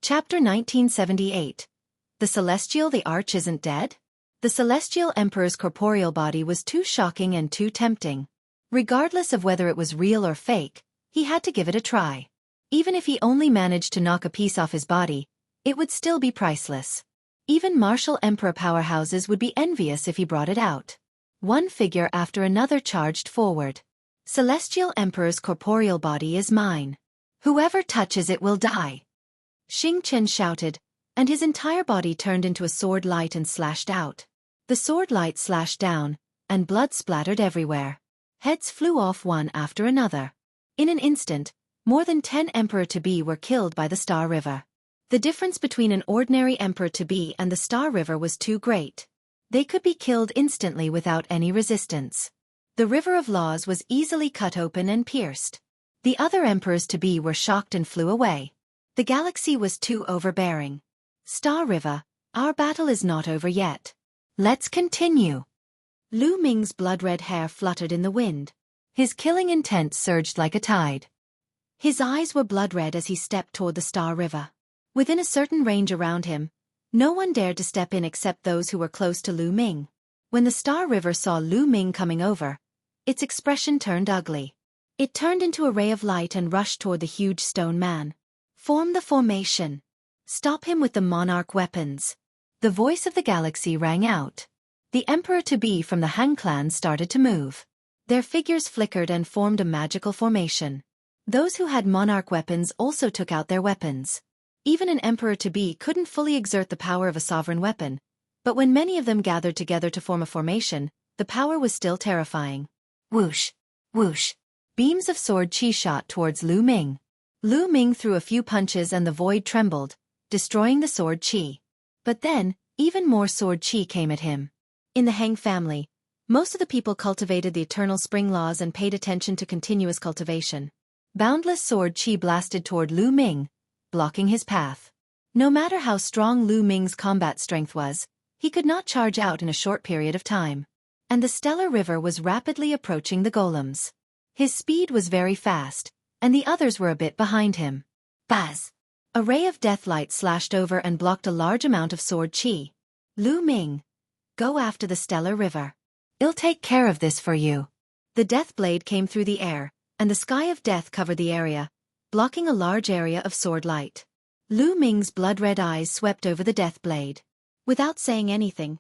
Chapter 1978. The Arch Isn't Dead? The Celestial Emperor's corporeal body was too shocking and too tempting. Regardless of whether it was real or fake, he had to give it a try. Even if he only managed to knock a piece off his body, it would still be priceless. Even martial emperor powerhouses would be envious if he brought it out. One figure after another charged forward. Celestial Emperor's corporeal body is mine. Whoever touches it will die. Xing Chen shouted, and his entire body turned into a sword light and slashed out. The sword light slashed down, and blood splattered everywhere. Heads flew off one after another. In an instant, more than 10 Emperor-to-be were killed by the Star River. The difference between an ordinary Emperor-to-be and the Star River was too great. They could be killed instantly without any resistance. The River of Laws was easily cut open and pierced. The other Emperors-to-be were shocked and flew away. The galaxy was too overbearing. Star River, our battle is not over yet. Let's continue. Lu Ming's blood-red hair fluttered in the wind. His killing intent surged like a tide. His eyes were blood-red as he stepped toward the Star River. Within a certain range around him, no one dared to step in except those who were close to Lu Ming. When the Star River saw Lu Ming coming over, its expression turned ugly. It turned into a ray of light and rushed toward the huge stone man. Form the formation. Stop him with the monarch weapons. The voice of the galaxy rang out. The Emperor-to-be from the Han clan started to move. Their figures flickered and formed a magical formation. Those who had monarch weapons also took out their weapons. Even an Emperor-to-be couldn't fully exert the power of a sovereign weapon, but when many of them gathered together to form a formation, the power was still terrifying. Whoosh! Whoosh! Beams of sword chi shot towards Lu Ming. Lu Ming threw a few punches and the void trembled, destroying the sword chi. But then, even more sword chi came at him. In the Heng family, most of the people cultivated the eternal spring laws and paid attention to continuous cultivation. Boundless sword chi blasted toward Lu Ming, blocking his path. No matter how strong Lu Ming's combat strength was, he could not charge out in a short period of time. And the Stellar River was rapidly approaching the golems. His speed was very fast, and the others were a bit behind him. Buzz! A ray of deathlight slashed over and blocked a large amount of sword chi. Lu Ming, go after the Stellar River. I'll take care of this for you. The death blade came through the air, and the sky of death covered the area, blocking a large area of sword light. Lu Ming's blood-red eyes swept over the death blade. Without saying anything,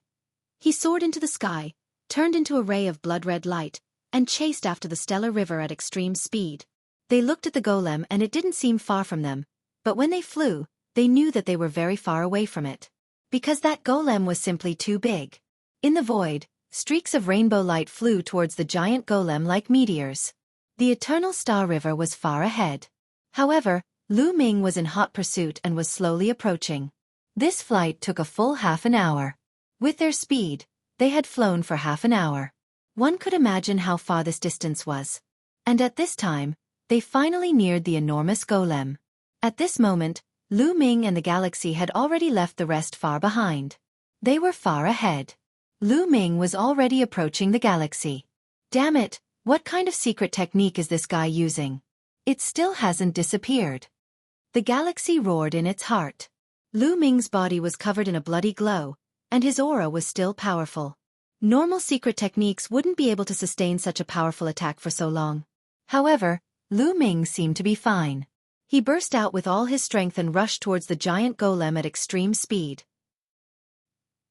he soared into the sky, turned into a ray of blood-red light, and chased after the Stellar River at extreme speed. They looked at the golem and it didn't seem far from them, but when they flew, they knew that they were very far away from it. Because that golem was simply too big. In the void, streaks of rainbow light flew towards the giant golem like meteors. The eternal Star River was far ahead. However, Lu Ming was in hot pursuit and was slowly approaching. This flight took a full half an hour. With their speed, they had flown for half an hour. One could imagine how far this distance was. And at this time, they finally neared the enormous golem. At this moment, Lu Ming and the galaxy had already left the rest far behind. They were far ahead. Lu Ming was already approaching the galaxy. Damn it, what kind of secret technique is this guy using? It still hasn't disappeared. The galaxy roared in its heart. Lu Ming's body was covered in a bloody glow, and his aura was still powerful. Normal secret techniques wouldn't be able to sustain such a powerful attack for so long. However, Lu Ming seemed to be fine. He burst out with all his strength and rushed towards the giant golem at extreme speed.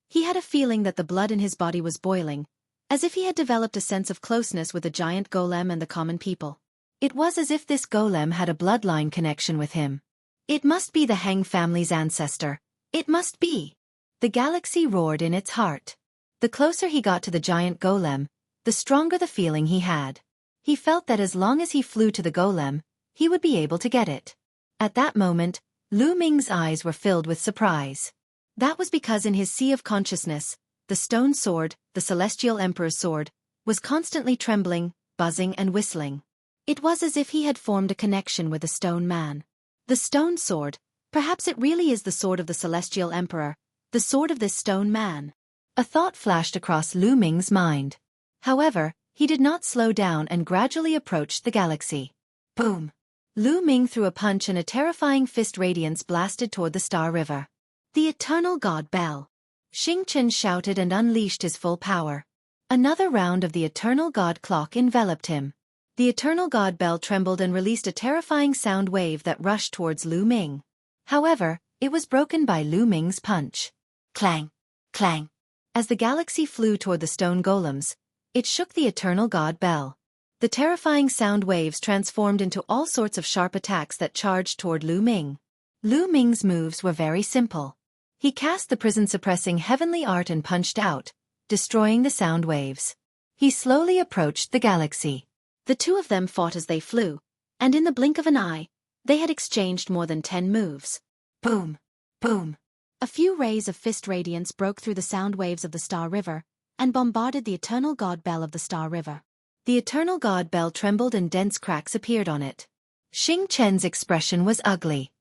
He had a feeling that the blood in his body was boiling, as if he had developed a sense of closeness with the giant golem and the common people. It was as if this golem had a bloodline connection with him. It must be the Heng family's ancestor. It must be. The galaxy roared in its heart. The closer he got to the giant golem, the stronger the feeling he had. He felt that as long as he flew to the golem, he would be able to get it. At that moment, Lu Ming's eyes were filled with surprise. That was because in his sea of consciousness, the stone sword, the Celestial Emperor's sword, was constantly trembling, buzzing and whistling. It was as if he had formed a connection with the stone man. The stone sword, perhaps it really is the sword of the Celestial Emperor, the sword of this stone man. A thought flashed across Lu Ming's mind. However, he did not slow down and gradually approached the galaxy. Boom! Lu Ming threw a punch and a terrifying fist radiance blasted toward the Star River. The Eternal God Bell. Xing Chen shouted and unleashed his full power. Another round of the Eternal God Clock enveloped him. The Eternal God Bell trembled and released a terrifying sound wave that rushed towards Lu Ming. However, it was broken by Lu Ming's punch. Clang! Clang! As the galaxy flew toward the stone golems, it shook the Eternal God Bell. The terrifying sound waves transformed into all sorts of sharp attacks that charged toward Lu Ming. Lu Ming's moves were very simple. He cast the prison-suppressing heavenly art and punched out, destroying the sound waves. He slowly approached the galaxy. The two of them fought as they flew, and in the blink of an eye, they had exchanged more than 10 moves. Boom! Boom! A few rays of fist radiance broke through the sound waves of the Star River, and bombarded the Eternal God Bell of the Star River. The Eternal God Bell trembled and dense cracks appeared on it. Xing Chen's expression was ugly.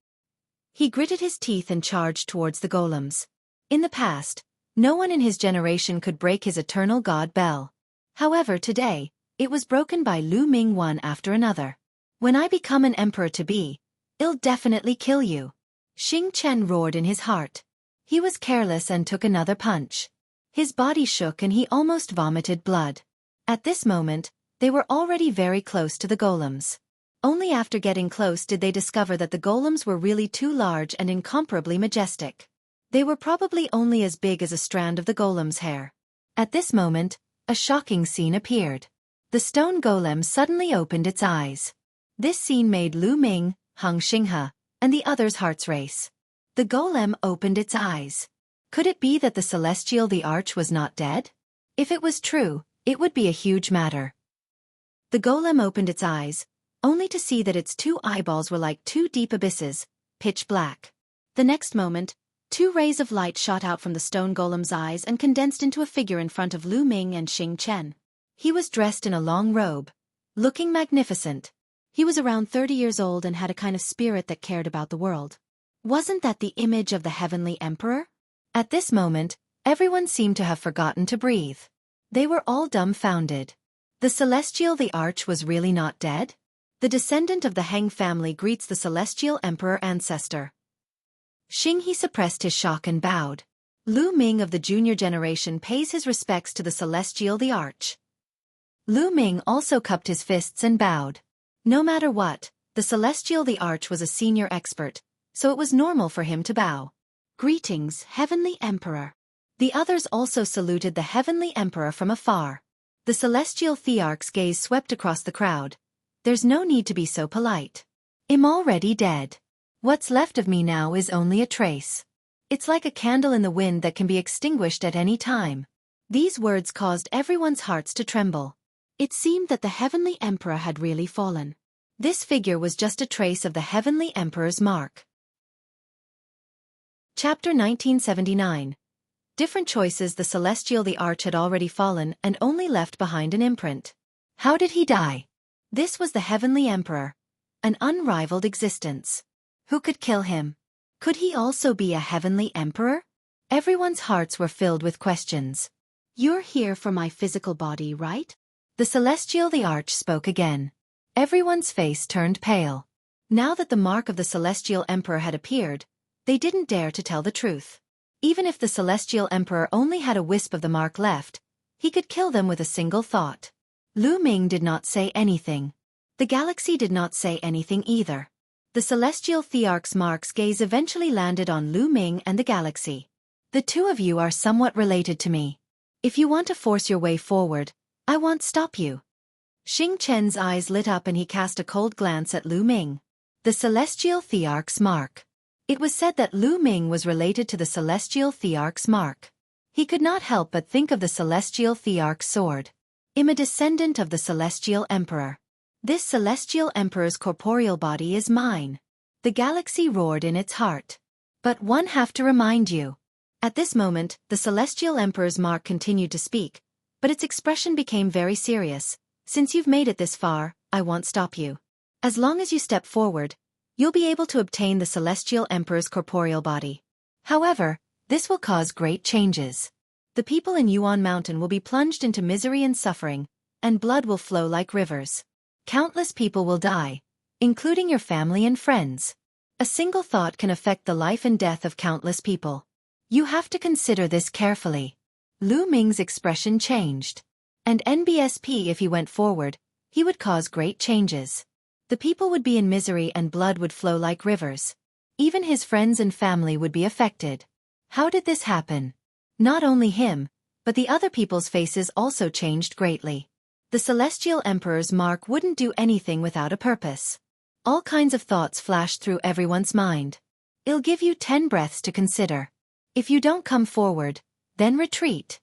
He gritted his teeth and charged towards the golems. In the past, no one in his generation could break his Eternal God Bell. However, today, it was broken by Lu Ming one after another. When I become an emperor-to-be, I'll definitely kill you. Xing Chen roared in his heart. He was careless and took another punch. His body shook and he almost vomited blood. At this moment, they were already very close to the golems. Only after getting close did they discover that the golems were really too large and incomparably majestic. They were probably only as big as a strand of the golem's hair. At this moment, a shocking scene appeared. The stone golem suddenly opened its eyes. This scene made Lu Ming, Hung Xinghe, and the others' hearts race. The golem opened its eyes. Could it be that the Celestial the Arch was not dead? If it was true, it would be a huge matter. The golem opened its eyes, only to see that its 2 eyeballs were like 2 deep abysses, pitch black. The next moment, 2 rays of light shot out from the stone golem's eyes and condensed into a figure in front of Lu Ming and Xing Chen. He was dressed in a long robe, looking magnificent. He was around 30 years old and had a kind of spirit that cared about the world. Wasn't that the image of the Heavenly Emperor? At this moment, everyone seemed to have forgotten to breathe. They were all dumbfounded. The Celestial the Arch was really not dead? The descendant of the Heng family greets the Celestial Emperor ancestor. Xing He suppressed his shock and bowed. Lu Ming of the junior generation pays his respects to the Celestial the Arch. Lu Ming also cupped his fists and bowed. No matter what, the Celestial the Arch was a senior expert, so it was normal for him to bow. Greetings, Heavenly Emperor. The others also saluted the Heavenly Emperor from afar. The Celestial Thearch's gaze swept across the crowd. There's no need to be so polite. I'm already dead. What's left of me now is only a trace. It's like a candle in the wind that can be extinguished at any time. These words caused everyone's hearts to tremble. It seemed that the Heavenly Emperor had really fallen. This figure was just a trace of the Heavenly Emperor's mark. Chapter 1979. Different choices. The Celestial the Arch had already fallen and only left behind an imprint. How did he die? This was the Heavenly Emperor. An unrivaled existence. Who could kill him? Could he also be a Heavenly Emperor? Everyone's hearts were filled with questions. You're here for my physical body, right? The Celestial the Arch spoke again. Everyone's face turned pale. Now that the mark of the Celestial Emperor had appeared, they didn't dare to tell the truth. Even if the Celestial Emperor only had a wisp of the mark left, he could kill them with a single thought. Lu Ming did not say anything. The galaxy did not say anything either. The Celestial Thearch's mark's gaze eventually landed on Lu Ming and the galaxy. The two of you are somewhat related to me. If you want to force your way forward, I won't stop you. Xing Chen's eyes lit up and he cast a cold glance at Lu Ming. The Celestial Thearch's mark. It was said that Lu Ming was related to the Celestial Thearch's mark. He could not help but think of the Celestial Thearch's sword. I'm a descendant of the Celestial Emperor. This Celestial Emperor's corporeal body is mine. The galaxy roared in its heart. But one have to remind you. At this moment, the Celestial Emperor's mark continued to speak, but its expression became very serious. Since you've made it this far, I won't stop you. As long as you step forward, you'll be able to obtain the Celestial Emperor's corporeal body. However, this will cause great changes. The people in Yuan Mountain will be plunged into misery and suffering, and blood will flow like rivers. Countless people will die, including your family and friends. A single thought can affect the life and death of countless people. You have to consider this carefully. Lu Ming's expression changed. And NBSP, if he went forward, he would cause great changes. The people would be in misery and blood would flow like rivers. Even his friends and family would be affected. How did this happen? Not only him, but the other people's faces also changed greatly. The Celestial Emperor's mark wouldn't do anything without a purpose. All kinds of thoughts flashed through everyone's mind. I'll give you 10 breaths to consider. If you don't come forward, then retreat.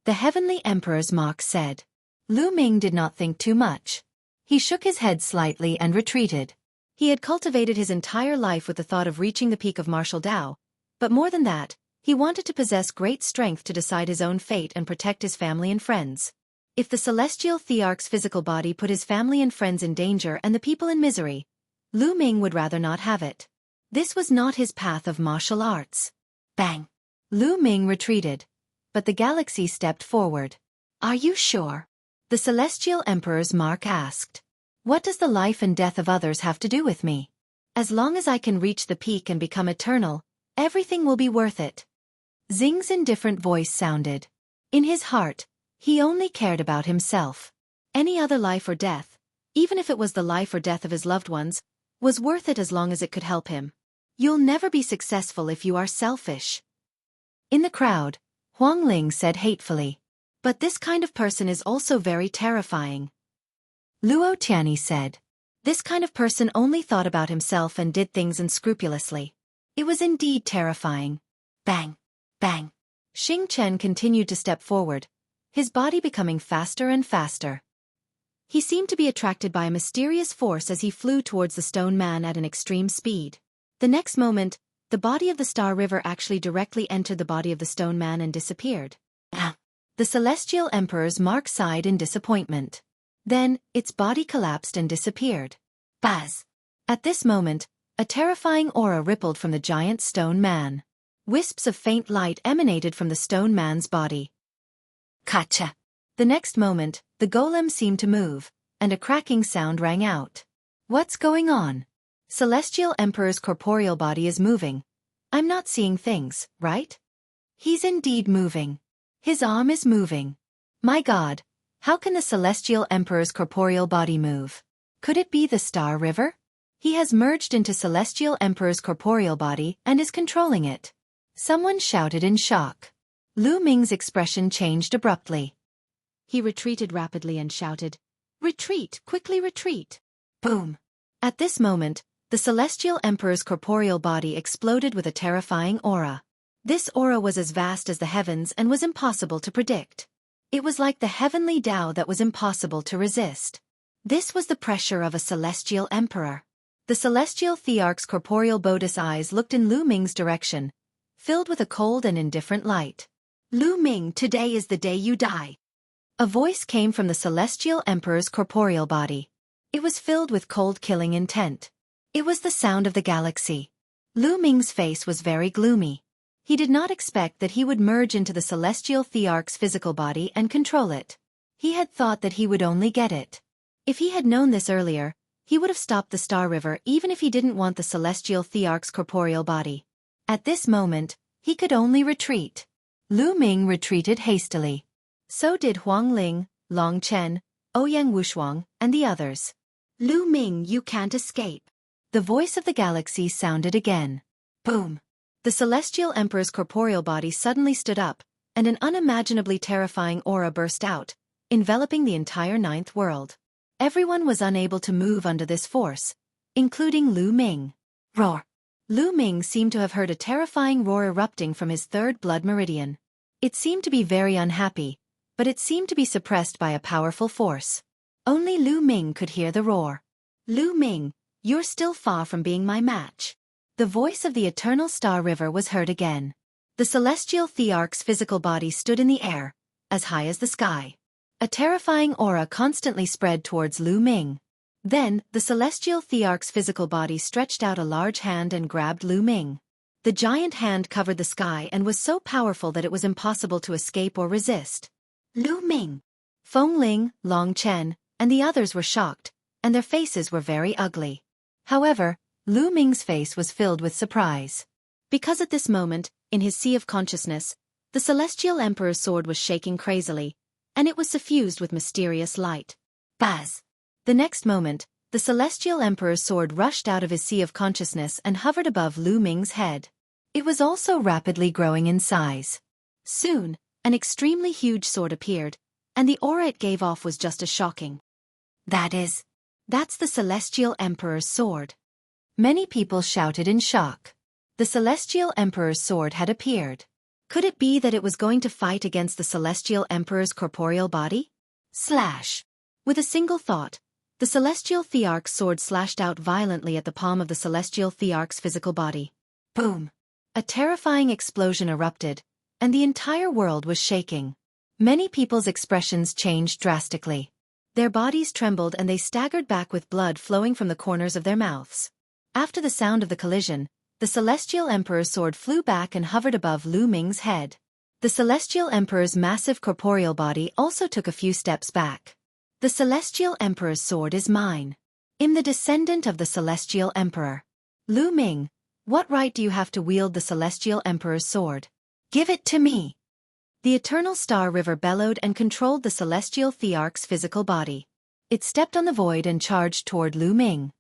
The Heavenly Emperor's mark said. Lu Ming did not think too much. He shook his head slightly and retreated. He had cultivated his entire life with the thought of reaching the peak of martial Tao, but more than that, he wanted to possess great strength to decide his own fate and protect his family and friends. If the Celestial Thearch's physical body put his family and friends in danger and the people in misery, Lu Ming would rather not have it. This was not his path of martial arts. Bang! Lu Ming retreated, but the galaxy stepped forward. Are you sure? The Celestial Emperor's mark asked. What does the life and death of others have to do with me? As long as I can reach the peak and become eternal, everything will be worth it. Xing's indifferent voice sounded. In his heart, he only cared about himself. Any other life or death, even if it was the life or death of his loved ones, was worth it as long as it could help him. You'll never be successful if you are selfish. In the crowd, Huang Ling said hatefully. But this kind of person is also very terrifying. Luo Tianyi said. This kind of person only thought about himself and did things unscrupulously. It was indeed terrifying. Bang! Bang! Xing Chen continued to step forward, his body becoming faster and faster. He seemed to be attracted by a mysterious force as he flew towards the stone man at an extreme speed. The next moment, the body of the Star River actually directly entered the body of the stone man and disappeared. The Celestial Emperor's mark sighed in disappointment. Then, its body collapsed and disappeared. Buzz! At this moment, a terrifying aura rippled from the giant stone man. Wisps of faint light emanated from the stone man's body. Kacha! The next moment, the golem seemed to move, and a cracking sound rang out. What's going on? Celestial Emperor's corporeal body is moving. I'm not seeing things, right? He's indeed moving. His arm is moving. My God, how can the Celestial Emperor's corporeal body move? Could it be the Star River? He has merged into Celestial Emperor's corporeal body and is controlling it. Someone shouted in shock. Lu Ming's expression changed abruptly. He retreated rapidly and shouted, "Retreat, quickly retreat!" Boom! At this moment, the Celestial Emperor's corporeal body exploded with a terrifying aura. This aura was as vast as the heavens and was impossible to predict. It was like the heavenly Tao that was impossible to resist. This was the pressure of a Celestial Emperor. The Celestial Thearch's corporeal Bodhi's eyes looked in Lu Ming's direction, filled with a cold and indifferent light. Lu Ming, today is the day you die. A voice came from the Celestial Emperor's corporeal body. It was filled with cold killing intent. It was the sound of the galaxy. Lu Ming's face was very gloomy. He did not expect that he would merge into the Celestial Thearch's physical body and control it. He had thought that he would only get it. If he had known this earlier, he would have stopped the Star River even if he didn't want the Celestial Thearch's corporeal body. At this moment, he could only retreat. Lu Ming retreated hastily. So did Huang Ling, Long Chen, Ouyang Wushuang, and the others. Lu Ming, you can't escape. The voice of the galaxy sounded again. Boom! The Celestial Emperor's corporeal body suddenly stood up, and an unimaginably terrifying aura burst out, enveloping the entire ninth world. Everyone was unable to move under this force, including Lu Ming. Roar! Lu Ming seemed to have heard a terrifying roar erupting from his third blood meridian. It seemed to be very unhappy, but it seemed to be suppressed by a powerful force. Only Lu Ming could hear the roar. Lu Ming, you're still far from being my match. The voice of the Eternal Star River was heard again. The Celestial Thearch's physical body stood in the air, as high as the sky. A terrifying aura constantly spread towards Lu Ming. Then, the Celestial Thearch's physical body stretched out a large hand and grabbed Lu Ming. The giant hand covered the sky and was so powerful that it was impossible to escape or resist. Lu Ming! Feng Ling, Long Chen, and the others were shocked, and their faces were very ugly. However, Lu Ming's face was filled with surprise. Because at this moment, in his sea of consciousness, the Celestial Emperor's sword was shaking crazily, and it was suffused with mysterious light. Buzz! The next moment, the Celestial Emperor's sword rushed out of his sea of consciousness and hovered above Lu Ming's head. It was also rapidly growing in size. Soon, an extremely huge sword appeared, and the aura it gave off was just as shocking. That's the Celestial Emperor's sword. Many people shouted in shock. The Celestial Emperor's sword had appeared. Could it be that it was going to fight against the Celestial Emperor's corporeal body? Slash! With a single thought, the Celestial Thearch's sword slashed out violently at the palm of the Celestial Thearch's physical body. Boom! A terrifying explosion erupted, and the entire world was shaking. Many people's expressions changed drastically. Their bodies trembled and they staggered back with blood flowing from the corners of their mouths. After the sound of the collision, the Celestial Emperor's sword flew back and hovered above Lu Ming's head. The Celestial Emperor's massive corporeal body also took a few steps back. The Celestial Emperor's sword is mine. I'm the descendant of the Celestial Emperor. Lu Ming, what right do you have to wield the Celestial Emperor's sword? Give it to me! The Eternal Star River bellowed and controlled the Celestial Thearch's physical body. It stepped on the void and charged toward Lu Ming.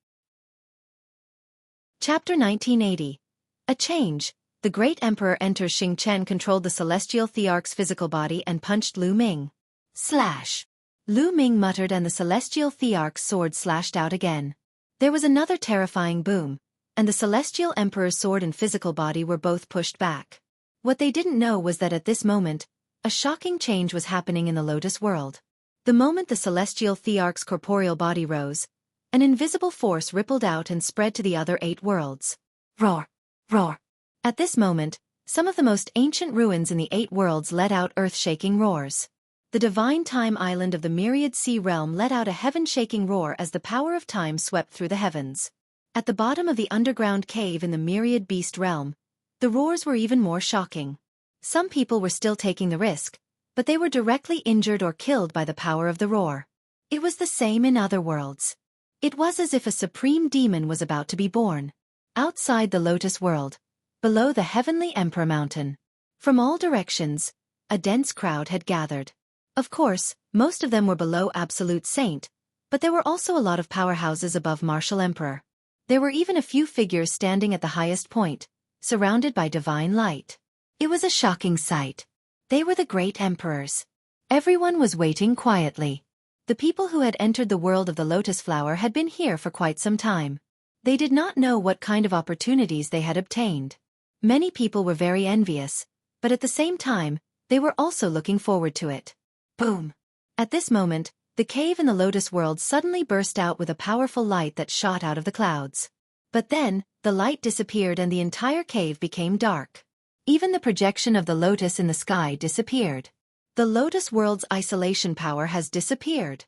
Chapter 1980. A change. The Great Emperor enters. Xing Chen controlled the Celestial Thearch's physical body and punched Lu Ming. Slash! Lu Ming muttered and the Celestial Thearch's sword slashed out again. There was another terrifying boom, and the Celestial Emperor's sword and physical body were both pushed back. What they didn't know was that at this moment, a shocking change was happening in the Lotus world. The moment the Celestial Thearch's corporeal body rose, an invisible force rippled out and spread to the other 8 worlds. Roar! Roar! At this moment, some of the most ancient ruins in the 8 worlds let out earth-shaking roars. The divine time island of the Myriad Sea realm let out a heaven-shaking roar as the power of time swept through the heavens. At the bottom of the underground cave in the Myriad Beast realm, the roars were even more shocking. Some people were still taking the risk, but they were directly injured or killed by the power of the roar. It was the same in other worlds. It was as if a supreme demon was about to be born. Outside the Lotus world, below the Heavenly Emperor Mountain, from all directions, a dense crowd had gathered. Of course, most of them were below Absolute Saint, but there were also a lot of powerhouses above Martial Emperor. There were even a few figures standing at the highest point, surrounded by divine light. It was a shocking sight. They were the great emperors. Everyone was waiting quietly. The people who had entered the world of the Lotus Flower had been here for quite some time. They did not know what kind of opportunities they had obtained. Many people were very envious, but at the same time, they were also looking forward to it. Boom! At this moment, the cave in the Lotus world suddenly burst out with a powerful light that shot out of the clouds. But then, the light disappeared and the entire cave became dark. Even the projection of the lotus in the sky disappeared. The Lotus world's isolation power has disappeared.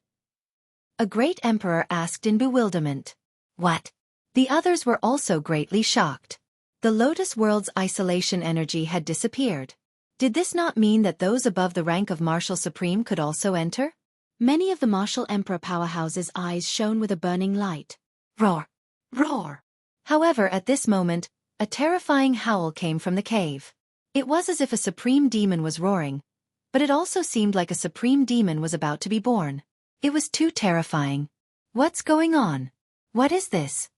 A great emperor asked in bewilderment. What? The others were also greatly shocked. The Lotus world's isolation energy had disappeared. Did this not mean that those above the rank of Martial Supreme could also enter? Many of the Martial Emperor powerhouses' eyes shone with a burning light. Roar! Roar! However, at this moment, a terrifying howl came from the cave. It was as if a supreme demon was roaring, but it also seemed like a supreme demon was about to be born. It was too terrifying. What's going on? What is this?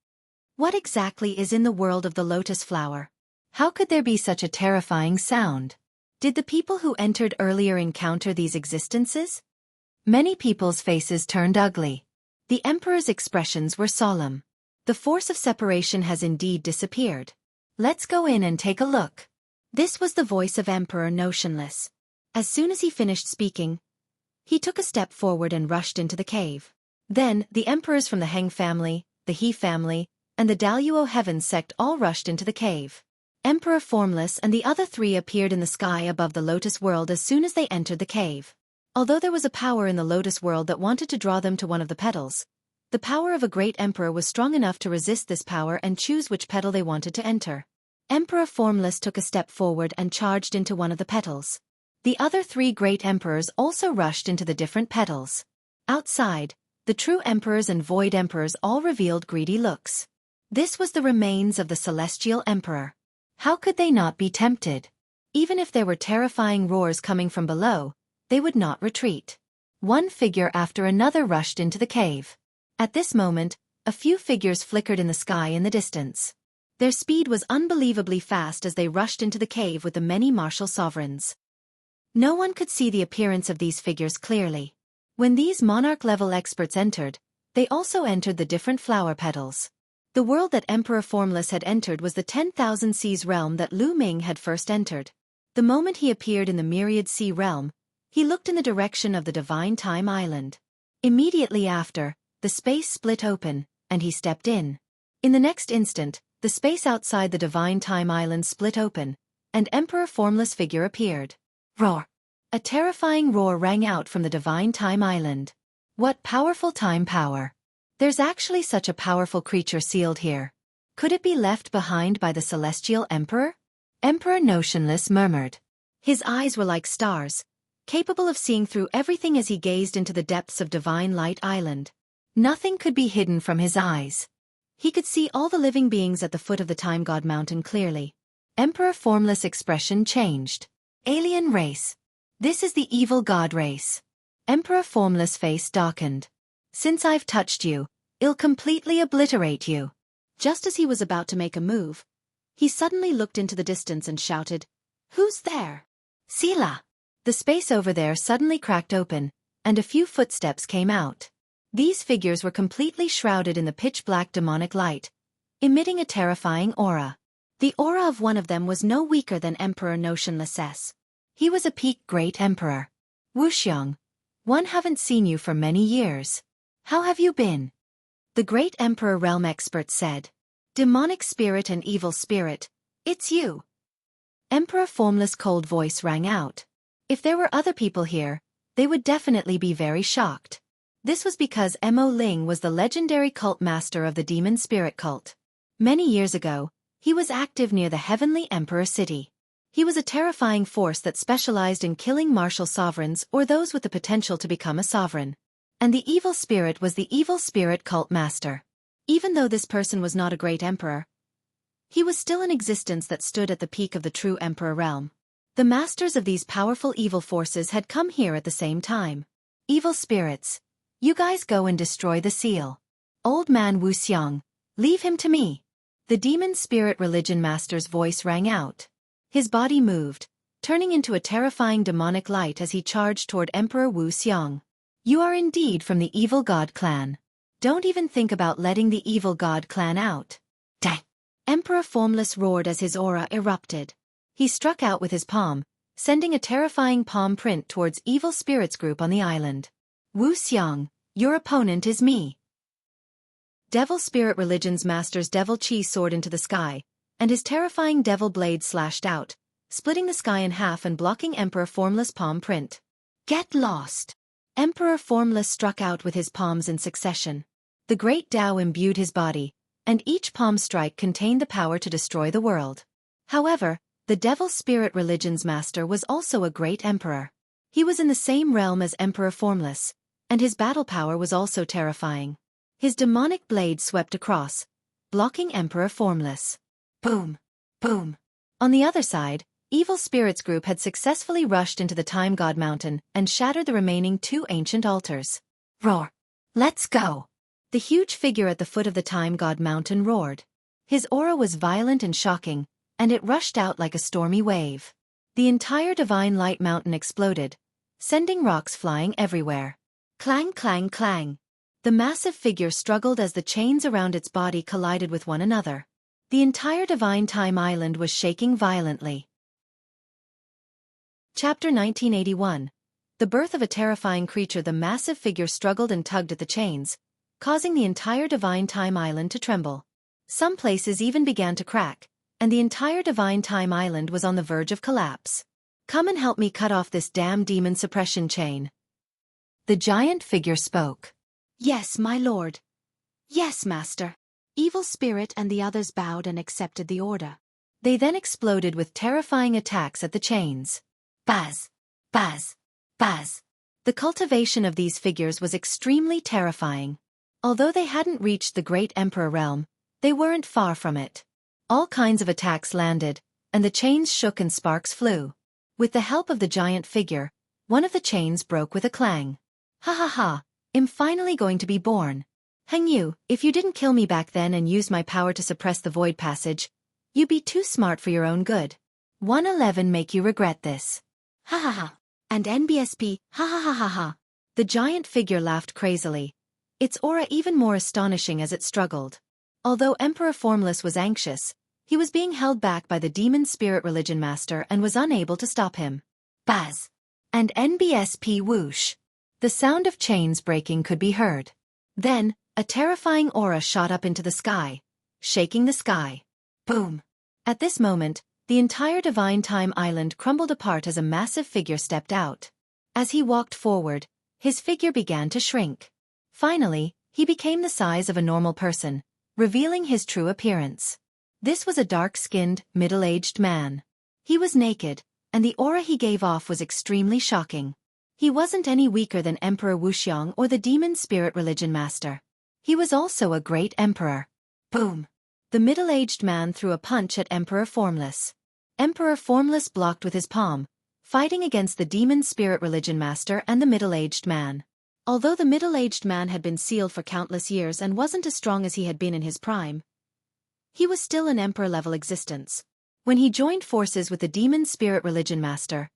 What exactly is in the world of the Lotus Flower? How could there be such a terrifying sound? Did the people who entered earlier encounter these existences? Many people's faces turned ugly. The Emperor's expressions were solemn. The force of separation has indeed disappeared. Let's go in and take a look. This was the voice of Emperor Notionless. As soon as he finished speaking, he took a step forward and rushed into the cave. Then, the emperors from the Heng family, the He family, and the Daluo Heaven sect all rushed into the cave. Emperor Formless and the other 3 appeared in the sky above the Lotus world as soon as they entered the cave. Although there was a power in the Lotus world that wanted to draw them to one of the petals, the power of a great emperor was strong enough to resist this power and choose which petal they wanted to enter. Emperor Formless took a step forward and charged into one of the petals. The other 3 great emperors also rushed into the different petals. Outside, the true emperors and void emperors all revealed greedy looks. This was the remains of the celestial emperor. How could they not be tempted? Even if there were terrifying roars coming from below, they would not retreat. One figure after another rushed into the cave. At this moment, a few figures flickered in the sky in the distance. Their speed was unbelievably fast as they rushed into the cave with the many martial sovereigns. No one could see the appearance of these figures clearly. When these monarch-level experts entered, they also entered the different flower petals. The world that Emperor Formless had entered was the 10,000 Seas realm that Lu Ming had first entered. The moment he appeared in the Myriad Sea realm, he looked in the direction of the Divine Time Island. Immediately after, the space split open, and he stepped in. In the next instant, the space outside the Divine Time Island split open, and Emperor Formless figure appeared. Roar! A terrifying roar rang out from the Divine Time Island. What powerful time power! There's actually such a powerful creature sealed here. Could it be left behind by the Celestial Emperor? Emperor Notionless murmured. His eyes were like stars, capable of seeing through everything as he gazed into the depths of Divine Light Island. Nothing could be hidden from his eyes. He could see all the living beings at the foot of the Time God Mountain clearly. Emperor Formless' expression changed. Alien race. This is the evil god race. Emperor Formless' face darkened. Since I've touched you, I'll completely obliterate you. Just as he was about to make a move, he suddenly looked into the distance and shouted, "Who's there?" Sila! The space over there suddenly cracked open, and a few footsteps came out. These figures were completely shrouded in the pitch-black demonic light, emitting a terrifying aura. The aura of one of them was no weaker than Emperor Notionless. He was a peak great emperor. Wuxia, one haven't seen you for many years. How have you been? The great emperor realm expert said. Demonic spirit and evil spirit, it's you. Emperor Formless' cold voice rang out. If there were other people here, they would definitely be very shocked. This was because Mo Ling was the legendary cult master of the demon spirit cult. Many years ago, he was active near the Heavenly Emperor City. He was a terrifying force that specialized in killing martial sovereigns or those with the potential to become a sovereign. And the evil spirit was the evil spirit cult master. Even though this person was not a great emperor, he was still an existence that stood at the peak of the true emperor realm. The masters of these powerful evil forces had come here at the same time. Evil spirits, you guys go and destroy the seal. Old man Wuxia, leave him to me. The demon spirit religion master's voice rang out. His body moved, turning into a terrifying demonic light as he charged toward Emperor Wuxia. You are indeed from the evil god clan. Don't even think about letting the evil god clan out. Dang! Emperor Formless roared as his aura erupted. He struck out with his palm, sending a terrifying palm print towards evil spirits group on the island. Wuxia, your opponent is me. Devil Spirit Religion's master's devil chi soared into the sky, and his terrifying devil blade slashed out, splitting the sky in half and blocking Emperor Formless' palm print. Get lost! Emperor Formless struck out with his palms in succession. The great Tao imbued his body, and each palm strike contained the power to destroy the world. However, the Devil Spirit Religion's master was also a great emperor. He was in the same realm as Emperor Formless, and his battle power was also terrifying. His demonic blade swept across, blocking Emperor Formless. Boom! Boom! On the other side, Evil Spirits Group had successfully rushed into the Time God Mountain and shattered the remaining 2 ancient altars. Roar! Let's go! The huge figure at the foot of the Time God Mountain roared. His aura was violent and shocking, and it rushed out like a stormy wave. The entire Divine Light Mountain exploded, sending rocks flying everywhere. Clang, clang, clang. The massive figure struggled as the chains around its body collided with one another. The entire Divine Time Island was shaking violently. Chapter 1981. The birth of a terrifying creature. The massive figure struggled and tugged at the chains, causing the entire Divine Time Island to tremble. Some places even began to crack, and the entire Divine Time Island was on the verge of collapse. Come and help me cut off this damn demon suppression chain. The giant figure spoke. Yes, my lord. Yes, master. Evil Spirit and the others bowed and accepted the order. They then exploded with terrifying attacks at the chains. Buzz! Buzz! Buzz! The cultivation of these figures was extremely terrifying. Although they hadn't reached the Great Emperor realm, They weren't far from it. All kinds of attacks landed, and the chains shook and sparks flew. With the help of the giant figure, one of the chains broke with a clang. Ha ha ha, I'm finally going to be born. Hang you, if you didn't kill me back then and use my power to suppress the void passage, you be too smart for your own good. 111 make you regret this. Ha ha ha. And NBSP, ha ha ha ha ha. The giant figure laughed crazily, its aura even more astonishing as it struggled. Although Emperor Formless was anxious, he was being held back by the demon spirit religion master and was unable to stop him. Buzz. And NBSP whoosh. The sound of chains breaking could be heard. Then, a terrifying aura shot up into the sky, shaking the sky. Boom. At this moment, the entire Divine Time Island crumbled apart as a massive figure stepped out. As he walked forward, his figure began to shrink. Finally, he became the size of a normal person, revealing his true appearance. This was a dark-skinned, middle-aged man. He was naked, and the aura he gave off was extremely shocking. He wasn't any weaker than Emperor Wuxia or the demon spirit religion master. He was also a great emperor. Boom! The middle-aged man threw a punch at Emperor Formless. Emperor Formless blocked with his palm, fighting against the demon spirit religion master and the middle-aged man. Although the middle-aged man had been sealed for countless years and wasn't as strong as he had been in his prime, he was still an emperor-level existence. When he joined forces with the demon spirit religion master,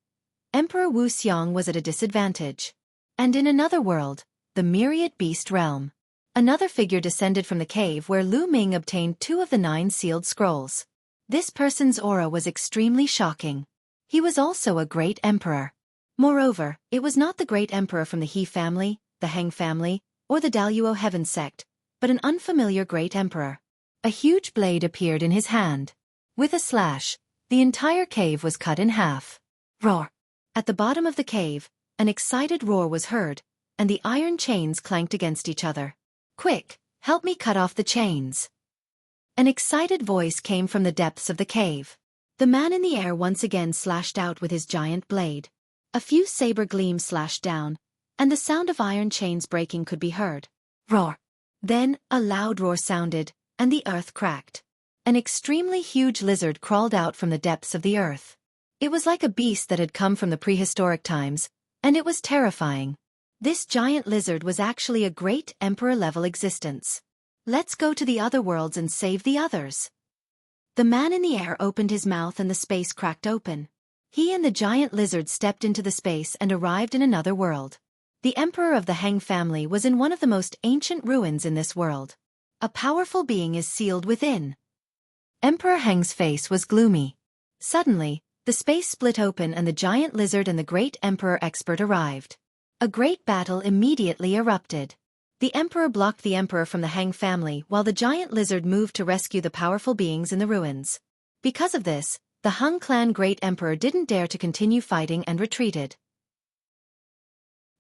Emperor Wuxia was at a disadvantage. And in another world, the Myriad Beast Realm, another figure descended from the cave where Lu Ming obtained 2 of the 9 sealed scrolls. This person's aura was extremely shocking. He was also a great emperor. Moreover, it was not the great emperor from the He family, the Heng family, or the Daluo Heaven sect, but an unfamiliar great emperor. A huge blade appeared in his hand. With a slash, the entire cave was cut in half. Roar! At the bottom of the cave, an excited roar was heard, and the iron chains clanked against each other. Quick, help me cut off the chains. An excited voice came from the depths of the cave. The man in the air once again slashed out with his giant blade. A few saber gleams slashed down, and the sound of iron chains breaking could be heard. Roar! Then, a loud roar sounded, and the earth cracked. An extremely huge lizard crawled out from the depths of the earth. It was like a beast that had come from the prehistoric times, and it was terrifying. This giant lizard was actually a great emperor-level existence. Let's go to the other worlds and save the others. The man in the air opened his mouth and the space cracked open. He and the giant lizard stepped into the space and arrived in another world. The emperor of the Heng family was in one of the most ancient ruins in this world. A powerful being is sealed within. Emperor Heng's face was gloomy. Suddenly, the space split open and the giant lizard and the great emperor expert arrived. A great battle immediately erupted. The emperor blocked the emperor from the Heng family while the giant lizard moved to rescue the powerful beings in the ruins. Because of this, the Heng clan great emperor didn't dare to continue fighting and retreated.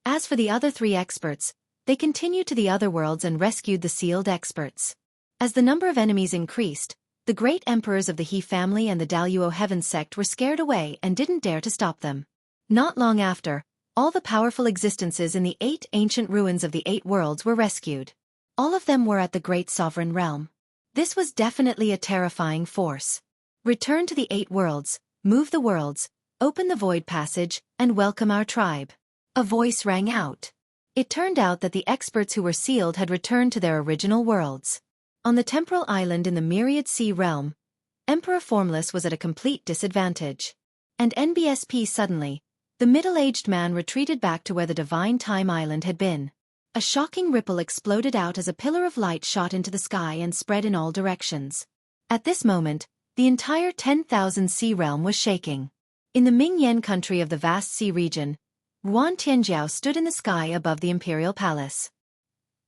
As for the other 3 experts, they continued to the other worlds and rescued the sealed experts. As the number of enemies increased, the great emperors of the He family and the Daluo Heaven sect were scared away and didn't dare to stop them. Not long after, all the powerful existences in the 8 ancient ruins of the 8 worlds were rescued. All of them were at the Great Sovereign Realm. This was definitely a terrifying force. Return to the 8 worlds, move the worlds, open the void passage, and welcome our tribe. A voice rang out. It turned out that the experts who were sealed had returned to their original worlds. On the temporal island in the Myriad Sea realm, Emperor Formless was at a complete disadvantage. And NBSP suddenly, the middle-aged man retreated back to where the Divine Time Island had been. A shocking ripple exploded out as a pillar of light shot into the sky and spread in all directions. At this moment, the entire 10,000 sea realm was shaking. In the Ming-Yen country of the vast sea region, Ruan Tianjiao stood in the sky above the imperial palace.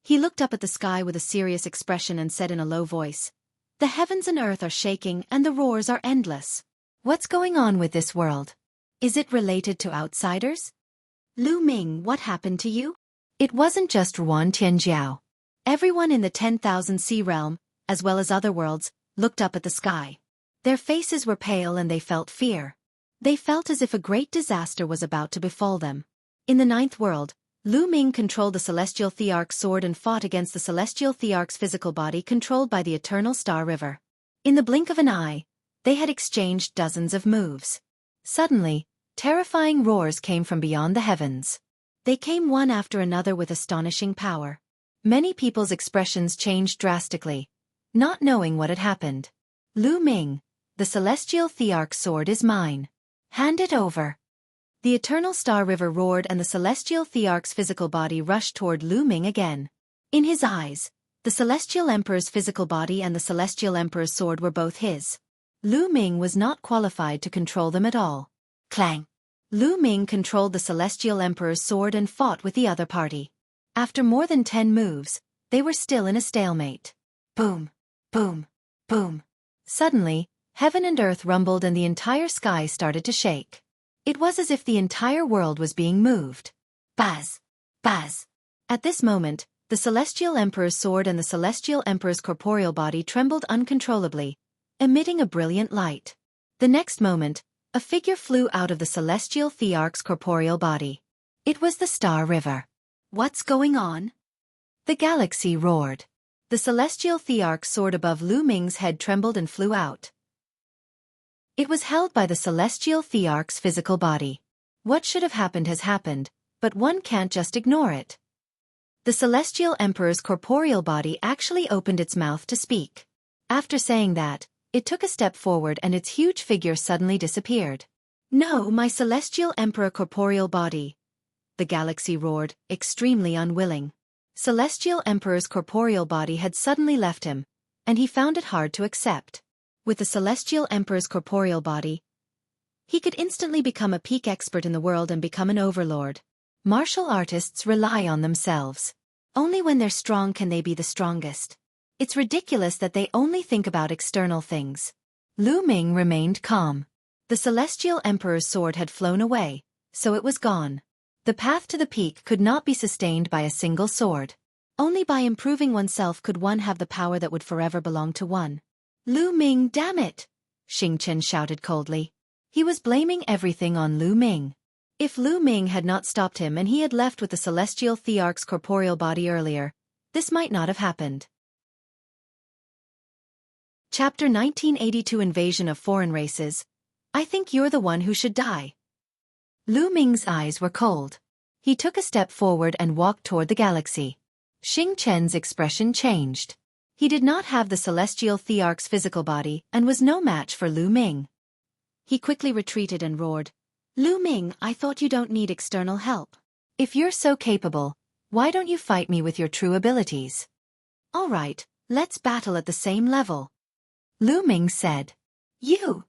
He looked up at the sky with a serious expression and said in a low voice, "The heavens and earth are shaking and the roars are endless. What's going on with this world? Is it related to outsiders? Lu Ming, what happened to you?" It wasn't just Ruan Tianjiao. Everyone in the 10,000 sea realm, as well as other worlds, looked up at the sky. Their faces were pale and they felt fear. They felt as if a great disaster was about to befall them. In the 9th world, Lu Ming controlled the Celestial Thearch's sword and fought against the Celestial Thearch's physical body controlled by the Eternal Star River. In the blink of an eye, they had exchanged dozens of moves. Suddenly, terrifying roars came from beyond the heavens. They came one after another with astonishing power. Many people's expressions changed drastically, not knowing what had happened. Lu Ming, the Celestial Thearch's sword is mine. Hand it over. The Eternal Star River roared and the Celestial Thearch's physical body rushed toward Lu Ming again. In his eyes, the Celestial Emperor's physical body and the Celestial Emperor's sword were both his. Lu Ming was not qualified to control them at all. Clang! Lu Ming controlled the Celestial Emperor's sword and fought with the other party. After more than 10 moves, they were still in a stalemate. Boom! Boom! Boom! Suddenly, heaven and earth rumbled and the entire sky started to shake. It was as if the entire world was being moved. Buzz! Buzz! At this moment, the Celestial Emperor's sword and the Celestial Emperor's corporeal body trembled uncontrollably, emitting a brilliant light. The next moment, a figure flew out of the Celestial Thearch's corporeal body. It was the Star River. What's going on? The galaxy roared. The Celestial Thearch's sword above Lu Ming's head trembled and flew out. It was held by the Celestial Thearch's physical body. What should have happened has happened, but one can't just ignore it. The Celestial Emperor's corporeal body actually opened its mouth to speak. After saying that, it took a step forward and its huge figure suddenly disappeared. No, my Celestial Emperor corporeal body! The galaxy roared, extremely unwilling. Celestial Emperor's corporeal body had suddenly left him, and he found it hard to accept. With the Celestial Emperor's corporeal body, he could instantly become a peak expert in the world and become an overlord. Martial artists rely on themselves. Only when they're strong can they be the strongest. It's ridiculous that they only think about external things. Lu Ming remained calm. The Celestial Emperor's sword had flown away, so it was gone. The path to the peak could not be sustained by a single sword. Only by improving oneself could one have the power that would forever belong to one. Lu Ming, damn it! Xing Chen shouted coldly. He was blaming everything on Lu Ming. If Lu Ming had not stopped him and he had left with the Celestial Thearch's corporeal body earlier, this might not have happened. Chapter 1982 Invasion of Foreign Races. I think you're the one who should die. Lu Ming's eyes were cold. He took a step forward and walked toward the galaxy. Xing Chen's expression changed. He did not have the Celestial Thearch's physical body and was no match for Lu Ming. He quickly retreated and roared, Lu Ming, I thought you don't need external help. If you're so capable, why don't you fight me with your true abilities? All right, let's battle at the same level. Lu Ming said. You!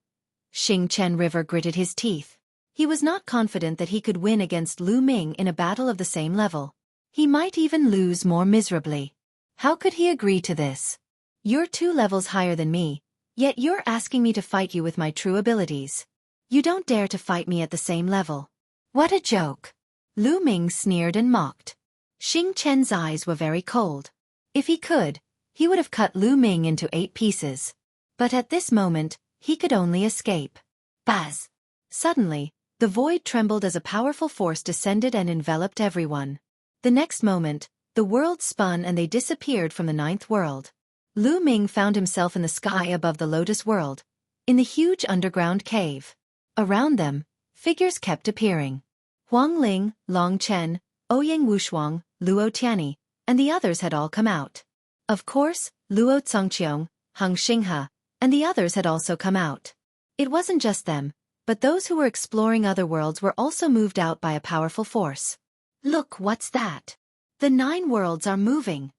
Xing Chen River gritted his teeth. He was not confident that he could win against Lu Ming in a battle of the same level. He might even lose more miserably. How could he agree to this? You're 2 levels higher than me, yet you're asking me to fight you with my true abilities. You don't dare to fight me at the same level. What a joke! Lu Ming sneered and mocked. Xing Chen's eyes were very cold. If he could, he would have cut Lu Ming into 8 pieces. But at this moment, he could only escape. Buzz! Suddenly, the void trembled as a powerful force descended and enveloped everyone. The next moment, the world spun and they disappeared from the 9th world. Lu Ming found himself in the sky above the Lotus World, in the huge underground cave. Around them, figures kept appearing. Huang Ling, Long Chen, Ouyang Wushuang, Luo Tianyi, and the others had all come out. Of course, Luo Congqiong, Heng Xinghe, and the others had also come out. It wasn't just them, but those who were exploring other worlds were also moved out by a powerful force. Look, what's that? The 9 worlds are moving.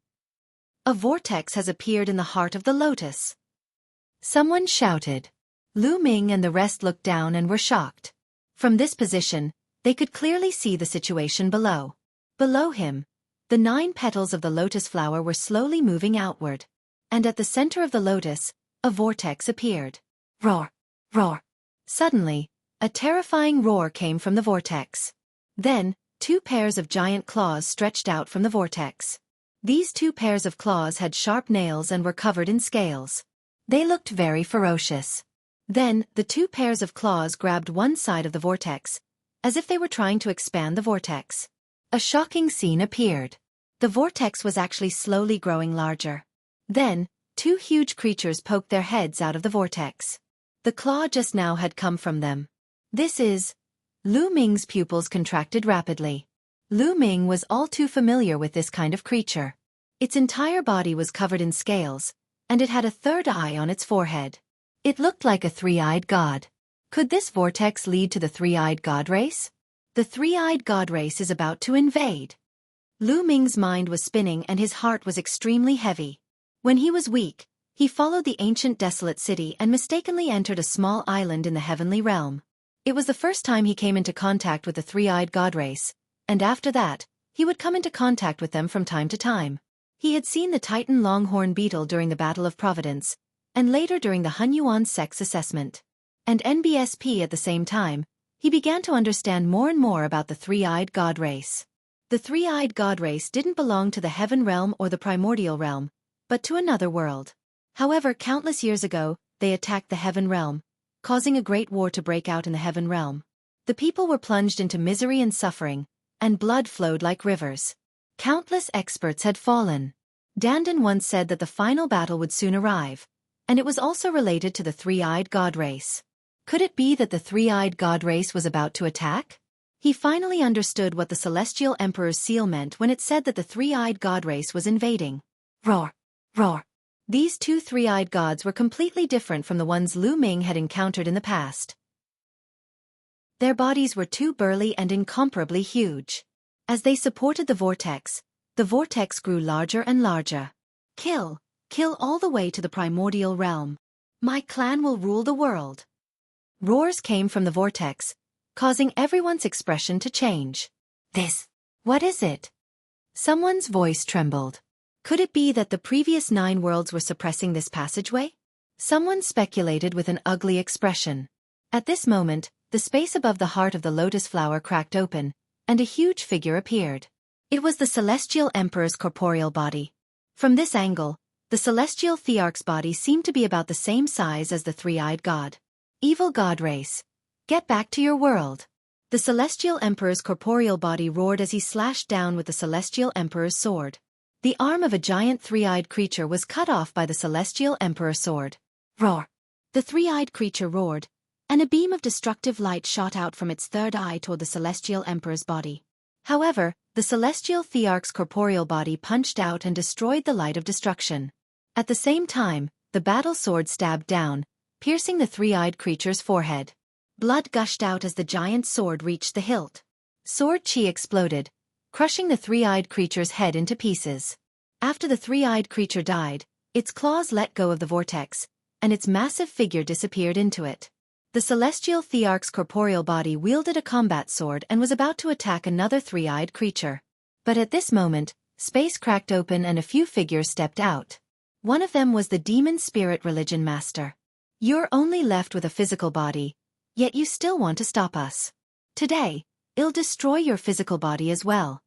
A vortex has appeared in the heart of the lotus. Someone shouted. Lu Ming and the rest looked down and were shocked. From this position, they could clearly see the situation below. Below him, the 9 petals of the lotus flower were slowly moving outward. And at the center of the lotus, a vortex appeared. Roar! Roar! Suddenly, a terrifying roar came from the vortex. Then, 2 pairs of giant claws stretched out from the vortex. These 2 pairs of claws had sharp nails and were covered in scales. They looked very ferocious. Then, the 2 pairs of claws grabbed one side of the vortex, as if they were trying to expand the vortex. A shocking scene appeared. The vortex was actually slowly growing larger. Then, two huge creatures poked their heads out of the vortex. The claw just now had come from them. This is... Lu Ming's pupils contracted rapidly. Lu Ming was all too familiar with this kind of creature. Its entire body was covered in scales, and it had a third eye on its forehead. It looked like a three-eyed god. Could this vortex lead to the three-eyed god race? The three-eyed god race is about to invade. Lu Ming's mind was spinning and his heart was extremely heavy. When he was weak, he followed the ancient desolate city and mistakenly entered a small island in the heavenly realm. It was the first time he came into contact with the three-eyed god race, and after that, he would come into contact with them from time to time. He had seen the Titan longhorn beetle during the Battle of Providence, and later during the Hunyuan sex assessment. And NBSP at the same time, he began to understand more and more about the three-eyed god race. The three-eyed god race didn't belong to the heaven realm or the primordial realm, but to another world. However, countless years ago, they attacked the heaven realm, causing a great war to break out in the heaven realm. The people were plunged into misery and suffering, and blood flowed like rivers. Countless experts had fallen. Dandan once said that the final battle would soon arrive, and it was also related to the three-eyed god race. Could it be that the three-eyed god race was about to attack? He finally understood what the Celestial Emperor's seal meant when it said that the three-eyed god race was invading. Roar! Roar! These two three-eyed gods were completely different from the ones Lu Ming had encountered in the past. Their bodies were too burly and incomparably huge. As they supported the vortex grew larger and larger. Kill! Kill all the way to the primordial realm. My clan will rule the world. Roars came from the vortex, causing everyone's expression to change. What is it? Someone's voice trembled. Could it be that the previous 9 worlds were suppressing this passageway? Someone speculated with an ugly expression. At this moment, the space above the heart of the lotus flower cracked open, and a huge figure appeared. It was the Celestial Emperor's corporeal body. From this angle, the Celestial Thearch's body seemed to be about the same size as the three-eyed god. Evil god race, get back to your world. The Celestial Emperor's corporeal body roared as he slashed down with the Celestial Emperor's sword. The arm of a giant three-eyed creature was cut off by the Celestial Emperor's sword. Roar! The three-eyed creature roared, and a beam of destructive light shot out from its third eye toward the Celestial Emperor's body. However, the Celestial Thearch's corporeal body punched out and destroyed the light of destruction. At the same time, the battle sword stabbed down, piercing the three-eyed creature's forehead. Blood gushed out as the giant sword reached the hilt. Sword chi exploded, crushing the three-eyed creature's head into pieces. After the three-eyed creature died, its claws let go of the vortex, and its massive figure disappeared into it. The Celestial Thearch's corporeal body wielded a combat sword and was about to attack another three-eyed creature. But at this moment, space cracked open and a few figures stepped out. One of them was the demon spirit religion master. You're only left with a physical body, yet you still want to stop us. Today, I'll destroy your physical body as well.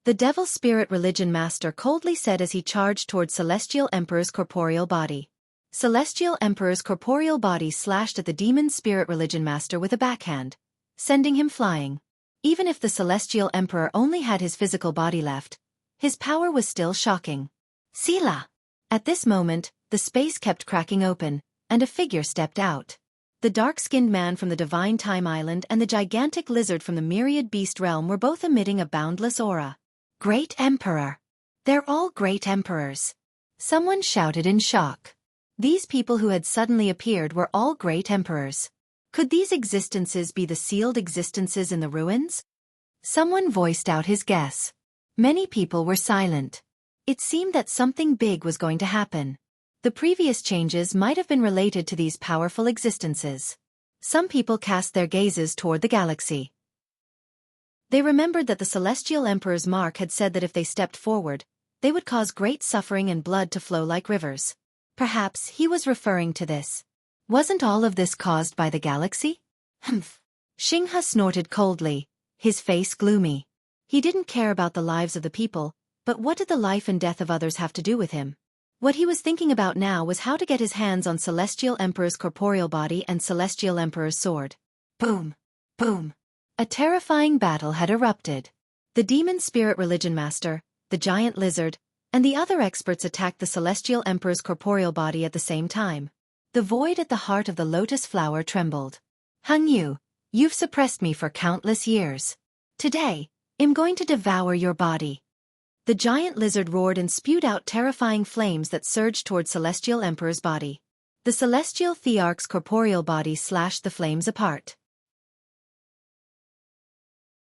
The devil spirit religion master coldly said as he charged toward Celestial Emperor's corporeal body. Celestial Emperor's corporeal body slashed at the demon spirit religion master with a backhand, sending him flying. Even if the Celestial Emperor only had his physical body left, his power was still shocking. Sila! At this moment, the space kept cracking open, and a figure stepped out. The dark-skinned man from the Divine Time Island and the gigantic lizard from the Myriad Beast Realm were both emitting a boundless aura. Great Emperor! They're all great emperors! Someone shouted in shock. These people who had suddenly appeared were all great emperors. Could these existences be the sealed existences in the ruins? Someone voiced out his guess. Many people were silent. It seemed that something big was going to happen. The previous changes might have been related to these powerful existences. Some people cast their gazes toward the galaxy. They remembered that the Celestial Emperor's mark had said that if they stepped forward, they would cause great suffering and blood to flow like rivers. Perhaps he was referring to this. Wasn't all of this caused by the galaxy? Humph. Xinghe snorted coldly, his face gloomy. He didn't care about the lives of the people, but what did the life and death of others have to do with him? What he was thinking about now was how to get his hands on Celestial Emperor's corporeal body and Celestial Emperor's sword. Boom! Boom! A terrifying battle had erupted. The demon spirit religion master, the giant lizard, and the other experts attacked the celestial emperor's corporeal body at the same time. The void at the heart of the lotus flower trembled. Hung Yu, you've suppressed me for countless years. Today, I'm going to devour your body. The giant lizard roared and spewed out terrifying flames that surged toward celestial emperor's body. The celestial thearch's corporeal body slashed the flames apart.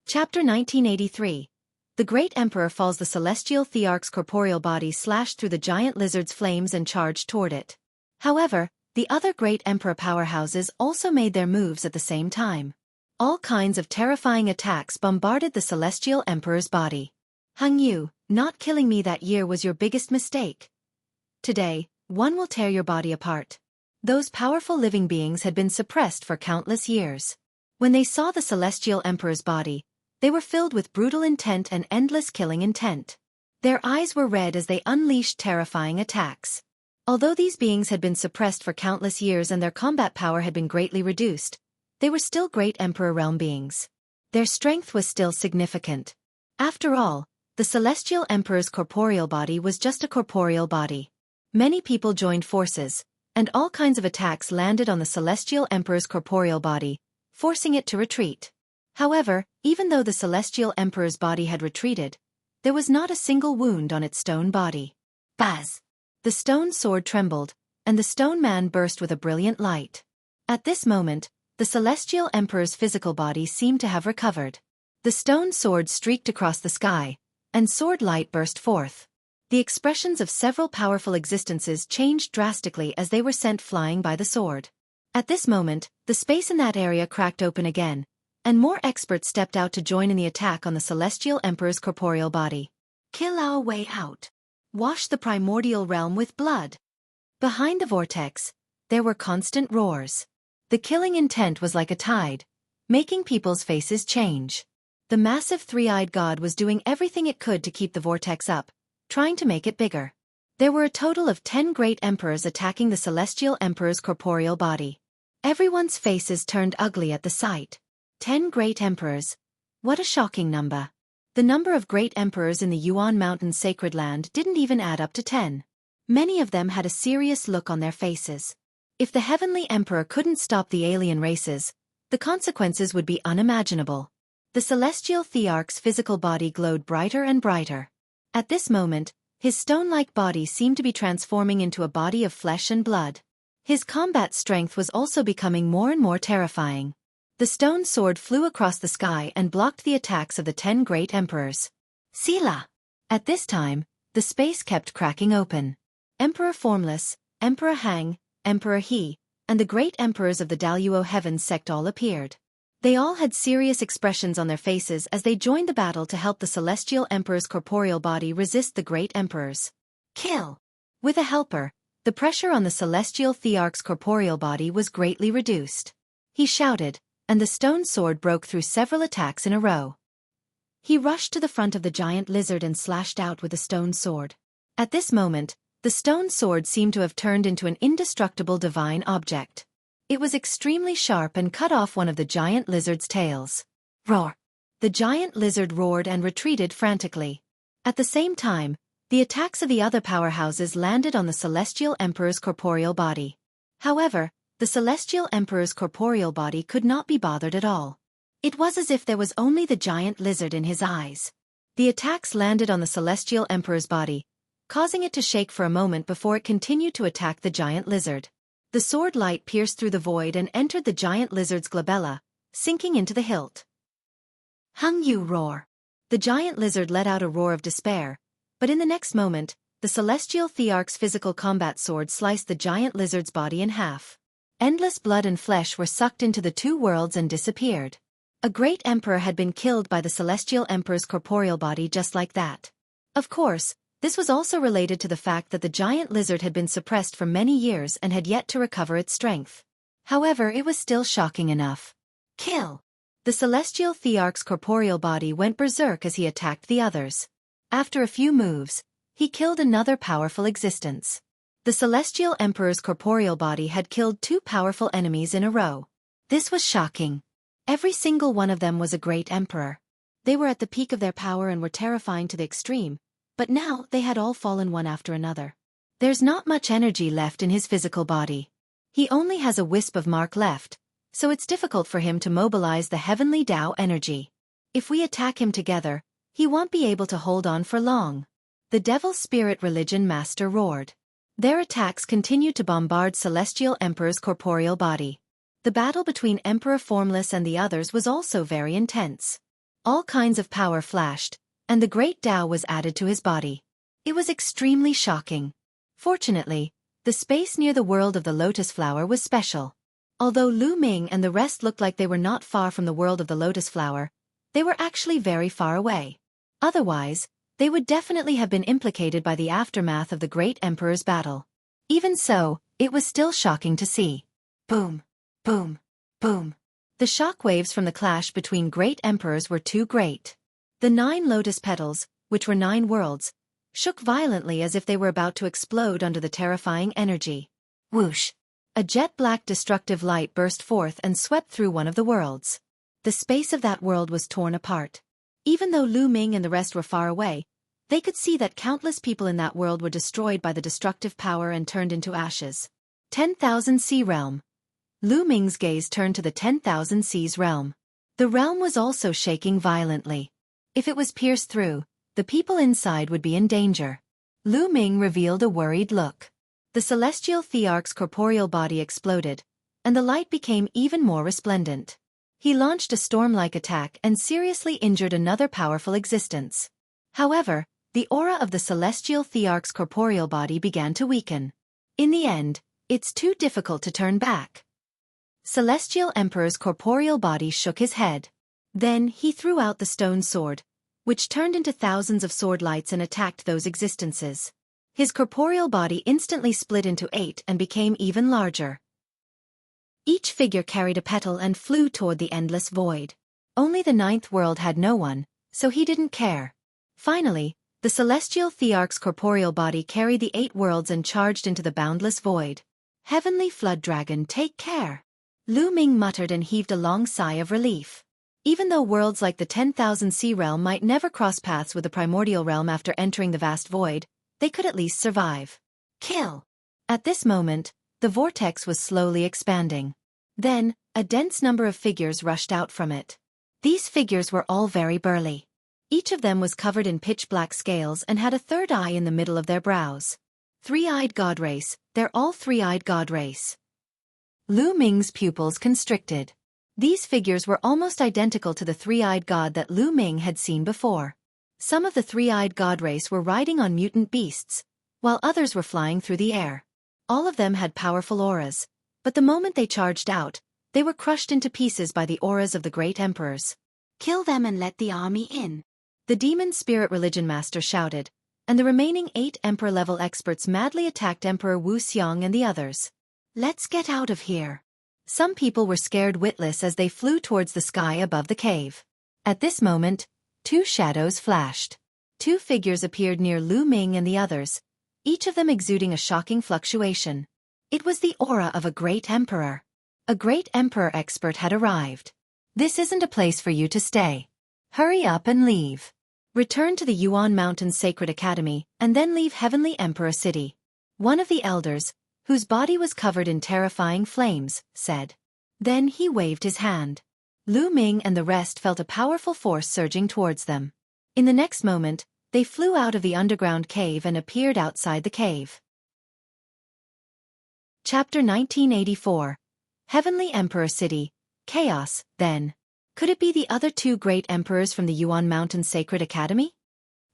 Chapter 1983. The great emperor falls. The celestial thearch's corporeal body slashed through the giant lizard's flames and charged toward it. However, the other great emperor powerhouses also made their moves at the same time. All kinds of terrifying attacks bombarded the celestial emperor's body. Hung Yu, not killing me that year was your biggest mistake. Today, one will tear your body apart. Those powerful living beings had been suppressed for countless years. When they saw the celestial emperor's body, they were filled with brutal intent and endless killing intent. Their eyes were red as they unleashed terrifying attacks. Although these beings had been suppressed for countless years and their combat power had been greatly reduced, they were still great Emperor realm beings. Their strength was still significant. After all, the celestial emperor's corporeal body was just a corporeal body. Many people joined forces, and all kinds of attacks landed on the celestial emperor's corporeal body, forcing it to retreat. However, even though the celestial emperor's body had retreated, there was not a single wound on its stone body. Buzz! The stone sword trembled, and the stone man burst with a brilliant light. At this moment, the celestial emperor's physical body seemed to have recovered. The stone sword streaked across the sky, and sword light burst forth. The expressions of several powerful existences changed drastically as they were sent flying by the sword. At this moment, the space in that area cracked open again, and more experts stepped out to join in the attack on the celestial emperor's corporeal body. Kill our way out. Wash the primordial realm with blood. Behind the vortex, there were constant roars. The killing intent was like a tide, making people's faces change. The massive three-eyed god was doing everything it could to keep the vortex up, trying to make it bigger. There were a total of 10 great emperors attacking the celestial emperor's corporeal body. Everyone's faces turned ugly at the sight. 10 great emperors. What a shocking number. The number of great emperors in the Yuan Mountains sacred land didn't even add up to 10. Many of them had a serious look on their faces. If the heavenly emperor couldn't stop the alien races, the consequences would be unimaginable. The celestial thearch's physical body glowed brighter and brighter. At this moment, his stone-like body seemed to be transforming into a body of flesh and blood. His combat strength was also becoming more and more terrifying. The stone sword flew across the sky and blocked the attacks of the 10 great emperors. Sila! At this time, the space kept cracking open. Emperor Formless, Emperor Hang, Emperor He, and the great emperors of the Daluo Heavens sect all appeared. They all had serious expressions on their faces as they joined the battle to help the celestial emperor's corporeal body resist the great emperors. Kill! With a helper, the pressure on the celestial thearch's corporeal body was greatly reduced. He shouted, and the stone sword broke through several attacks in a row. He rushed to the front of the giant lizard and slashed out with the stone sword. At this moment, the stone sword seemed to have turned into an indestructible divine object. It was extremely sharp and cut off one of the giant lizard's tails. Roar! The giant lizard roared and retreated frantically. At the same time, the attacks of the other powerhouses landed on the celestial emperor's corporeal body. However, the celestial emperor's corporeal body could not be bothered at all. It was as if there was only the giant lizard in his eyes. The attacks landed on the celestial emperor's body, causing it to shake for a moment before it continued to attack the giant lizard. The sword light pierced through the void and entered the giant lizard's glabella, sinking into the hilt. Hung Yu roar! The giant lizard let out a roar of despair, but in the next moment, the celestial thearch's physical combat sword sliced the giant lizard's body in half. Endless blood and flesh were sucked into the two worlds and disappeared. A great emperor had been killed by the celestial emperor's corporeal body just like that. Of course, this was also related to the fact that the giant lizard had been suppressed for many years and had yet to recover its strength. However, it was still shocking enough. Kill! The celestial thearch's corporeal body went berserk as he attacked the others. After a few moves, he killed another powerful existence. The celestial emperor's corporeal body had killed 2 powerful enemies in a row. This was shocking. Every single one of them was a great emperor. They were at the peak of their power and were terrifying to the extreme, but now they had all fallen one after another. There's not much energy left in his physical body. He only has a wisp of mark left, so it's difficult for him to mobilize the heavenly Tao energy. If we attack him together, he won't be able to hold on for long. The Devil Spirit Religion Master roared. Their attacks continued to bombard Celestial Emperor's corporeal body. The battle between Emperor Formless and the others was also very intense. All kinds of power flashed, and the great Tao was added to his body. It was extremely shocking. Fortunately, the space near the world of the lotus flower was special. Although Lu Ming and the rest looked like they were not far from the world of the lotus flower, they were actually very far away. Otherwise, they would definitely have been implicated by the aftermath of the great Emperor's battle. Even so, it was still shocking to see. Boom, boom, boom. The shock waves from the clash between great emperors were too great. The 9 lotus petals, which were 9 worlds, shook violently as if they were about to explode under the terrifying energy. Whoosh! A jet-black destructive light burst forth and swept through one of the worlds. The space of that world was torn apart. Even though Lu Ming and the rest were far away, they could see that countless people in that world were destroyed by the destructive power and turned into ashes. 10,000 Sea Realm. Lu Ming's gaze turned to the 10,000 Seas realm. The realm was also shaking violently. If it was pierced through, the people inside would be in danger. Lu Ming revealed a worried look. The celestial thearch's corporeal body exploded, and the light became even more resplendent. He launched a storm-like attack and seriously injured another powerful existence. However, the aura of the celestial thearch's corporeal body began to weaken. In the end, it's too difficult to turn back. Celestial Emperor's corporeal body shook his head. Then he threw out the stone sword, which turned into thousands of sword lights and attacked those existences. His corporeal body instantly split into 8 and became even larger. Each figure carried a petal and flew toward the endless void. Only the 9th world had no one, so he didn't care. Finally, the celestial thearch's corporeal body carried the 8 worlds and charged into the boundless void. Heavenly Flood Dragon, take care! Lu Ming muttered and heaved a long sigh of relief. Even though worlds like the 10,000 Sea Realm might never cross paths with the primordial realm after entering the vast void, they could at least survive. Kill! At this moment, the vortex was slowly expanding. Then, a dense number of figures rushed out from it. These figures were all very burly. Each of them was covered in pitch-black scales and had a third eye in the middle of their brows. 3-eyed god race, they're all 3-eyed god race. Lu Ming's pupils constricted. These figures were almost identical to the 3-eyed god that Lu Ming had seen before. Some of the 3-eyed god race were riding on mutant beasts, while others were flying through the air. All of them had powerful auras, but the moment they charged out, they were crushed into pieces by the auras of the great emperors. Kill them and let the army in. The Demon Spirit Religion Master shouted, and the remaining 8 Emperor-level experts madly attacked Emperor Wuxia and the others. Let's get out of here. Some people were scared witless as they flew towards the sky above the cave. At this moment, 2 shadows flashed. 2 figures appeared near Lu Ming and the others, each of them exuding a shocking fluctuation. It was the aura of a great emperor. A great emperor expert had arrived. This isn't a place for you to stay. Hurry up and leave. Return to the Yuan Mountains Sacred Academy, and then leave Heavenly Emperor City. One of the elders, whose body was covered in terrifying flames, said. Then he waved his hand. Lu Ming and the rest felt a powerful force surging towards them. In the next moment, they flew out of the underground cave and appeared outside the cave. Chapter 1984. Heavenly Emperor City. Chaos, then. Could it be the other 2 great emperors from the Yuan Mountains Sacred Academy?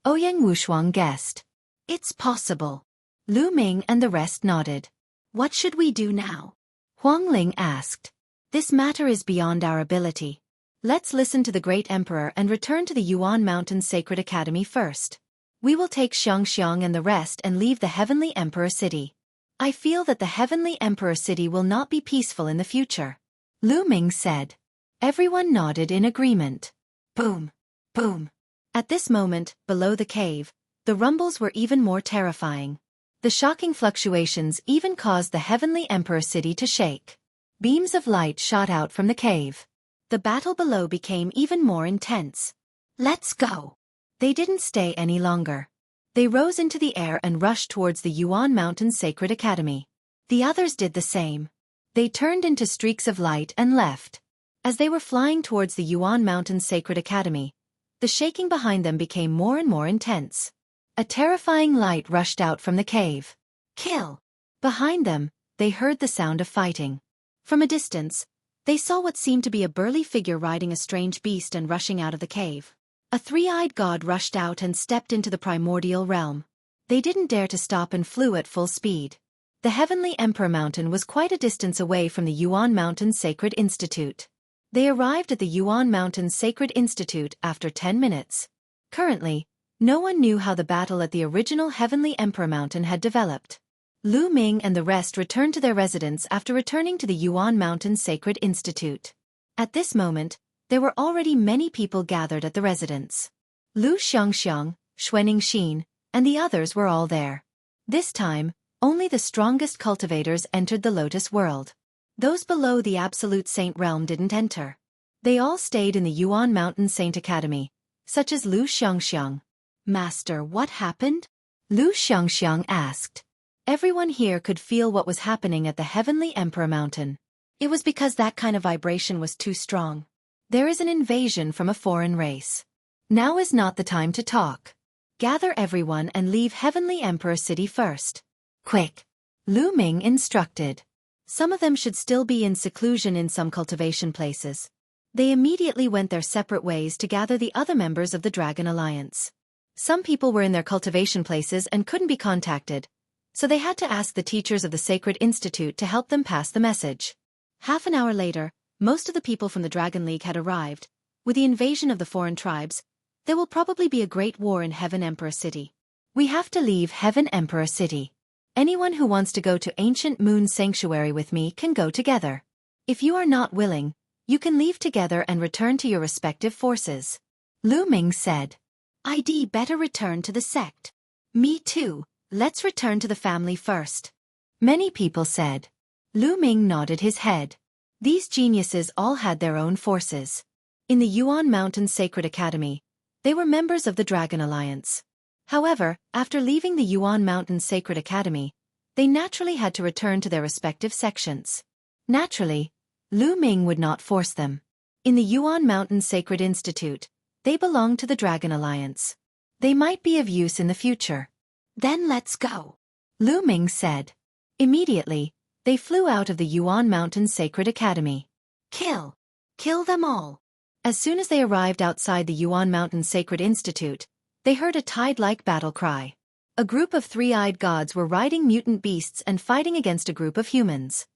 Ouyang Wushuang guessed. It's possible. Lu Ming and the rest nodded. What should we do now? Huang Ling asked. This matter is beyond our ability. Let's listen to the great emperor and return to the Yuan Mountains Sacred Academy first. We will take Xiang and the rest and leave the Heavenly Emperor City. I feel that the Heavenly Emperor City will not be peaceful in the future. Lu Ming said. Everyone nodded in agreement. Boom, boom. At this moment, below the cave, the rumbles were even more terrifying. The shocking fluctuations even caused the Heavenly Emperor City to shake. Beams of light shot out from the cave. The battle below became even more intense. Let's go. They didn't stay any longer. They rose into the air and rushed towards the Yuan Mountain Sacred Academy. The others did the same. They turned into streaks of light and left. As they were flying towards the Yuan Mountain Sacred Academy, the shaking behind them became more and more intense. A terrifying light rushed out from the cave. Kill! Behind them, they heard the sound of fighting. From a distance, they saw what seemed to be a burly figure riding a strange beast and rushing out of the cave. A three-eyed god rushed out and stepped into the primordial realm. They didn't dare to stop and flew at full speed. The Heavenly Emperor Mountain was quite a distance away from the Yuan Mountain Sacred Institute. They arrived at the Yuan Mountain Sacred Institute after 10 minutes. Currently, no one knew how the battle at the original Heavenly Emperor Mountain had developed. Lu Ming and the rest returned to their residence after returning to the Yuan Mountain Sacred Institute. At this moment, there were already many people gathered at the residence. Lu Xiangxiang, Xuening Xin, and the others were all there. This time, only the strongest cultivators entered the Lotus World. Those below the Absolute Saint realm didn't enter. They all stayed in the Yuan Mountain Saint Academy, such as Lu Xiangxiang. Master, what happened? Lu Xiangxiang asked. Everyone here could feel what was happening at the Heavenly Emperor Mountain. It was because that kind of vibration was too strong. There is an invasion from a foreign race. Now is not the time to talk. Gather everyone and leave Heavenly Emperor City first. Quick! Lu Ming instructed. Some of them should still be in seclusion in some cultivation places. They immediately went their separate ways to gather the other members of the Dragon Alliance. Some people were in their cultivation places and couldn't be contacted, so they had to ask the teachers of the Sacred Institute to help them pass the message. Half an hour later, most of the people from the Dragon League had arrived. With the invasion of the foreign tribes, there will probably be a great war in Heaven Emperor City. We have to leave Heaven Emperor City. Anyone who wants to go to Ancient Moon Sanctuary with me can go together. If you are not willing, you can leave together and return to your respective forces. Lu Ming said. I'd better return to the sect. Me too, let's return to the family first. Many people said. Lu Ming nodded his head. These geniuses all had their own forces. In the Yuan Mountain Sacred Academy, they were members of the Dragon Alliance. However, after leaving the Yuan Mountain Sacred Academy, they naturally had to return to their respective sections. Naturally, Lu Ming would not force them. In the Yuan Mountain Sacred Institute, they belonged to the Dragon Alliance. They might be of use in the future. Then let's go, Lu Ming said. Immediately, they flew out of the Yuan Mountain Sacred Academy. Kill! Kill them all! As soon as they arrived outside the Yuan Mountain Sacred Institute, they heard a tide-like battle cry. A group of three-eyed gods were riding mutant beasts and fighting against a group of humans.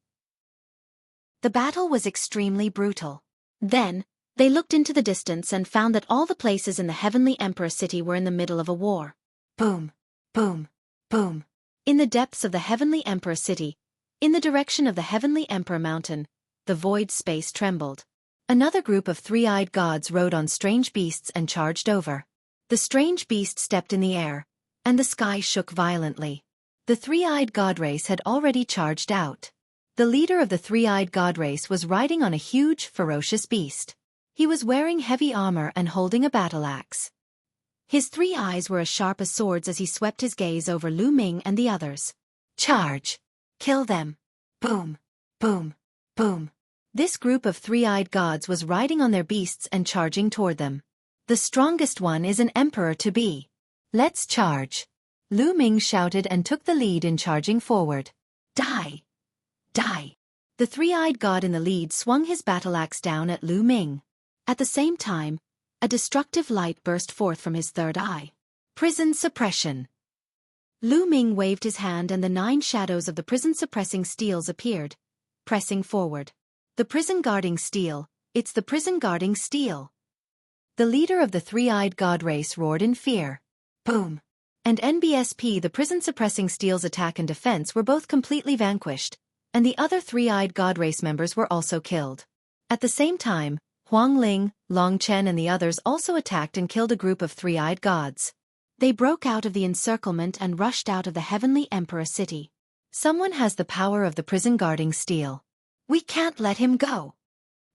The battle was extremely brutal. Then, they looked into the distance and found that all the places in the Heavenly Emperor City were in the middle of a war. Boom! Boom! Boom! In the depths of the Heavenly Emperor City, in the direction of the Heavenly Emperor Mountain, the void space trembled. Another group of three-eyed gods rode on strange beasts and charged over. The strange beast stepped in the air, and the sky shook violently. The three-eyed god race had already charged out. The leader of the three-eyed god race was riding on a huge, ferocious beast. He was wearing heavy armor and holding a battle axe. His three eyes were as sharp as swords as he swept his gaze over Lu Ming and the others. Charge! Kill them! Boom! Boom! Boom! This group of three-eyed gods was riding on their beasts and charging toward them. The strongest one is an emperor-to-be. Let's charge! Lu Ming shouted and took the lead in charging forward. Die! Die! The three-eyed god in the lead swung his battle axe down at Lu Ming. At the same time, a destructive light burst forth from his third eye. Prison suppression! Lu Ming waved his hand and the 9 shadows of the prison-suppressing steels appeared, pressing forward. The prison-guarding steel, it's the prison-guarding steel! The leader of the three-eyed god race roared in fear. Boom! And NBSP, the prison-suppressing steel's attack and defense were both completely vanquished, and the other three-eyed god race members were also killed. At the same time, Huang Ling, Long Chen and the others also attacked and killed a group of three-eyed gods. They broke out of the encirclement and rushed out of the Heavenly Emperor City. Someone has the power of the prison-guarding steel. We can't let him go.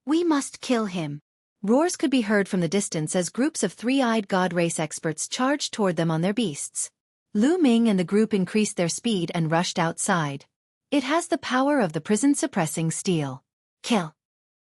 We must kill him. Roars could be heard from the distance as groups of three-eyed god race experts charged toward them on their beasts. Lu Ming and the group increased their speed and rushed outside. It has the power of the prison-suppressing steel. Kill!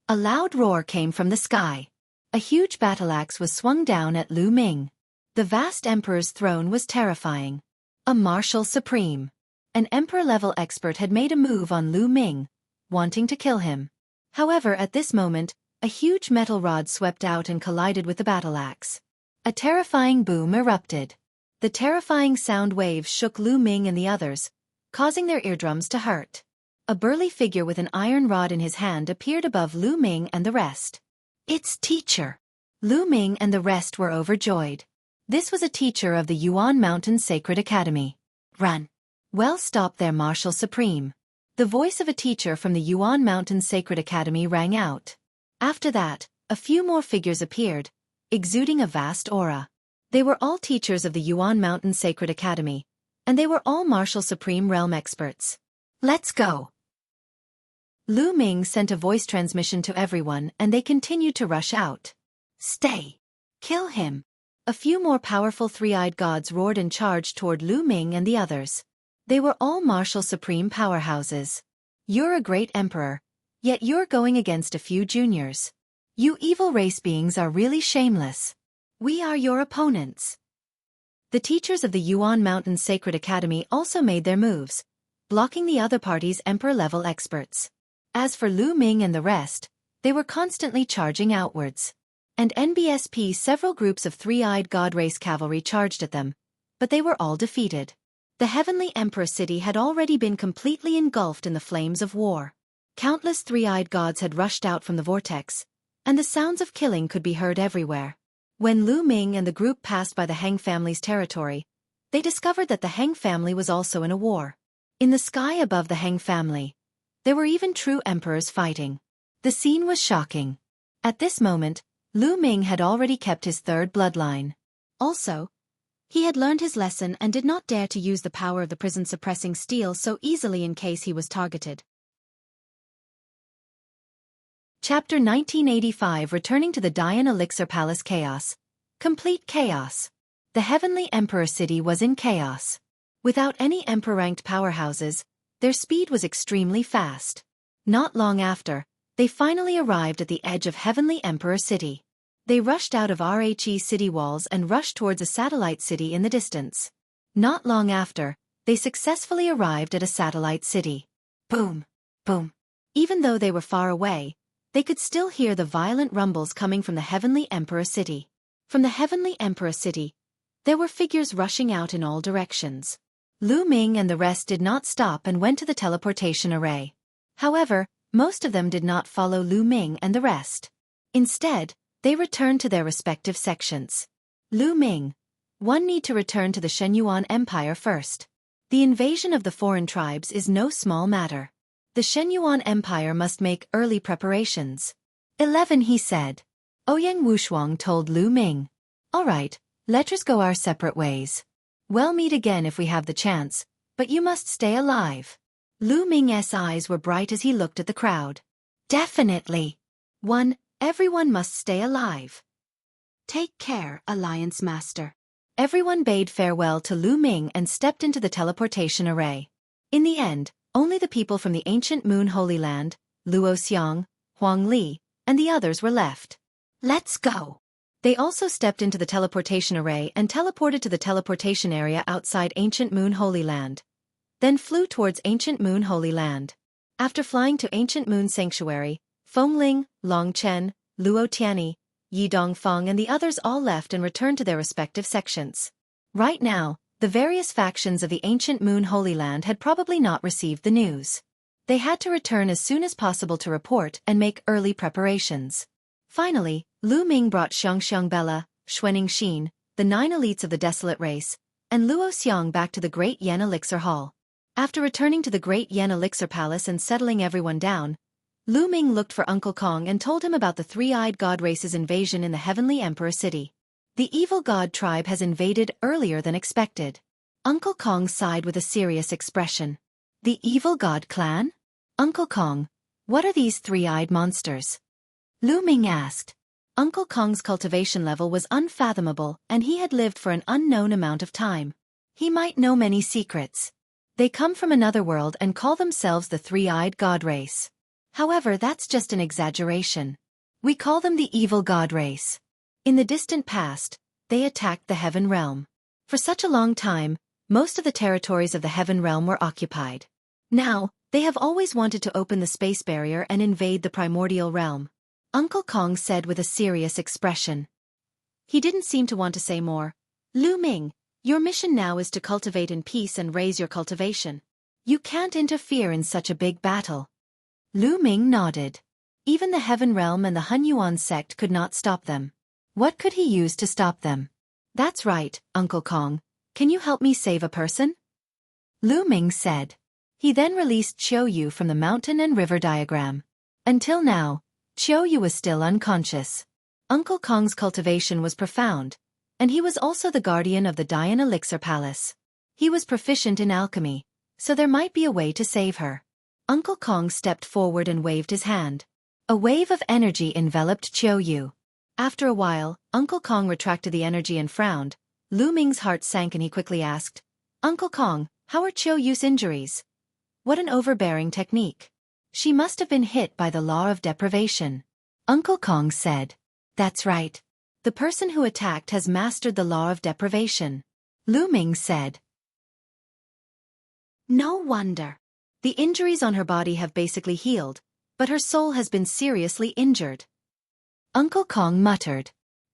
A loud roar came from the sky. A huge battle axe was swung down at Lu Ming. The vast emperor's throne was terrifying. A marshal supreme. An emperor-level expert had made a move on Lu Ming, wanting to kill him. However, at this moment, a huge metal rod swept out and collided with the battle axe. A terrifying boom erupted. The terrifying sound waves shook Lu Ming and the others, causing their eardrums to hurt. A burly figure with an iron rod in his hand appeared above Lu Ming and the rest. It's teacher! Lu Ming and the rest were overjoyed. This was a teacher of the Yuan Mountain Sacred Academy. Run! Well, stop there, Marshal Supreme. The voice of a teacher from the Yuan Mountain Sacred Academy rang out. After that, a few more figures appeared, exuding a vast aura. They were all teachers of the Yuan Mountain Sacred Academy, and they were all Marshal Supreme Realm experts. Let's go! Lu Ming sent a voice transmission to everyone and they continued to rush out. Stay! Kill him! A few more powerful three-eyed gods roared and charged toward Lu Ming and the others. They were all Marshal Supreme powerhouses. You're a great emperor, yet you're going against a few juniors. You evil race beings are really shameless. We are your opponents. The teachers of the Yuan Mountain Sacred Academy also made their moves, blocking the other party's emperor-level experts. As for Lu Ming and the rest, they were constantly charging outwards. And NBSP several groups of three-eyed god race cavalry charged at them, but they were all defeated. The Heavenly Emperor City had already been completely engulfed in the flames of war. Countless three-eyed gods had rushed out from the vortex, and the sounds of killing could be heard everywhere. When Lu Ming and the group passed by the Heng family's territory, they discovered that the Heng family was also in a war. In the sky above the Heng family, there were even true emperors fighting. The scene was shocking. At this moment, Lu Ming had already kept his third bloodline. Also, he had learned his lesson and did not dare to use the power of the prison-suppressing steel so easily in case he was targeted. Chapter 1985 Returning to the Dian Elixir Palace Chaos. Complete chaos. The Heavenly Emperor City was in chaos. Without any emperor-ranked powerhouses, their speed was extremely fast. Not long after, they finally arrived at the edge of Heavenly Emperor City. They rushed out of RHE city walls and rushed towards a satellite city in the distance. Not long after, they successfully arrived at a satellite city. Boom! Boom! Even though they were far away, they could still hear the violent rumbles coming from the Heavenly Emperor City. From the Heavenly Emperor City, there were figures rushing out in all directions. Lu Ming and the rest did not stop and went to the teleportation array. However, most of them did not follow Lu Ming and the rest. Instead, they returned to their respective sections. Lu Ming, one need to return to the Shenyuan Empire first. The invasion of the foreign tribes is no small matter. The Shenyuan Empire must make early preparations. 11 he said. Ouyang Wushuang told Lu Ming. Alright, let us go our separate ways. We'll meet again if we have the chance, but you must stay alive. Lu Ming's eyes were bright as he looked at the crowd. Definitely. 1. Everyone must stay alive. Take care, Alliance Master. Everyone bade farewell to Lu Ming and stepped into the teleportation array. In the end, only the people from the ancient Moon Holy Land, Luo Xiang, Huang Li, and the others were left. Let's go. They also stepped into the teleportation array and teleported to the teleportation area outside ancient Moon Holy Land. Then flew towards ancient Moon Holy Land. After flying to ancient Moon Sanctuary, Fengling, Long Chen, Luo Tianyi, Yi Dongfeng and the others all left and returned to their respective sections. Right now, the various factions of the ancient Moon Holy Land had probably not received the news. They had to return as soon as possible to report and make early preparations. Finally, Lu Ming brought Xiangxiang Bella, Xuening Xin, the 9 elites of the Desolate Race, and Luo Xiang back to the Great Yen Elixir Hall. After returning to the Great Yen Elixir Palace and settling everyone down, Lu Ming looked for Uncle Kong and told him about the three-eyed god race's invasion in the Heavenly Emperor City. The evil god tribe has invaded earlier than expected. Uncle Kong sighed with a serious expression. The evil god clan? Uncle Kong, what are these three-eyed monsters? Lu Ming asked. Uncle Kong's cultivation level was unfathomable and he had lived for an unknown amount of time. He might know many secrets. They come from another world and call themselves the three-eyed god race. However, that's just an exaggeration. We call them the evil god race. In the distant past, they attacked the heaven realm. For such a long time, most of the territories of the heaven realm were occupied. Now, they have always wanted to open the space barrier and invade the primordial realm. Uncle Kong said with a serious expression. He didn't seem to want to say more. Lu Ming, your mission now is to cultivate in peace and raise your cultivation. You can't interfere in such a big battle. Lu Ming nodded. Even the heaven realm and the Hunyuan sect could not stop them. What could he use to stop them? That's right, Uncle Kong. Can you help me save a person? Lu Ming said. He then released Qiu Yu from the mountain and river diagram. Until now, Qiu Yu was still unconscious. Uncle Kong's cultivation was profound, and he was also the guardian of the Dian Elixir Palace. He was proficient in alchemy, so there might be a way to save her. Uncle Kong stepped forward and waved his hand. A wave of energy enveloped Qiu Yu. After a while, Uncle Kong retracted the energy and frowned. Lu Ming's heart sank and he quickly asked, Uncle Kong, how are Qiu Yu's injuries? What an overbearing technique. She must have been hit by the law of deprivation. Uncle Kong said. That's right. The person who attacked has mastered the law of deprivation. Lu Ming said. No wonder. The injuries on her body have basically healed, but her soul has been seriously injured. Uncle Kong muttered.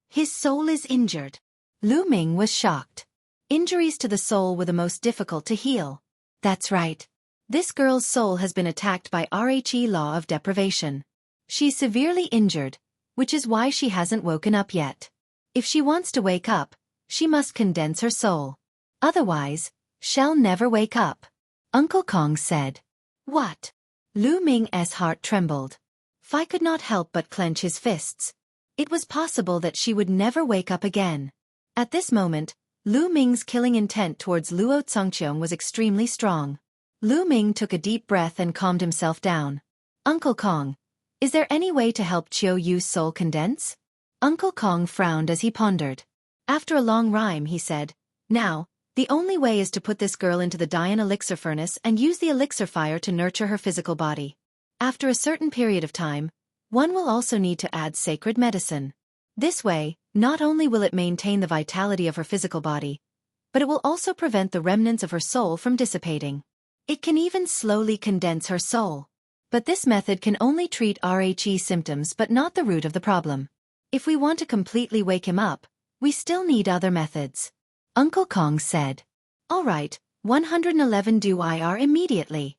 His soul is injured. Lu Ming was shocked. Injuries to the soul were the most difficult to heal. That's right. This girl's soul has been attacked by RHE law of deprivation. She's severely injured, which is why she hasn't woken up yet. If she wants to wake up, she must condense her soul. Otherwise, she'll never wake up. Uncle Kong said. What? Lu Ming's heart trembled. Fai could not help but clench his fists. It was possible that she would never wake up again. At this moment, Lu Ming's killing intent towards Luo Congqiong was extremely strong. Lu Ming took a deep breath and calmed himself down. Uncle Kong, is there any way to help Qiu Yu's soul condense? Uncle Kong frowned as he pondered. After a long rhyme he said, Now, the only way is to put this girl into the Dian elixir furnace and use the elixir fire to nurture her physical body. After a certain period of time, one will also need to add sacred medicine. This way, not only will it maintain the vitality of her physical body, but it will also prevent the remnants of her soul from dissipating. It can even slowly condense her soul. But this method can only treat RHE symptoms but not the root of the problem. If we want to completely wake him up, we still need other methods. Uncle Kong said. All right, 111 do IR immediately.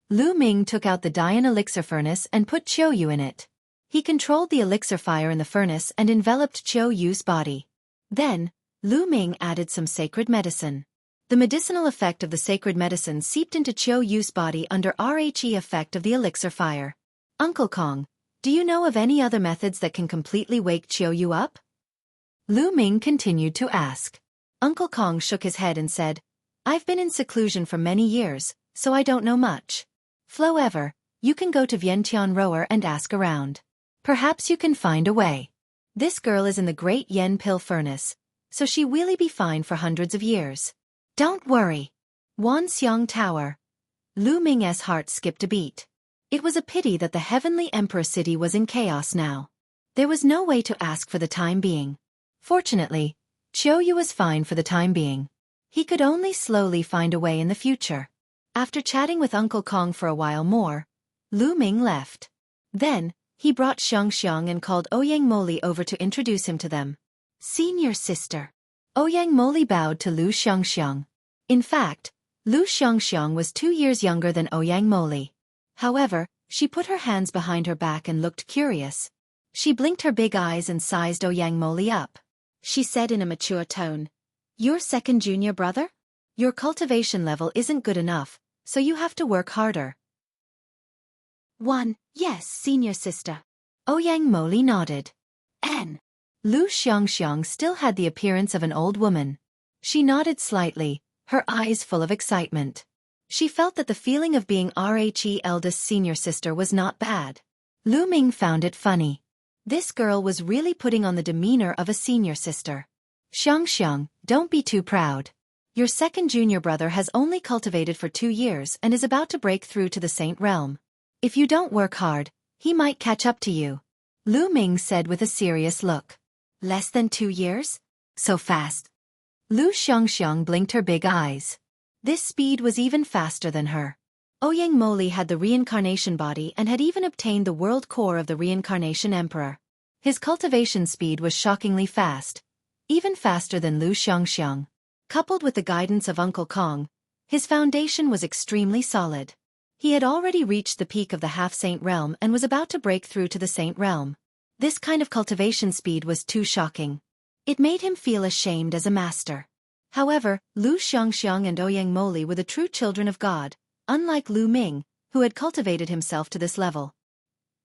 Lu Ming took out the Dian elixir furnace and put Qiu Yu in it. He controlled the elixir fire in the furnace and enveloped Qiu Yu's body. Then, Lu Ming added some sacred medicine. The medicinal effect of the sacred medicine seeped into Qiu Yu's body under RHE effect of the elixir fire. Uncle Kong, do you know of any other methods that can completely wake Qiu Yu up? Lu Ming continued to ask. Uncle Kong shook his head and said, I've been in seclusion for many years, so I don't know much. Flowever, you can go to Vientiane Rower and ask around. Perhaps you can find a way. This girl is in the Great Yen Pill Furnace, so she will be fine for hundreds of years. Don't worry. Wan Xiang Tower. Lu Ming's heart skipped a beat. It was a pity that the Heavenly Emperor City was in chaos now. There was no way to ask for the time being. Fortunately, Qiu Yu was fine for the time being. He could only slowly find a way in the future. After chatting with Uncle Kong for a while more, Lu Ming left. Then, he brought Xiang and called Ouyang Moli over to introduce him to them. Senior sister. Ouyang Moli bowed to Lu Xiang. In fact, Lu Xiang was 2 years younger than Ouyang Moli. However, she put her hands behind her back and looked curious. She blinked her big eyes and sized Ouyang Moli up. She said in a mature tone, Your second junior brother? Your cultivation level isn't good enough, so you have to work harder. Yes, senior sister. Ouyang Moli nodded. N. Lu Xiang still had the appearance of an old woman. She nodded slightly, her eyes full of excitement. She felt that the feeling of being RHE eldest senior sister was not bad. Lu Ming found it funny. This girl was really putting on the demeanor of a senior sister. Xiang, don't be too proud. Your second junior brother has only cultivated for 2 years and is about to break through to the Saint Realm. If you don't work hard, he might catch up to you. Lu Ming said with a serious look. Less than 2 years? So fast. Lu Xiangxiang blinked her big eyes. This speed was even faster than her. Ouyang Moli had the reincarnation body and had even obtained the world core of the reincarnation emperor. His cultivation speed was shockingly fast, even faster than Lu Xiangxiang. Coupled with the guidance of Uncle Kong, his foundation was extremely solid. He had already reached the peak of the half-saint realm and was about to break through to the saint realm. This kind of cultivation speed was too shocking. It made him feel ashamed as a master. However, Lu Xiangxiang and Ouyang Moli were the true children of God, unlike Lu Ming, who had cultivated himself to this level.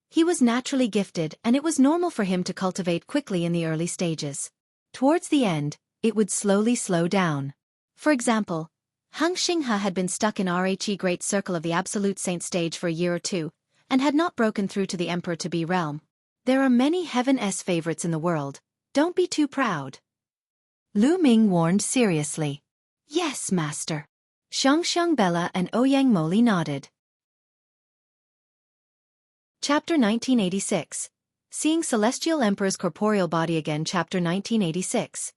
He was naturally gifted and it was normal for him to cultivate quickly in the early stages. Towards the end, it would slowly slow down. For example, Heng Xinghe had been stuck in Rhe Great Circle of the Absolute Saint stage for a year or two, and had not broken through to the Emperor-to-be realm. There are many Heaven's favorites in the world, don't be too proud. Lu Ming warned seriously. Yes, master. Xiangxiang Bella and Ouyang Moli nodded. Chapter 1986. Seeing Celestial Emperor's Corporeal Body Again. Chapter 1986.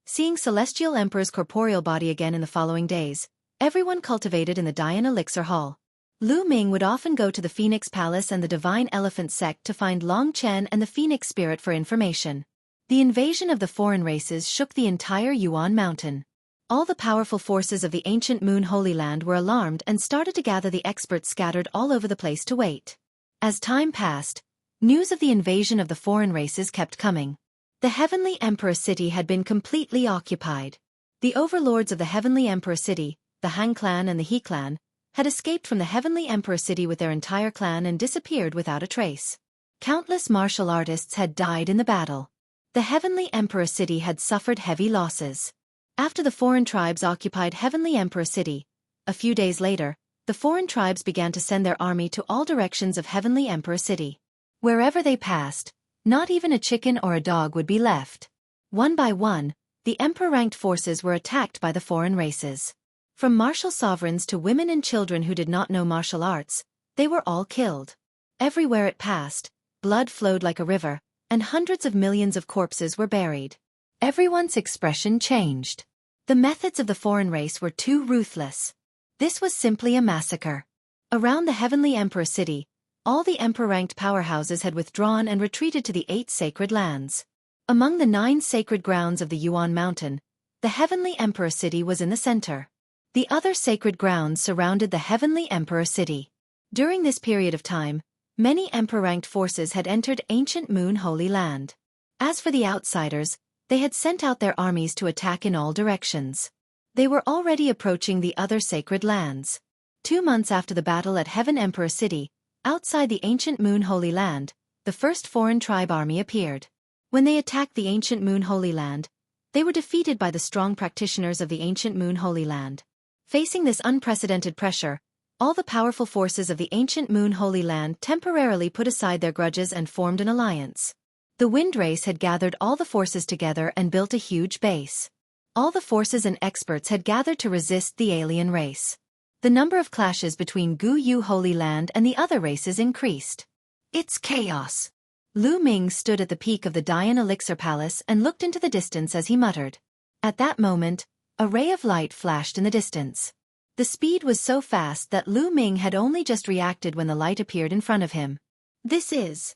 Seeing Celestial Emperor's corporeal body again in the following days, everyone cultivated in the Dian Elixir Hall. Lu Ming would often go to the Phoenix Palace and the Divine Elephant Sect to find Long Chen and the Phoenix Spirit for information. The invasion of the foreign races shook the entire Yuan Mountain. All the powerful forces of the ancient Moon Holy Land were alarmed and started to gather the experts scattered all over the place to wait. As time passed, news of the invasion of the foreign races kept coming. The Heavenly Emperor City had been completely occupied. The overlords of the Heavenly Emperor City, the Han clan and the He clan, had escaped from the Heavenly Emperor City with their entire clan and disappeared without a trace. Countless martial artists had died in the battle. The Heavenly Emperor City had suffered heavy losses. After the foreign tribes occupied Heavenly Emperor City, a few days later, the foreign tribes began to send their army to all directions of Heavenly Emperor City. Wherever they passed, not even a chicken or a dog would be left. One by one, the emperor-ranked forces were attacked by the foreign races. From martial sovereigns to women and children who did not know martial arts, they were all killed. Everywhere it passed, blood flowed like a river, and hundreds of millions of corpses were buried. Everyone's expression changed. The methods of the foreign race were too ruthless. This was simply a massacre. Around the Heavenly Emperor City, all the emperor-ranked powerhouses had withdrawn and retreated to the 8 sacred lands. Among the 9 sacred grounds of the Yuan Mountain, the Heavenly Emperor City was in the center. The other sacred grounds surrounded the Heavenly Emperor City. During this period of time, many emperor-ranked forces had entered ancient Moon Holy Land. As for the outsiders, they had sent out their armies to attack in all directions. They were already approaching the other sacred lands. 2 months after the battle at Heaven Emperor City, outside the ancient Moon Holy Land, the first foreign tribe army appeared. When they attacked the ancient Moon Holy Land, they were defeated by the strong practitioners of the ancient Moon Holy Land. Facing this unprecedented pressure, all the powerful forces of the ancient Moon Holy Land temporarily put aside their grudges and formed an alliance. The Wind Race had gathered all the forces together and built a huge base. All the forces and experts had gathered to resist the alien race. The number of clashes between Gu Yu Holy Land and the other races increased. It's chaos. Lu Ming stood at the peak of the Dian Elixir Palace and looked into the distance as he muttered. At that moment, a ray of light flashed in the distance. The speed was so fast that Lu Ming had only just reacted when the light appeared in front of him. This is...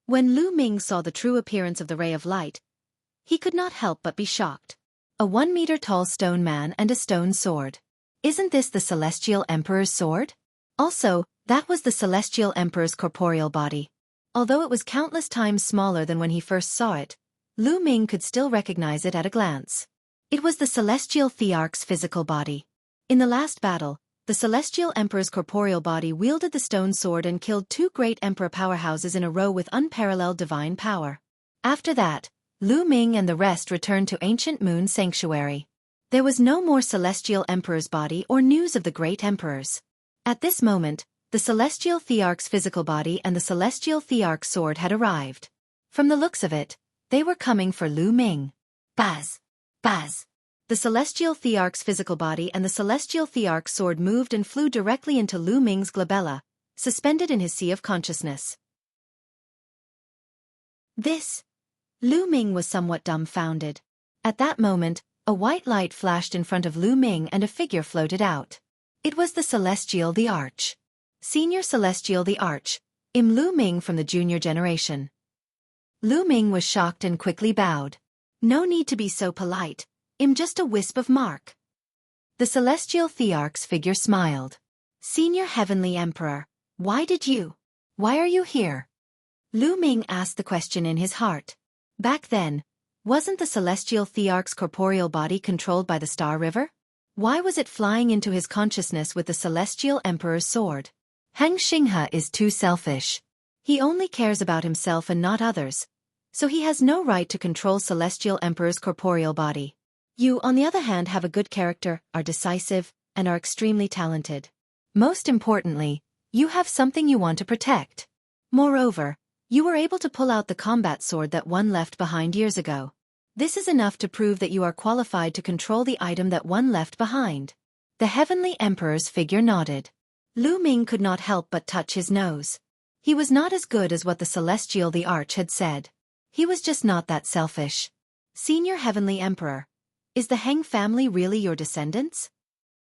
When Lu Ming saw the true appearance of the ray of light, he could not help but be shocked. A 1-meter-tall stone man and a stone sword. Isn't this the Celestial Emperor's sword? Also, that was the Celestial Emperor's corporeal body. Although it was countless times smaller than when he first saw it, Lu Ming could still recognize it at a glance. It was the Celestial Thearch's physical body. In the last battle, the Celestial Emperor's corporeal body wielded the stone sword and killed 2 great emperor powerhouses in a row with unparalleled divine power. After that, Lu Ming and the rest returned to Ancient Moon Sanctuary. There was no more Celestial Emperor's body or news of the great emperors. At this moment, the Celestial Thearch's physical body and the Celestial Thearch's sword had arrived. From the looks of it, they were coming for Lu Ming. Baz! Baz! The celestial thearch's physical body and the celestial thearch's sword moved and flew directly into Lu Ming's glabella, suspended in his sea of consciousness. This. Lu Ming was somewhat dumbfounded. At that moment, a white light flashed in front of Lu Ming and a figure floated out. It was the Celestial the Arch. Senior Celestial the Arch, Lu Ming from the junior generation. Lu Ming was shocked and quickly bowed. No need to be so polite, just a wisp of mark. The Celestial Thearch's figure smiled. Senior Heavenly Emperor, why are you here? Lu Ming asked the question in his heart. Back then, wasn't the Celestial Thearch's corporeal body controlled by the Star River? Why was it flying into his consciousness with the Celestial Emperor's sword? Heng Xinghe is too selfish. He only cares about himself and not others, so he has no right to control Celestial Emperor's corporeal body. You, on the other hand, have a good character, are decisive, and are extremely talented. Most importantly, you have something you want to protect. Moreover, you were able to pull out the combat sword that one left behind years ago. This is enough to prove that you are qualified to control the item that one left behind. The Heavenly Emperor's figure nodded. Lu Ming could not help but touch his nose. He was not as good as what the Celestial the Arch had said. He was just not that selfish. Senior Heavenly Emperor, is the Heng family really your descendants?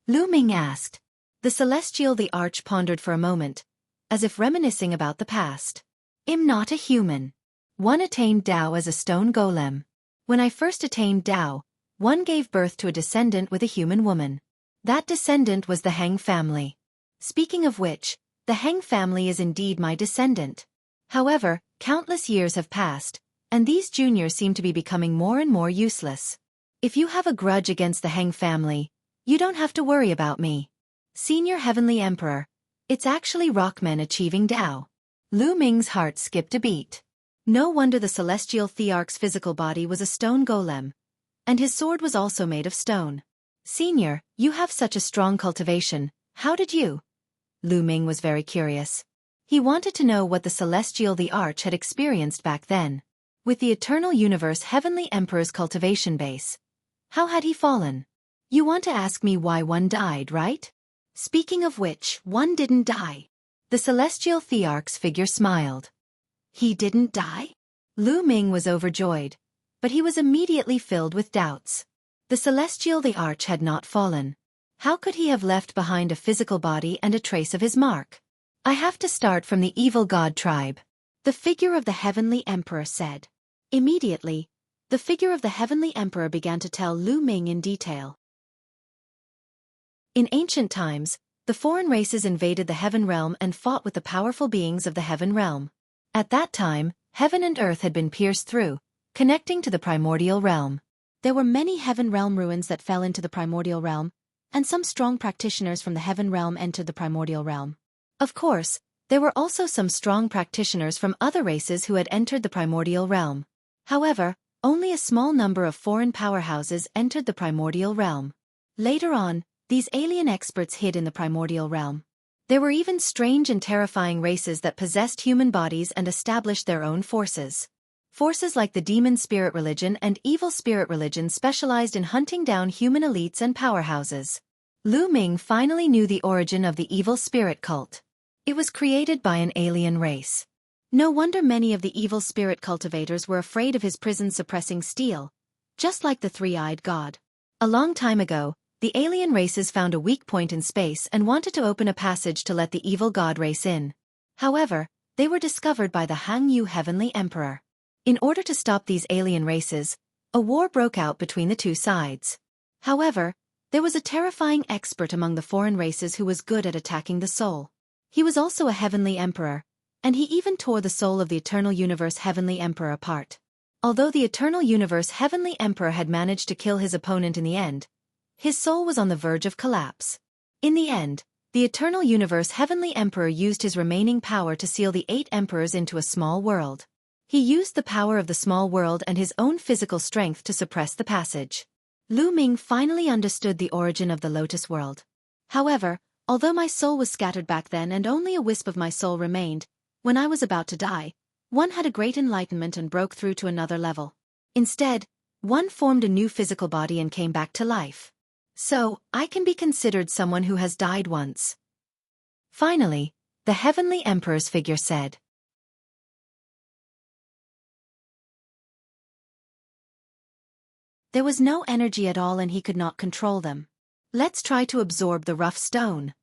Lu Ming asked. The Celestial the Arch pondered for a moment, as if reminiscing about the past. I'm not a human. One attained Tao as a stone golem. When I first attained Tao, one gave birth to a descendant with a human woman. That descendant was the Heng family. Speaking of which, the Heng family is indeed my descendant. However, countless years have passed, and these juniors seem to be becoming more and more useless. If you have a grudge against the Heng family, you don't have to worry about me. Senior Heavenly Emperor, it's actually Rockmen achieving Tao. Lu Ming's heart skipped a beat. No wonder the Celestial Thearch's physical body was a stone golem, and his sword was also made of stone. Senior, you have such a strong cultivation, how did you? Lu Ming was very curious. He wanted to know what the Celestial the Arch had experienced back then. With the Eternal Universe Heavenly Emperor's cultivation base, how had he fallen? You want to ask me why one died, right? Speaking of which, one didn't die. The Celestial Thearch's figure smiled. He didn't die? Lu Ming was overjoyed, but he was immediately filled with doubts. The Celestial the Arch had not fallen. How could he have left behind a physical body and a trace of his mark? I have to start from the evil god tribe. The figure of the Heavenly Emperor said. Immediately, the figure of the Heavenly Emperor began to tell Lu Ming in detail. In ancient times, the foreign races invaded the Heaven Realm and fought with the powerful beings of the Heaven Realm. At that time, heaven and earth had been pierced through, connecting to the primordial realm. There were many Heaven Realm ruins that fell into the primordial realm, and some strong practitioners from the Heaven Realm entered the primordial realm. Of course, there were also some strong practitioners from other races who had entered the primordial realm. However, only a small number of foreign powerhouses entered the primordial realm. Later on, these alien experts hid in the primordial realm. There were even strange and terrifying races that possessed human bodies and established their own forces. Forces like the demon spirit religion and evil spirit religion specialized in hunting down human elites and powerhouses. Lu Ming finally knew the origin of the evil spirit cult. It was created by an alien race. No wonder many of the evil spirit cultivators were afraid of his prison suppressing steel, just like the three-eyed god. A long time ago, the alien races found a weak point in space and wanted to open a passage to let the evil god race in. However, they were discovered by the Han Yu Heavenly Emperor. In order to stop these alien races, a war broke out between the two sides. However, there was a terrifying expert among the foreign races who was good at attacking the soul. He was also a Heavenly Emperor, and he even tore the soul of the Eternal Universe Heavenly Emperor apart. Although the Eternal Universe Heavenly Emperor had managed to kill his opponent in the end, his soul was on the verge of collapse. In the end, the Eternal Universe Heavenly Emperor used his remaining power to seal the 8 emperors into a small world. He used the power of the small world and his own physical strength to suppress the passage. Lu Ming finally understood the origin of the Lotus World. However, although my soul was scattered back then and only a wisp of my soul remained, when I was about to die, One had a great enlightenment and broke through to another level. Instead, one formed a new physical body and came back to life. So, I can be considered someone who has died once. Finally, the heavenly emperor's figure said. There was no energy at all and he could not control them. Let's try to absorb the rough stone.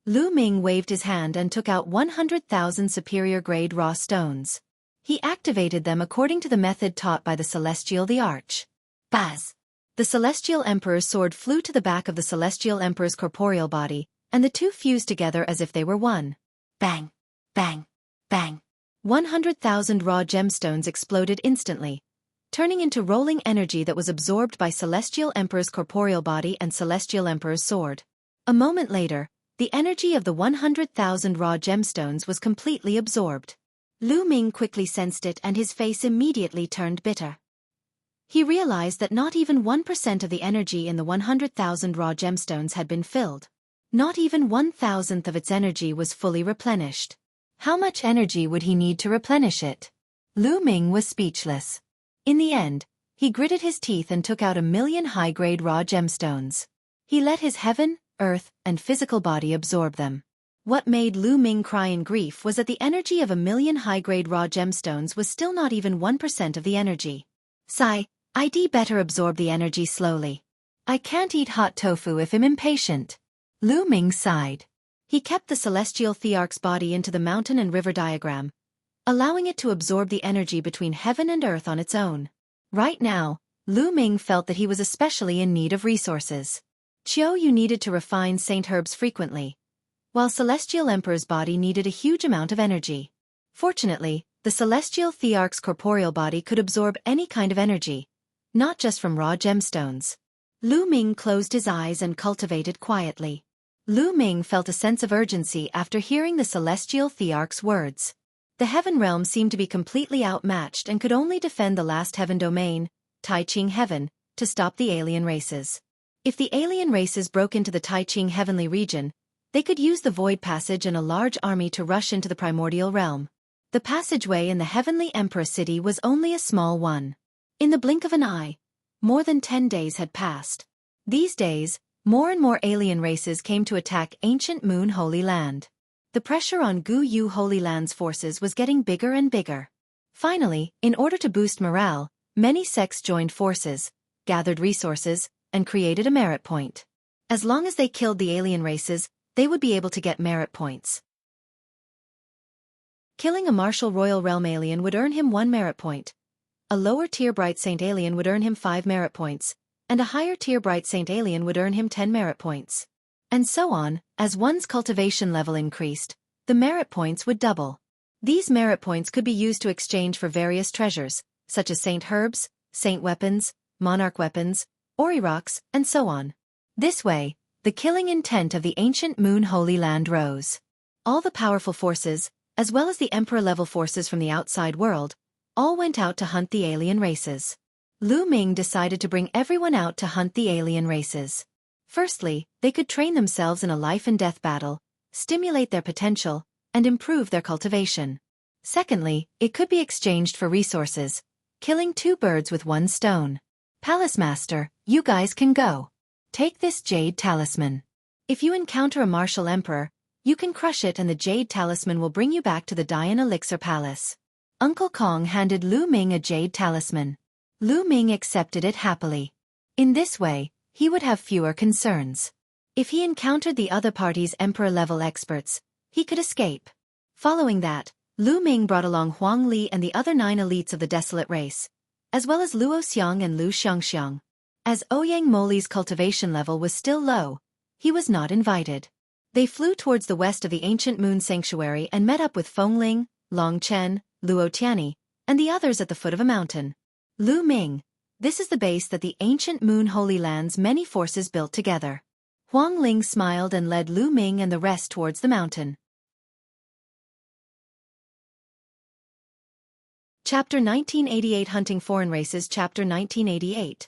Lu Ming waved his hand and took out 100,000 superior-grade raw stones. He activated them according to the method taught by the Celestial the Arch. Buzz! The Celestial Emperor's sword flew to the back of the Celestial Emperor's corporeal body, and the two fused together as if they were one. Bang! Bang! Bang! 100,000 raw gemstones exploded instantly, turning into rolling energy that was absorbed by Celestial Emperor's corporeal body and Celestial Emperor's sword. A moment later, the energy of the 100,000 raw gemstones was completely absorbed. Lu Ming quickly sensed it and his face immediately turned bitter. He realized that not even 1% of the energy in the 100,000 raw gemstones had been filled. Not even 1,000th of its energy was fully replenished. How much energy would he need to replenish it? Lu Ming was speechless. In the end, he gritted his teeth and took out 1,000,000 high-grade raw gemstones. He let his heaven, earth, and physical body absorb them. What made Lu Ming cry in grief was that the energy of 1,000,000 high-grade raw gemstones was still not even 1% of the energy. Sigh, I'd better absorb the energy slowly. I can't eat hot tofu if I'm impatient. Lu Ming sighed. He kept the Celestial Thearch's body into the mountain and river diagram, allowing it to absorb the energy between heaven and earth on its own. Right now, Lu Ming felt that he was especially in need of resources. Yu needed to refine Saint Herbs frequently, while Celestial Emperor's body needed a huge amount of energy. Fortunately, the Celestial Thearch's corporeal body could absorb any kind of energy, not just from raw gemstones. Lu Ming closed his eyes and cultivated quietly. Lu Ming felt a sense of urgency after hearing the Celestial Thearch's words. The heaven realm seemed to be completely outmatched and could only defend the last heaven domain, Tai Ching Heaven, to stop the alien races. If the alien races broke into the Tai Ching Heavenly region, they could use the Void Passage and a large army to rush into the primordial realm. The passageway in the Heavenly Emperor City was only a small one. In the blink of an eye, more than 10 days had passed. These days, more and more alien races came to attack ancient Moon Holy Land. The pressure on Gu Yu Holy Land's forces was getting bigger and bigger. Finally, in order to boost morale, many sects joined forces, gathered resources, and created a merit point. As long as they killed the alien races, they would be able to get merit points. Killing a martial royal realm alien would earn him 1 merit point. A lower-tier Bright Saint alien would earn him 5 merit points, and a higher-tier Bright Saint alien would earn him 10 merit points. And so on, as one's cultivation level increased, the merit points would double. These merit points could be used to exchange for various treasures, such as Saint Herbs, Saint Weapons, Monarch Weapons, Ori Rocks, and so on. This way, the killing intent of the ancient Moon Holy Land rose. All the powerful forces, as well as the Emperor-level forces from the outside world, all went out to hunt the alien races. Lu Ming decided to bring everyone out to hunt the alien races. Firstly, they could train themselves in a life-and-death battle, stimulate their potential, and improve their cultivation. Secondly, it could be exchanged for resources, killing 2 birds with 1 stone. Palace Master, you guys can go. Take this Jade Talisman. If you encounter a martial emperor, you can crush it and the Jade Talisman will bring you back to the Dian Elixir Palace. Uncle Kong handed Lu Ming a Jade Talisman. Lu Ming accepted it happily. In this way, he would have fewer concerns. If he encountered the other party's Emperor-level experts, he could escape. Following that, Lu Ming brought along Huang Li and the other 9 elites of the Desolate Race, as well as Luo Xiang and Lu Xiangxiang. As Ouyang Moli's cultivation level was still low, he was not invited. They flew towards the west of the ancient Moon Sanctuary and met up with Fengling, Long Chen, Luo Tianyi, and the others at the foot of a mountain. Lu Ming, this is the base that the ancient Moon Holy Land's many forces built together. Huang Ling smiled and led Lu Ming and the rest towards the mountain. Chapter 1988 Hunting Foreign Races Chapter 1988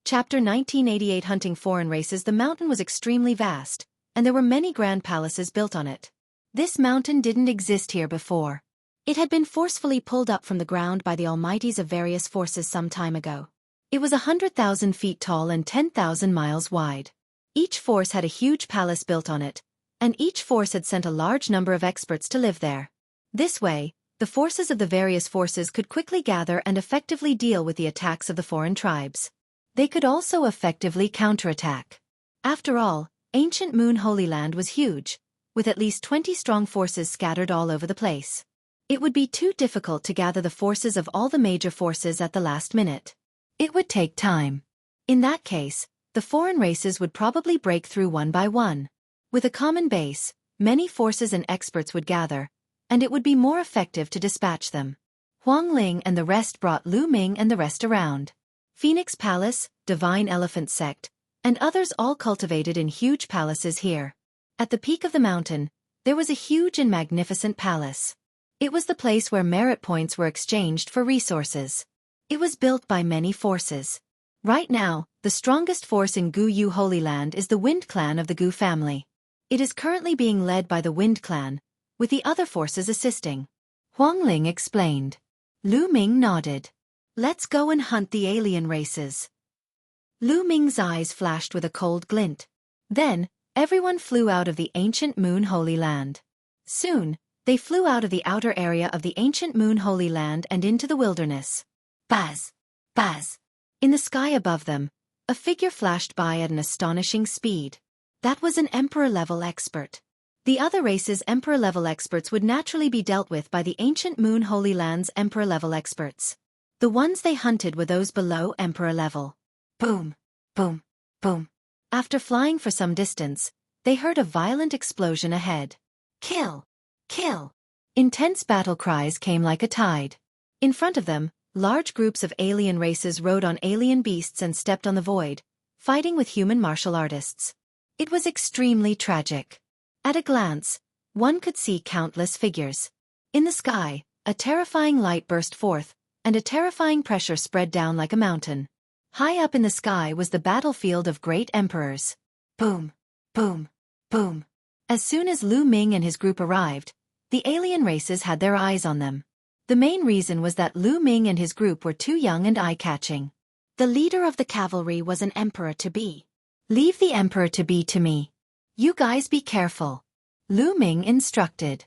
Chapter 1988 Hunting Foreign Races. The mountain was extremely vast, and there were many grand palaces built on it. This mountain didn't exist here before. It had been forcefully pulled up from the ground by the almighties of various forces some time ago. It was 100,000 feet tall and 10,000 miles wide. Each force had a huge palace built on it, and each force had sent a large number of experts to live there. This way, the forces of the various forces could quickly gather and effectively deal with the attacks of the foreign tribes. They could also effectively counterattack. After all, ancient Moon Holy Land was huge, with at least 20 strong forces scattered all over the place. It would be too difficult to gather the forces of all the major forces at the last minute. It would take time. In that case, the foreign races would probably break through one by one. With a common base, many forces and experts would gather, and it would be more effective to dispatch them. Huang Ling and the rest brought Lu Ming and the rest around. Phoenix Palace, Divine Elephant Sect, and others all cultivated in huge palaces here. At the peak of the mountain, there was a huge and magnificent palace. It was the place where merit points were exchanged for resources. It was built by many forces. Right now, the strongest force in Gu Yu Holy Land is the Wind Clan of the Gu family. It is currently being led by the Wind Clan, with the other forces assisting. Huang Ling explained. Lu Ming nodded. Let's go and hunt the alien races. Lu Ming's eyes flashed with a cold glint. Then, everyone flew out of the ancient Moon Holy Land. Soon, they flew out of the outer area of the ancient Moon Holy Land and into the wilderness. Buzz! Buzz! In the sky above them, a figure flashed by at an astonishing speed. That was an Emperor-level expert. The other races' Emperor-level experts would naturally be dealt with by the ancient Moon Holy Land's Emperor-level experts. The ones they hunted were those below Emperor level. Boom! Boom! Boom! After flying for some distance, they heard a violent explosion ahead. Kill! Kill! Intense battle cries came like a tide. In front of them, large groups of alien races rode on alien beasts and stepped on the void, fighting with human martial artists. It was extremely tragic. At a glance, one could see countless figures. In the sky, a terrifying light burst forth, and a terrifying pressure spread down like a mountain. High up in the sky was the battlefield of great emperors. Boom! Boom! Boom! As soon as Lu Ming and his group arrived, the alien races had their eyes on them. The main reason was that Lu Ming and his group were too young and eye-catching. The leader of the cavalry was an emperor-to-be. Leave the emperor-to-be to me. You guys be careful. Lu Ming instructed.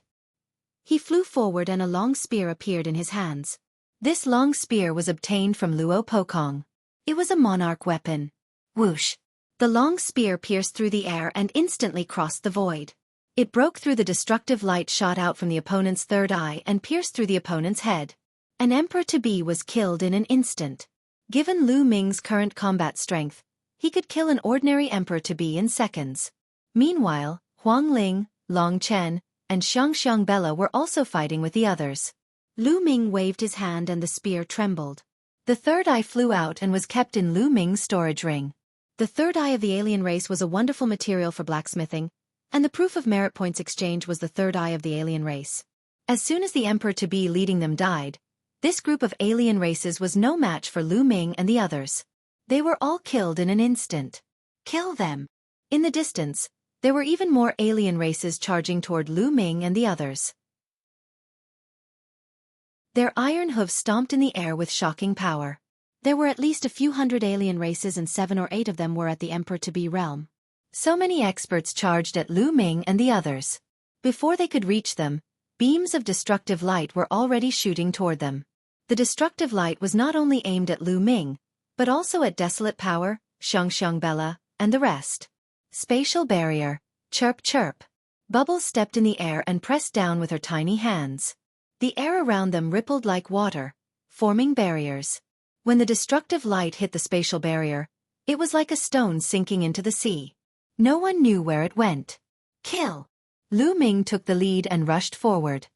He flew forward and a long spear appeared in his hands. This long spear was obtained from Luo Pokong. It was a monarch weapon. Whoosh! The long spear pierced through the air and instantly crossed the void. It broke through the destructive light shot out from the opponent's third eye and pierced through the opponent's head. An emperor-to-be was killed in an instant. Given Lu Ming's current combat strength, he could kill an ordinary emperor-to-be in seconds. Meanwhile, Huang Ling, Long Chen, and Xiang Bella were also fighting with the others. Lu Ming waved his hand and the spear trembled. The third eye flew out and was kept in Lu Ming's storage ring. The third eye of the alien race was a wonderful material for blacksmithing, and the proof of merit points exchange was the third eye of the alien race. As soon as the emperor-to-be leading them died, this group of alien races was no match for Lu Ming and the others. They were all killed in an instant. Kill them! In the distance, there were even more alien races charging toward Lu Ming and the others. Their iron hooves stomped in the air with shocking power. There were at least a few hundred alien races and 7 or 8 of them were at the emperor-to-be realm. So many experts charged at Lu Ming and the others. Before they could reach them, beams of destructive light were already shooting toward them. The destructive light was not only aimed at Lu Ming, but also at Desolate Power, Xiang Bella, and the rest. Spatial barrier. Chirp chirp. Bubbles stepped in the air and pressed down with her tiny hands. The air around them rippled like water, forming barriers. When the destructive light hit the spatial barrier, it was like a stone sinking into the sea. No one knew where it went. Kill! Lu Ming took the lead and rushed forward.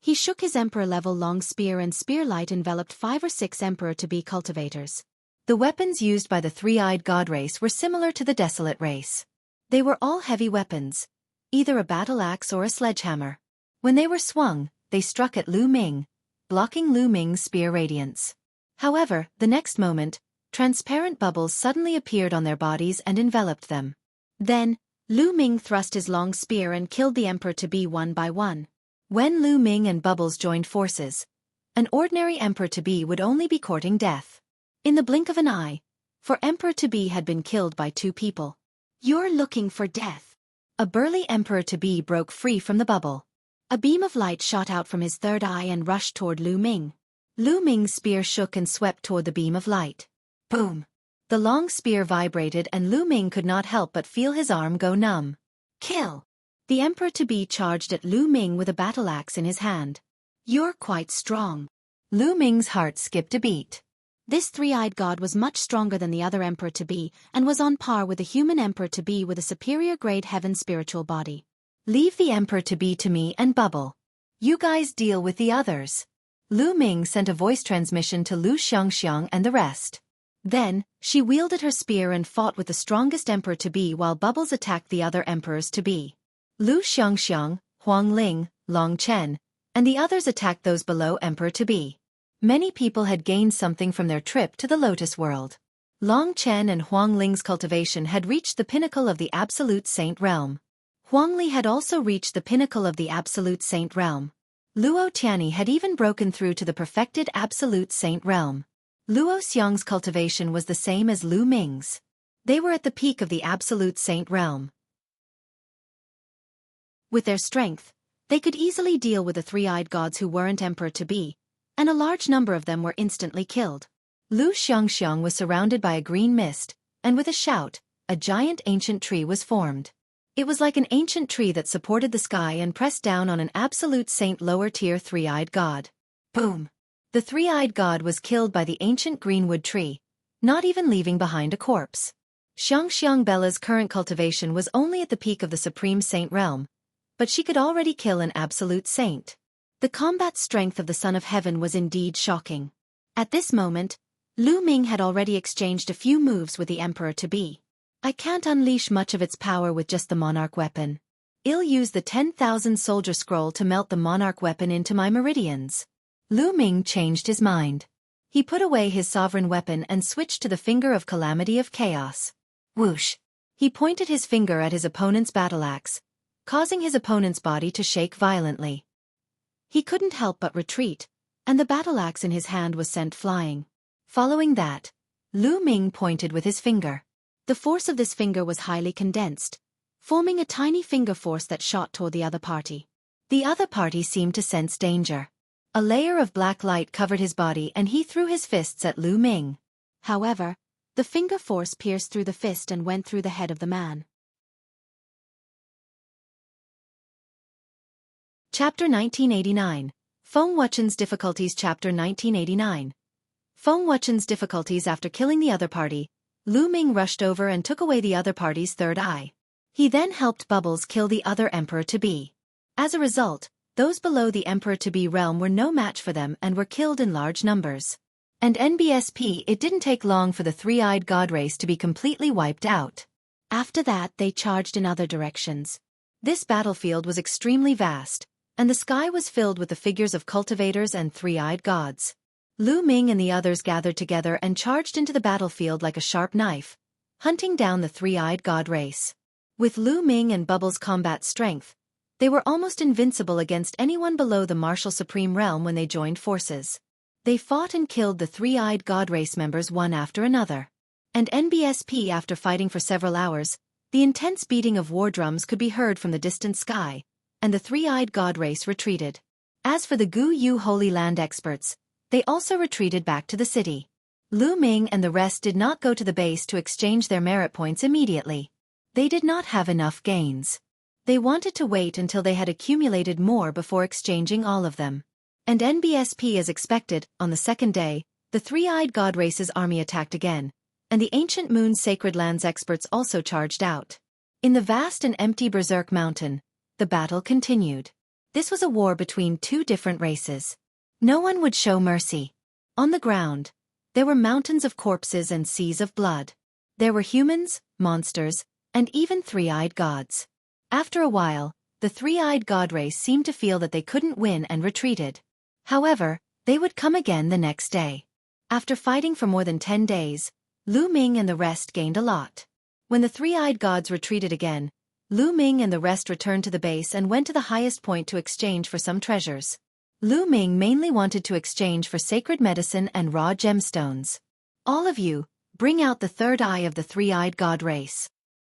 He shook his emperor-level long spear and spear light enveloped 5 or 6 emperor-to-be cultivators. The weapons used by the three-eyed god race were similar to the desolate race. They were all heavy weapons, either a battle axe or a sledgehammer. When they were swung, they struck at Lu Ming, blocking Lu Ming's spear radiance. However, the next moment, transparent bubbles suddenly appeared on their bodies and enveloped them. Then, Lu Ming thrust his long spear and killed the emperor-to-be one by one. When Lu Ming and Bubbles joined forces, an ordinary emperor-to-be would only be courting death. In the blink of an eye, for emperor-to-be had been killed by two people. "You're looking for death." A burly emperor-to-be broke free from the bubble. A beam of light shot out from his third eye and rushed toward Lu Ming. Lu Ming's spear shook and swept toward the beam of light. Boom! The long spear vibrated and Lu Ming could not help but feel his arm go numb. Kill! The emperor-to-be charged at Lu Ming with a battle axe in his hand. "You're quite strong." Lu Ming's heart skipped a beat. This three-eyed god was much stronger than the other emperor-to-be and was on par with the human emperor-to-be with a superior grade heaven spiritual body. "Leave the emperor-to-be to me and Bubble. You guys deal with the others." Lu Ming sent a voice transmission to Lu Xiangxiang and the rest. Then, she wielded her spear and fought with the strongest emperor-to-be while Bubbles attacked the other emperors-to-be. Lu Xiangxiang, Huang Ling, Long Chen, and the others attacked those below emperor-to-be. Many people had gained something from their trip to the Lotus World. Long Chen and Huang Ling's cultivation had reached the pinnacle of the Absolute Saint Realm. Huang Li had also reached the pinnacle of the Absolute Saint Realm. Luo Tianyi had even broken through to the perfected Absolute Saint Realm. Luo Xiang's cultivation was the same as Lu Ming's. They were at the peak of the Absolute Saint Realm. With their strength, they could easily deal with the three-eyed gods who weren't emperor-to-be, and a large number of them were instantly killed. Lu Xiangxiang was surrounded by a green mist, and with a shout, a giant ancient tree was formed. It was like an ancient tree that supported the sky and pressed down on an absolute saint lower-tier three-eyed god. Boom! The three-eyed god was killed by the ancient greenwood tree, not even leaving behind a corpse. Xiangxiang Bella's current cultivation was only at the peak of the Supreme Saint realm, but she could already kill an absolute saint. The combat strength of the Son of Heaven was indeed shocking. At this moment, Lu Ming had already exchanged a few moves with the emperor-to-be. "I can't unleash much of its power with just the monarch weapon. I'll use the 10,000 soldier scroll to melt the monarch weapon into my meridians." Lu Ming changed his mind. He put away his sovereign weapon and switched to the finger of calamity of chaos. Whoosh! He pointed his finger at his opponent's battle axe, causing his opponent's body to shake violently. He couldn't help but retreat, and the battle axe in his hand was sent flying. Following that, Lu Ming pointed with his finger. The force of this finger was highly condensed, forming a tiny finger force that shot toward the other party. The other party seemed to sense danger. A layer of black light covered his body and he threw his fists at Lu Ming. However, the finger force pierced through the fist and went through the head of the man. Chapter 1989. Feng Wuchen's Difficulties. Chapter 1989. Feng Wuchen's difficulties. After killing the other party, Lu Ming rushed over and took away the other party's third eye. He then helped Bubbles kill the other emperor-to-be. As a result, those below the emperor-to-be realm were no match for them and were killed in large numbers. And NBSP, it didn't take long for the three-eyed god race to be completely wiped out. After that, they charged in other directions. This battlefield was extremely vast, and the sky was filled with the figures of cultivators and three-eyed gods. Lu Ming and the others gathered together and charged into the battlefield like a sharp knife, hunting down the three-eyed god race. With Lu Ming and Bubbles' combat strength, they were almost invincible against anyone below the martial supreme realm when they joined forces. They fought and killed the three-eyed god race members one after another. And NBSP, after fighting for several hours, the intense beating of war drums could be heard from the distant sky, and the three-eyed god race retreated. As for the Gu Yu Holy Land experts, they also retreated back to the city. Lu Ming and the rest did not go to the base to exchange their merit points immediately. They did not have enough gains. They wanted to wait until they had accumulated more before exchanging all of them. And NBSP, as expected, on the second day, the three-eyed god race's army attacked again, and the ancient moon sacred lands experts also charged out. In the vast and empty Berserk Mountain, the battle continued. This was a war between two different races. No one would show mercy. On the ground, there were mountains of corpses and seas of blood. There were humans, monsters, and even three-eyed gods. After a while, the three-eyed god race seemed to feel that they couldn't win and retreated. However, they would come again the next day. After fighting for more than 10 days, Lu Ming and the rest gained a lot. When the three-eyed gods retreated again, Lu Ming and the rest returned to the base and went to the highest point to exchange for some treasures. Lu Ming mainly wanted to exchange for sacred medicine and raw gemstones. All of you, bring out the third eye of the three-eyed god race.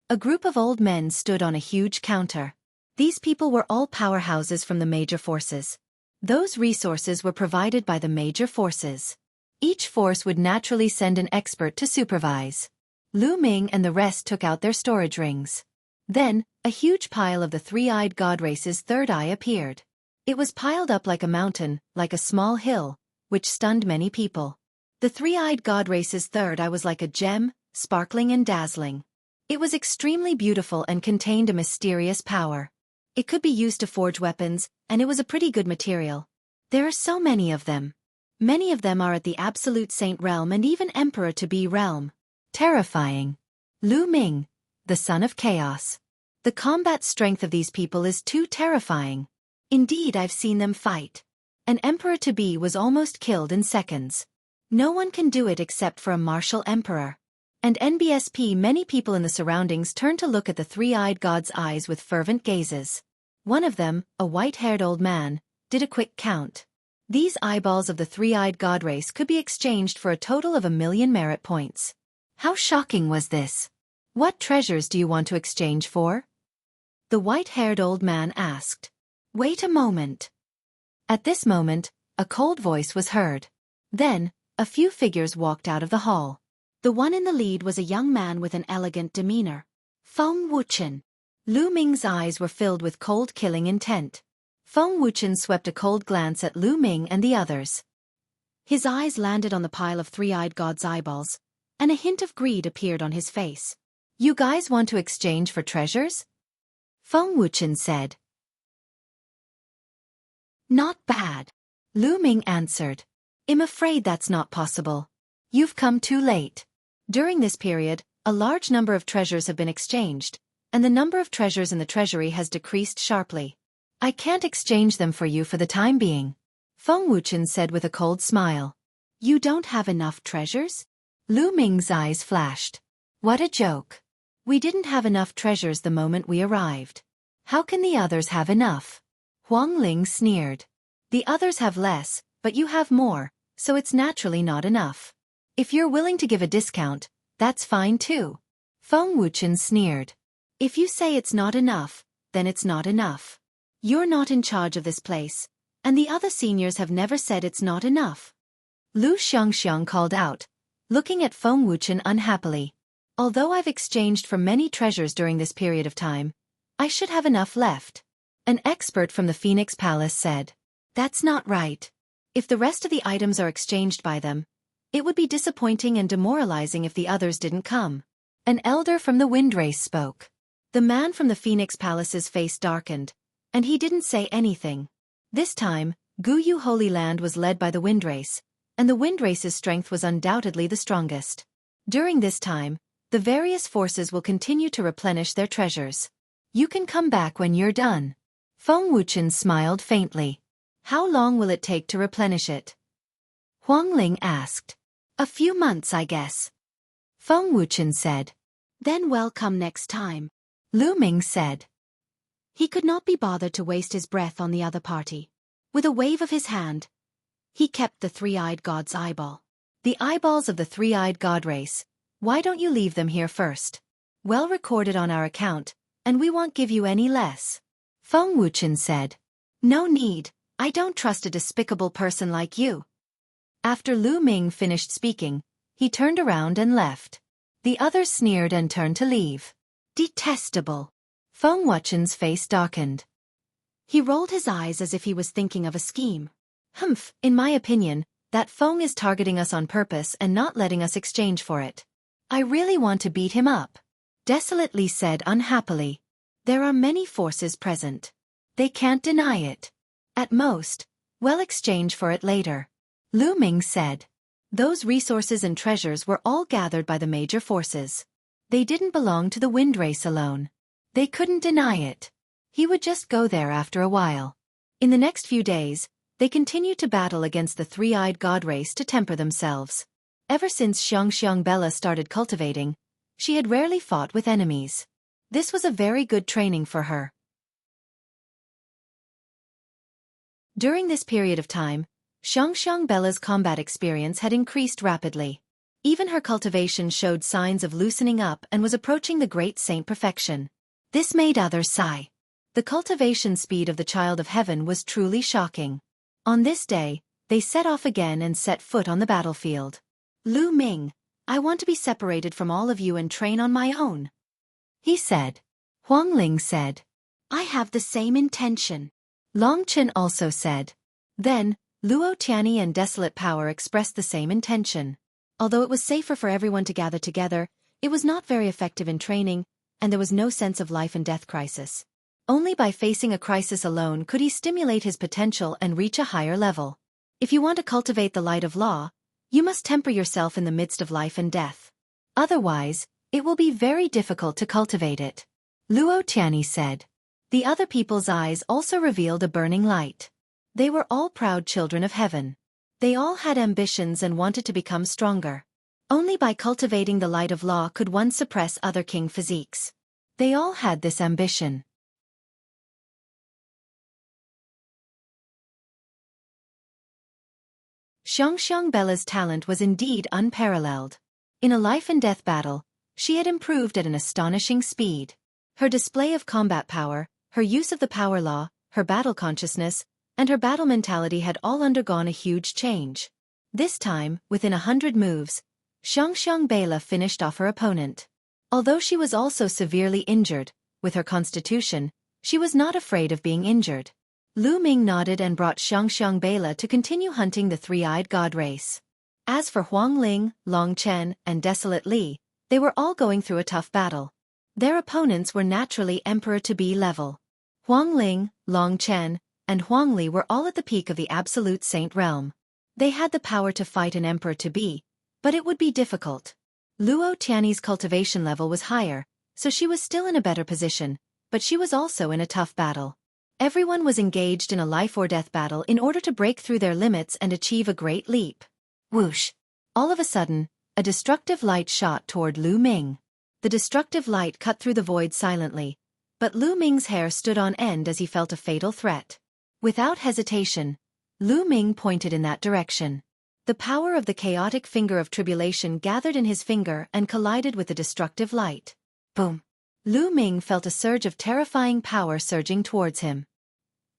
A group of old men stood on a huge counter. These people were all powerhouses from the major forces. Those resources were provided by the major forces. Each force would naturally send an expert to supervise. Lu Ming and the rest took out their storage rings. Then, a huge pile of the three-eyed god race's third eye appeared. It was piled up like a mountain, like a small hill, which stunned many people. The three-eyed god race's third eye was like a gem, sparkling and dazzling. It was extremely beautiful and contained a mysterious power. It could be used to forge weapons, and it was a pretty good material. There are so many of them. Many of them are at the Absolute Saint realm and even Emperor-to-be realm. Terrifying. Lu Ming, the son of chaos. The combat strength of these people is too terrifying. Indeed, I've seen them fight. An Emperor-to-be was almost killed in seconds. No one can do it except for a martial emperor. And NBSP, many people in the surroundings turned to look at the three-eyed god's eyes with fervent gazes. One of them, a white-haired old man, did a quick count. These eyeballs of the three-eyed god race could be exchanged for a total of 1,000,000 merit points. How shocking was this? What treasures do you want to exchange for? The white-haired old man asked. Wait a moment. At this moment, a cold voice was heard. Then, a few figures walked out of the hall. The one in the lead was a young man with an elegant demeanor. Feng Wuchen. Lu Ming's eyes were filled with cold killing intent. Feng Wuchen swept a cold glance at Lu Ming and the others. His eyes landed on the pile of three-eyed god's eyeballs, and a hint of greed appeared on his face. You guys want to exchange for treasures? Feng Wuchen said. Not bad. Lu Ming answered. I'm afraid that's not possible. You've come too late. During this period, a large number of treasures have been exchanged, and the number of treasures in the treasury has decreased sharply. I can't exchange them for you for the time being. Feng Wuchen said with a cold smile. You don't have enough treasures? Lu Ming's eyes flashed. What a joke. We didn't have enough treasures the moment we arrived. How can the others have enough? Huang Ling sneered. The others have less, but you have more, so it's naturally not enough. If you're willing to give a discount, that's fine too. Feng Wuchen sneered. If you say it's not enough, then it's not enough. You're not in charge of this place, and the other seniors have never said it's not enough. Lu Xiangxiang called out, looking at Feng Wuchen unhappily. Although I've exchanged for many treasures during this period of time, I should have enough left. An expert from the Phoenix Palace said. That's not right. If the rest of the items are exchanged by them, it would be disappointing and demoralizing if the others didn't come. An elder from the Wind Race spoke. The man from the Phoenix Palace's face darkened, and he didn't say anything. This time, Guyu Holy Land was led by the Wind Race, and the Wind Race's strength was undoubtedly the strongest. During this time, the various forces will continue to replenish their treasures. You can come back when you're done. Feng Wuchen smiled faintly. How long will it take to replenish it? Huang Ling asked. A few months, I guess. Feng Wuchen said. Then welcome next time. Lu Ming said. He could not be bothered to waste his breath on the other party. With a wave of his hand, he kept the three-eyed god's eyeball. The eyeballs of the three-eyed god race. Why don't you leave them here first? Well recorded on our account, and we won't give you any less. Feng Wuchen said. No need, I don't trust a despicable person like you. After Lu Ming finished speaking, he turned around and left. The others sneered and turned to leave. Detestable. Feng Wuchen's face darkened. He rolled his eyes as if he was thinking of a scheme. Humph, in my opinion, that Feng is targeting us on purpose and not letting us exchange for it. I really want to beat him up. Desolately said unhappily. There are many forces present. They can't deny it. At most, we'll exchange for it later. Lu Ming said. Those resources and treasures were all gathered by the major forces. They didn't belong to the Wind Race alone. They couldn't deny it. He would just go there after a while. In the next few days, they continued to battle against the three-eyed god race to temper themselves. Ever since Xiangxiang Bella started cultivating, she had rarely fought with enemies. This was a very good training for her. During this period of time, Xiaofan Bella's combat experience had increased rapidly. Even her cultivation showed signs of loosening up and was approaching the great saint perfection. This made others sigh. The cultivation speed of the Child of Heaven was truly shocking. On this day, they set off again and set foot on the battlefield. Lu Ming, I want to be separated from all of you and train on my own, he said. Huang Ling said, I have the same intention. Long Chen also said. Then, Luo Tianyi and Desolate Power expressed the same intention. Although it was safer for everyone to gather together, it was not very effective in training, and there was no sense of life and death crisis. Only by facing a crisis alone could he stimulate his potential and reach a higher level. If you want to cultivate the light of law, you must temper yourself in the midst of life and death. Otherwise, it will be very difficult to cultivate it. Luo Tianyi said. The other people's eyes also revealed a burning light. They were all proud children of heaven. They all had ambitions and wanted to become stronger. Only by cultivating the light of law could one suppress other king physiques. They all had this ambition. Xiaofan Bella's talent was indeed unparalleled. In a life-and-death battle, she had improved at an astonishing speed. Her display of combat power, her use of the power law, her battle consciousness, and her battle mentality had all undergone a huge change. This time, within 100 moves, Xiaofan Bella finished off her opponent. Although she was also severely injured, with her constitution, she was not afraid of being injured. Lu Ming nodded and brought Xiaofan Bella to continue hunting the three-eyed god race. As for Huang Ling, Long Chen, and Desolate Li, they were all going through a tough battle. Their opponents were naturally Emperor-to-be level. Huang Ling, Long Chen, and Huang Li were all at the peak of the absolute saint realm. They had the power to fight an Emperor-to-be, but it would be difficult. Luo Tianyi's cultivation level was higher, so she was still in a better position, but she was also in a tough battle. Everyone was engaged in a life-or-death battle in order to break through their limits and achieve a great leap. Whoosh! All of a sudden, a destructive light shot toward Lu Ming. The destructive light cut through the void silently, but Lu Ming's hair stood on end as he felt a fatal threat. Without hesitation, Lu Ming pointed in that direction. The power of the chaotic finger of tribulation gathered in his finger and collided with the destructive light. Boom! Lu Ming felt a surge of terrifying power surging towards him.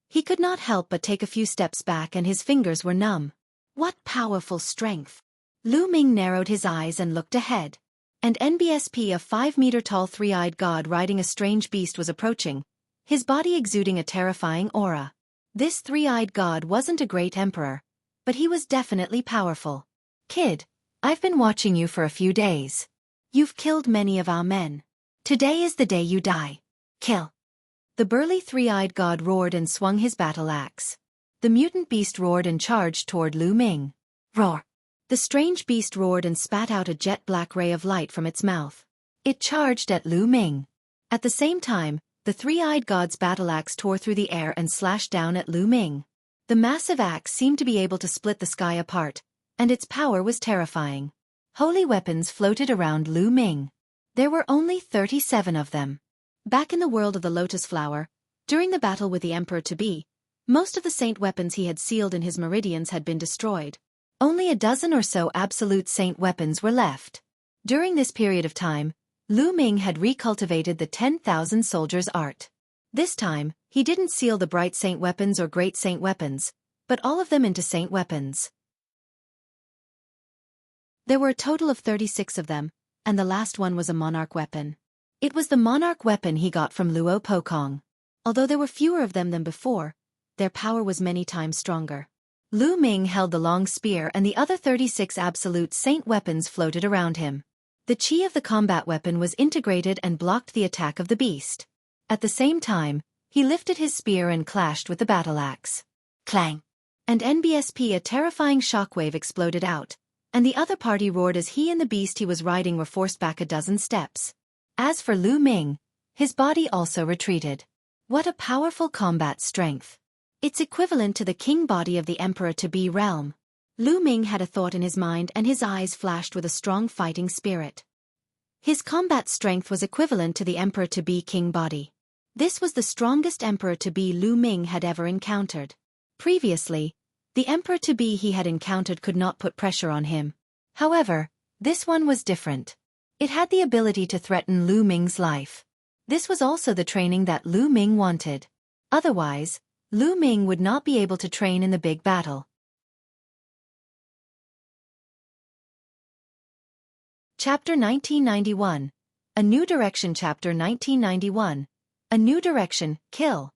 He could not help but take a few steps back and his fingers were numb. What powerful strength! Lu Ming narrowed his eyes and looked ahead. And NBSP, a 5-meter-tall three-eyed god riding a strange beast, was approaching, his body exuding a terrifying aura. This three-eyed god wasn't a great emperor, but he was definitely powerful. Kid, I've been watching you for a few days. You've killed many of our men. Today is the day you die. Kill! The burly three-eyed god roared and swung his battle axe. The mutant beast roared and charged toward Lu Ming. Roar! The strange beast roared and spat out a jet-black ray of light from its mouth. It charged at Lu Ming. At the same time, the three-eyed god's battle axe tore through the air and slashed down at Lu Ming. The massive axe seemed to be able to split the sky apart, and its power was terrifying. Holy weapons floated around Lu Ming. There were only 37 of them. Back in the world of the Lotus Flower, during the battle with the Emperor-to-be, most of the saint weapons he had sealed in his meridians had been destroyed. Only a dozen or so absolute saint weapons were left. During this period of time, Lu Ming had recultivated the 10,000 soldiers' art. This time, he didn't seal the bright saint weapons or great saint weapons, but all of them into saint weapons. There were a total of 36 of them, and the last one was a monarch weapon. It was the monarch weapon he got from Luo Pokong. Although there were fewer of them than before, their power was many times stronger. Lu Ming held the long spear and the other 36 absolute saint weapons floated around him. The chi of the combat weapon was integrated and blocked the attack of the beast. At the same time, he lifted his spear and clashed with the battle axe. Clang! And NBSP, a terrifying shockwave exploded out, and the other party roared as he and the beast he was riding were forced back a dozen steps. As for Lu Ming, his body also retreated. What a powerful combat strength! It's equivalent to the king body of the Emperor-to-be realm. Lu Ming had a thought in his mind and his eyes flashed with a strong fighting spirit. His combat strength was equivalent to the Emperor-to-be king body. This was the strongest Emperor-to-be Lu Ming had ever encountered. Previously, the Emperor-to-be he had encountered could not put pressure on him. However, this one was different. It had the ability to threaten Lu Ming's life. This was also the training that Lu Ming wanted. Otherwise, Lu Ming would not be able to train in the big battle. Chapter 1991. A New Direction. Chapter 1991. A New Direction. Kill.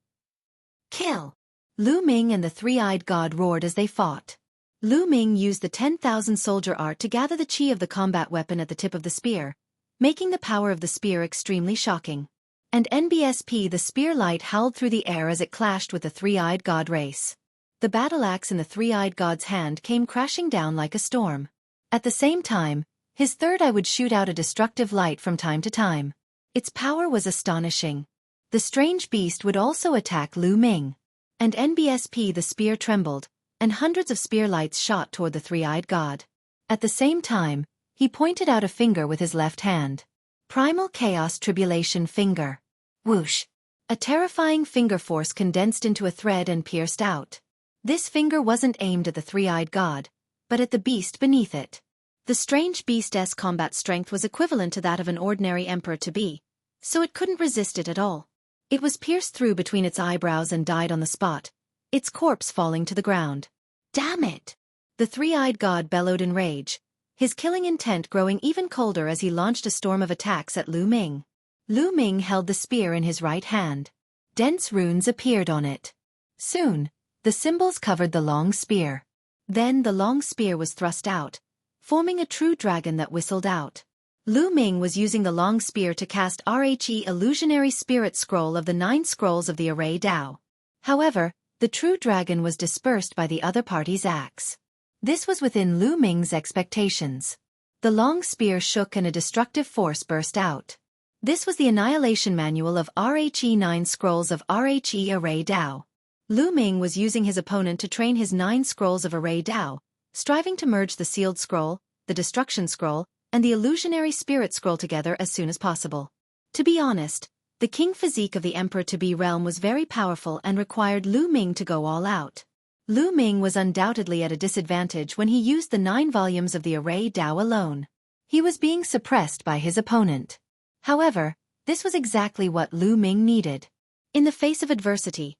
Kill. Lu Ming and the three-eyed god roared as they fought. Lu Ming used the 10,000 soldier art to gather the chi of the combat weapon at the tip of the spear, making the power of the spear extremely shocking. And NBSP, the spear light howled through the air as it clashed with the three-eyed god race. The battle axe in the three-eyed god's hand came crashing down like a storm. At the same time, his third eye would shoot out a destructive light from time to time. Its power was astonishing. The strange beast would also attack Lu Ming. And NBSP, the spear trembled, and hundreds of spear lights shot toward the three-eyed god. At the same time, he pointed out a finger with his left hand. Primal Chaos Tribulation Finger. Whoosh! A terrifying finger force condensed into a thread and pierced out. This finger wasn't aimed at the three-eyed god, but at the beast beneath it. The strange beast's combat strength was equivalent to that of an ordinary Emperor-to-be, so it couldn't resist it at all. It was pierced through between its eyebrows and died on the spot, its corpse falling to the ground. Damn it! The three-eyed god bellowed in rage, his killing intent growing even colder as he launched a storm of attacks at Lu Ming. Lu Ming held the spear in his right hand. Dense runes appeared on it. Soon, the symbols covered the long spear. Then the long spear was thrust out, forming a true dragon that whistled out. Lu Ming was using the long spear to cast RHE Illusionary Spirit Scroll of the 9 Scrolls of the Array Dao. However, the true dragon was dispersed by the other party's axe. This was within Lu Ming's expectations. The long spear shook and a destructive force burst out. This was the Annihilation Manual of RHE 9 Scrolls of RHE Array Dao. Lu Ming was using his opponent to train his 9 Scrolls of Array Dao, striving to merge the Sealed Scroll, the Destruction Scroll, and the Illusionary Spirit Scroll together as soon as possible. To be honest, the king physique of the Emperor-to-be realm was very powerful and required Lu Ming to go all out. Lu Ming was undoubtedly at a disadvantage when he used the 9 volumes of the Array Dao alone. He was being suppressed by his opponent. However, this was exactly what Lu Ming needed. In the face of adversity,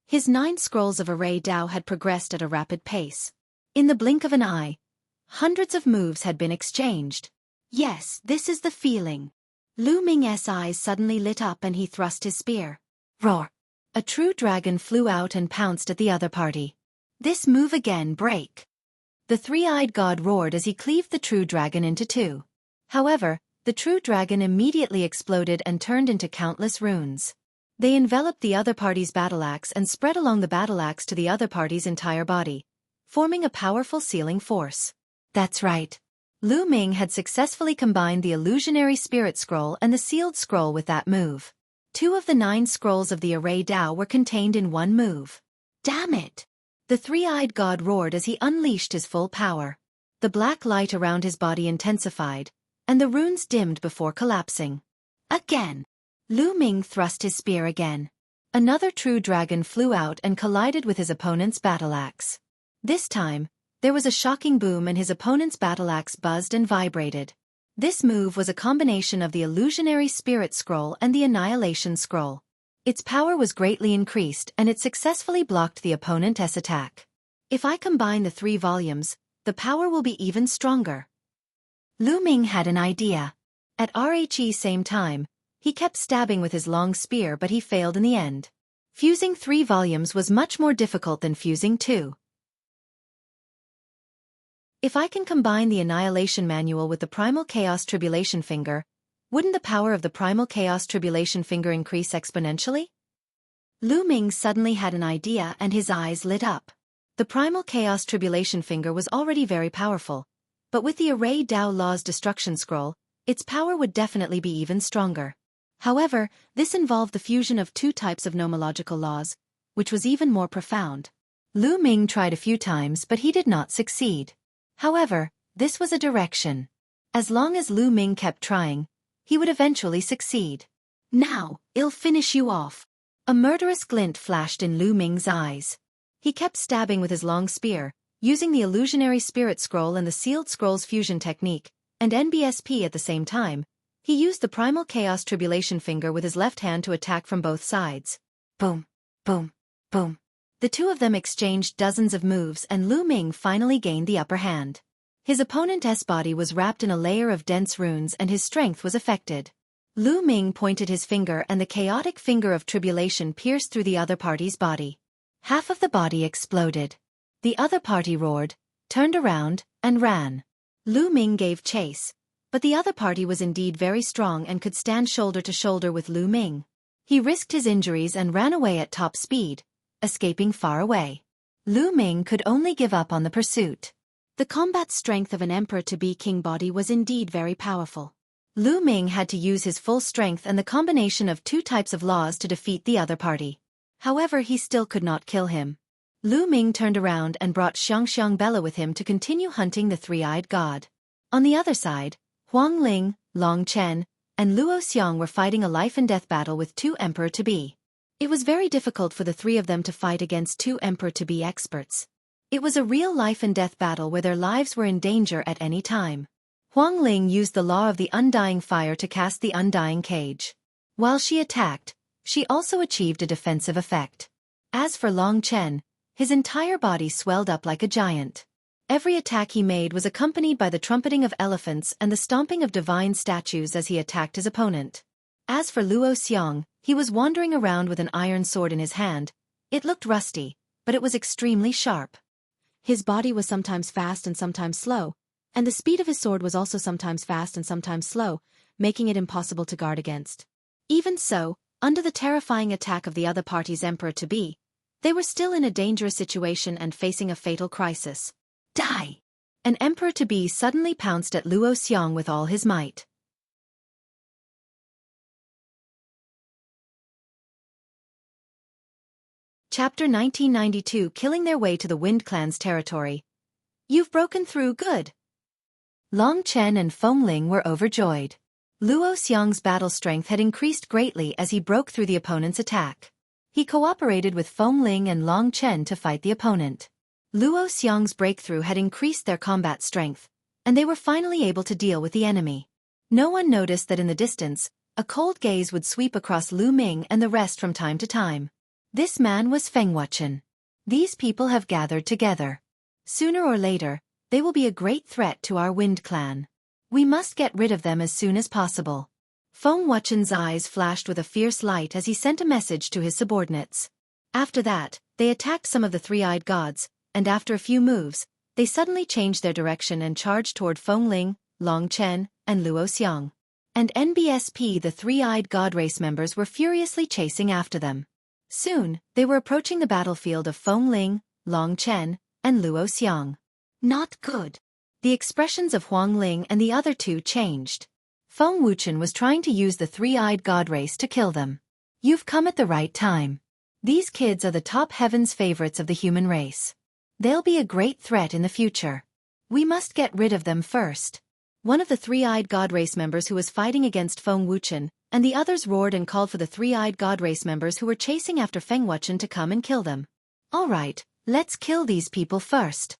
his 9 Scrolls of Array Dao had progressed at a rapid pace. In the blink of an eye, hundreds of moves had been exchanged. Yes, this is the feeling. Lu Ming's eyes suddenly lit up and he thrust his spear. Roar! A true dragon flew out and pounced at the other party. This move again, break! The three-eyed god roared as he cleaved the true dragon into 2. However, the true dragon immediately exploded and turned into countless runes. They enveloped the other party's battle axe and spread along the battle axe to the other party's entire body, forming a powerful sealing force. That's right. Lu Ming had successfully combined the Illusionary Spirit Scroll and the Sealed Scroll with that move. 2 of the 9 Scrolls of the Array Dao were contained in one move. Damn it! The three-eyed god roared as he unleashed his full power. The black light around his body intensified, and the runes dimmed before collapsing. Again! Lu Ming thrust his spear again. Another true dragon flew out and collided with his opponent's battle axe. This time, there was a shocking boom and his opponent's battle axe buzzed and vibrated. This move was a combination of the Illusionary Spirit Scroll and the Annihilation Scroll. Its power was greatly increased and it successfully blocked the opponent's attack. If I combine the 3 volumes, the power will be even stronger. Lu Ming had an idea. At RHE same time, he kept stabbing with his long spear but he failed in the end. Fusing 3 volumes was much more difficult than fusing 2. If I can combine the Annihilation Manual with the Primal Chaos Tribulation Finger, wouldn't the power of the Primal Chaos Tribulation Finger increase exponentially? Lu Ming suddenly had an idea and his eyes lit up. The Primal Chaos Tribulation Finger was already very powerful, but with the Array Dao Law's Destruction Scroll, its power would definitely be even stronger. However, this involved the fusion of 2 types of nomological laws, which was even more profound. Lu Ming tried a few times but he did not succeed. However, this was a direction. As long as Lu Ming kept trying, he would eventually succeed. Now, I'll finish you off. A murderous glint flashed in Lu Ming's eyes. He kept stabbing with his long spear, using the illusionary spirit scroll and the sealed scrolls fusion technique, and NBSP at the same time. He used the primal chaos tribulation finger with his left hand to attack from both sides. Boom, boom, boom. The two of them exchanged dozens of moves and Lu Ming finally gained the upper hand. His opponent's body was wrapped in a layer of dense runes and his strength was affected. Lu Ming pointed his finger and the chaotic finger of tribulation pierced through the other party's body. Half of the body exploded. The other party roared, turned around, and ran. Lu Ming gave chase, but the other party was indeed very strong and could stand shoulder to shoulder with Lu Ming. He risked his injuries and ran away at top speed, escaping far away. Lu Ming could only give up on the pursuit. The combat strength of an emperor-to-be king body was indeed very powerful. Lu Ming had to use his full strength and the combination of two types of laws to defeat the other party. However, he still could not kill him. Lu Ming turned around and brought Xiang Bella with him to continue hunting the three-eyed god. On the other side, Huang Ling, Long Chen, and Luo Xiang were fighting a life-and-death battle with two emperor-to-be. It was very difficult for the three of them to fight against two emperor-to-be experts. It was a real life-and-death battle where their lives were in danger at any time. Huang Ling used the law of the undying fire to cast the undying cage. While she attacked, she also achieved a defensive effect. As for Long Chen, his entire body swelled up like a giant. Every attack he made was accompanied by the trumpeting of elephants and the stomping of divine statues as he attacked his opponent. As for Luo Xiang, he was wandering around with an iron sword in his hand. It looked rusty, but it was extremely sharp. His body was sometimes fast and sometimes slow, and the speed of his sword was also sometimes fast and sometimes slow, making it impossible to guard against. Even so, under the terrifying attack of the other party's emperor-to-be, they were still in a dangerous situation and facing a fatal crisis. Die! An emperor-to-be suddenly pounced at Luo Xiang with all his might. Chapter 1992 Killing their way to the Wind Clan's territory. You've broken through, good. Long Chen and Feng Ling were overjoyed. Luo Xiang's battle strength had increased greatly as he broke through the opponent's attack. He cooperated with Feng Ling and Long Chen to fight the opponent. Luo Xiang's breakthrough had increased their combat strength, and they were finally able to deal with the enemy. No one noticed that in the distance, a cold gaze would sweep across Lu Ming and the rest from time to time. This man was Feng Wuxian. These people have gathered together. Sooner or later, they will be a great threat to our Wind Clan. We must get rid of them as soon as possible. Feng Wuxian's eyes flashed with a fierce light as he sent a message to his subordinates. After that, they attacked some of the three-eyed gods, and after a few moves, they suddenly changed their direction and charged toward Feng Ling, Long Chen, and Luo Xiang. And NBSP, the three-eyed god race members, were furiously chasing after them. Soon, they were approaching the battlefield of Feng Ling, Long Chen, and Luo Xiang. Not good. The expressions of Huang Ling and the other two changed. Feng Wuxian was trying to use the three-eyed god race to kill them. You've come at the right time. These kids are the top heaven's favorites of the human race. They'll be a great threat in the future. We must get rid of them first. One of the three-eyed god race members who was fighting against Feng Wuxian, and the others roared and called for the three-eyed god race members who were chasing after Feng Wuxian to come and kill them. All right, let's kill these people first.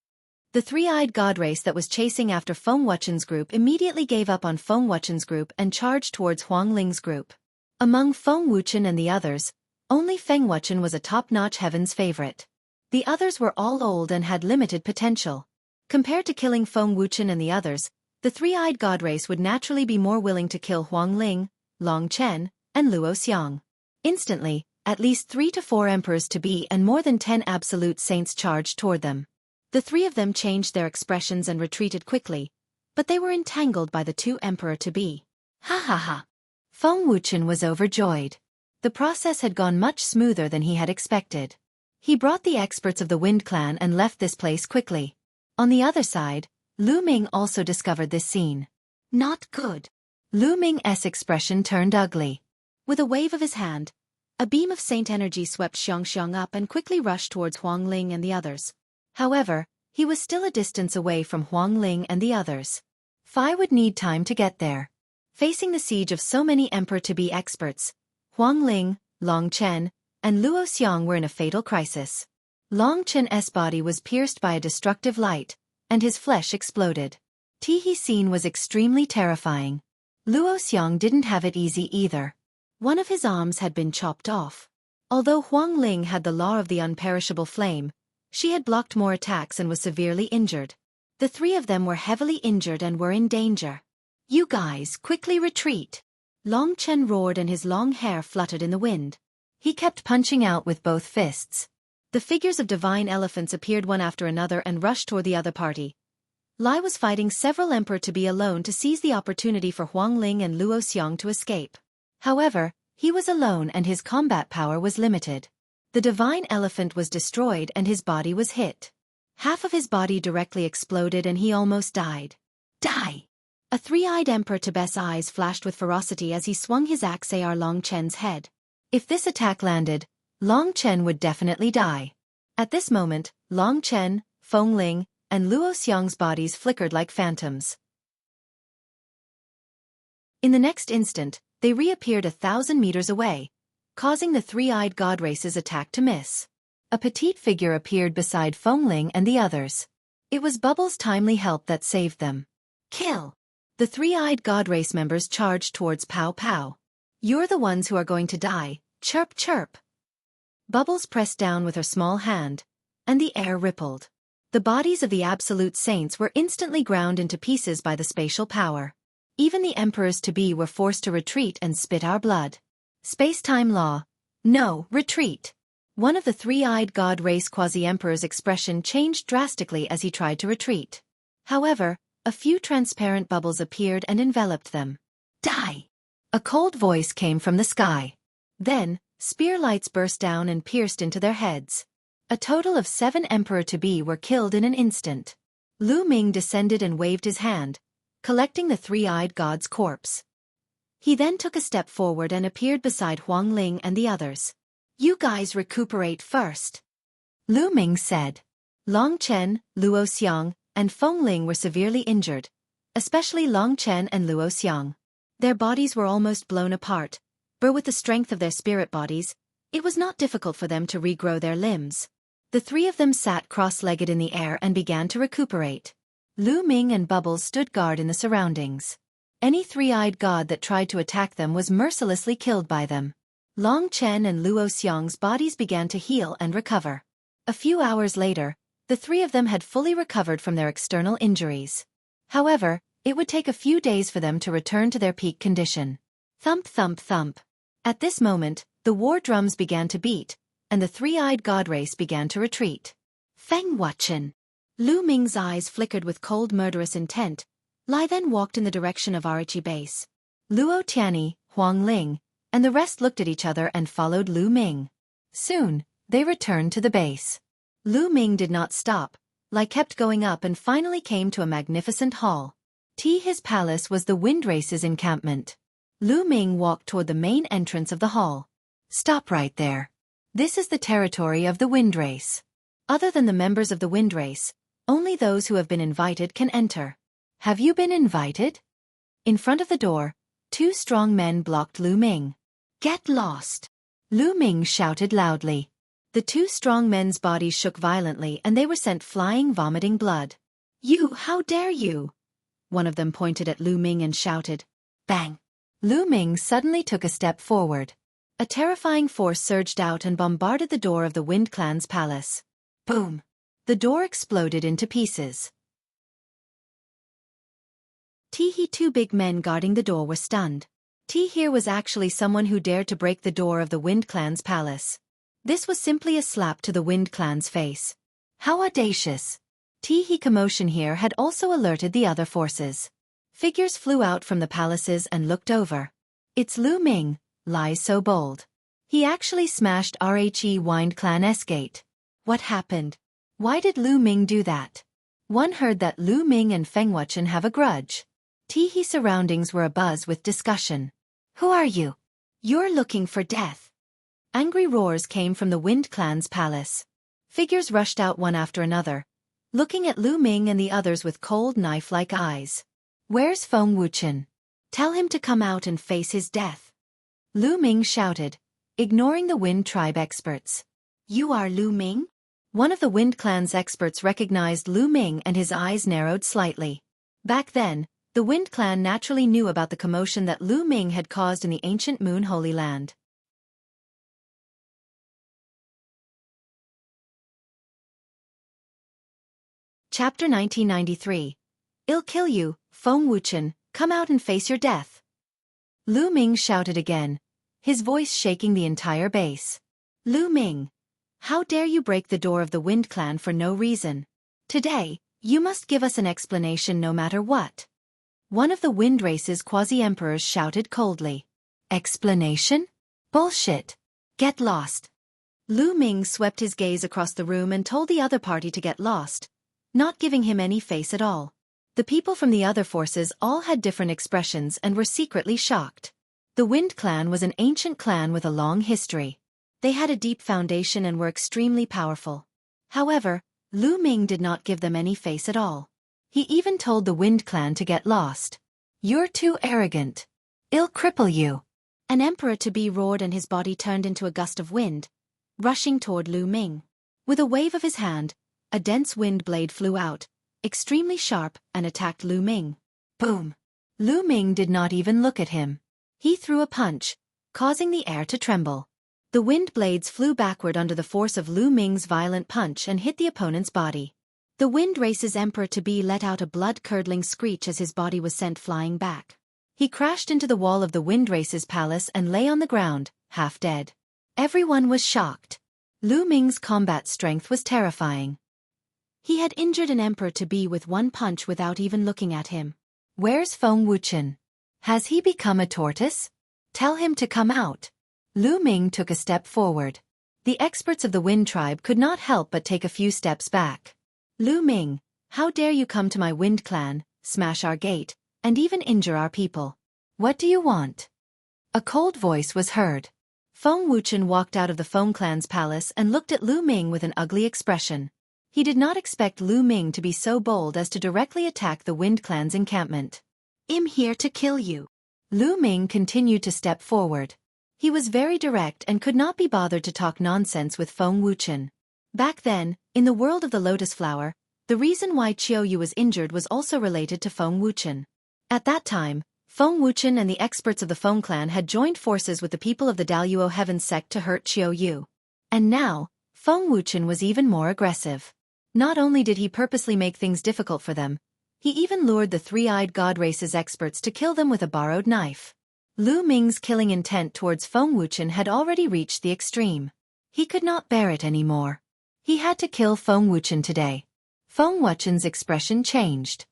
The three-eyed god race that was chasing after Feng Wuxian's group immediately gave up on Feng Wuxian's group and charged towards Huang Ling's group. Among Feng Wuxian and the others, only Feng Wuxian was a top-notch heaven's favorite. The others were all old and had limited potential. Compared to killing Feng Wuxian and the others, the three-eyed god race would naturally be more willing to kill Huang Ling, Long Chen, and Luo Xiang. Instantly, at least 3 to 4 emperors-to-be and more than 10 absolute saints charged toward them. The three of them changed their expressions and retreated quickly, but they were entangled by the two emperor-to-be. Ha ha ha! Feng Wuxian was overjoyed. The process had gone much smoother than he had expected. He brought the experts of the Wind Clan and left this place quickly. On the other side, Lu Ming also discovered this scene. Not good. Lu Ming's expression turned ugly. With a wave of his hand, a beam of saint energy swept Xiang up and quickly rushed towards Huang Ling and the others. However, he was still a distance away from Huang Ling and the others. Phi would need time to get there. Facing the siege of so many emperor-to-be experts, Huang Ling, Long Chen, and Luo Xiang were in a fatal crisis. Long Chen's body was pierced by a destructive light, and his flesh exploded. Tihe's scene was extremely terrifying. Luo Xiang didn't have it easy either. One of his arms had been chopped off. Although Huang Ling had the law of the unperishable flame, she had blocked more attacks and was severely injured. The three of them were heavily injured and were in danger. "You guys, quickly retreat!" Long Chen roared and his long hair fluttered in the wind. He kept punching out with both fists. The figures of divine elephants appeared one after another and rushed toward the other party. Lai was fighting several emperor-to-be alone to seize the opportunity for Huang Ling and Luo Xiang to escape. However, he was alone and his combat power was limited. The divine elephant was destroyed and his body was hit. Half of his body directly exploded and he almost died. Die! A three-eyed emperor-to-be's eyes flashed with ferocity as he swung his axe at Long Chen's head. If this attack landed, Long Chen would definitely die. At this moment, Long Chen, Feng Ling, and Luo Xiang's bodies flickered like phantoms. In the next instant, they reappeared 1,000 meters away, causing the three-eyed god race's attack to miss. A petite figure appeared beside Feng Ling and the others. It was Bubbles' timely help that saved them. Kill! The three-eyed god race members charged towards Pow Pow. "You're the ones who are going to die, chirp chirp." Bubbles pressed down with her small hand, and the air rippled. The bodies of the absolute saints were instantly ground into pieces by the spatial power. Even the emperors-to-be were forced to retreat and spit our blood. Space-time law. No, retreat. One of the three-eyed god race quasi-emperor's expression changed drastically as he tried to retreat. However, a few transparent bubbles appeared and enveloped them. Die! A cold voice came from the sky. Then, spear lights burst down and pierced into their heads. A total of 7 emperor-to-be were killed in an instant. Lu Ming descended and waved his hand, collecting the three-eyed god's corpse. He then took a step forward and appeared beside Huang Ling and the others. "You guys recuperate first," Lu Ming said. Long Chen, Luo Xiang, and Feng Ling were severely injured, especially Long Chen and Luo Xiang. Their bodies were almost blown apart, but with the strength of their spirit bodies, it was not difficult for them to regrow their limbs. The three of them sat cross-legged in the air and began to recuperate. Lu Ming and Bubbles stood guard in the surroundings. Any three-eyed god that tried to attack them was mercilessly killed by them. Long Chen and Luo Xiang's bodies began to heal and recover. A few hours later, the three of them had fully recovered from their external injuries. However, it would take a few days for them to return to their peak condition. Thump thump thump. At this moment, the war drums began to beat, and the three-eyed god race began to retreat. Feng Wuxian. Lu Ming's eyes flickered with cold murderous intent. Lai then walked in the direction of Arichi base. Luo Tianyi, Huang Ling, and the rest looked at each other and followed Lu Ming. Soon, they returned to the base. Lu Ming did not stop. Lai kept going up and finally came to a magnificent hall. His palace was the wind race's encampment. Lu Ming walked toward the main entrance of the hall. "Stop right there. This is the territory of the wind race. Other than the members of the wind race, only those who have been invited can enter. Have you been invited?" In front of the door, 2 strong men blocked Lu Ming. "Get lost!" Lu Ming shouted loudly. The 2 strong men's bodies shook violently and they were sent flying, vomiting blood. "You, how dare you!" One of them pointed at Lu Ming and shouted. Bang! Lu Ming suddenly took a step forward. A terrifying force surged out and bombarded the door of the Wind Clan's palace. Boom! The door exploded into pieces. 2 big men guarding the door were stunned. Here was actually someone who dared to break the door of the Wind Clan's palace. This was simply a slap to the Wind Clan's face. How audacious! Commotion here had also alerted the other forces. Figures flew out from the palaces and looked over. It's Lu Ming, lies so bold. He actually smashed Wind Clan's gate. What happened? Why did Lu Ming do that? One heard that Lu Ming and Feng Wuxian have a grudge. Surroundings were abuzz with discussion. Who are you? You're looking for death. Angry roars came from the Wind Clan's palace. Figures rushed out one after another, looking at Lu Ming and the others with cold knife-like eyes. Where's Feng Wuchen? Tell him to come out and face his death. Lu Ming shouted, ignoring the Wind Tribe experts. You are Lu Ming? One of the Wind Clan's experts recognized Lu Ming and his eyes narrowed slightly. Back then, the Wind Clan naturally knew about the commotion that Lu Ming had caused in the ancient Moon Holy Land. Chapter 1993. I'll kill you, Feng Wuchen, come out and face your death. Lu Ming shouted again, his voice shaking the entire base. Lu Ming, how dare you break the door of the Wind Clan for no reason? Today, you must give us an explanation no matter what. One of the Wind Race's quasi-emperors shouted coldly. Explanation? Bullshit. Get lost. Lu Ming swept his gaze across the room and told the other party to get lost, not giving him any face at all. The people from the other forces all had different expressions and were secretly shocked. The Wind Clan was an ancient clan with a long history. They had a deep foundation and were extremely powerful. However, Lu Ming did not give them any face at all. He even told the Wind Clan to get lost. You're too arrogant. I'll cripple you. An emperor-to-be roared and his body turned into a gust of wind, rushing toward Lu Ming. With a wave of his hand, a dense wind blade flew out, extremely sharp, and attacked Lu Ming. Boom! Lu Ming did not even look at him. He threw a punch, causing the air to tremble. The wind blades flew backward under the force of Lu Ming's violent punch and hit the opponent's body. The Wind Race's emperor-to-be let out a blood-curdling screech as his body was sent flying back. He crashed into the wall of the Wind Race's palace and lay on the ground, half dead. Everyone was shocked. Lu Ming's combat strength was terrifying. He had injured an emperor-to-be with one punch without even looking at him. Where's Feng Wuchen? Has he become a tortoise? Tell him to come out. Lu Ming took a step forward. The experts of the Wind Tribe could not help but take a few steps back. Lu Ming, how dare you come to my Wind Clan, smash our gate, and even injure our people? What do you want? A cold voice was heard. Feng Wuchen walked out of the Feng Clan's palace and looked at Lu Ming with an ugly expression. He did not expect Lu Ming to be so bold as to directly attack the Wind Clan's encampment. I'm here to kill you. Lu Ming continued to step forward. He was very direct and could not be bothered to talk nonsense with Feng Wuchen. Back then, in the world of the lotus flower, the reason why Qiu was injured was also related to Feng Wuchen. At that time, Feng Wuchen and the experts of the Feng Clan had joined forces with the people of the Daluo Heaven sect to hurt Qiu. And now, Feng Wuchen was even more aggressive. Not only did he purposely make things difficult for them, he even lured the three-eyed god race's experts to kill them with a borrowed knife. Lu Ming's killing intent towards Feng Wuchen had already reached the extreme. He could not bear it anymore. He had to kill Feng Wuchen today. Feng Wuchen's expression changed.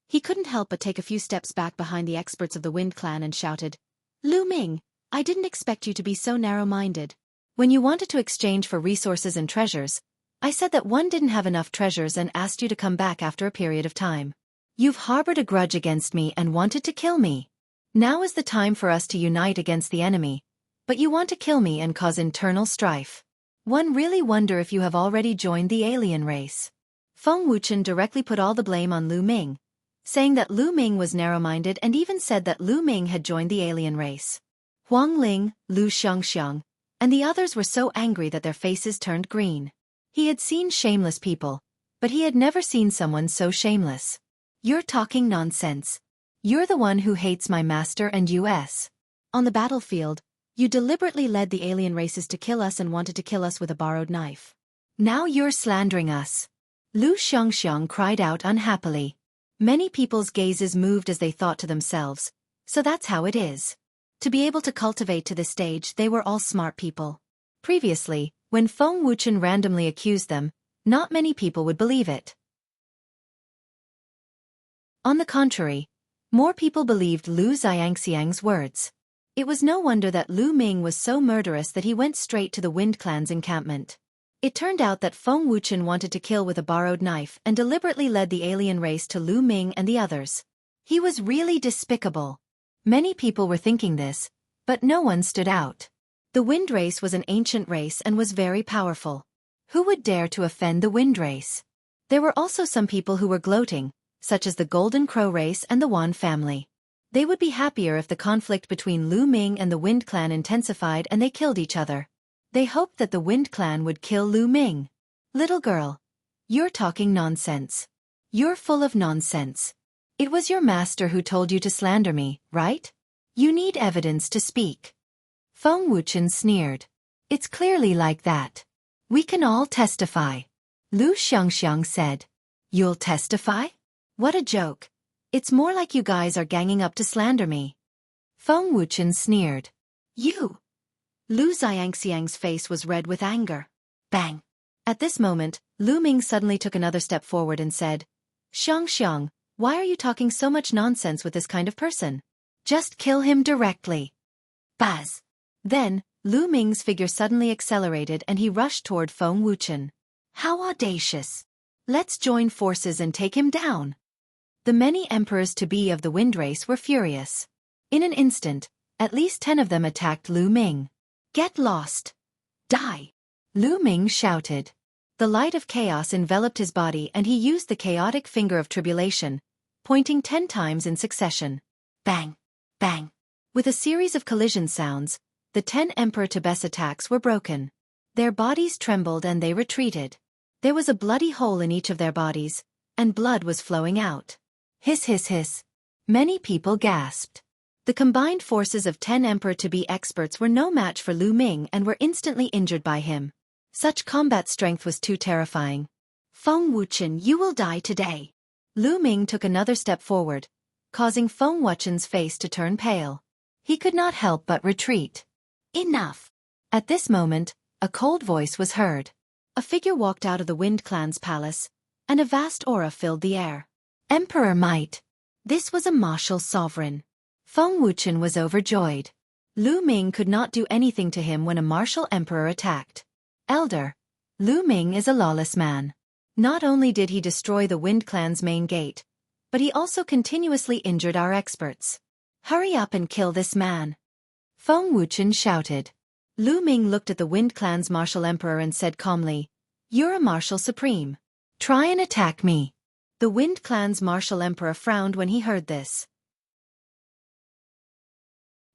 He couldn't help but take a few steps back behind the experts of the Wind Clan and shouted, Lu Ming, I didn't expect you to be so narrow-minded. When you wanted to exchange for resources and treasures, I said that one didn't have enough treasures and asked you to come back after a period of time. You've harbored a grudge against me and wanted to kill me. Now is the time for us to unite against the enemy, but you want to kill me and cause internal strife. One really wonder if you have already joined the alien race. Feng Wuchen directly put all the blame on Lu Ming, saying that Lu Ming was narrow-minded and even said that Lu Ming had joined the alien race. Huang Ling, Lu Xiangxiang, and the others were so angry that their faces turned green. He had seen shameless people, but he had never seen someone so shameless. You're talking nonsense. You're the one who hates my master and us. On the battlefield, you deliberately led the alien races to kill us and wanted to kill us with a borrowed knife. Now you're slandering us. Lu Xiangxiang cried out unhappily. Many people's gazes moved as they thought to themselves, so that's how it is. To be able to cultivate to this stage, they were all smart people. Previously, when Feng Wuchen randomly accused them, not many people would believe it. On the contrary, more people believed Lu Xiangxiang's words. It was no wonder that Lu Ming was so murderous that he went straight to the Wind Clan's encampment. It turned out that Feng Wuchen wanted to kill with a borrowed knife and deliberately led the alien race to Lu Ming and the others. He was really despicable. Many people were thinking this, but no one stood out. The Wind Race was an ancient race and was very powerful. Who would dare to offend the Wind Race? There were also some people who were gloating, such as the Golden Crow race and the Wan family. They would be happier if the conflict between Lu Ming and the Wind Clan intensified and they killed each other. They hoped that the Wind Clan would kill Lu Ming. Little girl, you're talking nonsense. You're full of nonsense. It was your master who told you to slander me, right? You need evidence to speak. Feng Wuchen sneered. It's clearly like that. We can all testify. Lu Xiangxiang said. You'll testify? What a joke. It's more like you guys are ganging up to slander me. Feng Wuchen sneered. You! Lu Xiangxiang's face was red with anger. Bang! At this moment, Lu Ming suddenly took another step forward and said, Xiangxiang, why are you talking so much nonsense with this kind of person? Just kill him directly. Buzz! Then, Lu Ming's figure suddenly accelerated and he rushed toward Feng Wuchen. How audacious! Let's join forces and take him down. The many emperors-to-be of the Wind Race were furious. In an instant, at least 10 of them attacked Lu Ming. Get lost! Die! Lu Ming shouted. The light of chaos enveloped his body and he used the chaotic finger of tribulation, pointing 10 times in succession. Bang! Bang! With a series of collision sounds, the 10 Emperor-to-Bes attacks were broken. Their bodies trembled and they retreated. There was a bloody hole in each of their bodies, and blood was flowing out. Hiss hiss hiss. Many people gasped. The combined forces of 10 Emperor-to-be experts were no match for Lu Ming and were instantly injured by him. Such combat strength was too terrifying. Feng Wuchen, you will die today. Lu Ming took another step forward, causing Feng Wuchen's face to turn pale. He could not help but retreat. Enough! At this moment, a cold voice was heard. A figure walked out of the Wind Clan's palace, and a vast aura filled the air. Emperor Might! This was a martial sovereign. Feng Wuchen was overjoyed. Lu Ming could not do anything to him when a martial emperor attacked. Elder, Lu Ming is a lawless man. Not only did he destroy the Wind Clan's main gate, but he also continuously injured our experts. Hurry up and kill this man. Feng Wuchen shouted. Lu Ming looked at the Wind Clan's martial emperor and said calmly, You're a martial supreme. Try and attack me. The Wind Clan's martial emperor frowned when he heard this.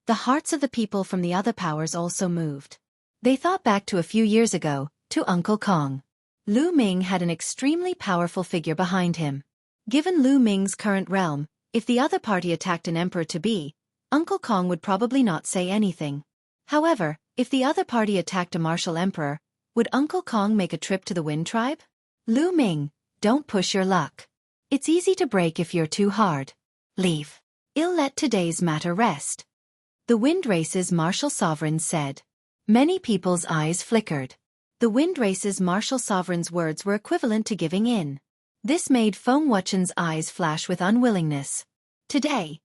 The hearts of the people from the other powers also moved. They thought back to a few years ago, to Uncle Kong. Lu Ming had an extremely powerful figure behind him. Given Lu Ming's current realm, if the other party attacked an emperor-to-be, Uncle Kong would probably not say anything. However, if the other party attacked a martial emperor, would Uncle Kong make a trip to the Wind Tribe? Lu Ming, don't push your luck. It's easy to break if you're too hard. Leave. I'll let today's matter rest. The Wind Race's martial sovereign said. Many people's eyes flickered. The Wind Race's martial sovereign's words were equivalent to giving in. This made Feng Wuchen's eyes flash with unwillingness. Today,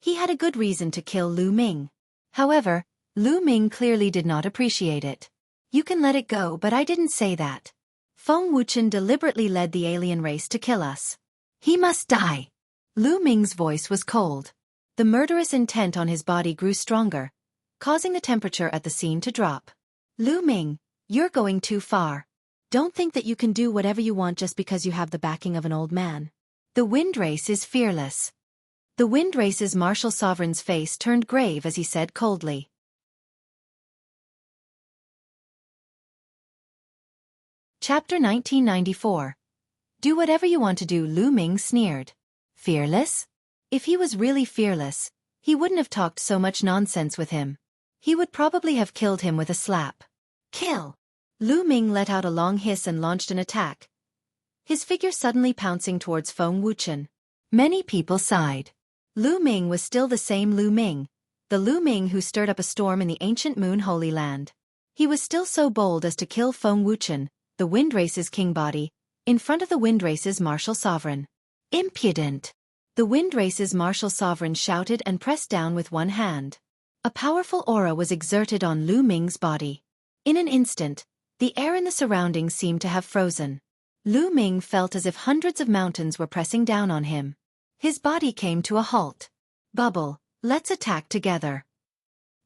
he had a good reason to kill Lu Ming. However, Lu Ming clearly did not appreciate it. You can let it go, but I didn't say that. Feng Wuchen deliberately led the alien race to kill us. He must die. Lu Ming's voice was cold. The murderous intent on his body grew stronger, causing the temperature at the scene to drop. Lu Ming, you're going too far. Don't think that you can do whatever you want just because you have the backing of an old man. The Wind Race is fearless. The Wind Race's martial sovereign's face turned grave as he said coldly. Chapter 1994. Do whatever you want to do, Lu Ming sneered. Fearless? If he was really fearless, he wouldn't have talked so much nonsense with him. He would probably have killed him with a slap. Kill! Lu Ming let out a long hiss and launched an attack, his figure suddenly pouncing towards Feng Wuchen. Many people sighed. Lu Ming was still the same Lu Ming, the Lu Ming who stirred up a storm in the ancient Moon Holy Land. He was still so bold as to kill Feng Wuchen, the Wind Race's king body, in front of the Wind Race's martial sovereign. Impudent! The Wind Race's martial sovereign shouted and pressed down with one hand. A powerful aura was exerted on Lu Ming's body. In an instant, the air in the surroundings seemed to have frozen. Lu Ming felt as if hundreds of mountains were pressing down on him. His body came to a halt. Bubble, let's attack together.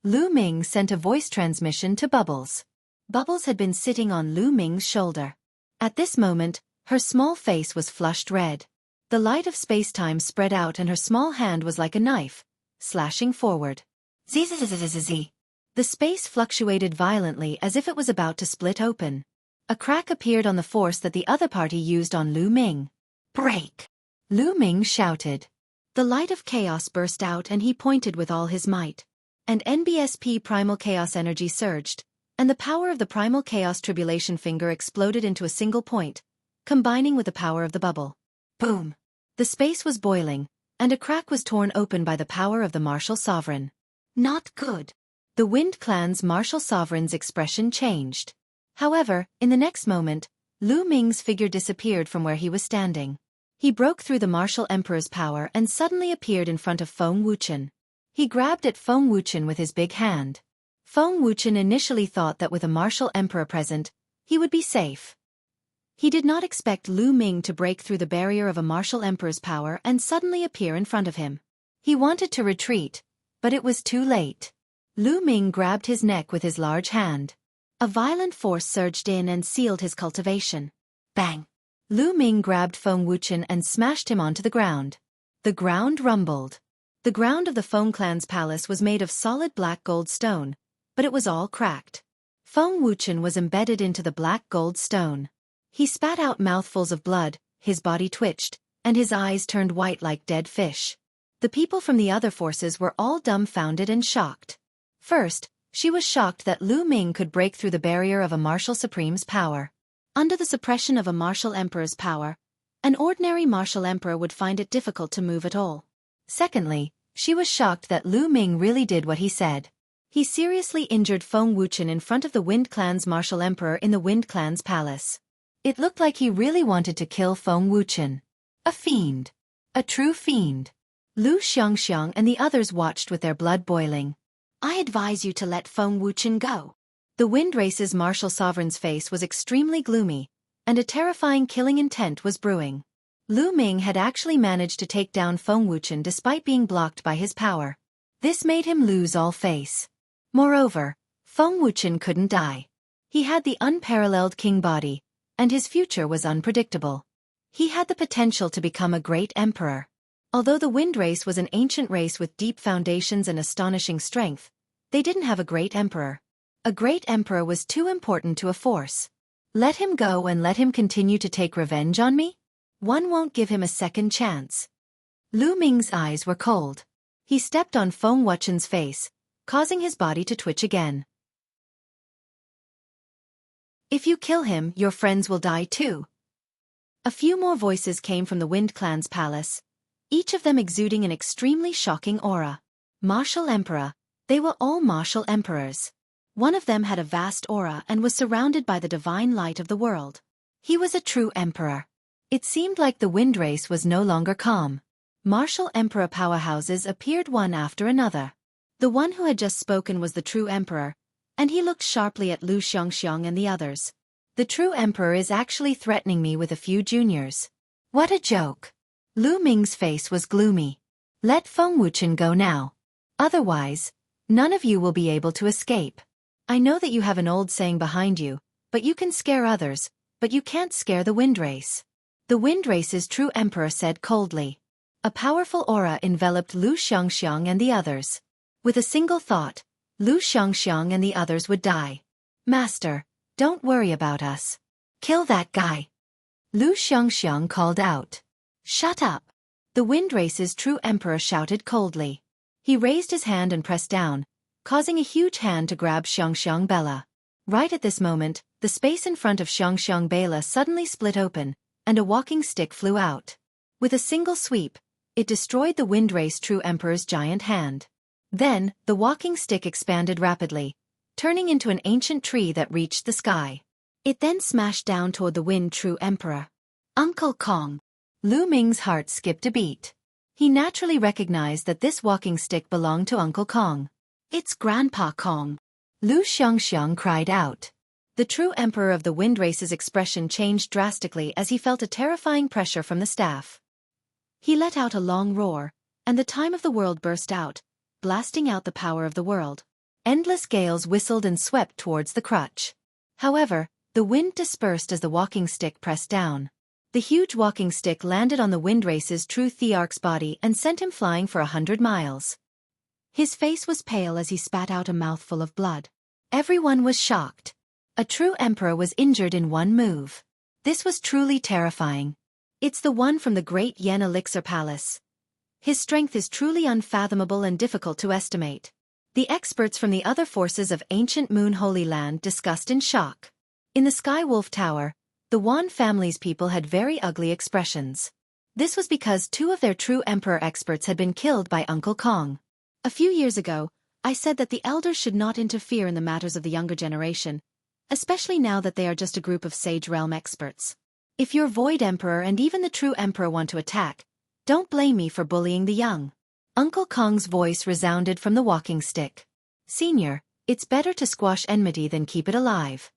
Lu Ming sent a voice transmission to Bubbles. Bubbles had been sitting on Lu Ming's shoulder. At this moment, her small face was flushed red. The light of space-time spread out and her small hand was like a knife, slashing forward. Zzz. The space fluctuated violently as if it was about to split open. A crack appeared on the force that the other party used on Lu Ming. Break! Lu Ming shouted. The light of chaos burst out and he pointed with all his might. And NBSP primal chaos energy surged, and the power of the primal chaos tribulation finger exploded into a single point, combining with the power of the bubble. Boom! The space was boiling, and a crack was torn open by the power of the martial sovereign. Not good. The Wind Clan's martial sovereign's expression changed. However, in the next moment, Lu Ming's figure disappeared from where he was standing. He broke through the martial emperor's power and suddenly appeared in front of Feng Wuchen. He grabbed at Feng Wuchen with his big hand. Feng Wuchen initially thought that with a martial emperor present, he would be safe. He did not expect Lu Ming to break through the barrier of a martial emperor's power and suddenly appear in front of him. He wanted to retreat, but it was too late. Lu Ming grabbed his neck with his large hand. A violent force surged in and sealed his cultivation. Bang! Lu Ming grabbed Feng Wuchen and smashed him onto the ground. The ground rumbled. The ground of the Feng clan's palace was made of solid black gold stone, but it was all cracked. Feng Wuchen was embedded into the black gold stone. He spat out mouthfuls of blood, his body twitched, and his eyes turned white like dead fish. The people from the other forces were all dumbfounded and shocked. First, she was shocked that Lu Ming could break through the barrier of a martial supreme's power. Under the suppression of a martial emperor's power, an ordinary martial emperor would find it difficult to move at all. Secondly, she was shocked that Lu Ming really did what he said. He seriously injured Feng Wuchen in front of the Wind Clan's martial emperor in the Wind Clan's palace. It looked like he really wanted to kill Feng Wuchen. A fiend. A true fiend. Lu Xiangxiang and the others watched with their blood boiling. I advise you to let Feng Wuchen go. The Wind Race's martial sovereign's face was extremely gloomy, and a terrifying killing intent was brewing. Lu Ming had actually managed to take down Feng Wuchen despite being blocked by his power. This made him lose all face. Moreover, Feng Wuchen couldn't die. He had the unparalleled king body, and his future was unpredictable. He had the potential to become a great emperor. Although the Wind Race was an ancient race with deep foundations and astonishing strength, they didn't have a great emperor. A great emperor was too important to a force. Let him go and let him continue to take revenge on me? One won't give him a second chance. Lu Ming's eyes were cold. He stepped on Feng Wuchen's face, causing his body to twitch again. If you kill him, your friends will die too. A few more voices came from the Wind Clan's palace, each of them exuding an extremely shocking aura. Martial Emperor. They were all martial emperors. One of them had a vast aura and was surrounded by the divine light of the world. He was a true emperor. It seemed like the Wind Race was no longer calm. Martial emperor powerhouses appeared one after another. The one who had just spoken was the true emperor, and he looked sharply at Lu Xiangxiang and the others. The true emperor is actually threatening me with a few juniors. What a joke. Lu Ming's face was gloomy. Let Feng Wuchen go now. Otherwise, none of you will be able to escape. I know that you have an old saying behind you, but you can scare others, but you can't scare the Wind Race. The Wind Race's true emperor said coldly. A powerful aura enveloped Lu Xiangxiang and the others. With a single thought, Lu Xiangxiang and the others would die. Master, don't worry about us. Kill that guy. Lu Xiangxiang called out. Shut up. The Wind Race's true emperor shouted coldly. He raised his hand and pressed down, causing a huge hand to grab Xiangxiang Bella. Right at this moment, the space in front of Xiangxiang Bella suddenly split open, and a walking stick flew out. With a single sweep, it destroyed the Wind Race true emperor's giant hand. Then, the walking stick expanded rapidly, turning into an ancient tree that reached the sky. It then smashed down toward the Wind true emperor. Uncle Kong. Lu Ming's heart skipped a beat. He naturally recognized that this walking stick belonged to Uncle Kong. It's Grandpa Kong. Lu Xiangxiang cried out. The true emperor of the Wind Race's expression changed drastically as he felt a terrifying pressure from the staff. He let out a long roar, and the time of the world burst out, blasting out the power of the world. Endless gales whistled and swept towards the crutch. However, the wind dispersed as the walking stick pressed down. The huge walking stick landed on the Windrace's true Thearch's body and sent him flying for 100 miles. His face was pale as he spat out a mouthful of blood. Everyone was shocked. A true emperor was injured in one move. This was truly terrifying. It's the one from the great Yen Elixir Palace. His strength is truly unfathomable and difficult to estimate. The experts from the other forces of ancient Moon Holy Land discussed in shock. In the Sky Wolf Tower, the Wan family's people had very ugly expressions. This was because two of their true emperor experts had been killed by Uncle Kong. A few years ago, I said that the elders should not interfere in the matters of the younger generation, especially now that they are just a group of Sage Realm experts. If your Void Emperor and even the true Emperor want to attack, don't blame me for bullying the young. Uncle Kong's voice resounded from the walking stick. Senior, it's better to squash enmity than keep it alive.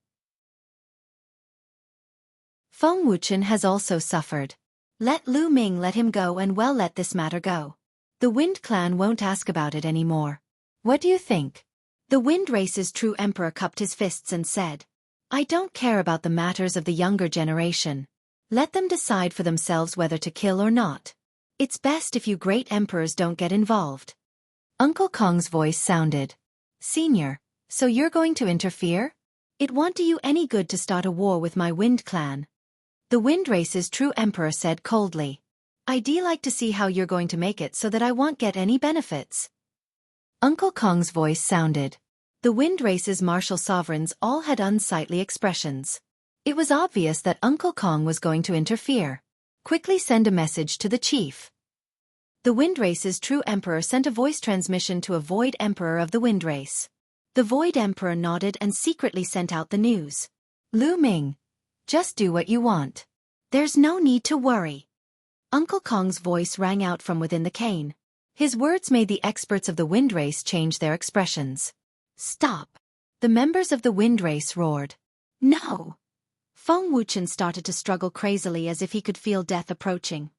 Feng Wuchen has also suffered. Let Lu Ming let him go and well let this matter go. The Wind Clan won't ask about it anymore. What do you think? The Wind Race's true emperor cupped his fists and said, I don't care about the matters of the younger generation. Let them decide for themselves whether to kill or not. It's best if you great emperors don't get involved. Uncle Kong's voice sounded. Senior, so you're going to interfere? It won't do you any good to start a war with my Wind Clan. The Wind Race's true emperor said coldly. I'd like to see how you're going to make it so that I won't get any benefits. Uncle Kong's voice sounded. The Wind Race's martial sovereigns all had unsightly expressions. It was obvious that Uncle Kong was going to interfere. Quickly send a message to the chief. The Wind Race's true emperor sent a voice transmission to a Void Emperor of the Wind Race. The Void Emperor nodded and secretly sent out the news. Lu Ming, just do what you want. There's no need to worry. Uncle Kong's voice rang out from within the cane. His words made the experts of the Wind Race change their expressions. Stop! The members of the Wind Race roared. No! Feng Wuchen started to struggle crazily as if he could feel death approaching.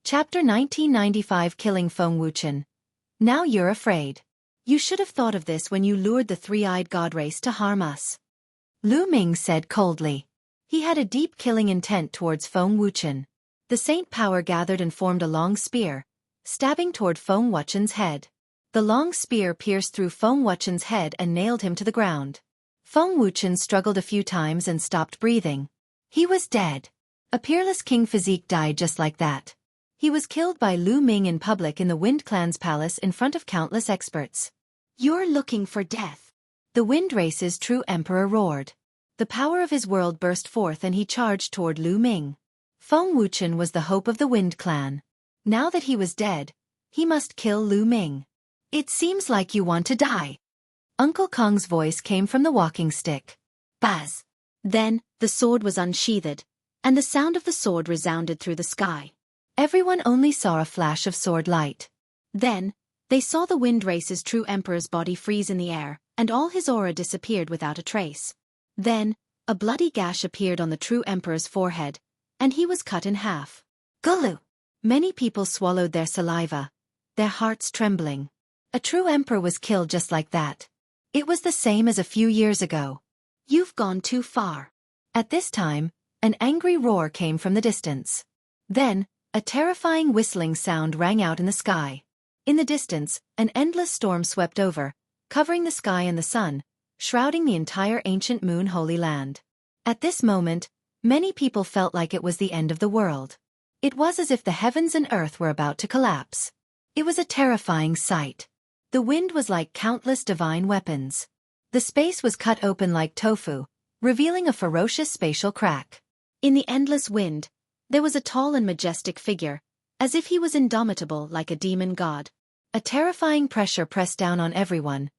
Chapter 1995 Killing Feng Wuchen. Now you're afraid. You should have thought of this when you lured the three-eyed god race to harm us. Lu Ming said coldly. He had a deep killing intent towards Feng Wuchen. The saint power gathered and formed a long spear, stabbing toward Feng Wuchen's head. The long spear pierced through Feng Wuchen's head and nailed him to the ground. Feng Wuchen struggled a few times and stopped breathing. He was dead. A peerless king physique died just like that. He was killed by Lu Ming in public in the Wind Clan's palace in front of countless experts. You're looking for death. The Wind Race's true emperor roared. The power of his world burst forth and he charged toward Lu Ming. Feng Wuchen was the hope of the Wind Clan. Now that he was dead, he must kill Lu Ming. It seems like you want to die. Uncle Kong's voice came from the walking stick. Buzz. Then, the sword was unsheathed, and the sound of the sword resounded through the sky. Everyone only saw a flash of sword light. Then, they saw the Wind Race's true emperor's body freeze in the air, and all his aura disappeared without a trace. Then, a bloody gash appeared on the true emperor's forehead, and he was cut in half. Gulu! Many people swallowed their saliva, their hearts trembling. A true emperor was killed just like that. It was the same as a few years ago. You've gone too far. At this time, an angry roar came from the distance. Then, a terrifying whistling sound rang out in the sky. In the distance, an endless storm swept over, covering the sky and the sun, shrouding the entire ancient Moon Holy Land. At this moment, many people felt like it was the end of the world. It was as if the heavens and earth were about to collapse. It was a terrifying sight. The wind was like countless divine weapons. The space was cut open like tofu, revealing a ferocious spatial crack. In the endless wind, there was a tall and majestic figure, as if he was indomitable like a demon god. A terrifying pressure pressed down on everyone,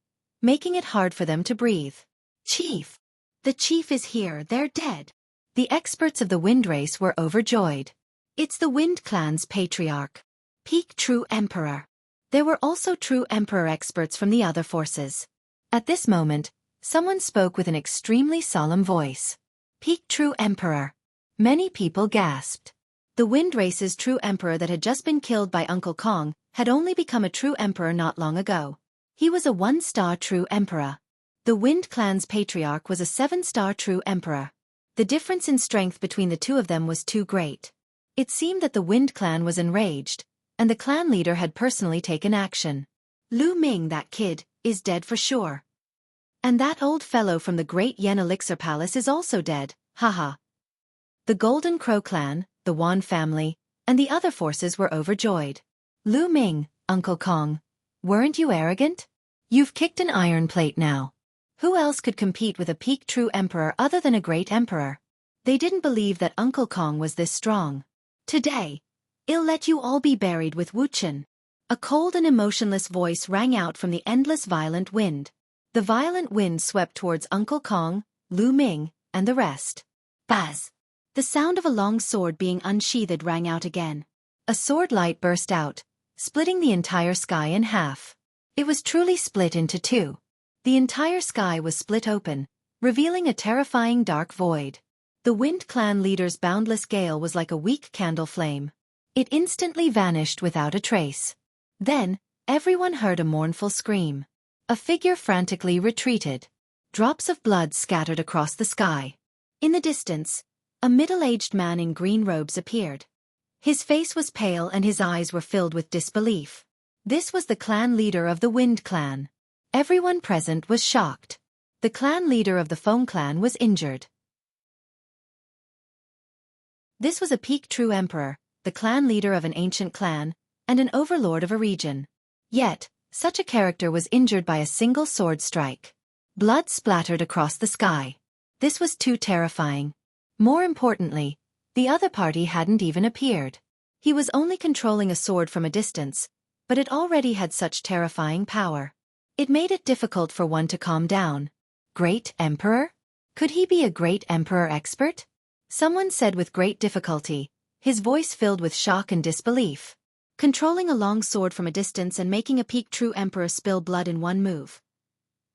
making it hard for them to breathe. Chief! The chief is here, they're dead. The experts of the Wind Race were overjoyed. It's the Wind Clan's patriarch. Peak True Emperor. There were also true Emperor experts from the other forces. At this moment, someone spoke with an extremely solemn voice. Peak True Emperor. Many people gasped. The Wind Race's true emperor that had just been killed by Uncle Kong had only become a true emperor not long ago. He was a one-star true emperor. The Wind Clan's patriarch was a 7-star true emperor. The difference in strength between the two of them was too great. It seemed that the Wind Clan was enraged, and the clan leader had personally taken action. Lu Ming, that kid, is dead for sure. And that old fellow from the Great Yen Elixir Palace is also dead, haha. The Golden Crow clan, the Wan family, and the other forces were overjoyed. Lu Ming, Uncle Kong, weren't you arrogant? You've kicked an iron plate now. Who else could compete with a peak true emperor other than a great emperor? They didn't believe that Uncle Kong was this strong. Today, I'll let you all be buried with Wuxian. A cold and emotionless voice rang out from the endless violent wind. The violent wind swept towards Uncle Kong, Lu Ming, and the rest. Buzz! The sound of a long sword being unsheathed rang out again. A sword light burst out, splitting the entire sky in half. It was truly split into two. The entire sky was split open, revealing a terrifying dark void. The Wind Clan leader's boundless gale was like a weak candle flame. It instantly vanished without a trace. Then, everyone heard a mournful scream. A figure frantically retreated. Drops of blood scattered across the sky. In the distance, a middle-aged man in green robes appeared. His face was pale and his eyes were filled with disbelief. This was the clan leader of the Wind Clan. Everyone present was shocked. The clan leader of the Foam Clan was injured. This was a peak true emperor, the clan leader of an ancient clan, and an overlord of a region. Yet, such a character was injured by a single sword strike. Blood splattered across the sky. This was too terrifying. More importantly, the other party hadn't even appeared. He was only controlling a sword from a distance, but it already had such terrifying power. It made it difficult for one to calm down. Great Emperor? Could he be a Great Emperor expert? Someone said with great difficulty, his voice filled with shock and disbelief. Controlling a long sword from a distance and making a peak true emperor spill blood in one move.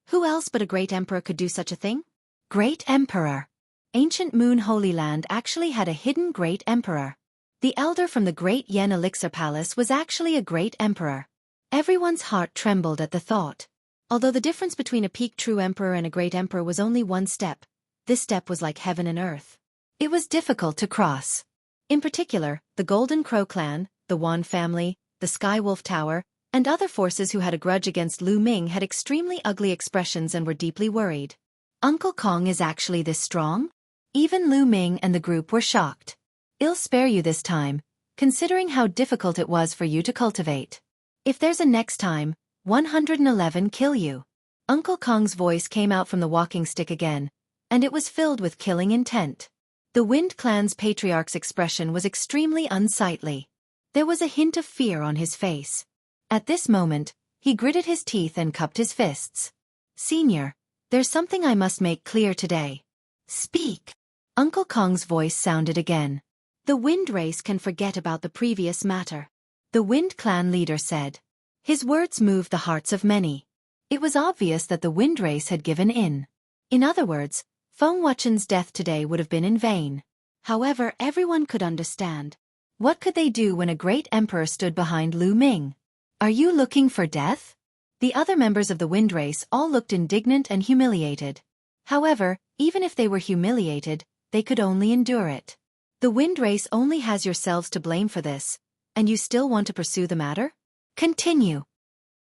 Who else but a great emperor could do such a thing? Great Emperor. Ancient Moon Holy Land actually had a hidden great emperor. The elder from the Great Yen Elixir Palace was actually a great emperor. Everyone's heart trembled at the thought. Although the difference between a peak true emperor and a great emperor was only one step, this step was like heaven and earth. It was difficult to cross. In particular, the Golden Crow clan, the Wan family, the Sky Wolf Tower, and other forces who had a grudge against Lu Ming had extremely ugly expressions and were deeply worried. Uncle Kong is actually this strong? Even Lu Ming and the group were shocked. I'll spare you this time, considering how difficult it was for you to cultivate. If there's a next time, 111 kill you. Uncle Kong's voice came out from the walking stick again, and it was filled with killing intent. The Wind Clan's patriarch's expression was extremely unsightly. There was a hint of fear on his face. At this moment, he gritted his teeth and cupped his fists. Senior, there's something I must make clear today. Speak. Uncle Kong's voice sounded again. The Wind Race can forget about the previous matter. The Wind Clan leader said. His words moved the hearts of many. It was obvious that the Wind Race had given in. In other words, Feng Wuxian's death today would have been in vain. However, everyone could understand. What could they do when a great emperor stood behind Lu Ming? Are you looking for death? The other members of the Wind Race all looked indignant and humiliated. However, even if they were humiliated, they could only endure it. The Wind Race only has yourselves to blame for this, and you still want to pursue the matter? Continue.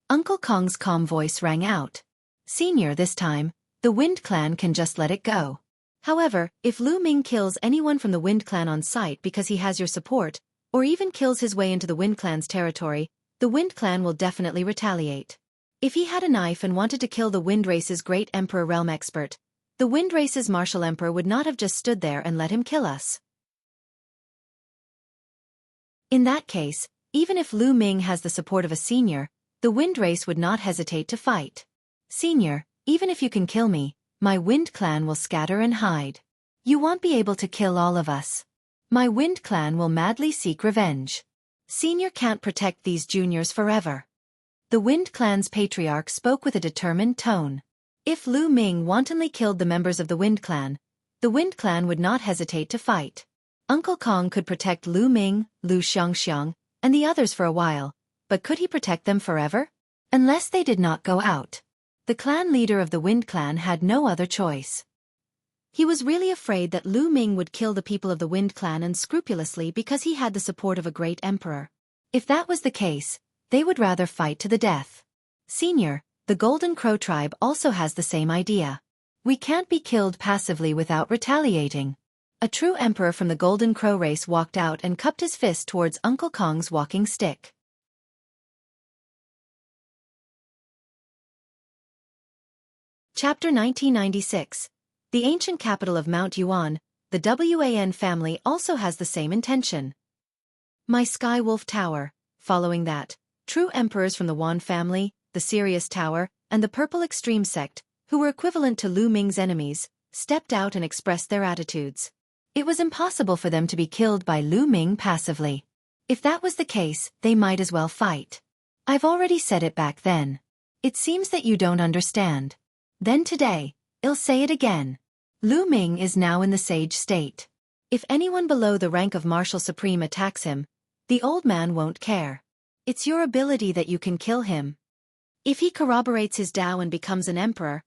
Uncle Kong's calm voice rang out. Senior, this time, the Wind Clan can just let it go. However, if Lu Ming kills anyone from the Wind Clan on sight because he has your support, or even kills his way into the Wind Clan's territory, the Wind Clan will definitely retaliate. If he had a knife and wanted to kill the Wind Race's great Emperor Realm expert, the Wind Race's martial emperor would not have just stood there and let him kill us. In that case, even if Lu Ming has the support of a senior, the Wind Race would not hesitate to fight. Senior, even if you can kill me, my Wind Clan will scatter and hide. You won't be able to kill all of us. My Wind Clan will madly seek revenge. Senior can't protect these juniors forever. The Wind Clan's patriarch spoke with a determined tone. If Lu Ming wantonly killed the members of the Wind Clan, the Wind Clan would not hesitate to fight. Uncle Kong could protect Lu Ming, Lu Xiangxiang, and the others for a while, but could he protect them forever? Unless they did not go out. The clan leader of the Wind Clan had no other choice. He was really afraid that Lu Ming would kill the people of the Wind Clan unscrupulously because he had the support of a great emperor. If that was the case, they would rather fight to the death. Senior, the Golden Crow tribe also has the same idea. We can't be killed passively without retaliating. A true emperor from the Golden Crow race walked out and cupped his fist towards Uncle Kong's walking stick. Chapter 1996. The ancient capital of Mount Yuan, the Wan family also has the same intention. My Sky Wolf Tower, following that, true emperors from the Wan family, the Sirius Tower, and the Purple Extreme sect, who were equivalent to Lu Ming's enemies, stepped out and expressed their attitudes. It was impossible for them to be killed by Lu Ming passively. If that was the case, they might as well fight. I've already said it back then. It seems that you don't understand. Then today, I'll say it again. Lu Ming is now in the sage state. If anyone below the rank of Marshal Supreme attacks him, the old man won't care. It's your ability that you can kill him. If he corroborates his Tao and becomes an emperor,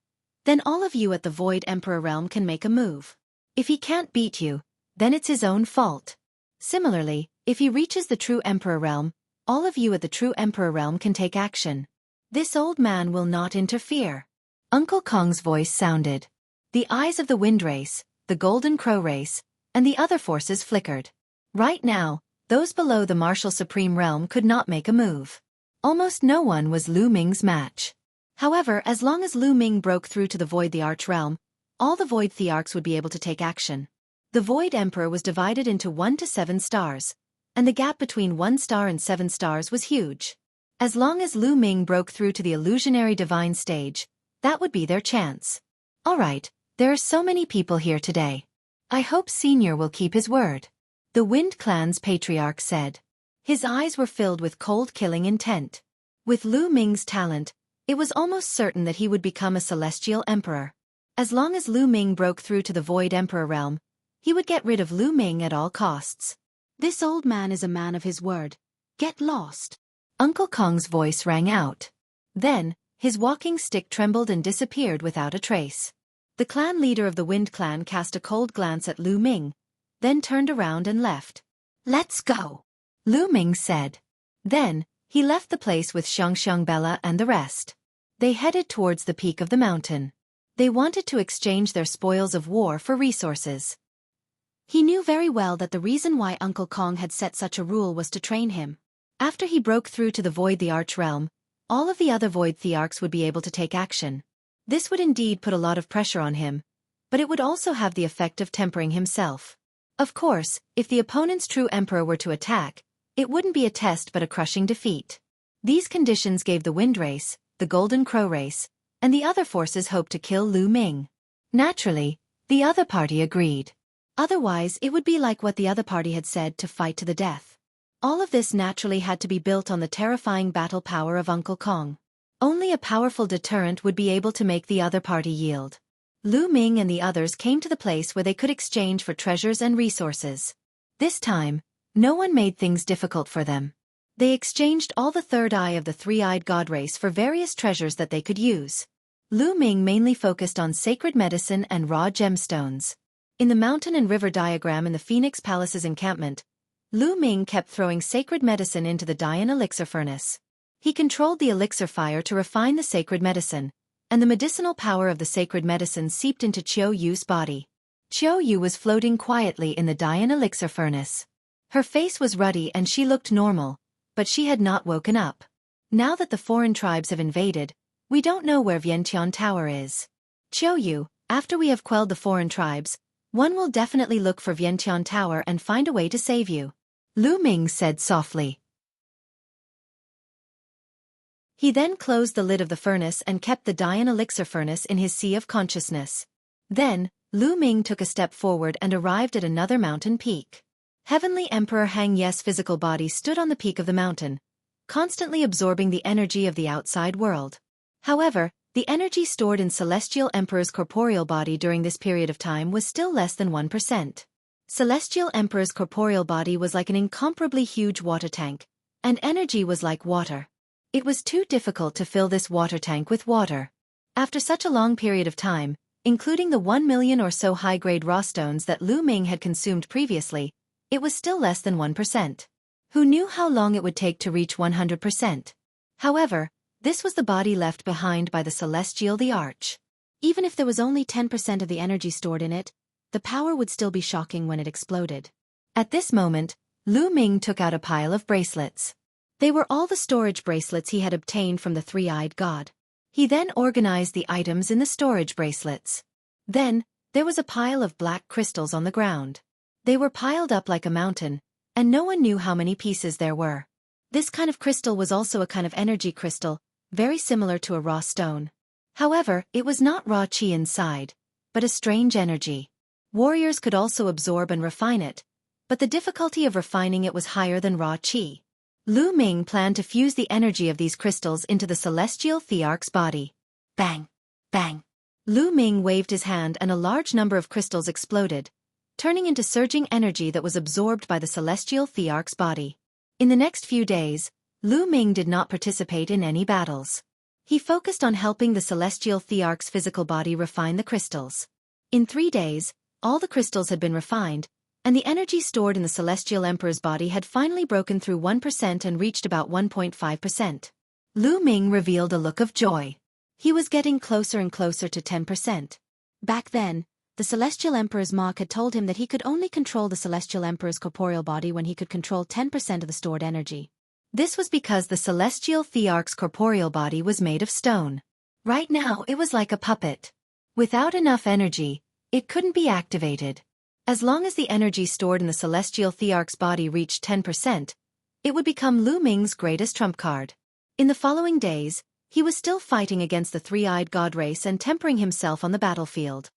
then all of you at the Void Emperor realm can make a move. If he can't beat you, then it's his own fault. Similarly, if he reaches the True Emperor realm, all of you at the True Emperor realm can take action. This old man will not interfere. Uncle Kong's voice sounded. The eyes of the Wind Race, the Golden Crow Race, and the other forces flickered. Right now, those below the Martial Supreme realm could not make a move. Almost no one was Lu Ming's match. However, as long as Lu Ming broke through to the Void the Arch realm, all the Void Thearchs would be able to take action. The Void Emperor was divided into 1 to 7 stars, and the gap between 1 star and 7 stars was huge. As long as Lu Ming broke through to the Illusionary Divine stage, that would be their chance. Alright, there are so many people here today. I hope Senior will keep his word. The Wind Clan's patriarch said. His eyes were filled with cold killing intent. With Lu Ming's talent, it was almost certain that he would become a celestial emperor. As long as Lu Ming broke through to the Void Emperor realm, he would get rid of Lu Ming at all costs. This old man is a man of his word. Get lost. Uncle Kong's voice rang out. Then, his walking stick trembled and disappeared without a trace. The clan leader of the Wind Clan cast a cold glance at Lu Ming, then turned around and left. Let's go, Lu Ming said. Then, he left the place with Xiang Bella and the rest. They headed towards the peak of the mountain. They wanted to exchange their spoils of war for resources. He knew very well that the reason why Uncle Kong had set such a rule was to train him. After he broke through to the Void the Arch realm, all of the other Void Thearchs would be able to take action. This would indeed put a lot of pressure on him, but it would also have the effect of tempering himself. Of course, if the opponent's true emperor were to attack, it wouldn't be a test but a crushing defeat. These conditions gave the Wind Race, the Golden Crow Race, and the other forces hope to kill Lu Ming. Naturally, the other party agreed. Otherwise, it would be like what the other party had said, to fight to the death. All of this naturally had to be built on the terrifying battle power of Uncle Kong. Only a powerful deterrent would be able to make the other party yield. Lu Ming and the others came to the place where they could exchange for treasures and resources. This time, no one made things difficult for them. They exchanged all the third eye of the three-eyed god race for various treasures that they could use. Lu Ming mainly focused on sacred medicine and raw gemstones. In the mountain and river diagram in the Phoenix Palace's encampment, Lu Ming kept throwing sacred medicine into the Dian elixir furnace. He controlled the elixir fire to refine the sacred medicine, and the medicinal power of the sacred medicine seeped into Qiu Yu's body. Qiu Yu was floating quietly in the Dian elixir furnace. Her face was ruddy and she looked normal, but she had not woken up. Now that the foreign tribes have invaded, we don't know where Vientiane Tower is. Qiu Yu, after we have quelled the foreign tribes, one will definitely look for Vientiane Tower and find a way to save you, Lu Ming said softly. He then closed the lid of the furnace and kept the Dian elixir furnace in his sea of consciousness. Then, Lu Ming took a step forward and arrived at another mountain peak. Heavenly Emperor Hang Ye's physical body stood on the peak of the mountain, constantly absorbing the energy of the outside world. However, the energy stored in Celestial Emperor's corporeal body during this period of time was still less than 1%. Celestial Emperor's corporeal body was like an incomparably huge water tank, and energy was like water. It was too difficult to fill this water tank with water. After such a long period of time, including the 1 million or so high-grade raw stones that Lu Ming had consumed previously, it was still less than 1%. Who knew how long it would take to reach 100%? However, this was the body left behind by the Celestial the Arch. Even if there was only 10% of the energy stored in it, the power would still be shocking when it exploded. At this moment, Lu Ming took out a pile of bracelets. They were all the storage bracelets he had obtained from the three-eyed god. He then organized the items in the storage bracelets. Then, there was a pile of black crystals on the ground. They were piled up like a mountain, and no one knew how many pieces there were. This kind of crystal was also a kind of energy crystal, very similar to a raw stone. However, it was not raw qi inside, but a strange energy. Warriors could also absorb and refine it, but the difficulty of refining it was higher than raw qi. Lu Ming planned to fuse the energy of these crystals into the celestial thearch's body. Bang! Bang! Lu Ming waved his hand and a large number of crystals exploded, turning into surging energy that was absorbed by the celestial thearch's body. In the next few days, Lu Ming did not participate in any battles. He focused on helping the celestial thearch's physical body refine the crystals. In 3 days, all the crystals had been refined, and the energy stored in the celestial emperor's body had finally broken through 1% and reached about 1.5%. Lu Ming revealed a look of joy. He was getting closer and closer to 10%. Back then, the celestial emperor's mark had told him that he could only control the celestial emperor's corporeal body when he could control 10% of the stored energy. This was because the celestial thearch's corporeal body was made of stone. Right now it was like a puppet. Without enough energy, it couldn't be activated. As long as the energy stored in the celestial thearch's body reached 10%, it would become Lu Ming's greatest trump card. In the following days, he was still fighting against the three-eyed god race and tempering himself on the battlefield.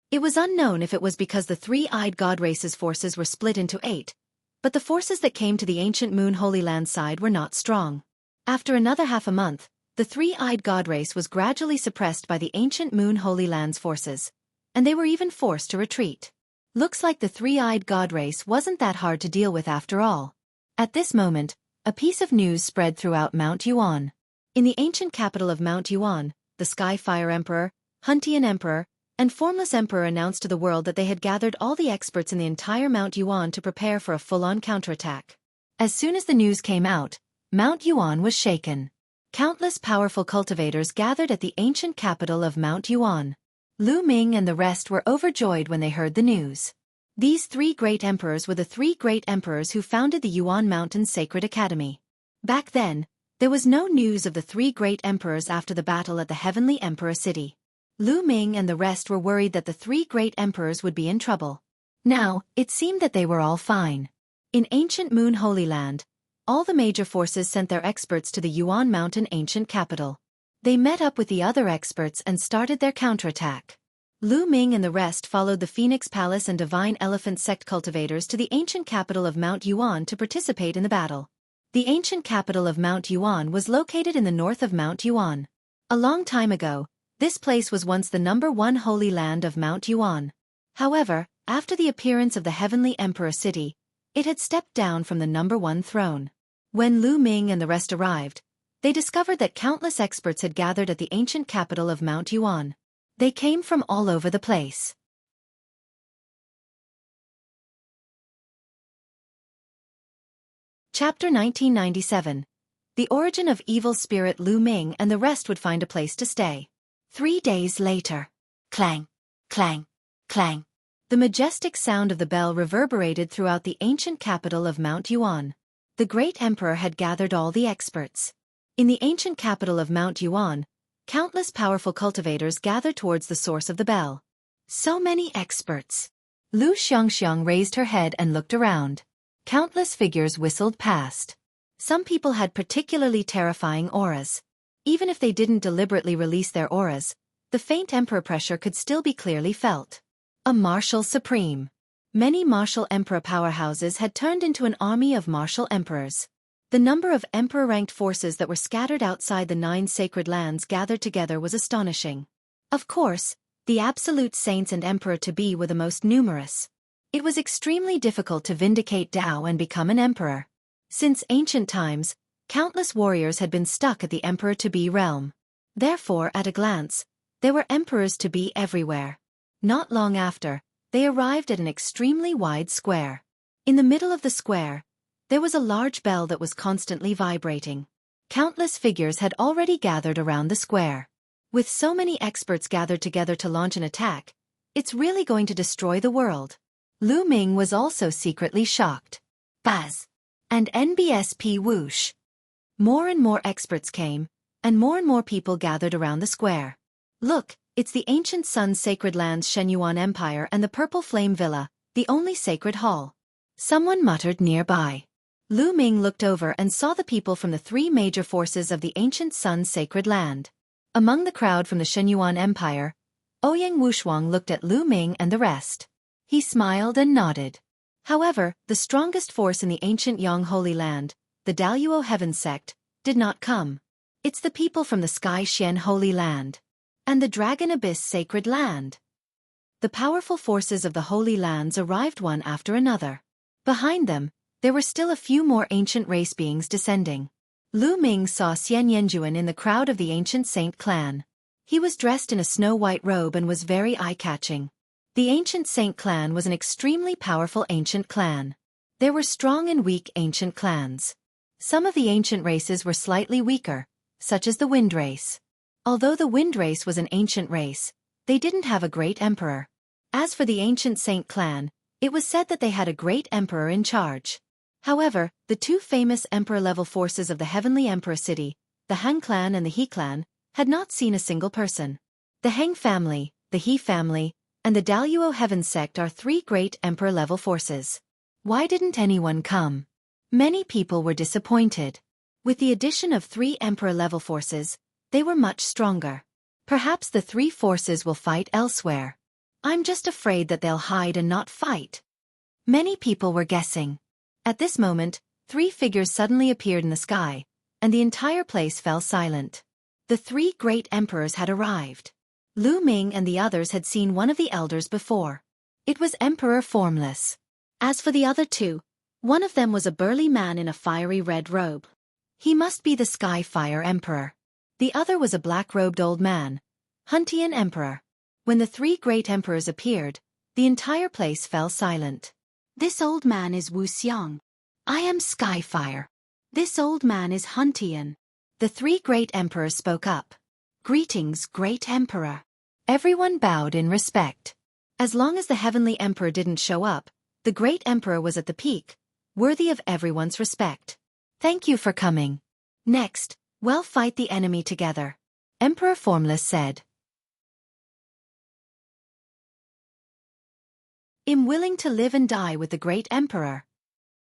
It was unknown if it was because the three-eyed god race's forces were split into 8, but the forces that came to the ancient Moon Holy Land side were not strong. After another half a month, the three-eyed god race was gradually suppressed by the ancient Moon Holy Land's forces, and they were even forced to retreat. Looks like the three-eyed god race wasn't that hard to deal with after all. At this moment, a piece of news spread throughout Mount Yuan. In the ancient capital of Mount Yuan, the Skyfire Emperor, Huntian Emperor, and Formless Emperor announced to the world that they had gathered all the experts in the entire Mount Yuan to prepare for a full-on counterattack. As soon as the news came out, Mount Yuan was shaken. Countless powerful cultivators gathered at the ancient capital of Mount Yuan. Lu Ming and the rest were overjoyed when they heard the news. These 3 great emperors were the 3 great emperors who founded the Yuan Mountain Sacred Academy. Back then, there was no news of the 3 great emperors after the battle at the Heavenly Emperor City. Lu Ming and the rest were worried that the 3 great emperors would be in trouble. Now, it seemed that they were all fine. In ancient Moon Holy Land, all the major forces sent their experts to the Yuan Mountain ancient capital. They met up with the other experts and started their counterattack. Lu Ming and the rest followed the Phoenix Palace and Divine Elephant Sect cultivators to the ancient capital of Mount Yuan to participate in the battle. The ancient capital of Mount Yuan was located in the north of Mount Yuan. A long time ago, this place was once the #1 holy land of Mount Yuan. However, after the appearance of the Heavenly Emperor City, it had stepped down from the #1 throne. When Lu Ming and the rest arrived, they discovered that countless experts had gathered at the ancient capital of Mount Yuan. They came from all over the place. Chapter 1997. The origin of evil spirit Lu Ming and the rest would find a place to stay. 3 days later. Clang, clang, clang. The majestic sound of the bell reverberated throughout the ancient capital of Mount Yuan. The great emperor had gathered all the experts. In the ancient capital of Mount Yuan, countless powerful cultivators gathered towards the source of the bell. So many experts. Lu Xiangxiang raised her head and looked around. Countless figures whistled past. Some people had particularly terrifying auras. Even if they didn't deliberately release their auras, the faint emperor pressure could still be clearly felt. A martial supreme. Many martial emperor powerhouses had turned into an army of martial emperors. The number of emperor-ranked forces that were scattered outside the 9 sacred lands gathered together was astonishing. Of course, the absolute saints and emperor-to-be were the most numerous. It was extremely difficult to vindicate Tao and become an emperor. Since ancient times, Countless warriors had been stuck at the Emperor-to-be realm. Therefore, at a glance, there were emperors-to-be everywhere. Not long after, they arrived at an extremely wide square. In the middle of the square, there was a large bell that was constantly vibrating. Countless figures had already gathered around the square. With so many experts gathered together to launch an attack, it's really going to destroy the world. Lu Ming was also secretly shocked. Buzz! And NBSP whoosh! More and more experts came, and more people gathered around the square. Look, it's the ancient Sun's sacred lands Shenyuan Empire and the Purple Flame Villa, the only sacred hall. Someone muttered nearby. Lu Ming looked over and saw the people from the three major forces of the ancient Sun's sacred land. Among the crowd from the Shenyuan Empire, Ouyang Wushuang looked at Lu Ming and the rest. He smiled and nodded. However, the strongest force in the ancient Yang Holy Land, the Daluo Heaven sect, did not come. It's the people from the Sky Xian Holy Land and the Dragon Abyss Sacred Land. The powerful forces of the Holy Lands arrived one after another. Behind them, there were still a few more ancient race beings descending. Lu Ming saw Xian Yanjuan in the crowd of the ancient Saint clan. He was dressed in a snow-white robe and was very eye-catching. The ancient Saint clan was an extremely powerful ancient clan. There were strong and weak ancient clans. Some of the ancient races were slightly weaker, such as the Wind race. Although the Wind race was an ancient race, they didn't have a great emperor. As for the ancient Saint clan, it was said that they had a great emperor in charge. However, the two famous emperor-level forces of the Heavenly Emperor City, the Han clan and the He clan, had not seen a single person. The Heng family, the He family, and the Daluo Heaven sect are three great emperor-level forces. Why didn't anyone come? Many people were disappointed. With the addition of three emperor-level forces, they were much stronger. Perhaps the three forces will fight elsewhere. I'm just afraid that they'll hide and not fight. Many people were guessing. At this moment, three figures suddenly appeared in the sky, and the entire place fell silent. The three great emperors had arrived. Lu Ming and the others had seen one of the elders before. It was Emperor Formless. As for the other two, one of them was a burly man in a fiery red robe. He must be the Sky Fire Emperor. The other was a black-robed old man, Huntian Emperor. When the three great emperors appeared, the entire place fell silent. This old man is Wuxia. I am Skyfire. This old man is Huntian. The three great emperors spoke up. Greetings, great emperor. Everyone bowed in respect. As long as the heavenly emperor didn't show up, the great emperor was at the peak, worthy of everyone's respect. Thank you for coming. Next, we'll fight the enemy together. Emperor Formless said. I'm willing to live and die with the great emperor.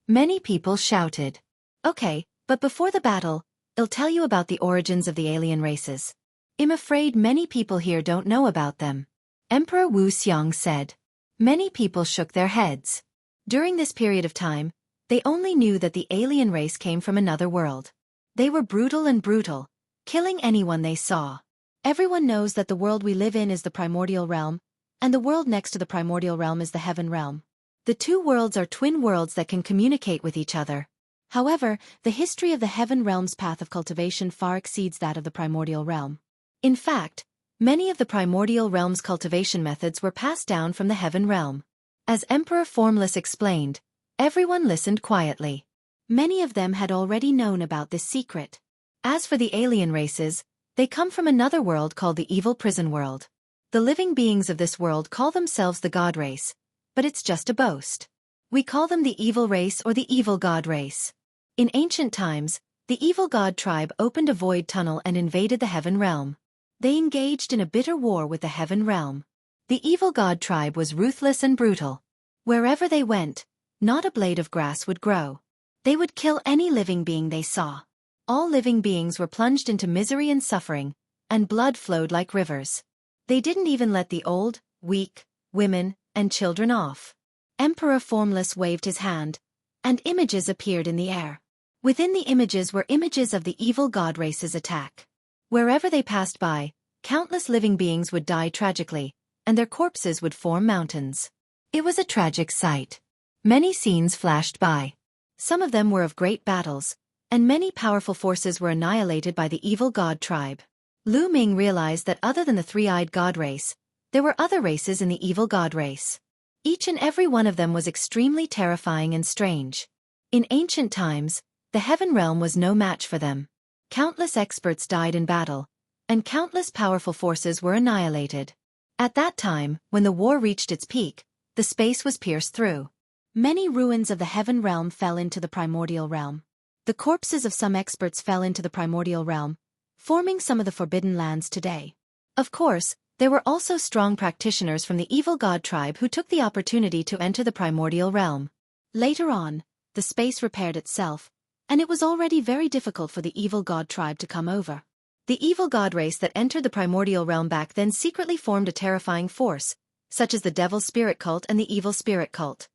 Many people shouted. Okay, but before the battle, I'll tell you about the origins of the alien races. I'm afraid many people here don't know about them. Emperor Wu Xiang said. Many people shook their heads. During this period of time, they only knew that the alien race came from another world. They were brutal, killing anyone they saw. Everyone knows that the world we live in is the primordial realm, and the world next to the primordial realm is the heaven realm. The two worlds are twin worlds that can communicate with each other. However, the history of the heaven realm's path of cultivation far exceeds that of the primordial realm. In fact, many of the primordial realm's cultivation methods were passed down from the heaven realm. As Emperor Formless explained, everyone listened quietly. Many of them had already known about this secret. As for the alien races, they come from another world called the evil prison world. The living beings of this world call themselves the God race, but it's just a boast. We call them the evil race or the evil God race. In ancient times, the evil God tribe opened a void tunnel and invaded the heaven realm. They engaged in a bitter war with the heaven realm. The evil God tribe was ruthless and brutal. Wherever they went, not a blade of grass would grow. They would kill any living being they saw. All living beings were plunged into misery and suffering, and blood flowed like rivers. They didn't even let the old, weak, women, and children off. Emperor Formless waved his hand, and images appeared in the air. Within the images were images of the evil God race's attack. Wherever they passed by, countless living beings would die tragically, and their corpses would form mountains. It was a tragic sight. Many scenes flashed by. Some of them were of great battles, and many powerful forces were annihilated by the evil god tribe. Lu Ming realized that other than the three-eyed god race, there were other races in the evil god race. Each and every one of them was extremely terrifying and strange. In ancient times, the heaven realm was no match for them. Countless experts died in battle, and countless powerful forces were annihilated. At that time, when the war reached its peak, the space was pierced through. Many ruins of the heaven realm fell into the primordial realm. The corpses of some experts fell into the primordial realm, forming some of the forbidden lands today. Of course, there were also strong practitioners from the evil god tribe who took the opportunity to enter the primordial realm. Later on, the space repaired itself, and it was already very difficult for the evil god tribe to come over. The evil god race that entered the primordial realm back then secretly formed a terrifying force, such as the devil spirit cult and the evil spirit cult.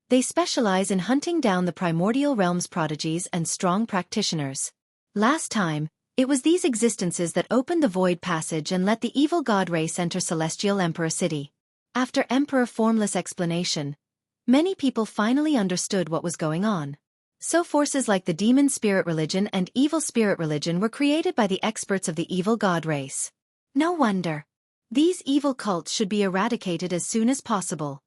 They specialize in hunting down the primordial realm's prodigies and strong practitioners. Last time, it was these existences that opened the void passage and let the evil god race enter Celestial Emperor City. After Emperor Formless' explanation, many people finally understood what was going on. So forces like the demon spirit religion and evil spirit religion were created by the experts of the evil god race. No wonder. These evil cults should be eradicated as soon as possible.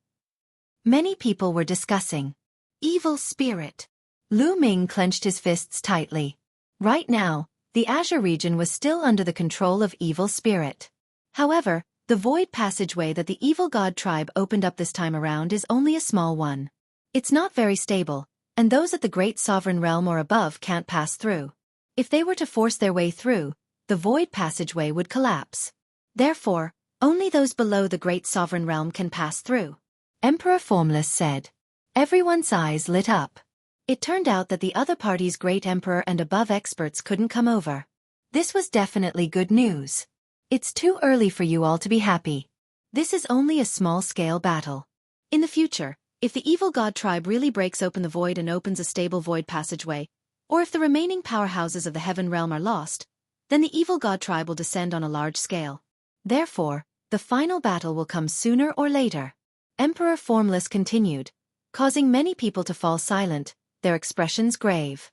Many people were discussing evil spirit. Lu Ming clenched his fists tightly. Right now, the Azure region was still under the control of evil spirit. However, the void passageway that the evil god tribe opened up this time around is only a small one. It's not very stable, and those at the great sovereign realm or above can't pass through. If they were to force their way through, the void passageway would collapse. Therefore, only those below the great sovereign realm can pass through. Emperor Formless said. Everyone's eyes lit up. It turned out that the other party's great emperor and above experts couldn't come over. This was definitely good news. It's too early for you all to be happy. This is only a small-scale battle. In the future, if the evil god tribe really breaks open the void and opens a stable void passageway, or if the remaining powerhouses of the heaven realm are lost, then the evil god tribe will descend on a large scale. Therefore, the final battle will come sooner or later. Emperor Formless continued, causing many people to fall silent, their expressions grave.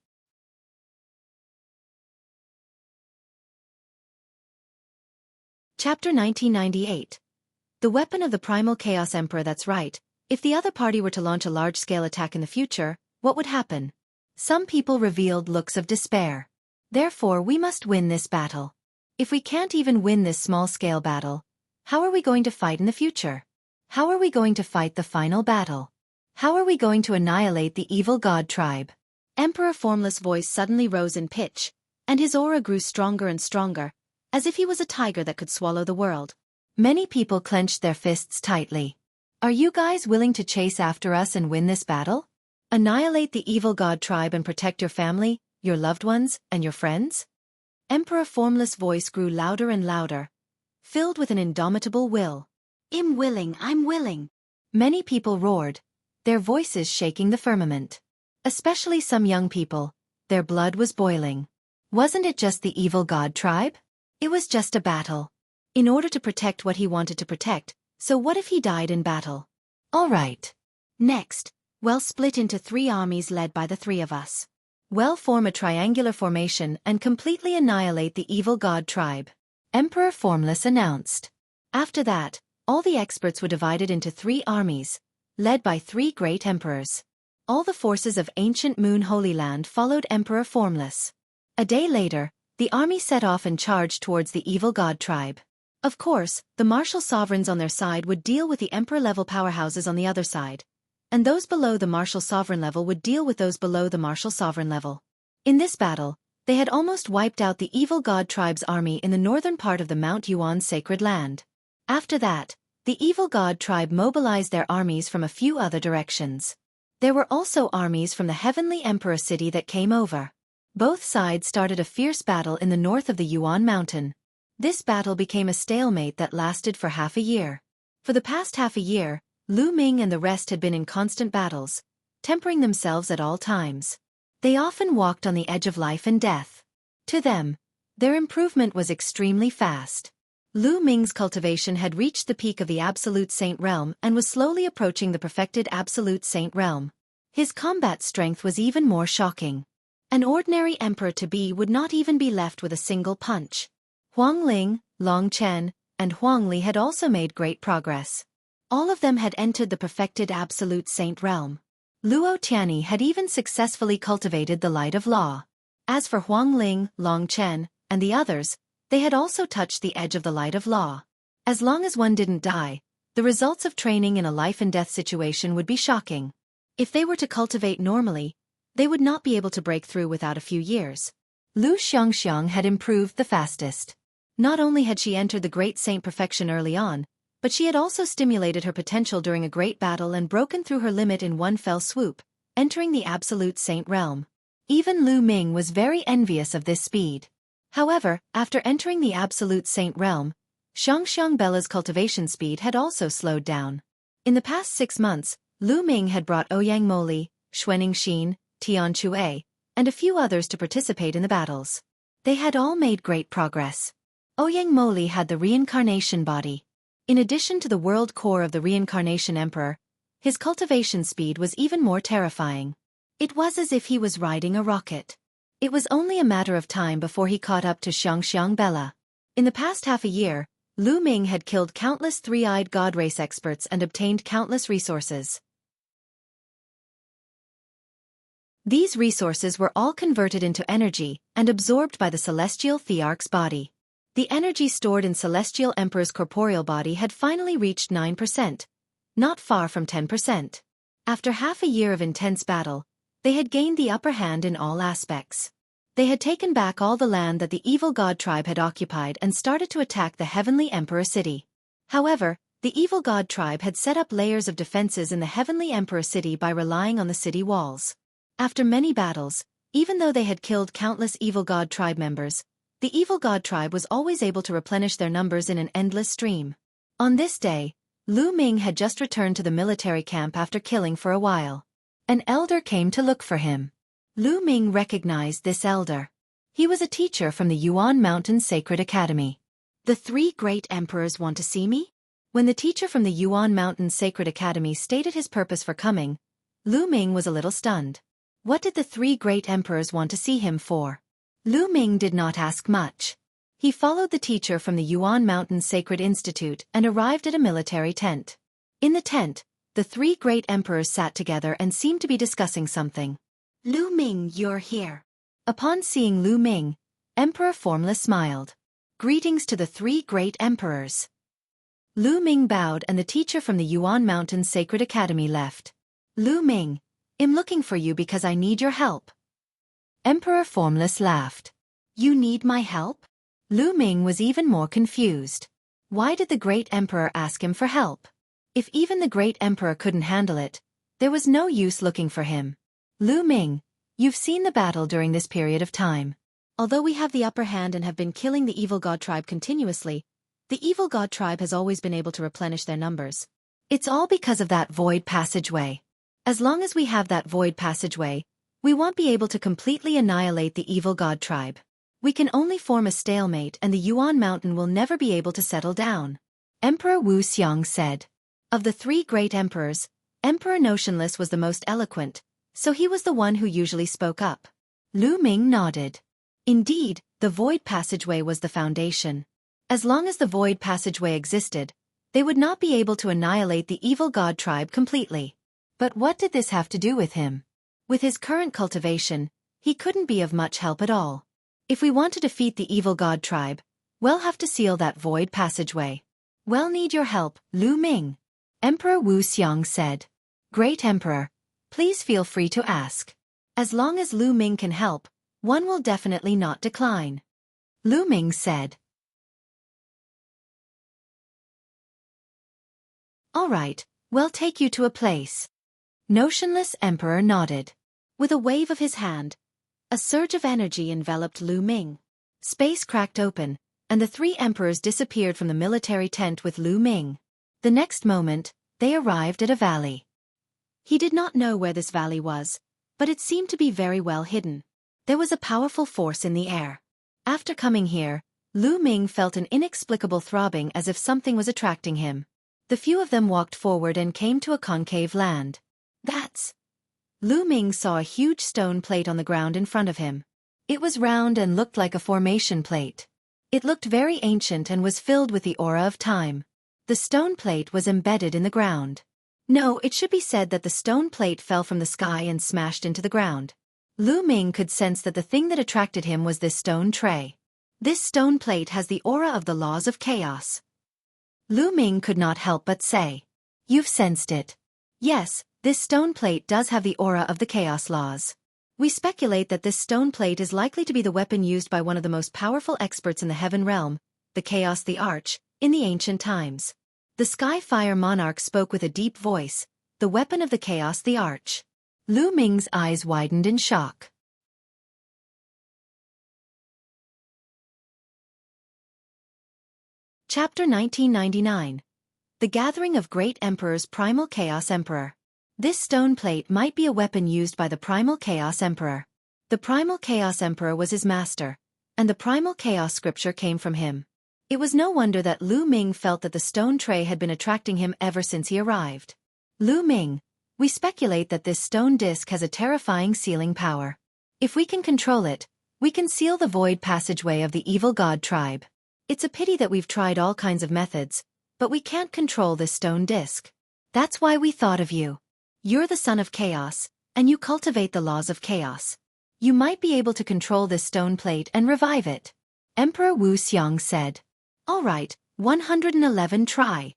Chapter 1998. The weapon of the primal chaos emperor. That's right. If the other party were to launch a large-scale attack in the future, what would happen? Some people revealed looks of despair. Therefore, we must win this battle. If we can't even win this small-scale battle, how are we going to fight in the future? How are we going to fight the final battle? How are we going to annihilate the evil god tribe? Emperor Formless' voice suddenly rose in pitch, and his aura grew stronger and stronger, as if he was a tiger that could swallow the world. Many people clenched their fists tightly. Are you guys willing to chase after us and win this battle? Annihilate the evil god tribe and protect your family, your loved ones, and your friends? Emperor Formless' voice grew louder and louder, filled with an indomitable will. I'm willing. Many people roared, their voices shaking the firmament. Especially some young people, their blood was boiling. Wasn't it just the evil god tribe? It was just a battle. In order to protect what he wanted to protect, so what if he died in battle? All right. Next, we'll split into 3 armies led by the 3 of us. We'll form a triangular formation and completely annihilate the evil god tribe. Emperor Formless announced. After that, all the experts were divided into 3 armies, led by 3 great emperors. All the forces of ancient Moon Holy Land followed Emperor Formless. A day later, the army set off and charged towards the evil god tribe. Of course, the martial sovereigns on their side would deal with the emperor-level powerhouses on the other side, and those below the martial sovereign level would deal with those below the martial sovereign level. In this battle, they had almost wiped out the evil god tribe's army in the northern part of the Mount Yuan sacred land. After that, the evil god tribe mobilized their armies from a few other directions. There were also armies from the heavenly emperor city that came over. Both sides started a fierce battle in the north of the Yuan mountain. This battle became a stalemate that lasted for half a year. For the past half a year, Lu Ming and the rest had been in constant battles, tempering themselves at all times. They often walked on the edge of life and death. To them, their improvement was extremely fast. Lu Ming's cultivation had reached the peak of the Absolute Saint realm and was slowly approaching the perfected Absolute Saint realm. His combat strength was even more shocking. An ordinary emperor-to-be would not even be left with a single punch. Huang Ling, Long Chen, and Huang Li had also made great progress. All of them had entered the perfected absolute saint realm. Luo Tianyi had even successfully cultivated the light of law. As for Huang Ling, Long Chen, and the others, they had also touched the edge of the light of law. As long as one didn't die, the results of training in a life-and-death situation would be shocking. If they were to cultivate normally, they would not be able to break through without a few years. Lu Xiangxiang had improved the fastest. Not only had she entered the great saint perfection early on, but she had also stimulated her potential during a great battle and broken through her limit in one fell swoop, entering the absolute saint realm. Even Lu Ming was very envious of this speed. However, after entering the absolute saint realm, Xiangxiang Bella's cultivation speed had also slowed down. In the past 6 months, Lu Ming had brought Ouyang Moli, Xuening Xin, Tian Chue, and a few others to participate in the battles. They had all made great progress. Ouyang Moli had the reincarnation body. In addition to the world core of the reincarnation emperor, his cultivation speed was even more terrifying. It was as if he was riding a rocket. It was only a matter of time before he caught up to Xiangxiang Bella. In the past half a year, Lu Ming had killed countless three-eyed god race experts and obtained countless resources. These resources were all converted into energy and absorbed by the celestial thearch's body. The energy stored in Celestial Emperor's corporeal body had finally reached 9%, not far from 10%. After half a year of intense battle, they had gained the upper hand in all aspects. They had taken back all the land that the evil god tribe had occupied and started to attack the Heavenly Emperor city. However, the evil god tribe had set up layers of defenses in the Heavenly Emperor city by relying on the city walls. After many battles, even though they had killed countless evil god tribe members, the evil god tribe was always able to replenish their numbers in an endless stream. On this day, Lu Ming had just returned to the military camp after killing for a while. An elder came to look for him. Lu Ming recognized this elder. He was a teacher from the Yuan Mountain Sacred Academy. The 3 great emperors want to see me? When the teacher from the Yuan Mountain Sacred Academy stated his purpose for coming, Lu Ming was a little stunned. What did the 3 great emperors want to see him for? Lu Ming did not ask much. He followed the teacher from the Yuan Mountain Sacred Institute and arrived at a military tent. In the tent, the 3 great emperors sat together and seemed to be discussing something. Lu Ming, you're here. Upon seeing Lu Ming, Emperor Formless smiled. Greetings to the 3 great emperors. Lu Ming bowed and the teacher from the Yuan Mountain Sacred Academy left. Lu Ming, I'm looking for you because I need your help. Emperor Formless laughed. You need my help? Lu Ming was even more confused. Why did the great emperor ask him for help? If even the great emperor couldn't handle it, there was no use looking for him. Lu Ming, you've seen the battle during this period of time. Although we have the upper hand and have been killing the evil god tribe continuously, the evil god tribe has always been able to replenish their numbers. It's all because of that void passageway. As long as we have that void passageway, we won't be able to completely annihilate the evil god tribe. We can only form a stalemate and the Yuan Mountain will never be able to settle down. Emperor Wuxia said. Of the 3 great emperors, Emperor Notionless was the most eloquent, so he was the one who usually spoke up. Lu Ming nodded. Indeed, the void passageway was the foundation. As long as the void passageway existed, they would not be able to annihilate the evil god tribe completely. But what did this have to do with him? With his current cultivation, he couldn't be of much help at all. If we want to defeat the evil god tribe, we'll have to seal that void passageway. We'll need your help, Lu Ming. Emperor Wuxia said. Great Emperor, please feel free to ask. As long as Lu Ming can help, one will definitely not decline. Lu Ming said. All right, we'll take you to a place. Notionless Emperor nodded. With a wave of his hand, a surge of energy enveloped Lu Ming. Space cracked open, and the 3 emperors disappeared from the military tent with Lu Ming. The next moment, they arrived at a valley. He did not know where this valley was, but it seemed to be very well hidden. There was a powerful force in the air. After coming here, Lu Ming felt an inexplicable throbbing as if something was attracting Lu Ming saw a huge stone plate on the ground in front of him. It was round and looked like a formation plate. It looked very ancient and was filled with the aura of time. The stone plate was embedded in the ground. No, it should be said that the stone plate fell from the sky and smashed into the ground. Lu Ming could sense that the thing that attracted him was this stone tray. This stone plate has the aura of the laws of chaos. Lu Ming could not help but say, "You've sensed it." Yes, this stone plate does have the aura of the chaos laws. We speculate that this stone plate is likely to be the weapon used by one of the most powerful experts in the heaven realm, the Chaos the Arch, in the ancient times. The Sky Fire Monarch spoke with a deep voice, the weapon of the Chaos the Arch. Lu Ming's eyes widened in shock. Chapter 1999. The Gathering of Great Emperors. Primal Chaos Emperor. This stone plate might be a weapon used by the Primal Chaos Emperor. The Primal Chaos Emperor was his master, and the Primal Chaos scripture came from him. It was no wonder that Lu Ming felt that the stone tray had been attracting him ever since he arrived. Lu Ming, we speculate that this stone disc has a terrifying sealing power. If we can control it, we can seal the void passageway of the evil god tribe. It's a pity that we've tried all kinds of methods, but we can't control this stone disc. That's why we thought of you. You're the son of chaos, and you cultivate the laws of chaos. You might be able to control this stone plate and revive it. Emperor Wuxia said. All right, 111 try.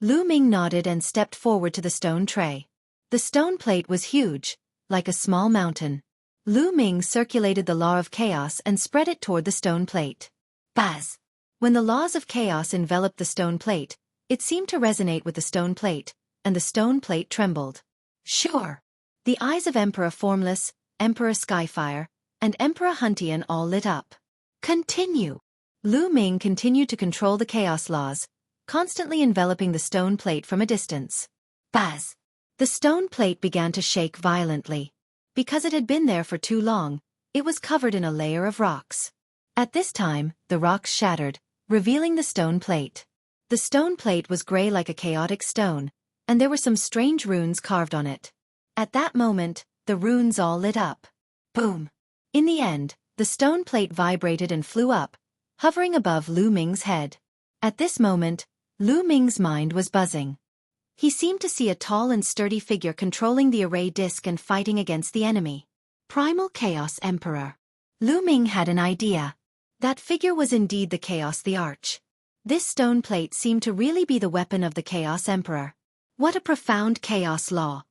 Lu Ming nodded and stepped forward to the stone tray. The stone plate was huge, like a small mountain. Lu Ming circulated the law of chaos and spread it toward the stone plate. Buzz! When the laws of chaos enveloped the stone plate, it seemed to resonate with the stone plate, and the stone plate trembled. Sure. The eyes of Emperor Formless, Emperor Skyfire, and Emperor Huntian all lit up. Continue. Lu Ming continued to control the chaos laws, constantly enveloping the stone plate from a distance. Buzz! The stone plate began to shake violently. Because it had been there for too long, it was covered in a layer of rocks. At this time, the rocks shattered, revealing the stone plate. The stone plate was gray like a chaotic stone, and there were some strange runes carved on it. At that moment, the runes all lit up. Boom! In the end, the stone plate vibrated and flew up, hovering above Lu Ming's head. At this moment, Lu Ming's mind was buzzing. He seemed to see a tall and sturdy figure controlling the array disc and fighting against the enemy. Primal Chaos Emperor. Lu Ming had an idea. That figure was indeed the Chaos the Arch. This stone plate seemed to really be the weapon of the Chaos Emperor. What a profound chaos law.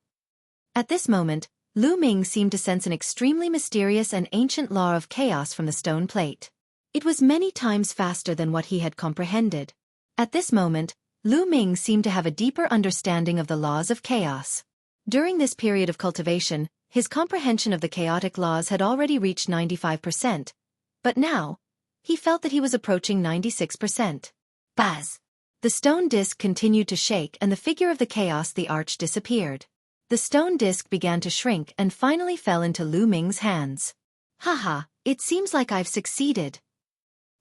At this moment, Lu Ming seemed to sense an extremely mysterious and ancient law of chaos from the stone plate. It was many times faster than what he had comprehended. At this moment, Lu Ming seemed to have a deeper understanding of the laws of chaos. During this period of cultivation, his comprehension of the chaotic laws had already reached 95%, but now, he felt that he was approaching 96%. Buzz! The stone disc continued to shake and the figure of the Chaos the Arch disappeared. The stone disc began to shrink and finally fell into Lu Ming's hands. Haha, it seems like I've succeeded.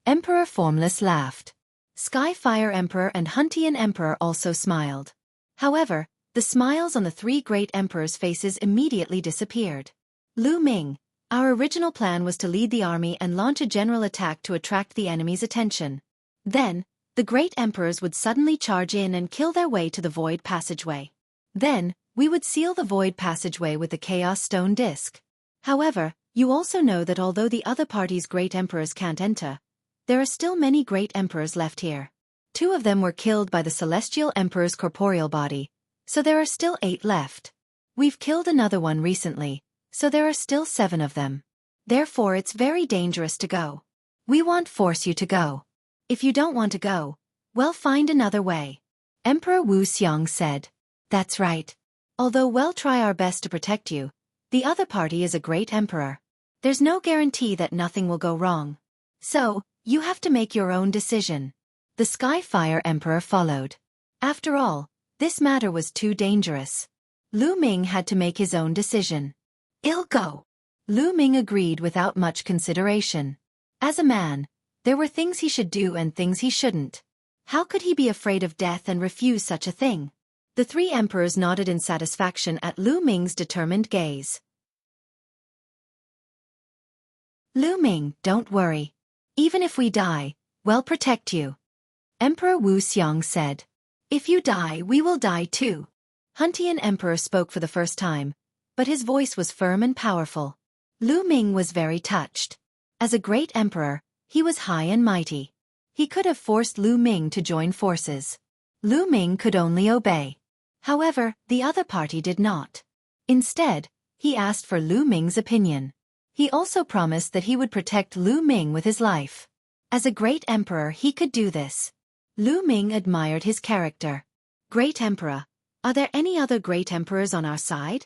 Emperor Formless laughed. Skyfire Emperor and Huntian Emperor also smiled. However, the smiles on the three great emperors' faces immediately disappeared. Lu Ming, our original plan was to lead the army and launch a general attack to attract the enemy's attention. Then, the great emperors would suddenly charge in and kill their way to the void passageway. Then, we would seal the void passageway with the chaos stone disc. However, you also know that although the other party's great emperors can't enter, there are still many great emperors left here. 2 of them were killed by the celestial emperor's corporeal body, so there are still 8 left. We've killed another one recently, so there are still 7 of them. Therefore it's very dangerous to go. We won't force you to go. If you don't want to go, well, find another way. Emperor Wuxia said. That's right. Although we'll try our best to protect you, the other party is a great emperor. There's no guarantee that nothing will go wrong. So, you have to make your own decision. The Skyfire Emperor followed. After all, this matter was too dangerous. Lu Ming had to make his own decision. I'll go. Lu Ming agreed without much consideration. As a man, there were things he should do and things he shouldn't. How could he be afraid of death and refuse such a thing? The three emperors nodded in satisfaction at Lu Ming's determined gaze. Lu Ming, don't worry. Even if we die, we'll protect you. Emperor Wuxia said. If you die, we will die too. Huntian Emperor spoke for the first time, but his voice was firm and powerful. Lu Ming was very touched. As a great emperor, he was high and mighty. He could have forced Lu Ming to join forces. Lu Ming could only obey. However, the other party did not. Instead, he asked for Lu Ming's opinion. He also promised that he would protect Lu Ming with his life. As a great emperor, he could do this. Lu Ming admired his character. Great emperor, are there any other great emperors on our side?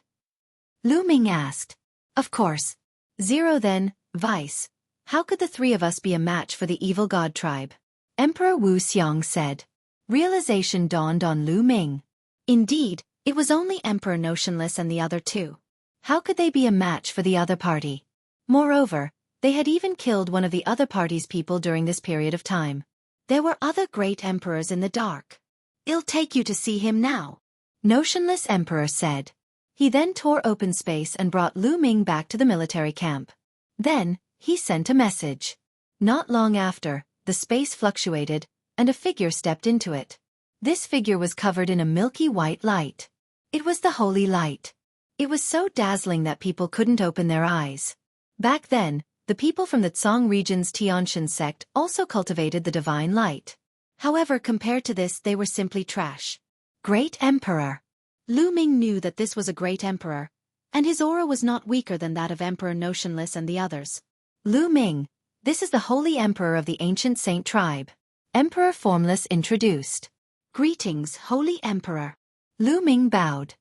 Lu Ming asked. Of course. 0 then, Vice. How could the three of us be a match for the evil god tribe? Emperor Wuxia said. Realization dawned on Lu Ming. Indeed, it was only Emperor Notionless and the other two. How could they be a match for the other party? Moreover, they had even killed one of the other party's people during this period of time. There were other great emperors in the dark. I'll take you to see him now. Notionless Emperor said. He then tore open space and brought Lu Ming back to the military camp. Then, he sent a message. Not long after, the space fluctuated, and a figure stepped into it. This figure was covered in a milky white light. It was the holy light. It was so dazzling that people couldn't open their eyes. Back then, the people from the Tsang region's Tianshan sect also cultivated the divine light. However, compared to this, they were simply trash. Great Emperor. Lu Ming knew that this was a great emperor, and his aura was not weaker than that of Emperor Notionless and the others. Lu Ming, this is the holy emperor of the ancient saint tribe. Emperor Formless introduced. Greetings, holy emperor. Lu Ming bowed.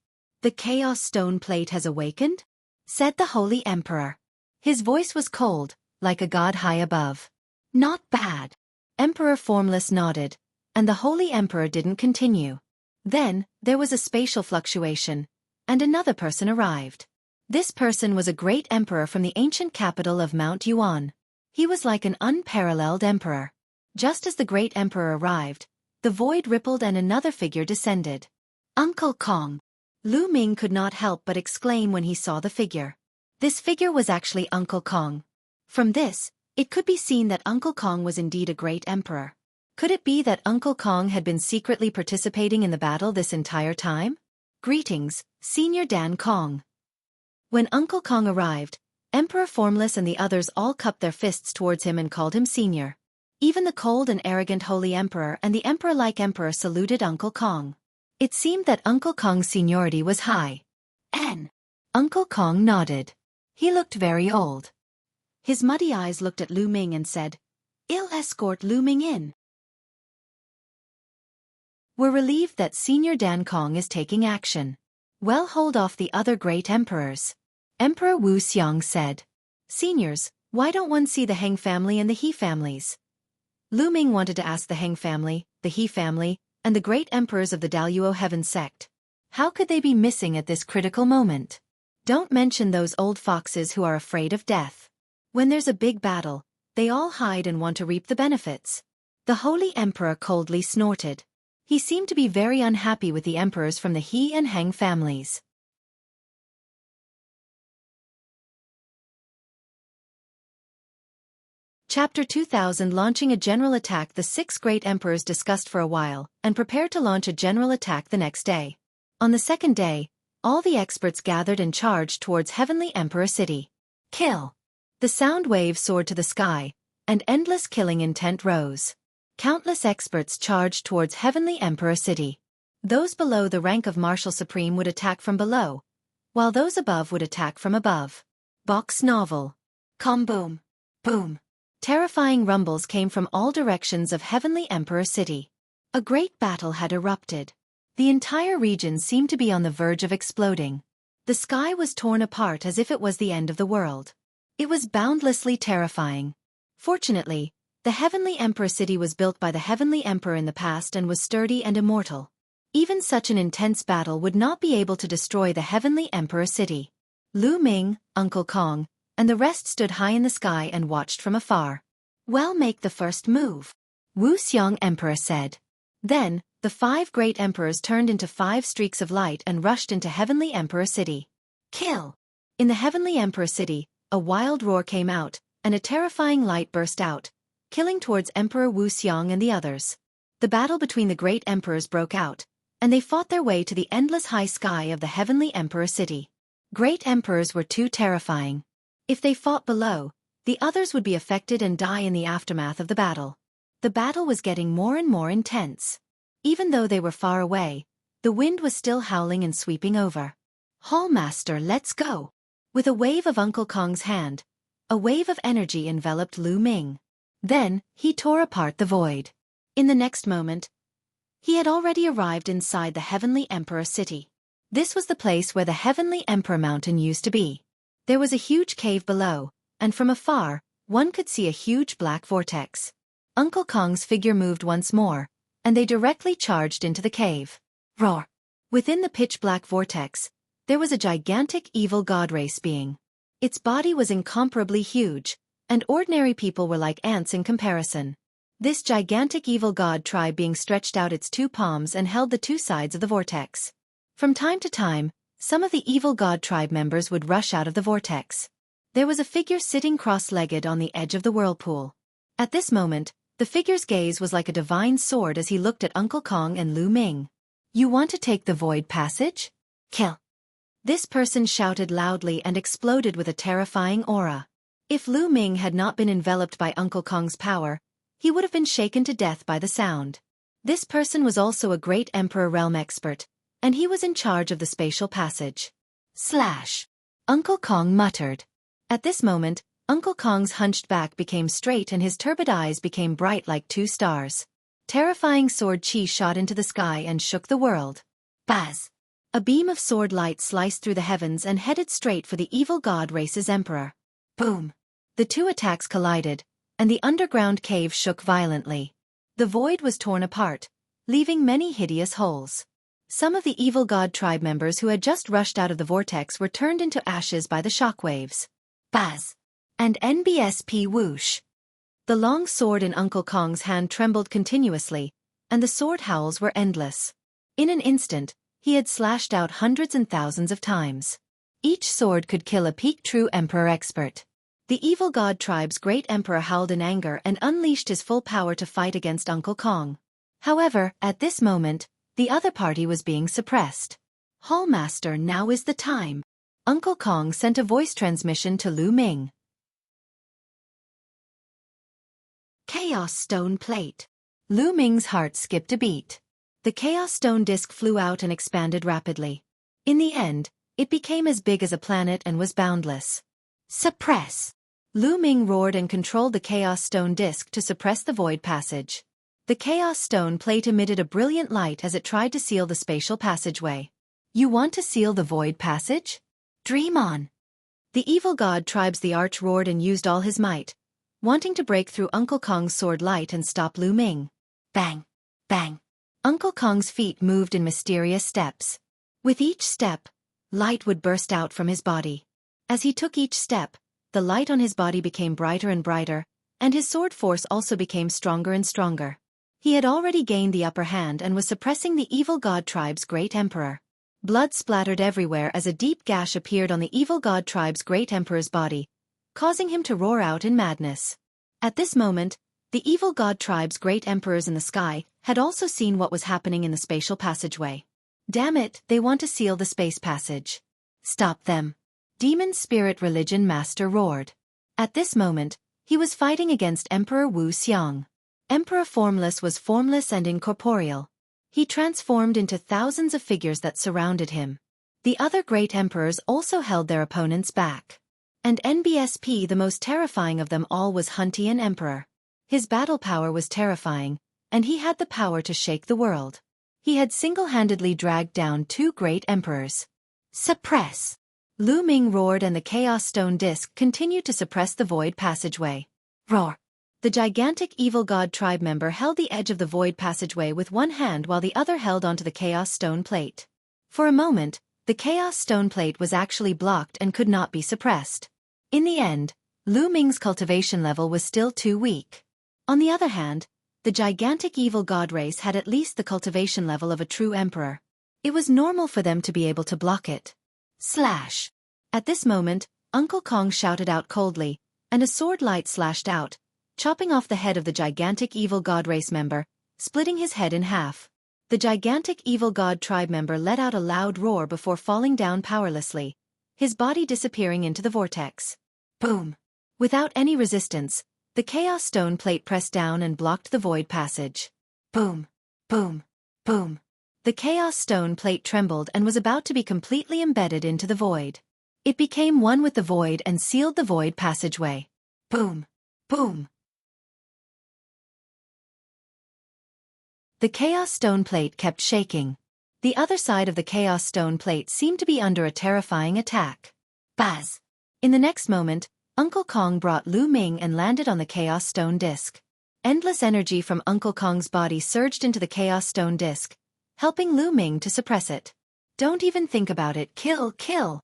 The chaos stone plate has awakened? Said the holy emperor. His voice was cold, like a god high above. Not bad. Emperor Formless nodded, and the holy emperor didn't continue. Then, there was a spatial fluctuation, and another person arrived. This person was a great emperor from the ancient capital of Mount Yuan. He was like an unparalleled emperor. Just as the great emperor arrived, the void rippled and another figure descended. Uncle Kong. Lu Ming could not help but exclaim when he saw the figure. This figure was actually Uncle Kong. From this, it could be seen that Uncle Kong was indeed a great emperor. Could it be that Uncle Kong had been secretly participating in the battle this entire time? Greetings, Senior Dan Kong. When Uncle Kong arrived, Emperor Formless and the others all cupped their fists towards him and called him Senior. Even the cold and arrogant Holy Emperor and the Emperor-like Emperor saluted Uncle Kong. It seemed that Uncle Kong's seniority was high. Uncle Kong nodded. He looked very old. His muddy eyes looked at Lu Ming and said, I'll escort Lu Ming in. We're relieved that Senior Dan Kong is taking action. Well, hold off the other great emperors. Emperor Wuxia said. Seniors, why don't one see the Heng family and the He families? Lu Ming wanted to ask the Heng family, the He family, and the great emperors of the Daluo Heaven sect. How could they be missing at this critical moment? Don't mention those old foxes who are afraid of death. When there's a big battle, they all hide and want to reap the benefits. The Holy Emperor coldly snorted. He seemed to be very unhappy with the emperors from the He and Heng families. Chapter 2000. Launching a general attack. The 6 great emperors discussed for a while, and prepared to launch a general attack the next day. On the second day, all the experts gathered and charged towards Heavenly Emperor City. Kill! The sound wave soared to the sky, and endless killing intent rose. Countless experts charged towards Heavenly Emperor City. Those below the rank of Marshal Supreme would attack from below, while those above would attack from above. Box novel. Boom. Boom. Terrifying rumbles came from all directions of Heavenly Emperor City. A great battle had erupted. The entire region seemed to be on the verge of exploding. The sky was torn apart as if it was the end of the world. It was boundlessly terrifying. Fortunately, the Heavenly Emperor City was built by the Heavenly Emperor in the past and was sturdy and immortal. Even such an intense battle would not be able to destroy the Heavenly Emperor City. Lu Ming, Uncle Kong, and the rest stood high in the sky and watched from afar. Well, make the first move. Wuxia Emperor said. Then, the 5 great emperors turned into 5 streaks of light and rushed into Heavenly Emperor City. Kill! In the Heavenly Emperor City, a wild roar came out, and a terrifying light burst out, killing towards Emperor Wuxia and the others. The battle between the great emperors broke out, and they fought their way to the endless high sky of the Heavenly Emperor City. Great emperors were too terrifying. If they fought below, the others would be affected and die in the aftermath of the battle. The battle was getting more and more intense. Even though they were far away, the wind was still howling and sweeping over. Hallmaster, let's go! With a wave of Uncle Kong's hand, a wave of energy enveloped Lu Ming. Then, he tore apart the void. In the next moment, he had already arrived inside the Heavenly Emperor City. This was the place where the Heavenly Emperor Mountain used to be. There was a huge cave below, and from afar, one could see a huge black vortex. Uncle Kong's figure moved once more, and they directly charged into the cave. Roar! Within the pitch-black vortex, there was a gigantic evil god race being. Its body was incomparably huge, and ordinary people were like ants in comparison. This gigantic evil god tribe being stretched out its 2 palms and held the 2 sides of the vortex. From time to time, some of the evil god tribe members would rush out of the vortex. There was a figure sitting cross-legged on the edge of the whirlpool. At this moment, the figure's gaze was like a divine sword as he looked at Uncle Kong and Lu Ming. You want to take the void passage? Kill! This person shouted loudly and exploded with a terrifying aura. If Lu Ming had not been enveloped by Uncle Kong's power, he would have been shaken to death by the sound. This person was also a great Emperor Realm expert, and he was in charge of the spatial passage. Slash! Uncle Kong muttered. At this moment, Uncle Kong's hunched back became straight and his turbid eyes became bright like 2 stars. Terrifying sword chi shot into the sky and shook the world. Buzz! A beam of sword light sliced through the heavens and headed straight for the evil god race's emperor. Boom! The 2 attacks collided, and the underground cave shook violently. The void was torn apart, leaving many hideous holes. Some of the evil god tribe members who had just rushed out of the vortex were turned into ashes by the shockwaves. Buzz! And NBSP whoosh! The long sword in Uncle Kong's hand trembled continuously, and the sword howls were endless. In an instant, he had slashed out hundreds and thousands of times. Each sword could kill a peak true emperor expert. The evil god tribe's great emperor howled in anger and unleashed his full power to fight against Uncle Kong. However, at this moment, the other party was being suppressed. Hallmaster, now is the time. Uncle Kong sent a voice transmission to Lu Ming. Chaos Stone Plate. Lu Ming's heart skipped a beat. The Chaos Stone disc flew out and expanded rapidly. In the end, it became as big as a planet and was boundless. Suppress! Lu Ming roared and controlled the Chaos Stone disc to suppress the void passage. The Chaos Stone plate emitted a brilliant light as it tried to seal the spatial passageway. You want to seal the void passage? Dream on! The evil god tribes the arch roared and used all his might, wanting to break through Uncle Kong's sword light and stop Lu Ming. Bang! Bang! Uncle Kong's feet moved in mysterious steps. With each step, light would burst out from his body. As he took each step, the light on his body became brighter and brighter, and his sword force also became stronger and stronger. He had already gained the upper hand and was suppressing the evil god tribe's great emperor. Blood splattered everywhere as a deep gash appeared on the evil god tribe's great emperor's body, causing him to roar out in madness. At this moment, the evil god tribe's great emperors in the sky had also seen what was happening in the spatial passageway. Damn it, they want to seal the space passage. Stop them. Demon Spirit Religion Master roared. At this moment, he was fighting against Emperor Wuxia. Emperor Formless was formless and incorporeal. He transformed into thousands of figures that surrounded him. The other great emperors also held their opponents back. And NBSP, the most terrifying of them all, was Huntian Emperor. His battle power was terrifying, and he had the power to shake the world. He had single-handedly dragged down 2 great emperors. Suppress! Lu Ming roared and the Chaos Stone disc continued to suppress the void passageway. Roar! The gigantic evil god tribe member held the edge of the void passageway with one hand while the other held onto the Chaos Stone plate. For a moment, the Chaos Stone plate was actually blocked and could not be suppressed. In the end, Lu Ming's cultivation level was still too weak. On the other hand, the gigantic evil god race had at least the cultivation level of a true emperor. It was normal for them to be able to block it. Slash! At this moment, Uncle Kong shouted out coldly, and a sword light slashed out, chopping off the head of the gigantic evil god race member, splitting his head in half. The gigantic evil god tribe member let out a loud roar before falling down powerlessly, his body disappearing into the vortex. Boom! Without any resistance, the Chaos Stone plate pressed down and blocked the void passage. Boom! Boom! Boom! The Chaos Stone plate trembled and was about to be completely embedded into the void. It became one with the void and sealed the void passageway. Boom! Boom! The Chaos Stone plate kept shaking. The other side of the Chaos Stone plate seemed to be under a terrifying attack. Buzz! In the next moment, Uncle Kong brought Lu Ming and landed on the Chaos Stone disc. Endless energy from Uncle Kong's body surged into the Chaos Stone disc, helping Lu Ming to suppress it. Don't even think about it, kill, kill!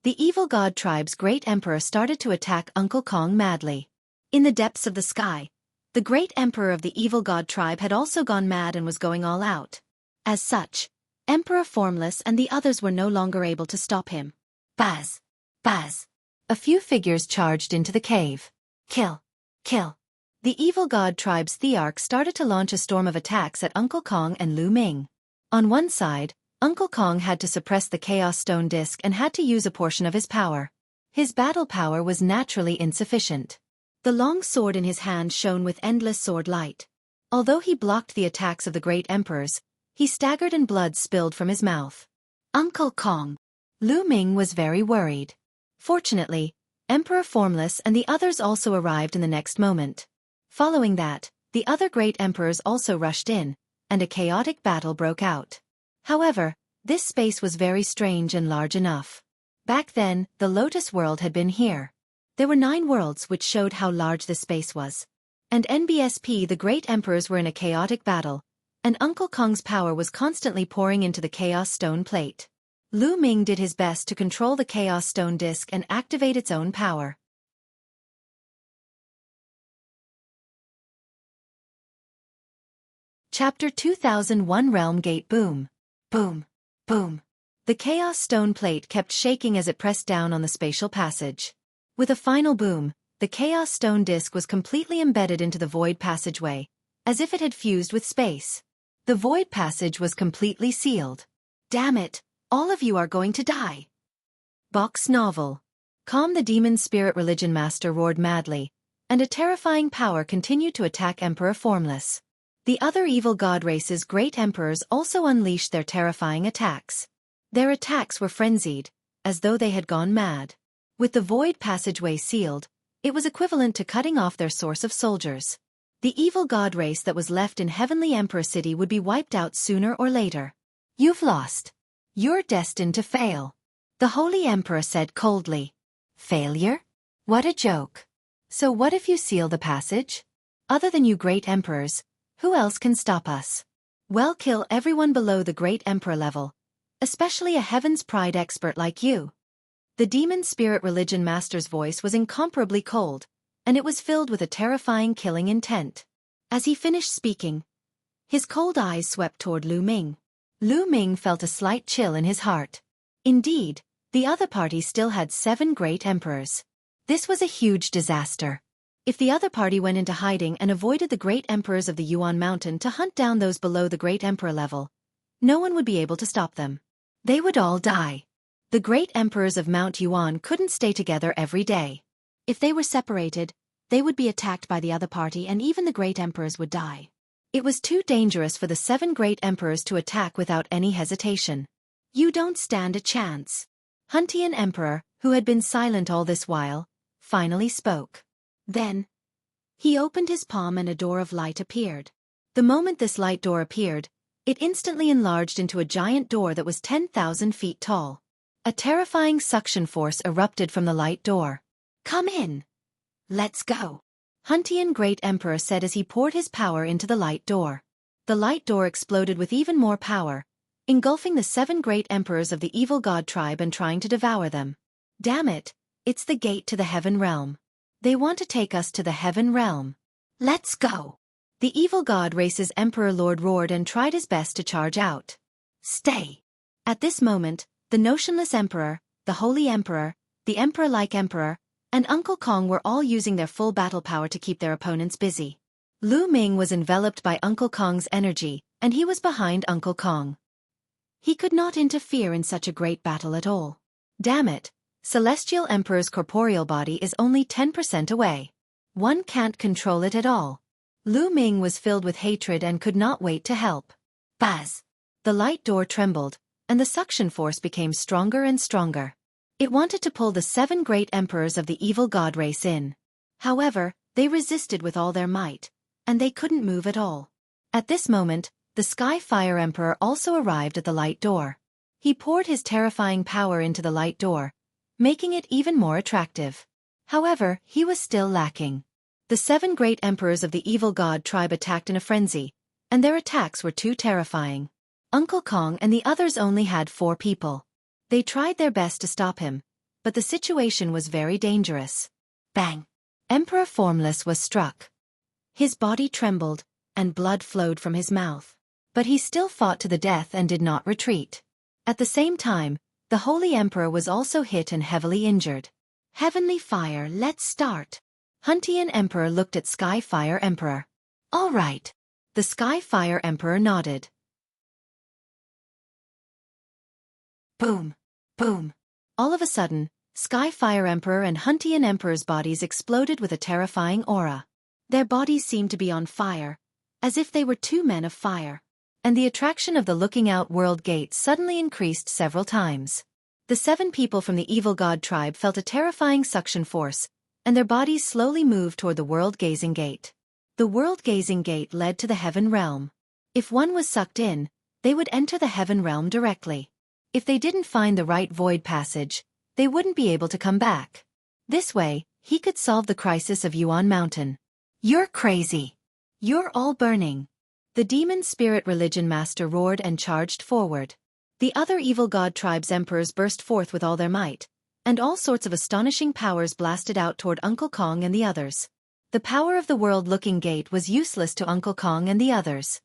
The evil god tribe's great emperor started to attack Uncle Kong madly. In the depths of the sky, the great emperor of the evil god tribe had also gone mad and was going all out. As such, Emperor Formless and the others were no longer able to stop him. Buzz! Buzz! A few figures charged into the cave. Kill! Kill! The evil god tribe's Thearch started to launch a storm of attacks at Uncle Kong and Lu Ming. On one side, Uncle Kong had to suppress the Chaos Stone disc and had to use a portion of his power. His battle power was naturally insufficient. The long sword in his hand shone with endless sword light. Although he blocked the attacks of the great emperors, he staggered and blood spilled from his mouth. Uncle Kong! Lu Ming was very worried. Fortunately, Emperor Formless and the others also arrived in the next moment. Following that, the other great emperors also rushed in, and a chaotic battle broke out. However, this space was very strange and large enough. Back then, the Lotus World had been here. There were 9 worlds which showed how large this space was. And NBSP the great emperors were in a chaotic battle, and Uncle Kong's power was constantly pouring into the Chaos Stone plate. Lu Ming did his best to control the Chaos Stone disc and activate its own power. Chapter 2001 Realm Gate Boom! Boom! Boom! The Chaos Stone plate kept shaking as it pressed down on the spatial passage. With a final boom, the Chaos Stone disc was completely embedded into the void passageway, as if it had fused with space. The void passage was completely sealed. Damn it, all of you are going to die. Box novel. Calm the demon spirit religion master roared madly, and a terrifying power continued to attack Emperor Formless. The other evil god race's great emperors also unleashed their terrifying attacks. Their attacks were frenzied, as though they had gone mad. With the void passageway sealed, it was equivalent to cutting off their source of soldiers. The evil god race that was left in Heavenly Emperor City would be wiped out sooner or later. You've lost. You're destined to fail. The Holy Emperor said coldly. Failure? What a joke. So what if you seal the passage? Other than you great emperors, who else can stop us? Well, kill everyone below the great emperor level, especially a Heaven's Pride expert like you. The demon spirit religion master's voice was incomparably cold, and it was filled with a terrifying killing intent. As he finished speaking, his cold eyes swept toward Lu Ming. Lu Ming felt a slight chill in his heart. Indeed, the other party still had 7 great emperors. This was a huge disaster. If the other party went into hiding and avoided the great emperors of the Yuan Mountain to hunt down those below the great emperor level, no one would be able to stop them. They would all die. The great emperors of Mount Yuan couldn't stay together every day. If they were separated, they would be attacked by the other party and even the great emperors would die. It was too dangerous for the 7 great emperors to attack without any hesitation. You don't stand a chance. Huntian Emperor, who had been silent all this while, finally spoke. Then, he opened his palm and a door of light appeared. The moment this light door appeared, it instantly enlarged into a giant door that was 10,000 feet tall. A terrifying suction force erupted from the light door. Come in. Let's go. Huntian Great Emperor said as he poured his power into the light door. The light door exploded with even more power, engulfing the 7 great emperors of the evil god tribe and trying to devour them. Damn it, it's the gate to the heaven realm. They want to take us to the heaven realm. Let's go. The evil god race's Emperor Lord roared and tried his best to charge out. Stay! At this moment, the notionless Emperor, the Holy Emperor, the Emperor-like Emperor, and Uncle Kong were all using their full battle power to keep their opponents busy. Lu Ming was enveloped by Uncle Kong's energy, and he was behind Uncle Kong. He could not interfere in such a great battle at all. Damn it, Celestial Emperor's corporeal body is only 10% away. One can't control it at all. Lu Ming was filled with hatred and could not wait to help. Buzz! The light door trembled, and the suction force became stronger and stronger. It wanted to pull the 7 great emperors of the evil god race in. However, they resisted with all their might, and they couldn't move at all. At this moment, the Sky Fire Emperor also arrived at the light door. He poured his terrifying power into the light door, making it even more attractive. However, he was still lacking. The 7 great emperors of the evil god tribe attacked in a frenzy, and their attacks were too terrifying. Uncle Kong and the others only had 4 people. They tried their best to stop him, but the situation was very dangerous. Bang! Emperor Formless was struck. His body trembled, and blood flowed from his mouth. But he still fought to the death and did not retreat. At the same time, the Holy Emperor was also hit and heavily injured. Heavenly Fire, let's start. Huntian Emperor looked at Sky Fire Emperor. All right. The Sky Fire Emperor nodded. Boom! Boom! All of a sudden, Sky Fire Emperor and Huntian Emperor's bodies exploded with a terrifying aura. Their bodies seemed to be on fire, as if they were 2 men of fire. And the attraction of the Looking Out World Gate suddenly increased several times. The 7 people from the evil god tribe felt a terrifying suction force, and their bodies slowly moved toward the World Gazing Gate. The World Gazing Gate led to the Heaven Realm. If one was sucked in, they would enter the Heaven Realm directly. If they didn't find the right void passage, they wouldn't be able to come back. This way, he could solve the crisis of Yuan Mountain. You're crazy. You're all burning. The demon spirit religion master roared and charged forward. The other evil god tribe's emperors burst forth with all their might, and all sorts of astonishing powers blasted out toward Uncle Kong and the others. The power of the world-looking gate was useless to Uncle Kong and the others.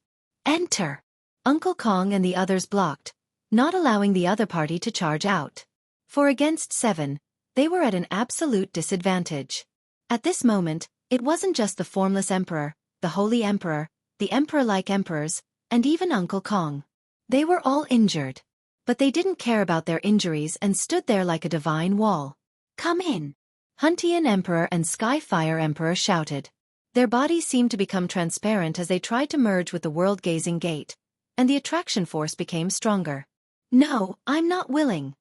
Enter! Uncle Kong and the others blocked, not allowing the other party to charge out. For against 7, they were at an absolute disadvantage. At this moment, it wasn't just the formless emperor, the holy emperor, the emperor-like emperors, and even Uncle Kong. They were all injured. But they didn't care about their injuries and stood there like a divine wall. Come in! Huntian Emperor and Sky Fire Emperor shouted. Their bodies seemed to become transparent as they tried to merge with the world-gazing gate, and the attraction force became stronger. No, I'm not willing.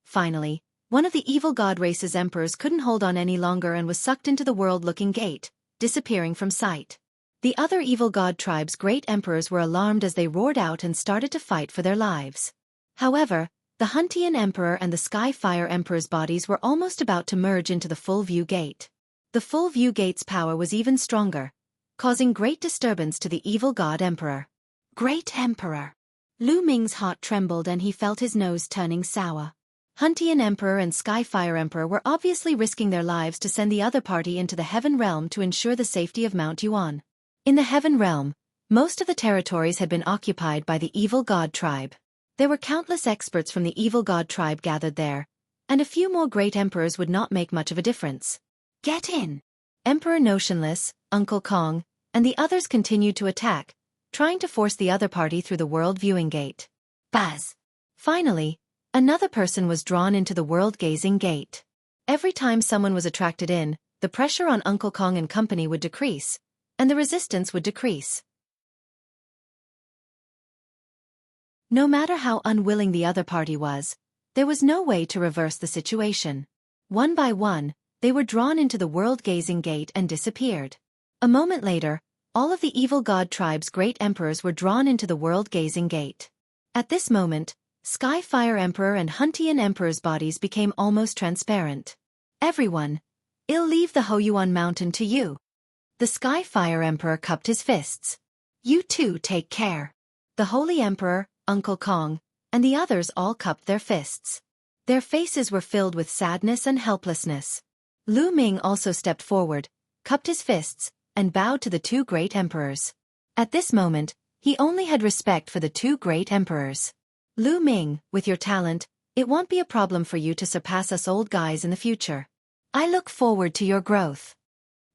Finally, one of the evil god race's emperors couldn't hold on any longer and was sucked into the world-looking gate, disappearing from sight. The other evil god tribe's great emperors were alarmed as they roared out and started to fight for their lives. However, the Huntian Emperor and the Sky Fire Emperor's bodies were almost about to merge into the Full View Gate. The Full View Gate's power was even stronger, causing great disturbance to the evil god emperor. Great Emperor! Lu Ming's heart trembled and he felt his nose turning sour. Huntian Emperor and Sky Fire Emperor were obviously risking their lives to send the other party into the Heaven Realm to ensure the safety of Mount Yuan. In the Heaven Realm, most of the territories had been occupied by the evil god tribe. There were countless experts from the evil god tribe gathered there, and a few more great emperors would not make much of a difference. Get in! Emperor Notionless, Uncle Kong, and the others continued to attack, trying to force the other party through the world viewing gate. Buzz! Finally, another person was drawn into the world-gazing gate. Every time someone was attracted in, the pressure on Uncle Kong and company would decrease, and the resistance would decrease. No matter how unwilling the other party was, there was no way to reverse the situation. One by one, they were drawn into the world-gazing gate and disappeared. A moment later, all of the evil god tribe's great emperors were drawn into the world-gazing gate. At this moment, Sky Fire Emperor and Huntian Emperor's bodies became almost transparent. Everyone, I'll leave the Hoyuan Mountain to you. The Sky Fire Emperor cupped his fists. You two take care. The Holy Emperor, Uncle Kong, and the others all cupped their fists. Their faces were filled with sadness and helplessness. Lu Ming also stepped forward, cupped his fists, and bowed to the two great emperors. At this moment, he only had respect for the two great emperors. Lu Ming, with your talent, it won't be a problem for you to surpass us old guys in the future. I look forward to your growth.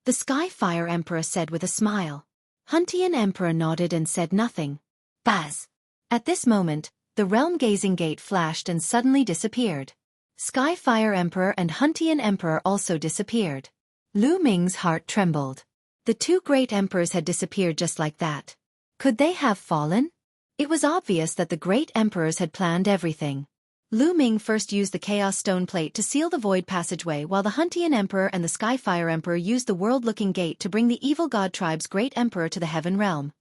The Sky Fire Emperor said with a smile. Huntian Emperor nodded and said nothing. Buzz! At this moment, the realm-gazing gate flashed and suddenly disappeared. Sky Fire Emperor and Huntian Emperor also disappeared. Lu Ming's heart trembled. The two great emperors had disappeared just like that. Could they have fallen? It was obvious that the great emperors had planned everything. Lu Ming first used the Chaos Stone Plate to seal the void passageway, while the Huntian Emperor and the Sky Fire Emperor used the World-Looking Gate to bring the Evil God Tribe's great emperor to the Heaven Realm.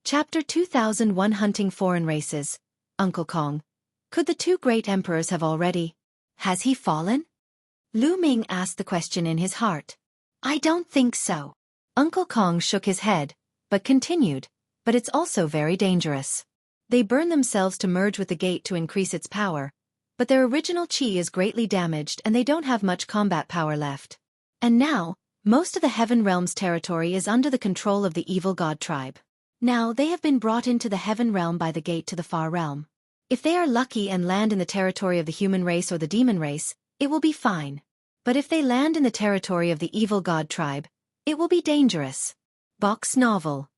Chapter 2001 Hunting Foreign Races. Uncle Kong. Could the two great emperors have already? Has he fallen? Lu Ming asked the question in his heart. I don't think so. Uncle Kong shook his head, but continued, but it's also very dangerous. They burn themselves to merge with the gate to increase its power, but their original chi is greatly damaged and they don't have much combat power left. And now, most of the Heaven Realm's territory is under the control of the Evil God Tribe. Now they have been brought into the Heaven Realm by the gate to the Far Realm. If they are lucky and land in the territory of the human race or the demon race, it will be fine. But if they land in the territory of the Evil God Tribe, it will be dangerous. Box novel.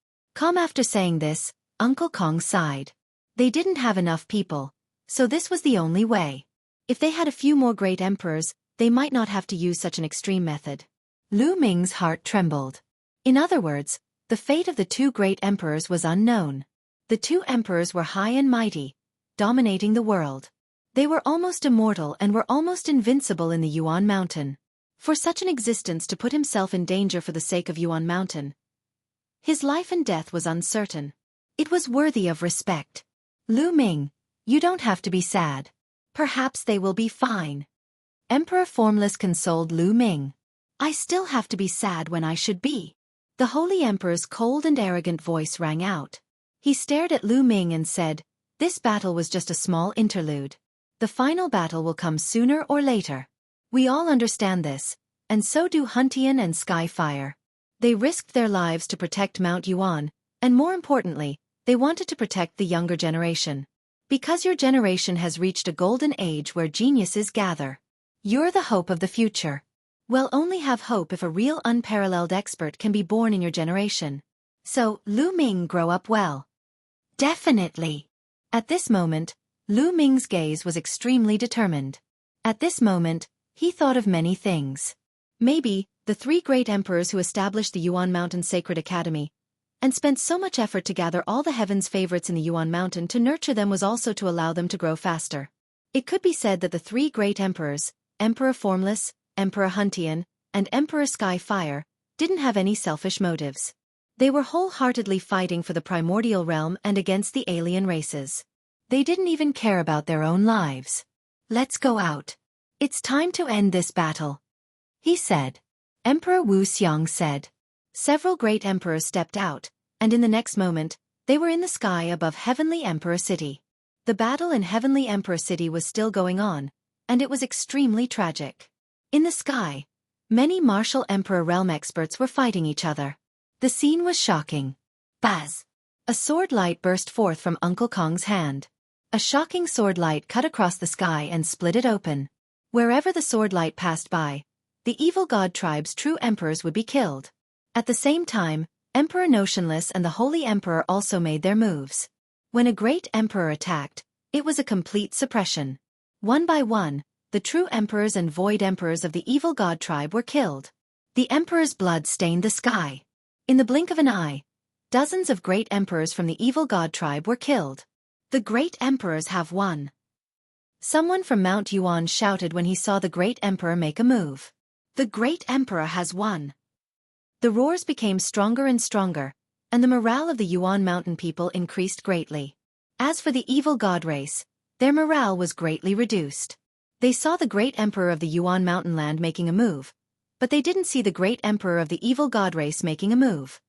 After saying this, Uncle Kong sighed. They didn't have enough people, so this was the only way. If they had a few more great emperors, they might not have to use such an extreme method. Lu Ming's heart trembled. In other words, the fate of the two great emperors was unknown. The two emperors were high and mighty, dominating the world. They were almost immortal and were almost invincible in the Yuan Mountain. For such an existence to put himself in danger for the sake of Yuan Mountain, his life and death was uncertain. It was worthy of respect. Lu Ming, you don't have to be sad. Perhaps they will be fine. Emperor Formless consoled Lu Ming. I still have to be sad when I should be. The Holy Emperor's cold and arrogant voice rang out. He stared at Lu Ming and said, this battle was just a small interlude. The final battle will come sooner or later. We all understand this, and so do Huntian and Sky Fire. They risked their lives to protect Mount Yuan, and more importantly, they wanted to protect the younger generation. Because your generation has reached a golden age where geniuses gather. You're the hope of the future. Well, only have hope if a real unparalleled expert can be born in your generation. So, Lu Ming, grow up well. Definitely. At this moment, Lu Ming's gaze was extremely determined. At this moment, he thought of many things. Maybe, the three great emperors who established the Yuan Mountain Sacred Academy, and spent so much effort to gather all the heaven's favorites in the Yuan Mountain to nurture them was also to allow them to grow faster. It could be said that the three great emperors, Emperor Formless, Emperor Huntian, and Emperor Sky Fire, didn't have any selfish motives. They were wholeheartedly fighting for the primordial realm and against the alien races. They didn't even care about their own lives. Let's go out. It's time to end this battle, he said. Emperor Wuxia said. Several great emperors stepped out, and in the next moment, they were in the sky above Heavenly Emperor City. The battle in Heavenly Emperor City was still going on, and it was extremely tragic. In the sky, many martial Emperor Realm experts were fighting each other. The scene was shocking. Buzz! A sword light burst forth from Uncle Kong's hand. A shocking sword light cut across the sky and split it open. Wherever the sword light passed by, the Evil God Tribe's true emperors would be killed. At the same time, Emperor Notionless and the Holy Emperor also made their moves. When a great emperor attacked, it was a complete suppression. One by one, the true emperors and void emperors of the Evil God Tribe were killed. The emperor's blood stained the sky. In the blink of an eye, dozens of great emperors from the Evil God Tribe were killed. The great emperors have won. Someone from Mount Yuan shouted when he saw the great emperor make a move. The great emperor has won. The roars became stronger and stronger, and the morale of the Yuan Mountain people increased greatly. As for the Evil God race, their morale was greatly reduced. They saw the great emperor of the Yuan Mountain land making a move, but they didn't see the great emperor of the Evil God race making a move.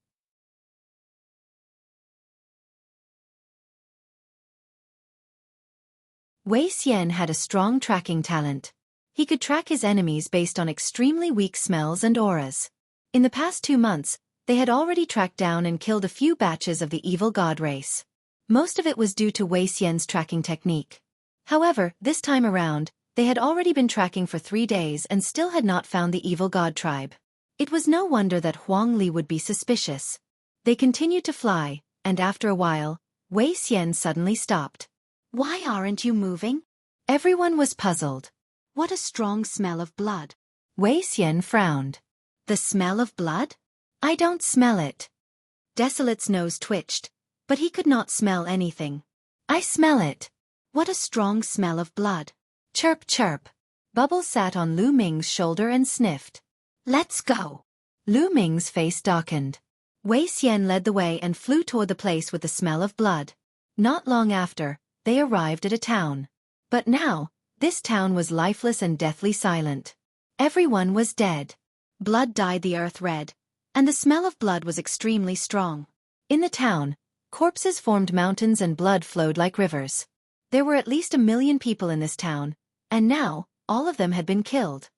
Wei Xian had a strong tracking talent. He could track his enemies based on extremely weak smells and auras. In the past 2 months, they had already tracked down and killed a few batches of the evil god race. Most of it was due to Wei Xian's tracking technique. However, this time around, they had already been tracking for 3 days and still had not found the evil god tribe. It was no wonder that Huang Li would be suspicious. They continued to fly, and after a while, Wei Xian suddenly stopped. "Why aren't you moving?" Everyone was puzzled. "What a strong smell of blood." Wei Xian frowned. "The smell of blood? I don't smell it." Desolate's nose twitched, but he could not smell anything. "I smell it." "What a strong smell of blood." Chirp chirp. Bubbles sat on Lu Ming's shoulder and sniffed. "Let's go." Lu Ming's face darkened. Wei Xian led the way and flew toward the place with the smell of blood. Not long after, they arrived at a town. But now, this town was lifeless and deathly silent. Everyone was dead. Blood dyed the earth red, and the smell of blood was extremely strong. In the town, corpses formed mountains and blood flowed like rivers. There were at least 1 million people in this town, and now, all of them had been killed.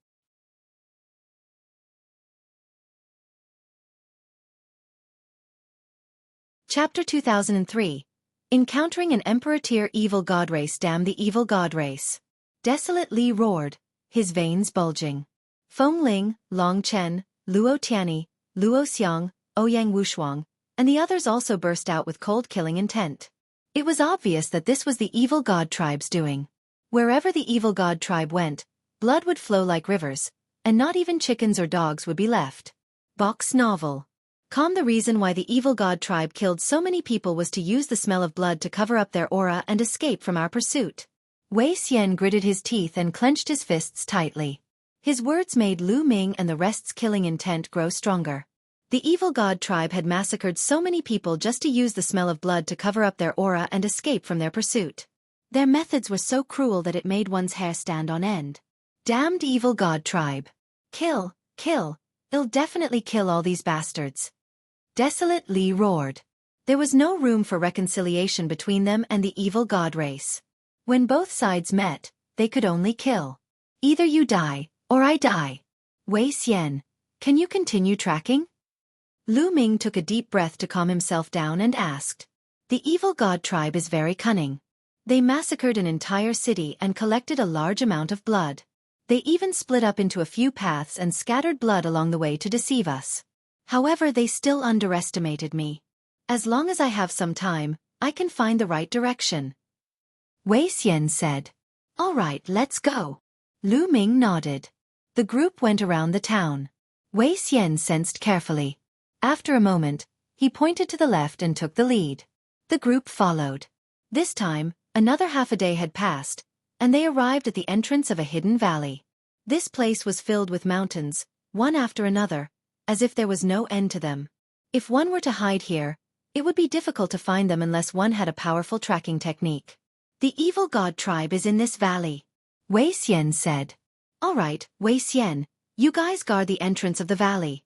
Chapter 2003. Encountering an Emperor-tier evil god race. Damn the evil god race. Desolate Li roared, his veins bulging. Feng Ling, Long Chen, Luo Tianyi, Luo Xiang, Ouyang Wushuang, and the others also burst out with cold-killing intent. It was obvious that this was the evil god tribe's doing. Wherever the evil god tribe went, blood would flow like rivers, and not even chickens or dogs would be left. Box novel. The reason why the evil god tribe killed so many people was to use the smell of blood to cover up their aura and escape from our pursuit. Wei Xian gritted his teeth and clenched his fists tightly. His words made Lu Ming and the rest's killing intent grow stronger. The evil god tribe had massacred so many people just to use the smell of blood to cover up their aura and escape from their pursuit. Their methods were so cruel that it made one's hair stand on end. Damned evil god tribe. Kill, kill, they'll definitely kill all these bastards. Desolate Li roared. There was no room for reconciliation between them and the evil god race. When both sides met, they could only kill. Either you die, or I die. Wei Xian, can you continue tracking? Lu Ming took a deep breath to calm himself down and asked. The evil god tribe is very cunning. They massacred an entire city and collected a large amount of blood. They even split up into a few paths and scattered blood along the way to deceive us. However, they still underestimated me. As long as I have some time, I can find the right direction. Wei Xian said. All right, let's go. Lu Ming nodded. The group went around the town. Wei Xian sensed carefully. After a moment, he pointed to the left and took the lead. The group followed. This time, another half a day had passed, and they arrived at the entrance of a hidden valley. This place was filled with mountains, one after another, as if there was no end to them. If one were to hide here, it would be difficult to find them unless one had a powerful tracking technique. The evil god tribe is in this valley. Wei Xian said. All right, Wei Xian, you guys guard the entrance of the valley.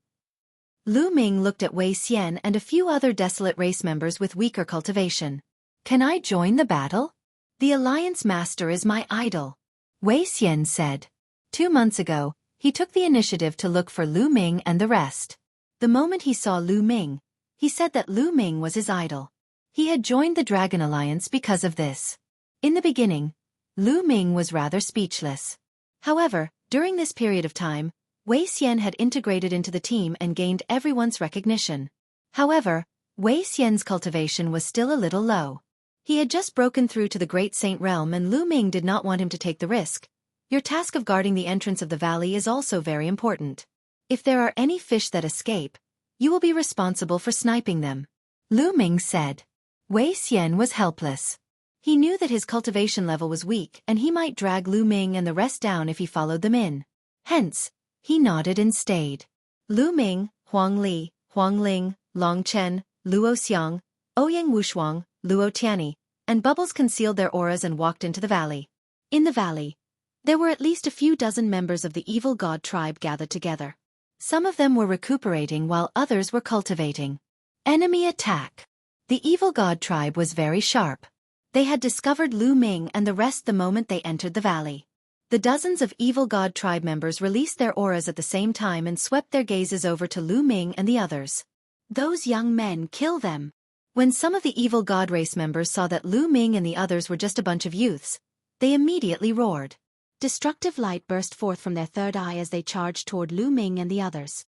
Lu Ming looked at Wei Xian and a few other desolate race members with weaker cultivation. Can I join the battle? The Alliance Master is my idol. Wei Xian said. 2 months ago, he took the initiative to look for Lu Ming and the rest. The moment he saw Lu Ming, he said that Lu Ming was his idol. He had joined the Dragon Alliance because of this. In the beginning, Lu Ming was rather speechless. However, during this period of time, Wei Xian had integrated into the team and gained everyone's recognition. However, Wei Xian's cultivation was still a little low. He had just broken through to the Great Saint Realm and Lu Ming did not want him to take the risk. Your task of guarding the entrance of the valley is also very important. If there are any fish that escape, you will be responsible for sniping them. Lu Ming said. Wei Xian was helpless. He knew that his cultivation level was weak and he might drag Lu Ming and the rest down if he followed them in. Hence, he nodded and stayed. Lu Ming, Huang Li, Huang Ling, Long Chen, Luo Xiang, Ouyang Wushuang, Luo Tianyi, and Bubbles concealed their auras and walked into the valley. In the valley, there were at least a few dozen members of the evil god tribe gathered together. Some of them were recuperating while others were cultivating. Enemy attack. The evil god tribe was very sharp. They had discovered Lu Ming and the rest the moment they entered the valley. The dozens of evil god tribe members released their auras at the same time and swept their gazes over to Lu Ming and the others. Those young men, kill them. When some of the evil god race members saw that Lu Ming and the others were just a bunch of youths, they immediately roared. Destructive light burst forth from their third eye as they charged toward Lu Ming and the others.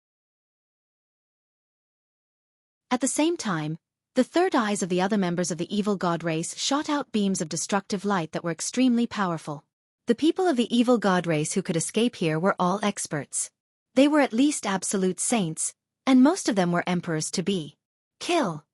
At the same time, the third eyes of the other members of the evil god race shot out beams of destructive light that were extremely powerful. The people of the evil god race who could escape here were all experts. They were at least absolute saints, and most of them were emperors to be. Kill!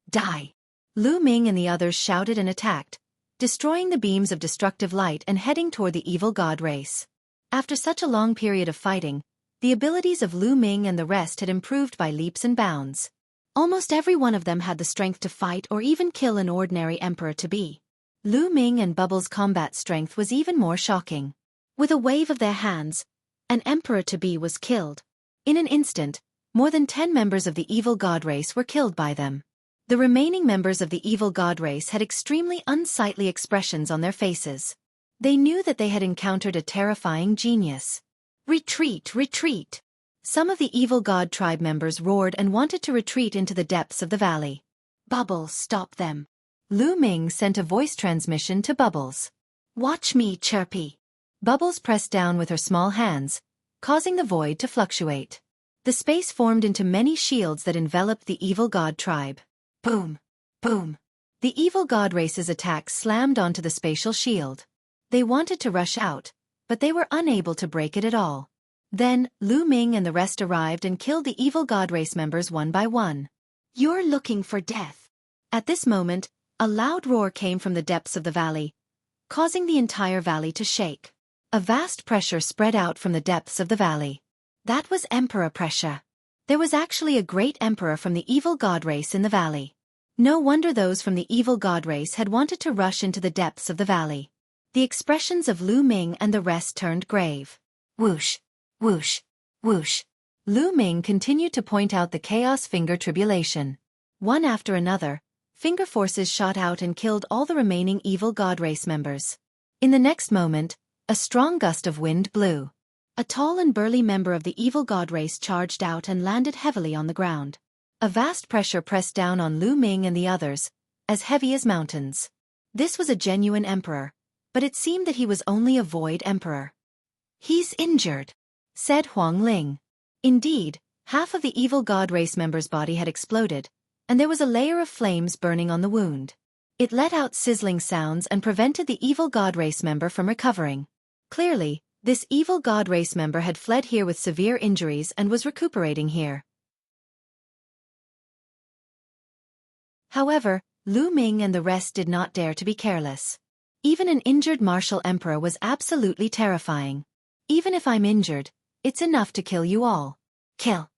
Die! Lu Ming and the others shouted and attacked, destroying the beams of destructive light and heading toward the evil god race. After such a long period of fighting, the abilities of Lu Ming and the rest had improved by leaps and bounds. Almost every one of them had the strength to fight or even kill an ordinary emperor to be. Lu Ming and Bubbles' combat strength was even more shocking. With a wave of their hands, an emperor to be was killed. In an instant, more than 10 members of the evil god race were killed by them. The remaining members of the evil god race had extremely unsightly expressions on their faces. They knew that they had encountered a terrifying genius. Retreat, retreat! Some of the evil god tribe members roared and wanted to retreat into the depths of the valley. Bubbles, stop them. Lu Ming sent a voice transmission to Bubbles. Watch me, Chirpy. Bubbles pressed down with her small hands, causing the void to fluctuate. The space formed into many shields that enveloped the evil god tribe. Boom! Boom! The evil god race's attacks slammed onto the spatial shield. They wanted to rush out, but they were unable to break it at all. Then, Lu Ming and the rest arrived and killed the evil god race members one by one. You're looking for death. At this moment, a loud roar came from the depths of the valley, causing the entire valley to shake. A vast pressure spread out from the depths of the valley. That was Emperor pressure. There was actually a great emperor from the evil god race in the valley. No wonder those from the evil god race had wanted to rush into the depths of the valley. The expressions of Lu Ming and the rest turned grave. Whoosh! Whoosh! Whoosh! Lu Ming continued to point out the chaos finger tribulation. One after another, finger forces shot out and killed all the remaining evil god race members. In the next moment, a strong gust of wind blew. A tall and burly member of the evil god race charged out and landed heavily on the ground. A vast pressure pressed down on Lu Ming and the others, as heavy as mountains. This was a genuine emperor, but it seemed that he was only a void emperor. He's injured, said Huang Ling. Indeed, half of the evil god race member's body had exploded, and there was a layer of flames burning on the wound. It let out sizzling sounds and prevented the evil god race member from recovering. Clearly, this evil god race member had fled here with severe injuries and was recuperating here. However, Lu Ming and the rest did not dare to be careless. Even an injured martial emperor was absolutely terrifying. Even if I'm injured, it's enough to kill you all. Kill!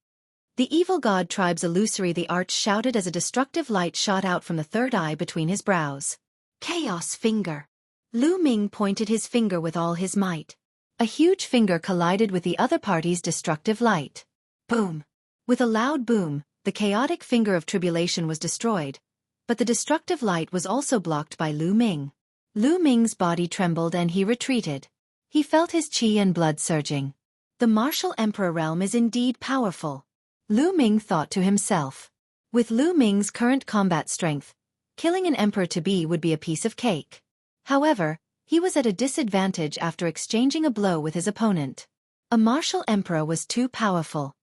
The evil god tribe's illusory the arch shouted as a destructive light shot out from the third eye between his brows. Chaos finger! Lu Ming pointed his finger with all his might. A huge finger collided with the other party's destructive light. Boom! With a loud boom, the chaotic finger of tribulation was destroyed, but the destructive light was also blocked by Lu Ming. Lu Ming's body trembled and he retreated. He felt his qi and blood surging. The martial emperor realm is indeed powerful. Lu Ming thought to himself. With Lu Ming's current combat strength, killing an emperor to be would be a piece of cake. However, he was at a disadvantage after exchanging a blow with his opponent. A martial emperor was too powerful.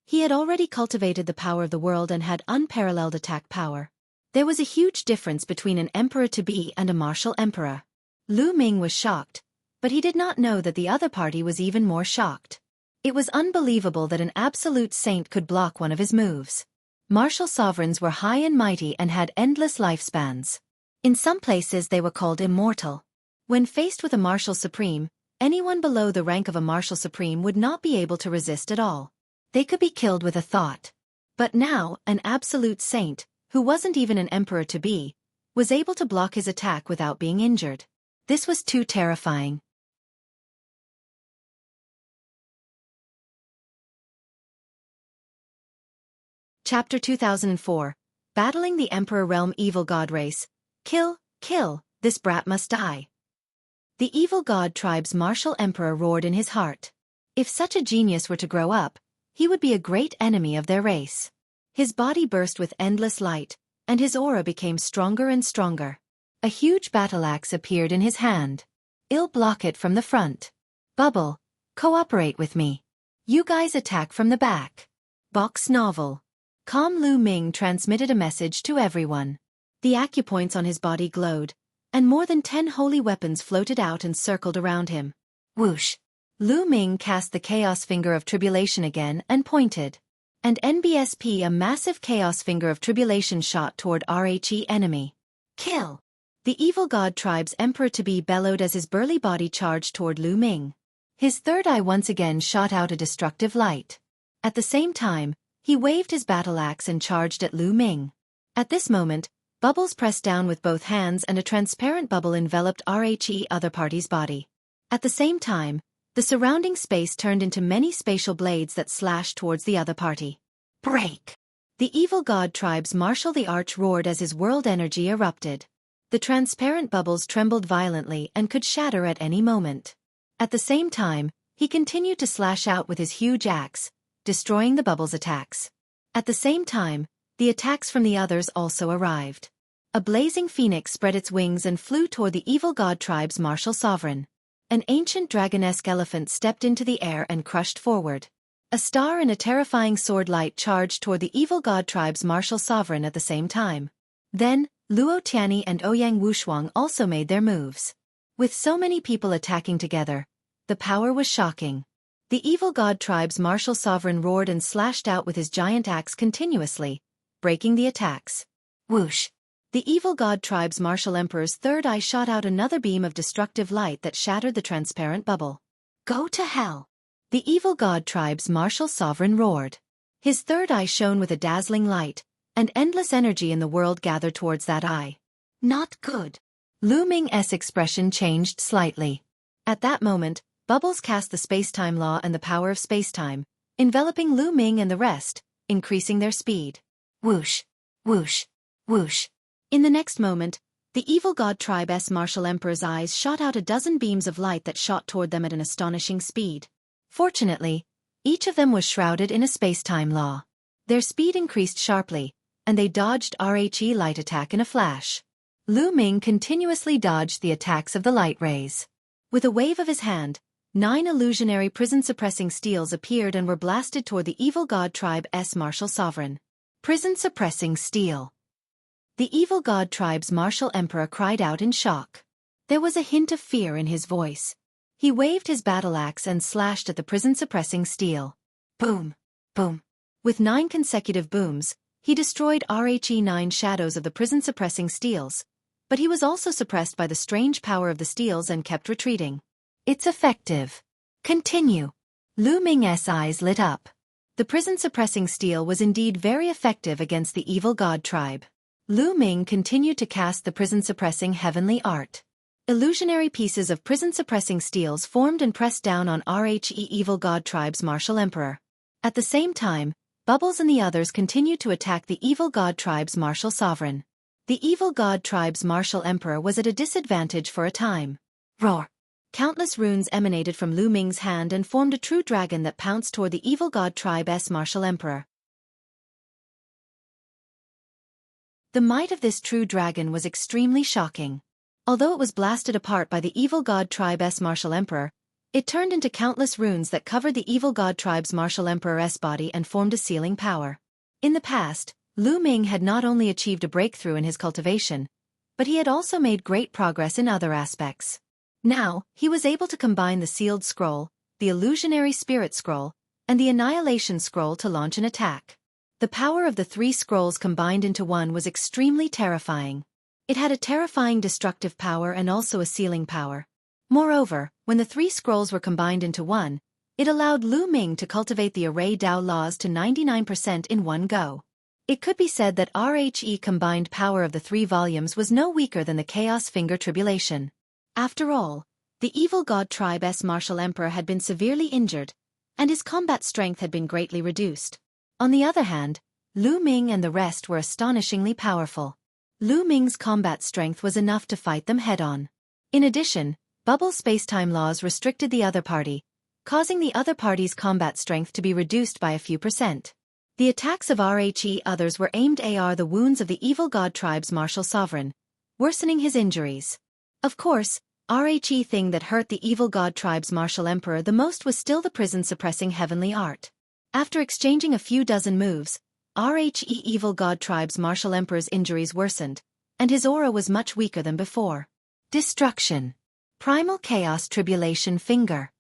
He had already cultivated the power of the world and had unparalleled attack power. There was a huge difference between an emperor to be and a martial emperor. Lu Ming was shocked, but he did not know that the other party was even more shocked. It was unbelievable that an absolute saint could block one of his moves. Martial sovereigns were high and mighty and had endless lifespans. In some places they were called immortal. When faced with a martial supreme, anyone below the rank of a martial supreme would not be able to resist at all. They could be killed with a thought. But now, an absolute saint, who wasn't even an emperor to be, was able to block his attack without being injured. This was too terrifying. Chapter 2004. Battling the Emperor Realm Evil God Race. Kill, kill, this brat must die. The evil god tribe's martial emperor roared in his heart. If such a genius were to grow up, he would be a great enemy of their race. His body burst with endless light, and his aura became stronger and stronger. A huge battle axe appeared in his hand. "I'll block it from the front. Bubble, cooperate with me. You guys attack from the back." Box novel. Calm Lu Ming transmitted a message to everyone. The acupoints on his body glowed, and more than 10 holy weapons floated out and circled around him. Whoosh! Lu Ming cast the Chaos Finger of Tribulation again and pointed. And NBSP, a massive Chaos Finger of Tribulation, shot toward RHE enemy. Kill! The evil god tribe's emperor-to-be bellowed as his burly body charged toward Lu Ming. His third eye once again shot out a destructive light. At the same time, he waved his battle axe and charged at Lu Ming. At this moment, Bubbles pressed down with both hands and a transparent bubble enveloped RHE other party's body. At the same time, the surrounding space turned into many spatial blades that slashed towards the other party. Break! The evil god tribe's Marshal the Arch roared as his world energy erupted. The transparent bubbles trembled violently and could shatter at any moment. At the same time, he continued to slash out with his huge axe, destroying the bubbles' attacks. At the same time, the attacks from the others also arrived. A blazing phoenix spread its wings and flew toward the evil god tribe's martial sovereign. An ancient dragonesque elephant stepped into the air and crushed forward. A star and a terrifying sword light charged toward the evil god tribe's martial sovereign at the same time. Then, Luo Tianyi and Ouyang Wushuang also made their moves. With so many people attacking together, the power was shocking. The evil god tribe's martial sovereign roared and slashed out with his giant axe continuously, breaking the attacks. Whoosh! The evil god tribe's martial emperor's third eye shot out another beam of destructive light that shattered the transparent bubble. Go to hell! The evil god tribe's martial sovereign roared. His third eye shone with a dazzling light, and endless energy in the world gathered towards that eye. Not good. Lu Ming's expression changed slightly. At that moment, Bubbles cast the space-time law and the power of space-time, enveloping Lu Ming and the rest, increasing their speed. Whoosh! Whoosh! Whoosh! In the next moment, the evil god tribe's martial emperor's eyes shot out a dozen beams of light that shot toward them at an astonishing speed. Fortunately, each of them was shrouded in a space-time law. Their speed increased sharply, and they dodged RHE light attack in a flash. Lu Ming continuously dodged the attacks of the light rays. With a wave of his hand, 9 illusionary prison-suppressing steels appeared and were blasted toward the evil god tribe's martial sovereign. Prison-suppressing steel. The evil god tribe's martial emperor cried out in shock. There was a hint of fear in his voice. He waved his battle axe and slashed at the prison-suppressing steel. Boom! Boom! With 9 consecutive booms, he destroyed RHE 9 shadows of the prison-suppressing steels, but he was also suppressed by the strange power of the steels and kept retreating. It's effective. Continue. Lu Ming's eyes lit up. The prison-suppressing steel was indeed very effective against the evil god tribe. Lu Ming continued to cast the prison-suppressing heavenly art. Illusionary pieces of prison-suppressing steels formed and pressed down on RHE evil god tribe's martial emperor. At the same time, Bubbles and the others continued to attack the evil god tribe's martial sovereign. The evil god tribe's martial emperor was at a disadvantage for a time. Roar! Countless runes emanated from Lu Ming's hand and formed a true dragon that pounced toward the evil god tribe's martial emperor. The might of this true dragon was extremely shocking. Although it was blasted apart by the evil god tribe's martial emperor, it turned into countless runes that covered the evil god tribe's martial emperor's body and formed a sealing power. In the past, Lu Ming had not only achieved a breakthrough in his cultivation, but he had also made great progress in other aspects. Now, he was able to combine the Sealed Scroll, the Illusionary Spirit Scroll, and the Annihilation Scroll to launch an attack. The power of the 3 scrolls combined into one was extremely terrifying. It had a terrifying destructive power and also a sealing power. Moreover, when the 3 scrolls were combined into one, it allowed Lu Ming to cultivate the Array Dao laws to 99% in one go. It could be said that RHE combined power of the 3 volumes was no weaker than the Chaos Finger Tribulation. After all, the evil god tribe's martial emperor had been severely injured, and his combat strength had been greatly reduced. On the other hand, Lu Ming and the rest were astonishingly powerful. Lu Ming's combat strength was enough to fight them head-on. In addition, bubble spacetime laws restricted the other party, causing the other party's combat strength to be reduced by a few percent. The attacks of RHE others were aimed at the wounds of the evil god tribe's martial sovereign, worsening his injuries. Of course, RHE thing that hurt the evil god tribe's martial emperor the most was still the prison-suppressing heavenly art. After exchanging a few dozen moves, RHE evil god tribe's martial emperor's injuries worsened, and his aura was much weaker than before. Destruction. Primal Chaos Tribulation Finger.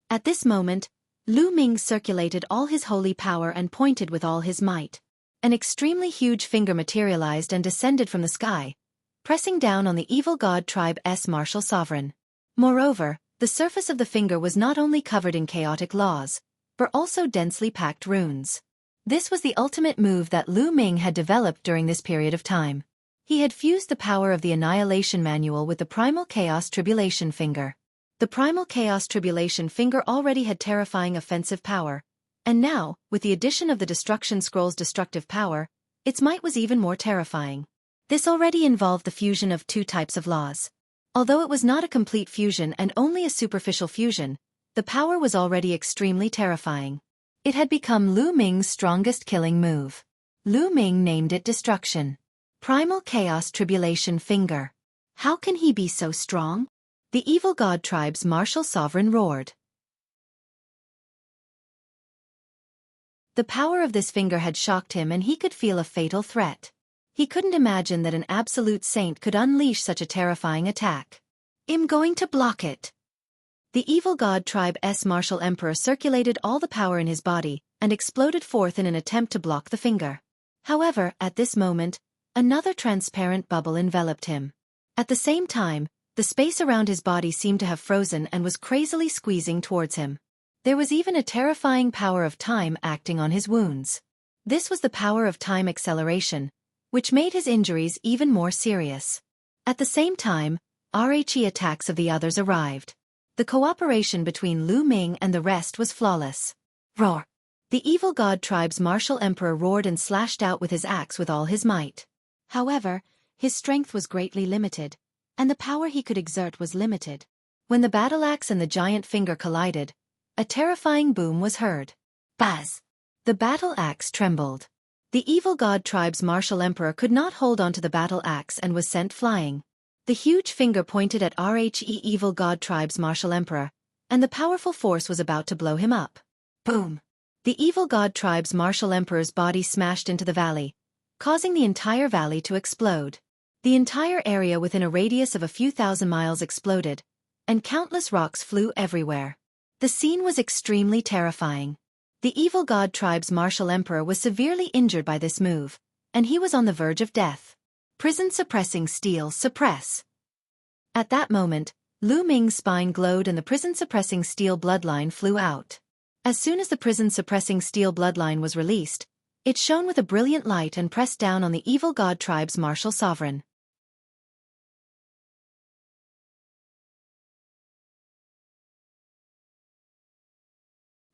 At this moment, Lu Ming circulated all his holy power and pointed with all his might. An extremely huge finger materialized and descended from the sky, pressing down on the evil god tribe's martial sovereign. Moreover, the surface of the finger was not only covered in chaotic laws, but also densely packed runes. This was the ultimate move that Lu Ming had developed during this period of time. He had fused the power of the Annihilation Manual with the Primal Chaos Tribulation Finger. The Primal Chaos Tribulation Finger already had terrifying offensive power, and now, with the addition of the Destruction Scroll's destructive power, its might was even more terrifying. This already involved the fusion of two types of laws. Although it was not a complete fusion and only a superficial fusion, the power was already extremely terrifying. It had become Lu Ming's strongest killing move. Lu Ming named it Destruction. Primal Chaos Tribulation Finger. How can he be so strong? The evil god tribe's martial sovereign roared. The power of this finger had shocked him and he could feel a fatal threat. He couldn't imagine that an absolute saint could unleash such a terrifying attack. I'm going to block it. The evil god tribe's martial emperor circulated all the power in his body and exploded forth in an attempt to block the finger. However, at this moment, another transparent bubble enveloped him. At the same time, the space around his body seemed to have frozen and was crazily squeezing towards him. There was even a terrifying power of time acting on his wounds. This was the power of time acceleration, which made his injuries even more serious. At the same time, RHE attacks of the others arrived. The cooperation between Lu Ming and the rest was flawless. Roar! The evil god tribe's martial emperor roared and slashed out with his axe with all his might. However, his strength was greatly limited, and the power he could exert was limited. When the battle axe and the giant finger collided, a terrifying boom was heard. Buzz! The battle axe trembled. The evil god tribe's martial emperor could not hold onto the battle axe and was sent flying. The huge finger pointed at RHE evil god tribe's martial emperor, and the powerful force was about to blow him up. Boom! The evil god tribe's martial emperor's body smashed into the valley, causing the entire valley to explode. The entire area within a radius of a few thousand miles exploded, and countless rocks flew everywhere. The scene was extremely terrifying. The evil god tribe's martial emperor was severely injured by this move, and he was on the verge of death. Prison-suppressing steel suppress. At that moment, Lu Ming's spine glowed and the prison-suppressing steel bloodline flew out. As soon as the prison-suppressing steel bloodline was released, it shone with a brilliant light and pressed down on the evil god tribe's martial sovereign.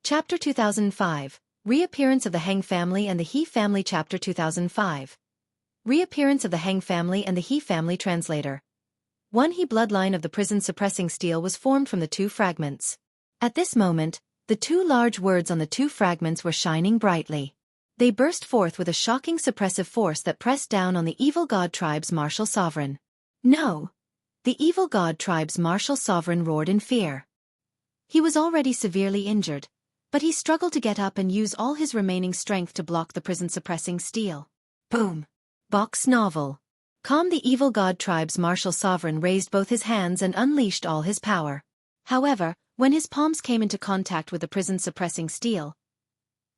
Chapter 2005, Reappearance of the Heng Family and the He Family. Chapter 2005. Reappearance of the Heng Family and the He Family. Translator. One He bloodline of the prison-suppressing steel was formed from the two fragments. At this moment, the two large words on the two fragments were shining brightly. They burst forth with a shocking suppressive force that pressed down on the evil god tribe's martial sovereign. No! The evil god tribe's martial sovereign roared in fear. He was already severely injured, but he struggled to get up and use all his remaining strength to block the prison-suppressing steel. Boom! Box novel. Calm. The evil god tribe's martial sovereign raised both his hands and unleashed all his power. However, when his palms came into contact with the prison-suppressing steel,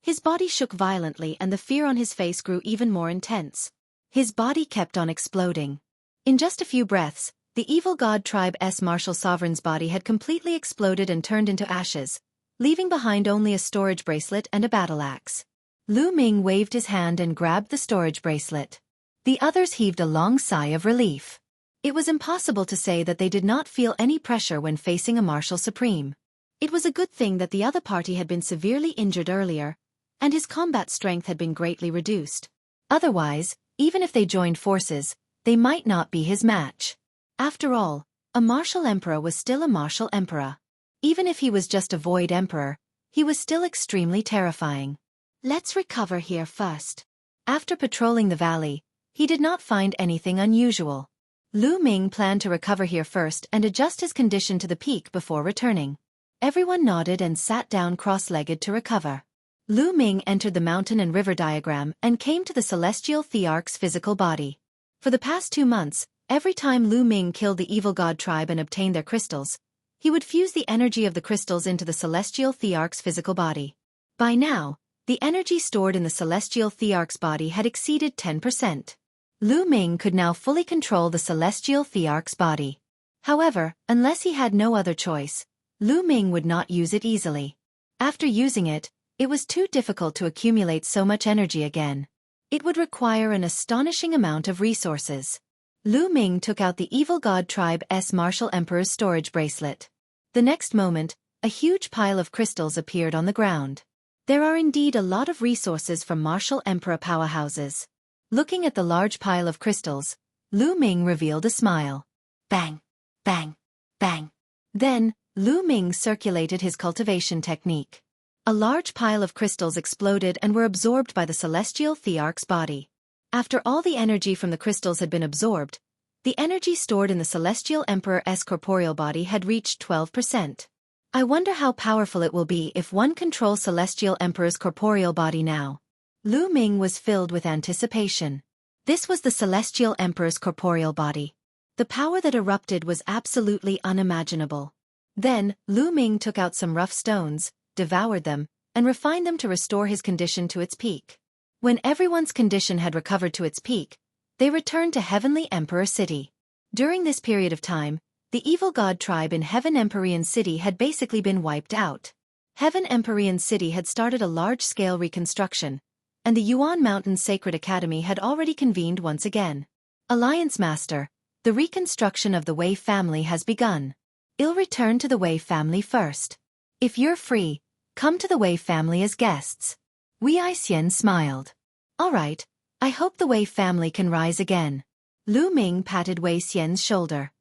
his body shook violently and the fear on his face grew even more intense. His body kept on exploding. In just a few breaths, the evil god tribe's martial sovereign's body had completely exploded and turned into ashes, leaving behind only a storage bracelet and a battle axe. Lu Ming waved his hand and grabbed the storage bracelet. The others heaved a long sigh of relief. It was impossible to say that they did not feel any pressure when facing a martial supreme. It was a good thing that the other party had been severely injured earlier, and his combat strength had been greatly reduced. Otherwise, even if they joined forces, they might not be his match. After all, A martial emperor was still a martial emperor. Even if he was just a void emperor, he was still extremely terrifying. Let's recover here first. After patrolling the valley, he did not find anything unusual. Lu Ming planned to recover here first and adjust his condition to the peak before returning. Everyone nodded and sat down cross-legged to recover. Lu Ming entered the mountain and river diagram and came to the celestial thearch's physical body. For the past 2 months, every time Lu Ming killed the evil god tribe and obtained their crystals, he would fuse the energy of the crystals into the celestial thearch's physical body. By now, the energy stored in the celestial thearch's body had exceeded 10%. Lu Ming could now fully control the celestial thearch's body. However, unless he had no other choice, Lu Ming would not use it easily. After using it, it was too difficult to accumulate so much energy again. It would require an astonishing amount of resources. Lu Ming took out the evil god tribe's martial emperor's storage bracelet. The next moment, a huge pile of crystals appeared on the ground. There are indeed a lot of resources from martial emperor powerhouses. Looking at the large pile of crystals, Lu Ming revealed a smile. Bang! Bang! Bang! Then, Lu Ming circulated his cultivation technique. A large pile of crystals exploded and were absorbed by the celestial thearch's body. After all the energy from the crystals had been absorbed, the energy stored in the celestial emperor's corporeal body had reached 12%. I wonder how powerful it will be if one controls celestial emperor's corporeal body now. Lu Ming was filled with anticipation. This was the celestial emperor's corporeal body. The power that erupted was absolutely unimaginable. Then, Lu Ming took out some rough stones, devoured them, and refined them to restore his condition to its peak. When everyone's condition had recovered to its peak, they returned to Heavenly Emperor City. During this period of time, the evil god tribe in Heaven Empyrean City had basically been wiped out. Heaven Empyrean City had started a large-scale reconstruction, and the Yuan Mountain Sacred Academy had already convened once again. Alliance Master, the reconstruction of the Wei family has begun. I'll return to the Wei family first. If you're free, come to the Wei family as guests. Wei Xian smiled. All right, I hope the Wei family can rise again. Lu Ming patted Wei Xian's shoulder.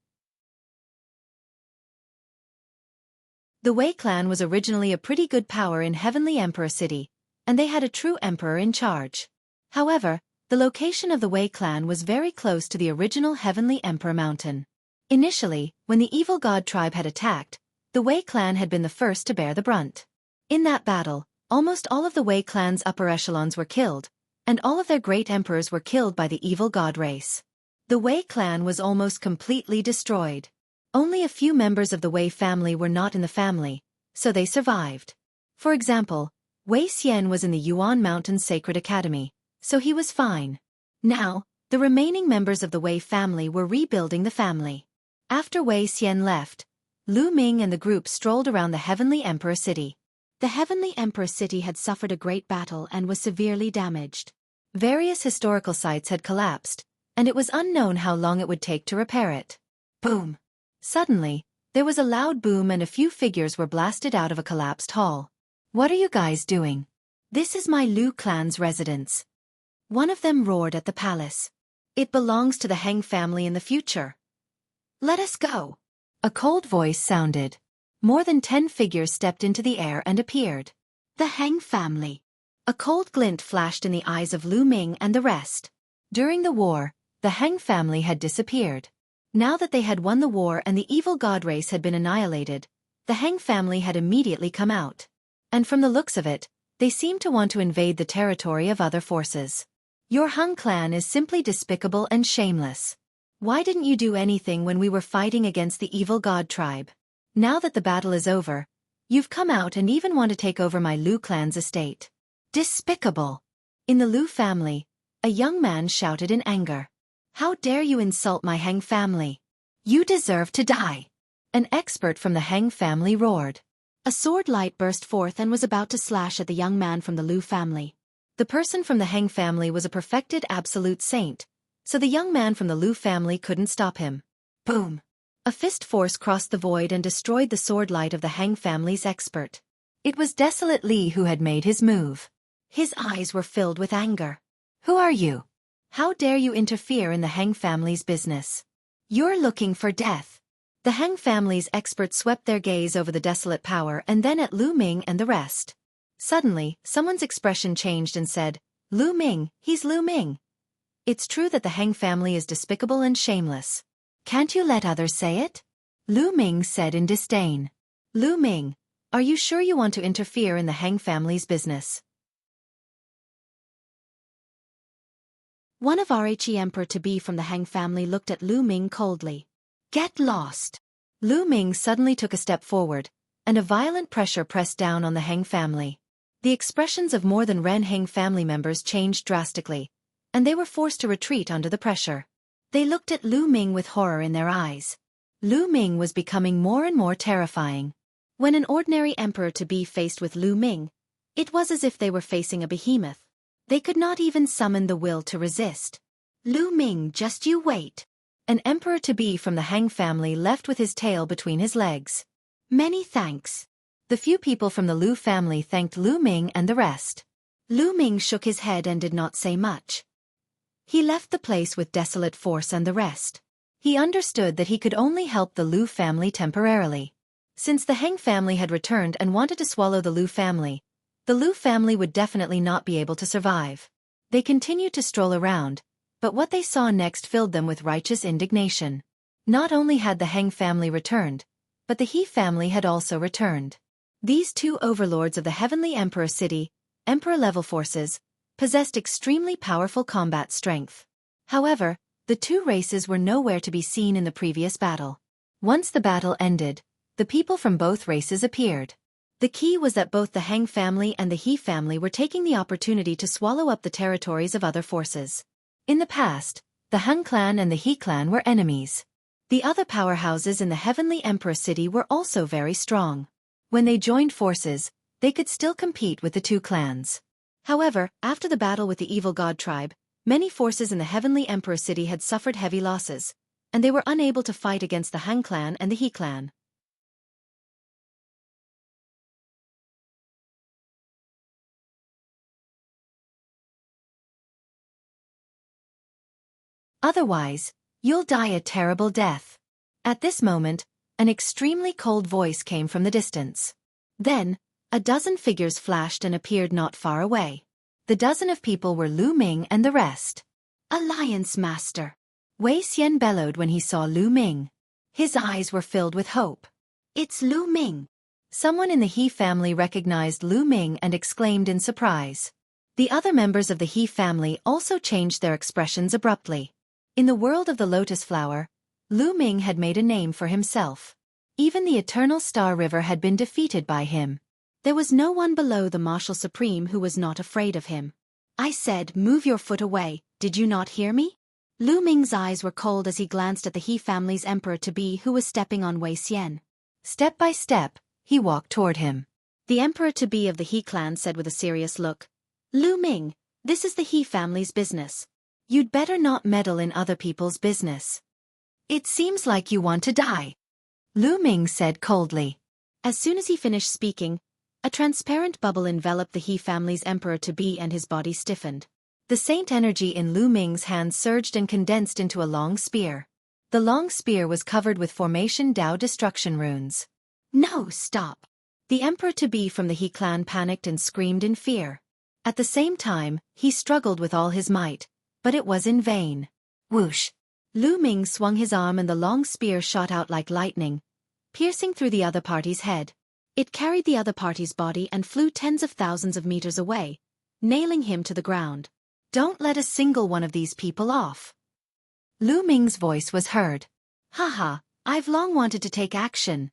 The Wei clan was originally a pretty good power in Heavenly Emperor City, and they had a true emperor in charge. However, the location of the Wei clan was very close to the original Heavenly Emperor Mountain. Initially, when the evil god tribe had attacked, the Wei clan had been the first to bear the brunt. In that battle, almost all of the Wei clan's upper echelons were killed, and all of their great emperors were killed by the evil god race. The Wei clan was almost completely destroyed. Only a few members of the Wei family were not in the family, so they survived. For example, Wei Xian was in the Yuan Mountain Sacred Academy, so he was fine. Now, the remaining members of the Wei family were rebuilding the family. After Wei Xian left, Lu Ming and the group strolled around the Heavenly Emperor City. The Heavenly Emperor City had suffered a great battle and was severely damaged. Various historical sites had collapsed, and it was unknown how long it would take to repair it. Boom! Suddenly, there was a loud boom and a few figures were blasted out of a collapsed hall. What are you guys doing? This is my Lu clan's residence. One of them roared at the palace. It belongs to the Heng family in the future. Let us go. A cold voice sounded. More than 10 figures stepped into the air and appeared. The Heng family. A cold glint flashed in the eyes of Lu Ming and the rest. During the war, the Heng family had disappeared. Now that they had won the war and the evil god race had been annihilated, the Heng family had immediately come out. And from the looks of it, they seemed to want to invade the territory of other forces. Your Heng clan is simply despicable and shameless. Why didn't you do anything when we were fighting against the evil god tribe? Now that the battle is over, you've come out and even want to take over my Lu clan's estate. Despicable! In the Lu family, a young man shouted in anger. How dare you insult my Heng family? You deserve to die! An expert from the Heng family roared. A sword light burst forth and was about to slash at the young man from the Lu family. The person from the Heng family was a perfected absolute saint, so the young man from the Lu family couldn't stop him. Boom! A fist force crossed the void and destroyed the sword light of the Heng family's expert. It was Desolate Li who had made his move. His eyes were filled with anger. Who are you? How dare you interfere in the Heng family's business? You're looking for death. The Heng family's experts swept their gaze over the desolate power and then at Lu Ming and the rest. Suddenly, someone's expression changed and said, "Lu Ming, he's Lu Ming. It's true that the Heng family is despicable and shameless. Can't you let others say it?" Lu Ming said in disdain. "Lu Ming, are you sure you want to interfere in the Heng family's business?" One of Rhe Emperor-to-be from the Heng family looked at Lu Ming coldly. "Get lost!" Lu Ming suddenly took a step forward, and a violent pressure pressed down on the Heng family. The expressions of more than Ren Heng family members changed drastically, and they were forced to retreat under the pressure. They looked at Lu Ming with horror in their eyes. Lu Ming was becoming more and more terrifying. When an ordinary emperor-to-be faced with Lu Ming, it was as if they were facing a behemoth. They could not even summon the will to resist. "Lu Ming, just you wait." An emperor-to-be from the Heng family left with his tail between his legs. "Many thanks." The few people from the Lu family thanked Lu Ming and the rest. Lu Ming shook his head and did not say much. He left the place with desolate force and the rest. He understood that he could only help the Lu family temporarily. Since the Heng family had returned and wanted to swallow the Lu family would definitely not be able to survive. They continued to stroll around, but what they saw next filled them with righteous indignation. Not only had the Heng family returned, but the He family had also returned. These two overlords of the Heavenly Emperor City, Emperor-level forces, possessed extremely powerful combat strength. However, the two races were nowhere to be seen in the previous battle. Once the battle ended, the people from both races appeared. The key was that both the Heng family and the He family were taking the opportunity to swallow up the territories of other forces. In the past, the Heng clan and the He clan were enemies. The other powerhouses in the Heavenly Emperor City were also very strong. When they joined forces, they could still compete with the two clans. However, after the battle with the evil god tribe, many forces in the Heavenly Emperor City had suffered heavy losses, and they were unable to fight against the Heng clan and the He clan. Otherwise, you'll die a terrible death. At this moment, an extremely cold voice came from the distance. Then, a dozen figures flashed and appeared not far away. The dozen of people were Lu Ming and the rest. "Alliance Master!" Wei Xian bellowed when he saw Lu Ming. His eyes were filled with hope. "It's Lu Ming!" Someone in the He family recognized Lu Ming and exclaimed in surprise. The other members of the He family also changed their expressions abruptly. In the world of the Lotus Flower, Lu Ming had made a name for himself. Even the Eternal Star River had been defeated by him. There was no one below the Marshal Supreme who was not afraid of him. "I said, move your foot away, did you not hear me?" Lu Ming's eyes were cold as he glanced at the He family's emperor-to-be who was stepping on Wei Xian. Step by step, he walked toward him. The emperor-to-be of the He clan said with a serious look, "Lu Ming, this is the He family's business. You'd better not meddle in other people's business." "It seems like you want to die," Lu Ming said coldly. As soon as he finished speaking, a transparent bubble enveloped the He family's emperor-to-be and his body stiffened. The saint energy in Lu Ming's hand surged and condensed into a long spear. The long spear was covered with Formation Dao destruction runes. "No, stop!" The emperor-to-be from the He clan panicked and screamed in fear. At the same time, he struggled with all his might, but it was in vain. Whoosh! Lu Ming swung his arm and the long spear shot out like lightning, piercing through the other party's head. It carried the other party's body and flew tens of thousands of meters away, nailing him to the ground. "Don't let a single one of these people off." Lu Ming's voice was heard. "Haha, I've long wanted to take action."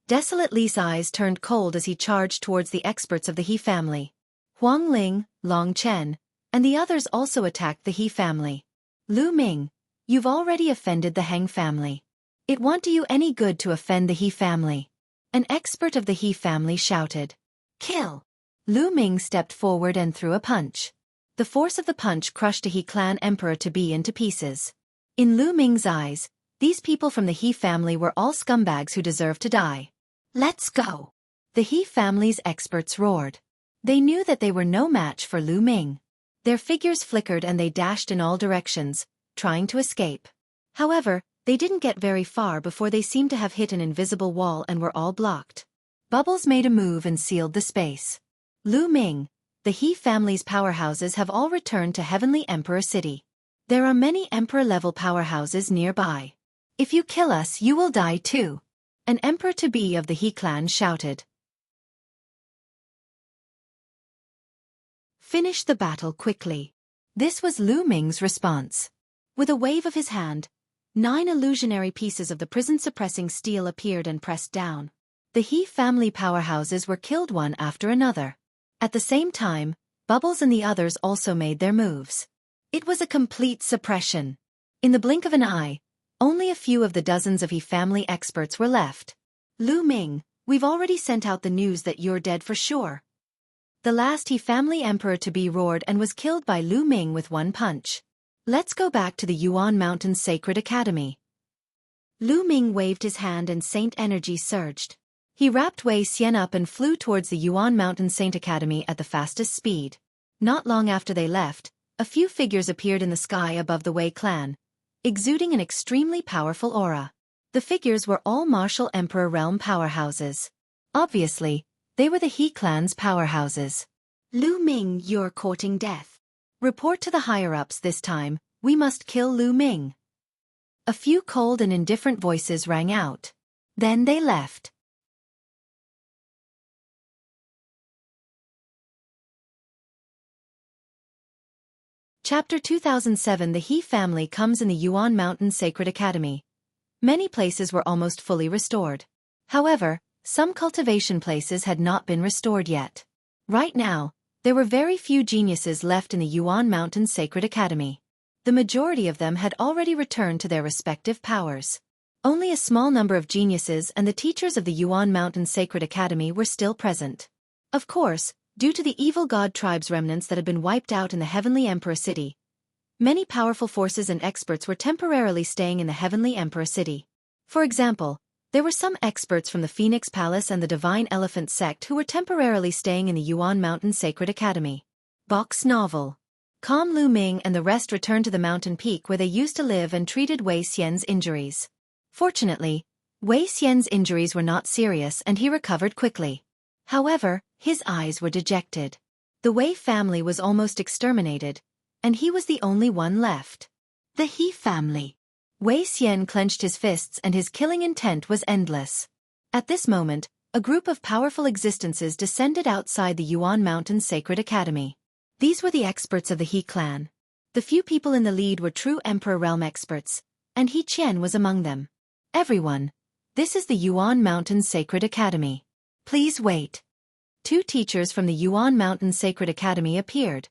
Desolate Li's eyes turned cold as he charged towards the experts of the He family. Huang Ling, Long Chen, and the others also attacked the He family. "Lu Ming, you've already offended the Heng family. It won't do you any good to offend the He family." An expert of the He family shouted. "Kill!" Lu Ming stepped forward and threw a punch. The force of the punch crushed a He clan emperor-to-be into pieces. In Lu Ming's eyes, these people from the He family were all scumbags who deserved to die. "Let's go!" The He family's experts roared. They knew that they were no match for Lu Ming. Their figures flickered and they dashed in all directions, trying to escape. However, They didn't get very far before they seemed to have hit an invisible wall and were all blocked. Bubbles made a move and sealed the space. Lu Ming, the He family's powerhouses have all returned to Heavenly Emperor City. There are many Emperor-level powerhouses nearby. If you kill us, you will die too. An Emperor-to-be of the He clan shouted. Finish the battle quickly. This was Lu Ming's response. With a wave of his hand, 9 illusionary pieces of the prison-suppressing steel appeared and pressed down. The He family powerhouses were killed one after another. At the same time, Bubbles and the others also made their moves. It was a complete suppression. In the blink of an eye, only a few of the dozens of He family experts were left. Lu Ming, we've already sent out the news that you're dead for sure. The last He family emperor-to-be roared and was killed by Lu Ming with one punch. Let's go back to the Yuan Mountain Sacred Academy. Lu Ming waved his hand and Saint energy surged. He wrapped Wei Xian up and flew towards the Yuan Mountain Saint Academy at the fastest speed. Not long after they left, a few figures appeared in the sky above the Wei clan, exuding an extremely powerful aura. The figures were all martial Emperor realm powerhouses. Obviously, they were the He clan's powerhouses. Lu Ming, you're courting death. Report to the higher-ups this time, we must kill Lu Ming. A few cold and indifferent voices rang out. Then they left. Chapter 2007 The He family comes in the Yuan Mountain Sacred Academy. Many places were almost fully restored. However, some cultivation places had not been restored yet. Right now, there were very few geniuses left in the Yuan Mountain Sacred Academy. The majority of them had already returned to their respective powers. Only a small number of geniuses and the teachers of the Yuan Mountain Sacred Academy were still present. Of course, due to the evil god tribe's remnants that had been wiped out in the Heavenly Emperor City, many powerful forces and experts were temporarily staying in the Heavenly Emperor City. For example, there were some experts from the Phoenix Palace and the Divine Elephant Sect who were temporarily staying in the Yuan Mountain Sacred Academy. Box novel. Calm Lu Ming and the rest returned to the mountain peak where they used to live and treated Wei Xian's injuries. Fortunately, Wei Xian's injuries were not serious and he recovered quickly. However, his eyes were dejected. The Wei family was almost exterminated, and he was the only one left. The He family. Wei Xian clenched his fists and his killing intent was endless. At this moment, a group of powerful existences descended outside the Yuan Mountain Sacred Academy. These were the experts of the He clan. The few people in the lead were true Emperor realm experts, and He Qian was among them. Everyone, this is the Yuan Mountain Sacred Academy. Please wait. 2 teachers from the Yuan Mountain Sacred Academy appeared,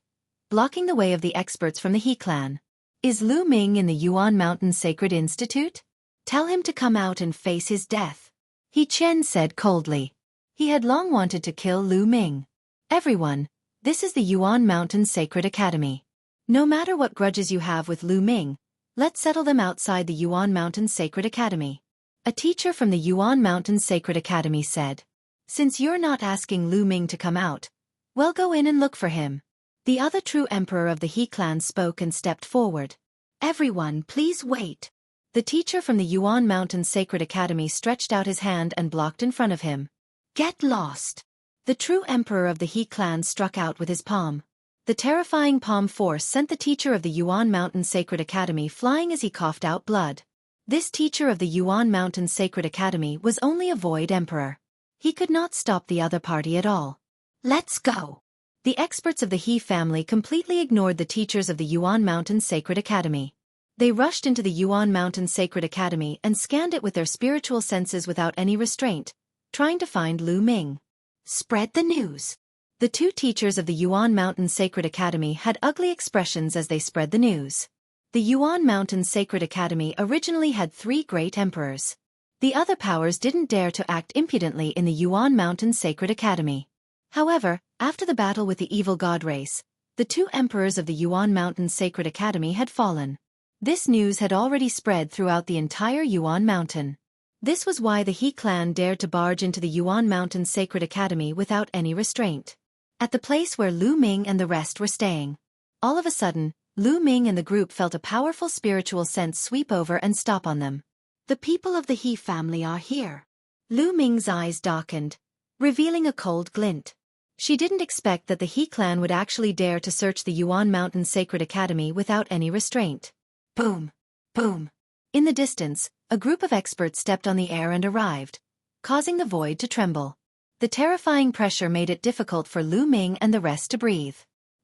blocking the way of the experts from the He clan. Is Lu Ming in the Yuan Mountain Sacred Institute? Tell him to come out and face his death. He Qian said coldly. He had long wanted to kill Lu Ming. Everyone, this is the Yuan Mountain Sacred Academy. No matter what grudges you have with Lu Ming, let's settle them outside the Yuan Mountain Sacred Academy. A teacher from the Yuan Mountain Sacred Academy said. Since you're not asking Lu Ming to come out, well, go in and look for him. The other true emperor of the He clan spoke and stepped forward. Everyone, please wait. The teacher from the Yuan Mountain Sacred Academy stretched out his hand and blocked in front of him. Get lost. The true emperor of the He clan struck out with his palm. The terrifying palm force sent the teacher of the Yuan Mountain Sacred Academy flying as he coughed out blood. This teacher of the Yuan Mountain Sacred Academy was only a void emperor. He could not stop the other party at all. Let's go. The experts of the He family completely ignored the teachers of the Yuan Mountain Sacred Academy. They rushed into the Yuan Mountain Sacred Academy and scanned it with their spiritual senses without any restraint, trying to find Lu Ming. Spread the news. The 2 teachers of the Yuan Mountain Sacred Academy had ugly expressions as they spread the news. The Yuan Mountain Sacred Academy originally had 3 great emperors. The other powers didn't dare to act impudently in the Yuan Mountain Sacred Academy. However, after the battle with the evil god race, the 2 emperors of the Yuan Mountain Sacred Academy had fallen. This news had already spread throughout the entire Yuan Mountain. This was why the He clan dared to barge into the Yuan Mountain Sacred Academy without any restraint. At the place where Lu Ming and the rest were staying. All of a sudden, Lu Ming and the group felt a powerful spiritual sense sweep over and stop on them. The people of the He family are here. Lu Ming's eyes darkened, revealing a cold glint. She didn't expect that the He clan would actually dare to search the Yuan Mountain Sacred Academy without any restraint. Boom! Boom! In the distance, a group of experts stepped on the air and arrived, causing the void to tremble. The terrifying pressure made it difficult for Lu Ming and the rest to breathe.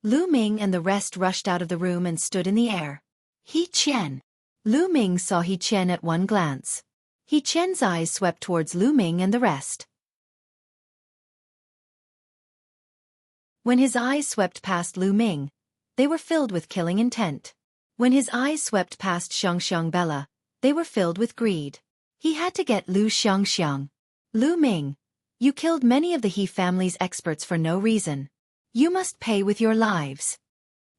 Lu Ming and the rest rushed out of the room and stood in the air. He Qian. Lu Ming saw He Qian at one glance. He Qian's eyes swept towards Lu Ming and the rest. When his eyes swept past Lu Ming, they were filled with killing intent. When his eyes swept past Xiangxiang Bella, they were filled with greed. He had to get Lu Xiangxiang. Lu Ming, you killed many of the He family's experts for no reason. You must pay with your lives.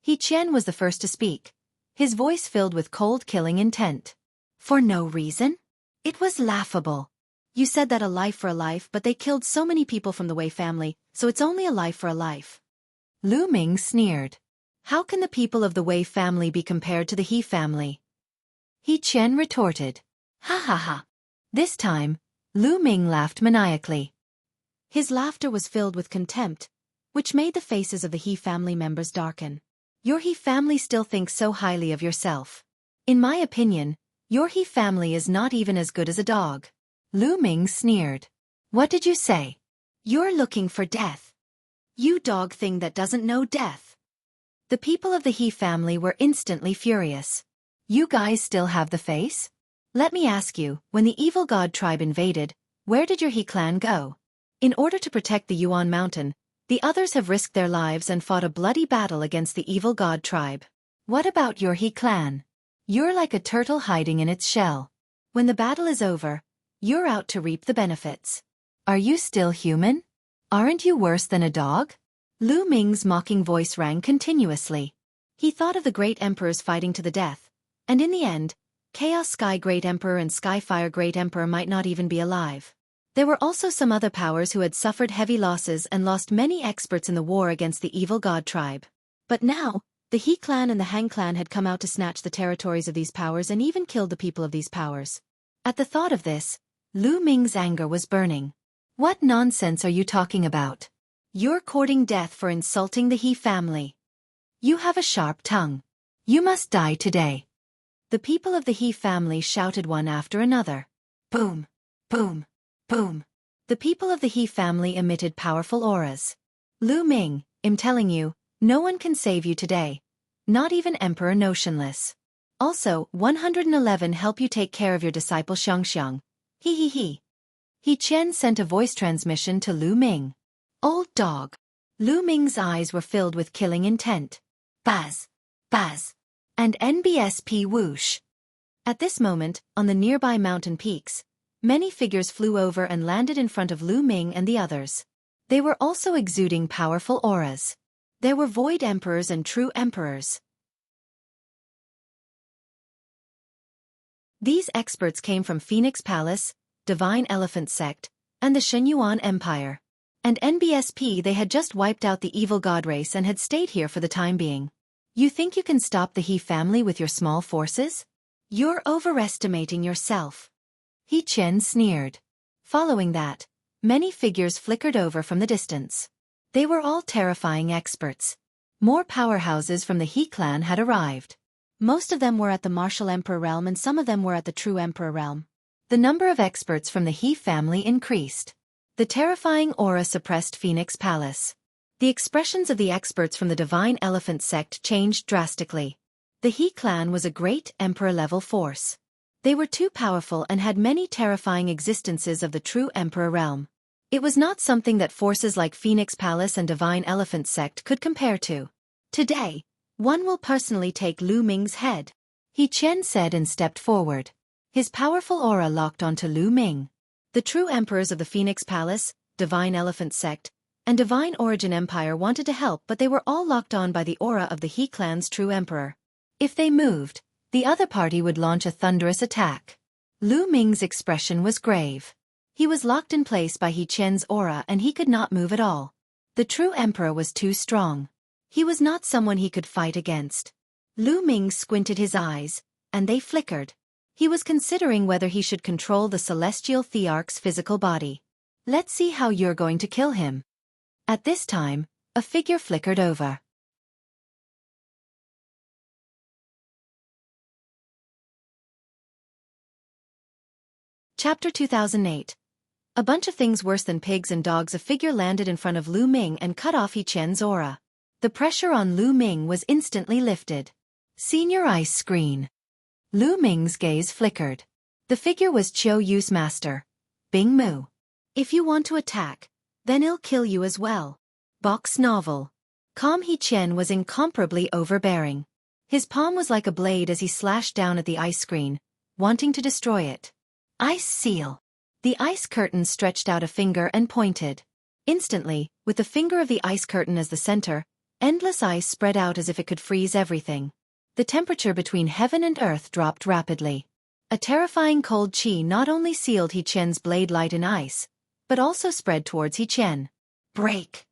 He Qian was the first to speak, his voice filled with cold killing intent. For no reason? It was laughable. You said that a life for a life, but they killed so many people from the Wei family, so it's only a life for a life. Lu Ming sneered. How can the people of the Wei family be compared to the He family? He Qian retorted. Ha ha ha. This time, Lu Ming laughed maniacally. His laughter was filled with contempt, which made the faces of the He family members darken. Your He family still thinks so highly of yourself. In my opinion, your He family is not even as good as a dog. Lu Ming sneered. What did you say? You're looking for death. You dog thing that doesn't know death. The people of the He family were instantly furious. You guys still have the face? Let me ask you, when the evil god tribe invaded, where did your He clan go? In order to protect the Yuan Mountain, the others have risked their lives and fought a bloody battle against the evil god tribe. What about your He clan? You're like a turtle hiding in its shell. When the battle is over, you're out to reap the benefits. Are you still human? Aren't you worse than a dog? Lu Ming's mocking voice rang continuously. He thought of the great emperors fighting to the death, and in the end, Chaos Sky Great Emperor and Skyfire Great Emperor might not even be alive. There were also some other powers who had suffered heavy losses and lost many experts in the war against the evil god tribe. But now, the He clan and the Han clan had come out to snatch the territories of these powers and even killed the people of these powers. At the thought of this, Lu Ming's anger was burning. What nonsense are you talking about? You're courting death for insulting the He family. You have a sharp tongue. You must die today. The people of the He family shouted one after another. Boom! Boom! Boom! The people of the He family emitted powerful auras. Lu Ming, I'm telling you, no one can save you today. Not even Emperor Notionless. Also, 111 help you take care of your disciple Xiangxiang. He. He Qian sent a voice transmission to Lu Ming. Old dog. Lu Ming's eyes were filled with killing intent. Buzz. Buzz. And NBSP whoosh. At this moment, on the nearby mountain peaks, many figures flew over and landed in front of Lu Ming and the others. They were also exuding powerful auras. There were void emperors and true emperors. These experts came from Phoenix Palace, Divine Elephant Sect, and the Shenyuan Empire. And NBSP, they had just wiped out the evil god race and had stayed here for the time being. You think you can stop the He family with your small forces? You're overestimating yourself. He Qian sneered. Following that, many figures flickered over from the distance. They were all terrifying experts. More powerhouses from the He clan had arrived. Most of them were at the Martial Emperor realm and some of them were at the True Emperor realm. The number of experts from the He family increased. The terrifying aura suppressed Phoenix Palace. The expressions of the experts from the Divine Elephant Sect changed drastically. The He clan was a great emperor-level force. They were too powerful and had many terrifying existences of the True Emperor realm. It was not something that forces like Phoenix Palace and Divine Elephant Sect could compare to. Today, one will personally take Lu Ming's head. He Qian said and stepped forward. His powerful aura locked onto Lu Ming. The true emperors of the Phoenix Palace, Divine Elephant Sect, and Divine Origin Empire wanted to help, but they were all locked on by the aura of the He clan's true emperor. If they moved, the other party would launch a thunderous attack. Lu Ming's expression was grave. He was locked in place by He Qian's aura and he could not move at all. The true emperor was too strong. He was not someone he could fight against. Lu Ming squinted his eyes, and they flickered. He was considering whether he should control the celestial thearch's physical body. Let's see how you're going to kill him. At this time, a figure flickered over. Chapter 2008. A bunch of things worse than pigs and dogs. A figure landed in front of Lu Ming and cut off He Qian's aura. The pressure on Lu Ming was instantly lifted. Senior ice screen. Lu Ming's gaze flickered. The figure was Qiu Yu's master, Bing Mu. If you want to attack, then I'll kill you as well. Box novel. Calm He Qian was incomparably overbearing. His palm was like a blade as he slashed down at the ice screen, wanting to destroy it. Ice seal. The ice curtain stretched out a finger and pointed. Instantly, with the finger of the ice curtain as the center, endless ice spread out as if it could freeze everything. The temperature between heaven and earth dropped rapidly. A terrifying cold qi not only sealed He Qian's blade light in ice, but also spread towards He Qian. Break!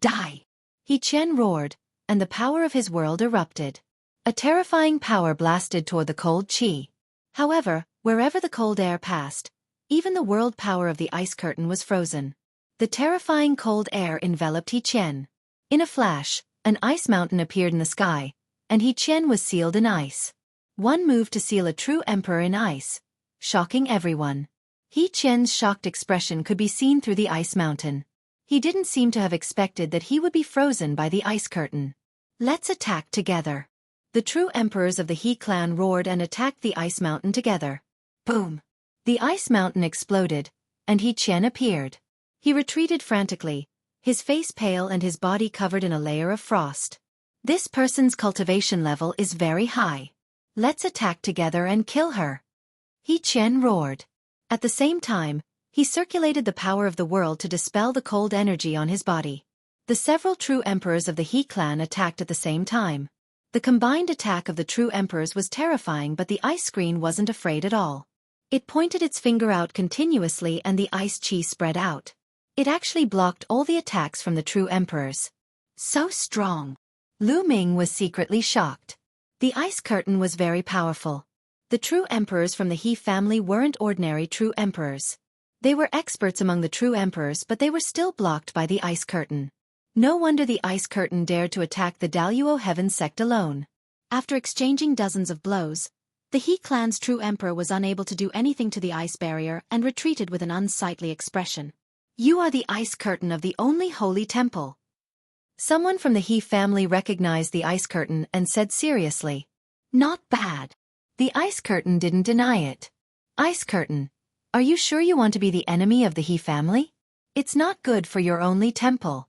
Die! He Qian roared, and the power of his world erupted. A terrifying power blasted toward the cold qi. However, wherever the cold air passed, even the world power of the ice curtain was frozen. The terrifying cold air enveloped He Qian. In a flash, an ice mountain appeared in the sky, and He Qian was sealed in ice. One move to seal a true emperor in ice, shocking everyone. He Qian's shocked expression could be seen through the ice mountain. He didn't seem to have expected that he would be frozen by the ice curtain. Let's attack together. The true emperors of the He clan roared and attacked the ice mountain together. Boom! The ice mountain exploded, and He Qian appeared. He retreated frantically, his face pale and his body covered in a layer of frost. This person's cultivation level is very high. Let's attack together and kill her. He Qian roared. At the same time, he circulated the power of the world to dispel the cold energy on his body. The several true emperors of the He clan attacked at the same time. The combined attack of the true emperors was terrifying, but the ice screen wasn't afraid at all. It pointed its finger out continuously and the ice qi spread out. It actually blocked all the attacks from the true emperors. So strong. Lu Ming was secretly shocked. The ice curtain was very powerful. The true emperors from the He family weren't ordinary true emperors. They were experts among the true emperors, but they were still blocked by the ice curtain. No wonder the ice curtain dared to attack the Daluo Heaven sect alone. After exchanging dozens of blows, the He clan's true emperor was unable to do anything to the ice barrier and retreated with an unsightly expression. You are the ice curtain of the only holy temple. Someone from the He family recognized the ice curtain and said seriously. Not bad. The ice curtain didn't deny it. Ice curtain, are you sure you want to be the enemy of the He family? It's not good for your only temple.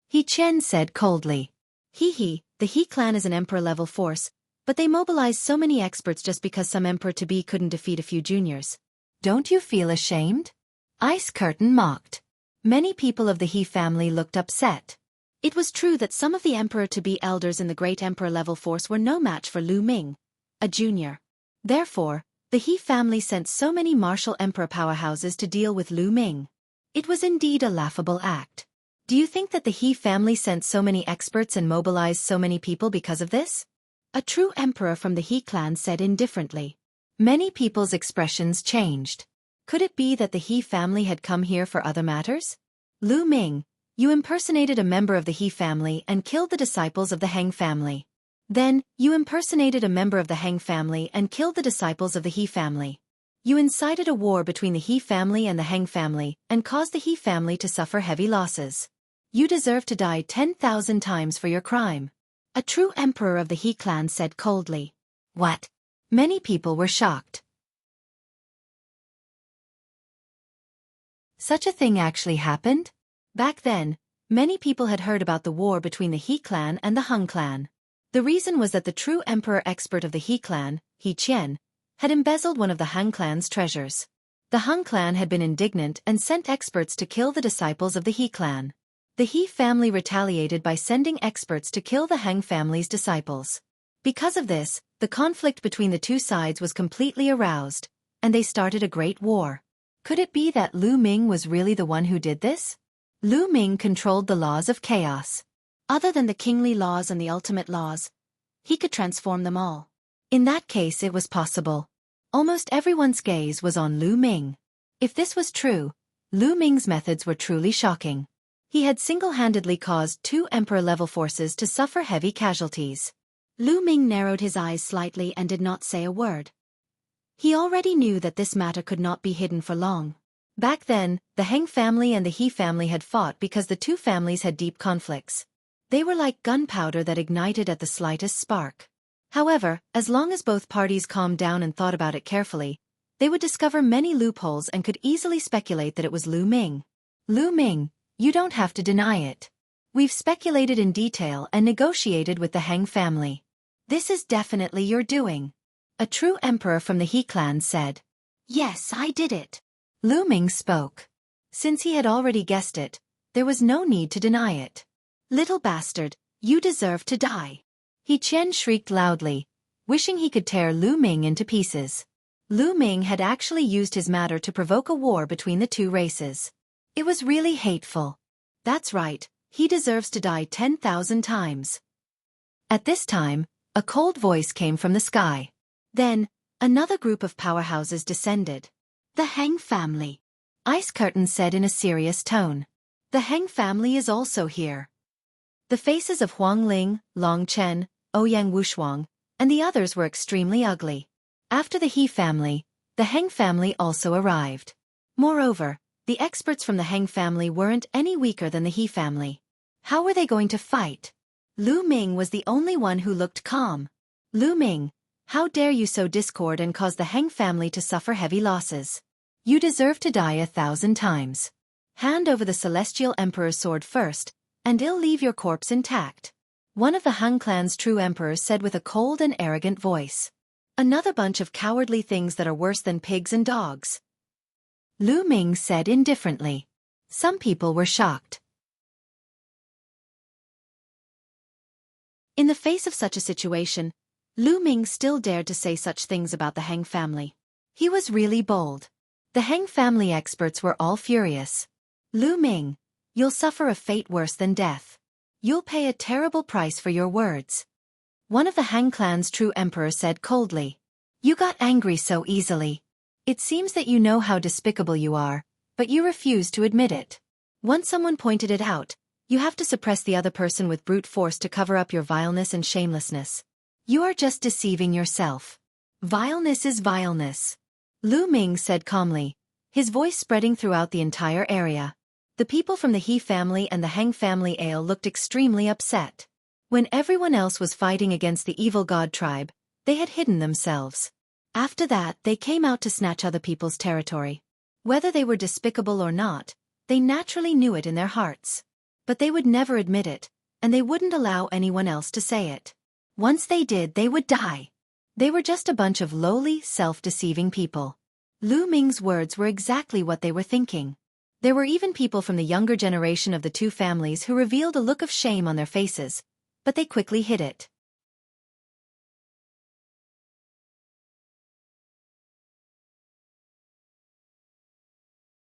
He Qian said coldly. The He clan is an emperor-level force, but they mobilized so many experts just because some emperor-to-be couldn't defeat a few juniors. Don't you feel ashamed? Ice curtain mocked. Many people of the He family looked upset. It was true that some of the emperor-to-be elders in the great emperor-level force were no match for Lu Ming, a junior. Therefore, the He family sent so many martial emperor powerhouses to deal with Lu Ming. It was indeed a laughable act. Do you think that the He family sent so many experts and mobilized so many people because of this? A true emperor from the He clan said indifferently. Many people's expressions changed. Could it be that the He family had come here for other matters? Lu Ming, you impersonated a member of the He family and killed the disciples of the Heng family. Then, you impersonated a member of the Heng family and killed the disciples of the He family. You incited a war between the He family and the Heng family and caused the He family to suffer heavy losses. You deserve to die 10,000 times for your crime. A true emperor of the He clan said coldly. What? Many people were shocked. Such a thing actually happened? Back then, many people had heard about the war between the He clan and the Heng clan. The reason was that the true emperor expert of the He clan, He Qian, had embezzled one of the Heng clan's treasures. The Heng clan had been indignant and sent experts to kill the disciples of the He clan. The He family retaliated by sending experts to kill the Heng family's disciples. Because of this, the conflict between the two sides was completely aroused, and they started a great war. Could it be that Lu Ming was really the one who did this? Lu Ming controlled the laws of chaos. Other than the kingly laws and the ultimate laws, he could transform them all. In that case it was possible. Almost everyone's gaze was on Lu Ming. If this was true, Lu Ming's methods were truly shocking. He had single-handedly caused 2 emperor-level forces to suffer heavy casualties. Lu Ming narrowed his eyes slightly and did not say a word. He already knew that this matter could not be hidden for long. Back then, the Heng family and the He family had fought because the 2 families had deep conflicts. They were like gunpowder that ignited at the slightest spark. However, as long as both parties calmed down and thought about it carefully, they would discover many loopholes and could easily speculate that it was Lu Ming. Lu Ming, you don't have to deny it. We've speculated in detail and negotiated with the Heng family. This is definitely your doing. A true emperor from the He clan said. Yes, I did it. Lu Ming spoke. Since he had already guessed it, there was no need to deny it. Little bastard, you deserve to die. He Qian shrieked loudly, wishing he could tear Lu Ming into pieces. Lu Ming had actually used his matter to provoke a war between the 2 races. It was really hateful. That's right, he deserves to die 10,000 times. At this time, a cold voice came from the sky. Then, another group of powerhouses descended. The Heng family. Ice Curtain said in a serious tone. The Heng family is also here. The faces of Huang Ling, Long Chen, Ouyang Wushuang, and the others were extremely ugly. After the He family, the Heng family also arrived. Moreover, the experts from the Heng family weren't any weaker than the He family. How were they going to fight? Lu Ming was the only one who looked calm. Lu Ming, how dare you sow discord and cause the Heng family to suffer heavy losses? You deserve to die 1,000 times. Hand over the Celestial Emperor's sword first, and I'll leave your corpse intact. One of the Han clan's true emperors said with a cold and arrogant voice. Another bunch of cowardly things that are worse than pigs and dogs. Lu Ming said indifferently. Some people were shocked. In the face of such a situation, Lu Ming still dared to say such things about the Heng family. He was really bold. The Heng family experts were all furious. Lu Ming, you'll suffer a fate worse than death. You'll pay a terrible price for your words. One of the Han clan's true emperors said coldly. You got angry so easily. It seems that you know how despicable you are, but you refuse to admit it. Once someone pointed it out, you have to suppress the other person with brute force to cover up your vileness and shamelessness. You are just deceiving yourself. Vileness is vileness. Lu Ming said calmly, his voice spreading throughout the entire area. The people from the He family and the Heng family looked extremely upset. When everyone else was fighting against the evil god tribe, they had hidden themselves. After that, they came out to snatch other people's territory. Whether they were despicable or not, they naturally knew it in their hearts. But they would never admit it, and they wouldn't allow anyone else to say it. Once they did, they would die. They were just a bunch of lowly, self-deceiving people. Lu Ming's words were exactly what they were thinking. There were even people from the younger generation of the 2 families who revealed a look of shame on their faces, but they quickly hid it.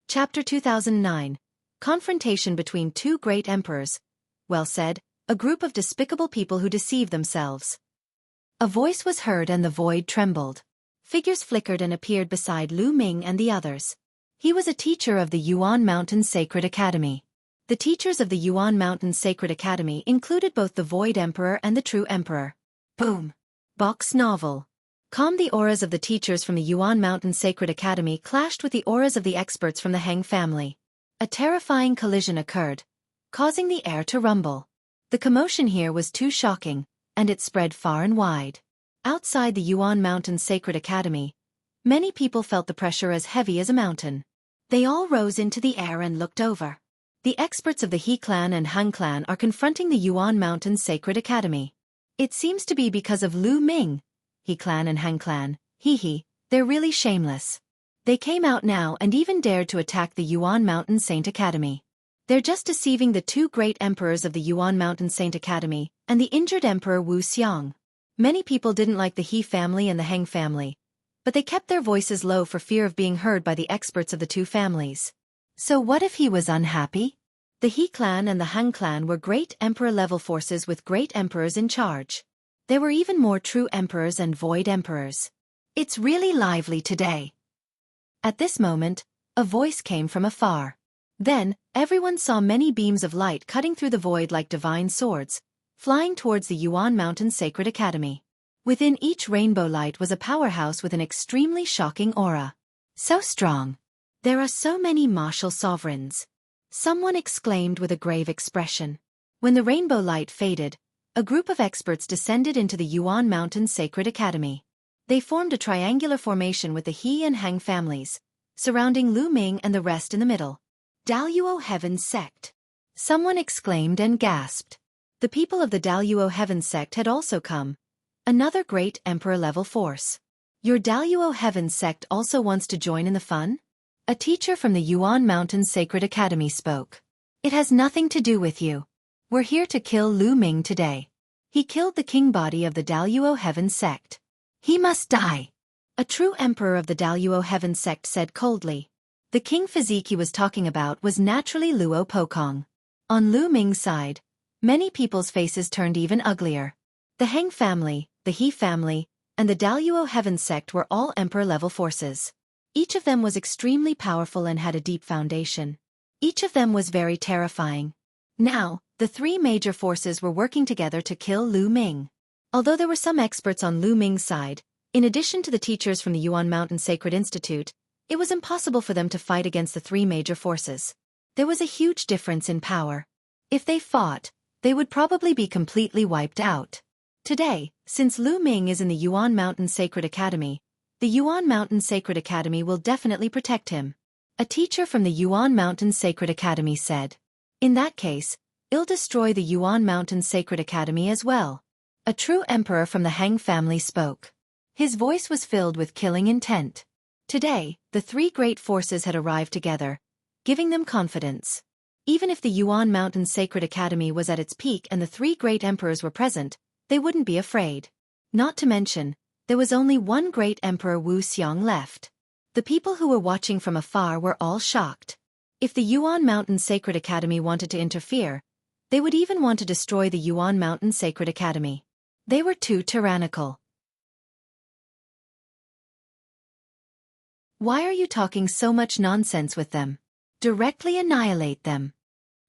Chapter 2009. Confrontation between 2 great emperors. Well said, a group of despicable people who deceive themselves. A voice was heard and the void trembled. Figures flickered and appeared beside Lu Ming and the others. He was a teacher of the Yuan Mountain Sacred Academy. The teachers of the Yuan Mountain Sacred Academy included both the Void Emperor and the True Emperor. Boom! Box novel. The auras of the teachers from the Yuan Mountain Sacred Academy clashed with the auras of the experts from the Heng family. A terrifying collision occurred, causing the air to rumble. The commotion here was too shocking, and it spread far and wide. Outside the Yuan Mountain Sacred Academy, many people felt the pressure as heavy as a mountain. They all rose into the air and looked over. The experts of the He clan and Han clan are confronting the Yuan Mountain Sacred Academy. It seems to be because of Lu Ming. He clan and Han clan, they're really shameless. They came out now and even dared to attack the Yuan Mountain Saint Academy. They're just deceiving the 2 great emperors of the Yuan Mountain Saint Academy and the injured emperor Wuxia. Many people didn't like the He family and the Heng family, but they kept their voices low for fear of being heard by the experts of the 2 families. So what if he was unhappy? The He clan and the Han clan were great emperor-level forces with great emperors in charge. There were even more true emperors and void emperors. It's really lively today. At this moment, a voice came from afar. Then, everyone saw many beams of light cutting through the void like divine swords, flying towards the Yuan Mountain Sacred Academy. Within each rainbow light was a powerhouse with an extremely shocking aura. So strong. There are so many martial sovereigns. Someone exclaimed with a grave expression. When the rainbow light faded, a group of experts descended into the Yuan Mountain Sacred Academy. They formed a triangular formation with the He and Hang families, surrounding Lu Ming and the rest in the middle. Daluo Heaven Sect. Someone exclaimed and gasped. The people of the Daluo Heaven Sect had also come. Another great emperor-level force. Your Daluo Heaven Sect also wants to join in the fun? A teacher from the Yuan Mountain Sacred Academy spoke. It has nothing to do with you. We're here to kill Lu Ming today. He killed the king body of the Daluo Heaven Sect. He must die. A true emperor of the Daluo Heaven Sect said coldly. The king physique he was talking about was naturally Luo Pokong. On Lu Ming's side, many people's faces turned even uglier. The Heng family, the He family, and the Daluo Heaven Sect were all emperor-level forces. Each of them was extremely powerful and had a deep foundation. Each of them was very terrifying. Now, the three major forces were working together to kill Lu Ming. Although there were some experts on Lu Ming's side, in addition to the teachers from the Yuan Mountain Sacred Institute, it was impossible for them to fight against the three major forces. There was a huge difference in power. If they fought, they would probably be completely wiped out. Today, since Lu Ming is in the Yuan Mountain Sacred Academy, the Yuan Mountain Sacred Academy will definitely protect him. A teacher from the Yuan Mountain Sacred Academy said. In that case, it'll destroy the Yuan Mountain Sacred Academy as well. A true emperor from the Hang family spoke. His voice was filled with killing intent. Today, the three great forces had arrived together, giving them confidence. Even if the Yuan Mountain Sacred Academy was at its peak and the three great emperors were present, they wouldn't be afraid. Not to mention, there was only one great emperor Wuxia left. The people who were watching from afar were all shocked. If the Yuan Mountain Sacred Academy wanted to interfere, they would even want to destroy the Yuan Mountain Sacred Academy. They were too tyrannical. Why are you talking so much nonsense with them? Directly annihilate them.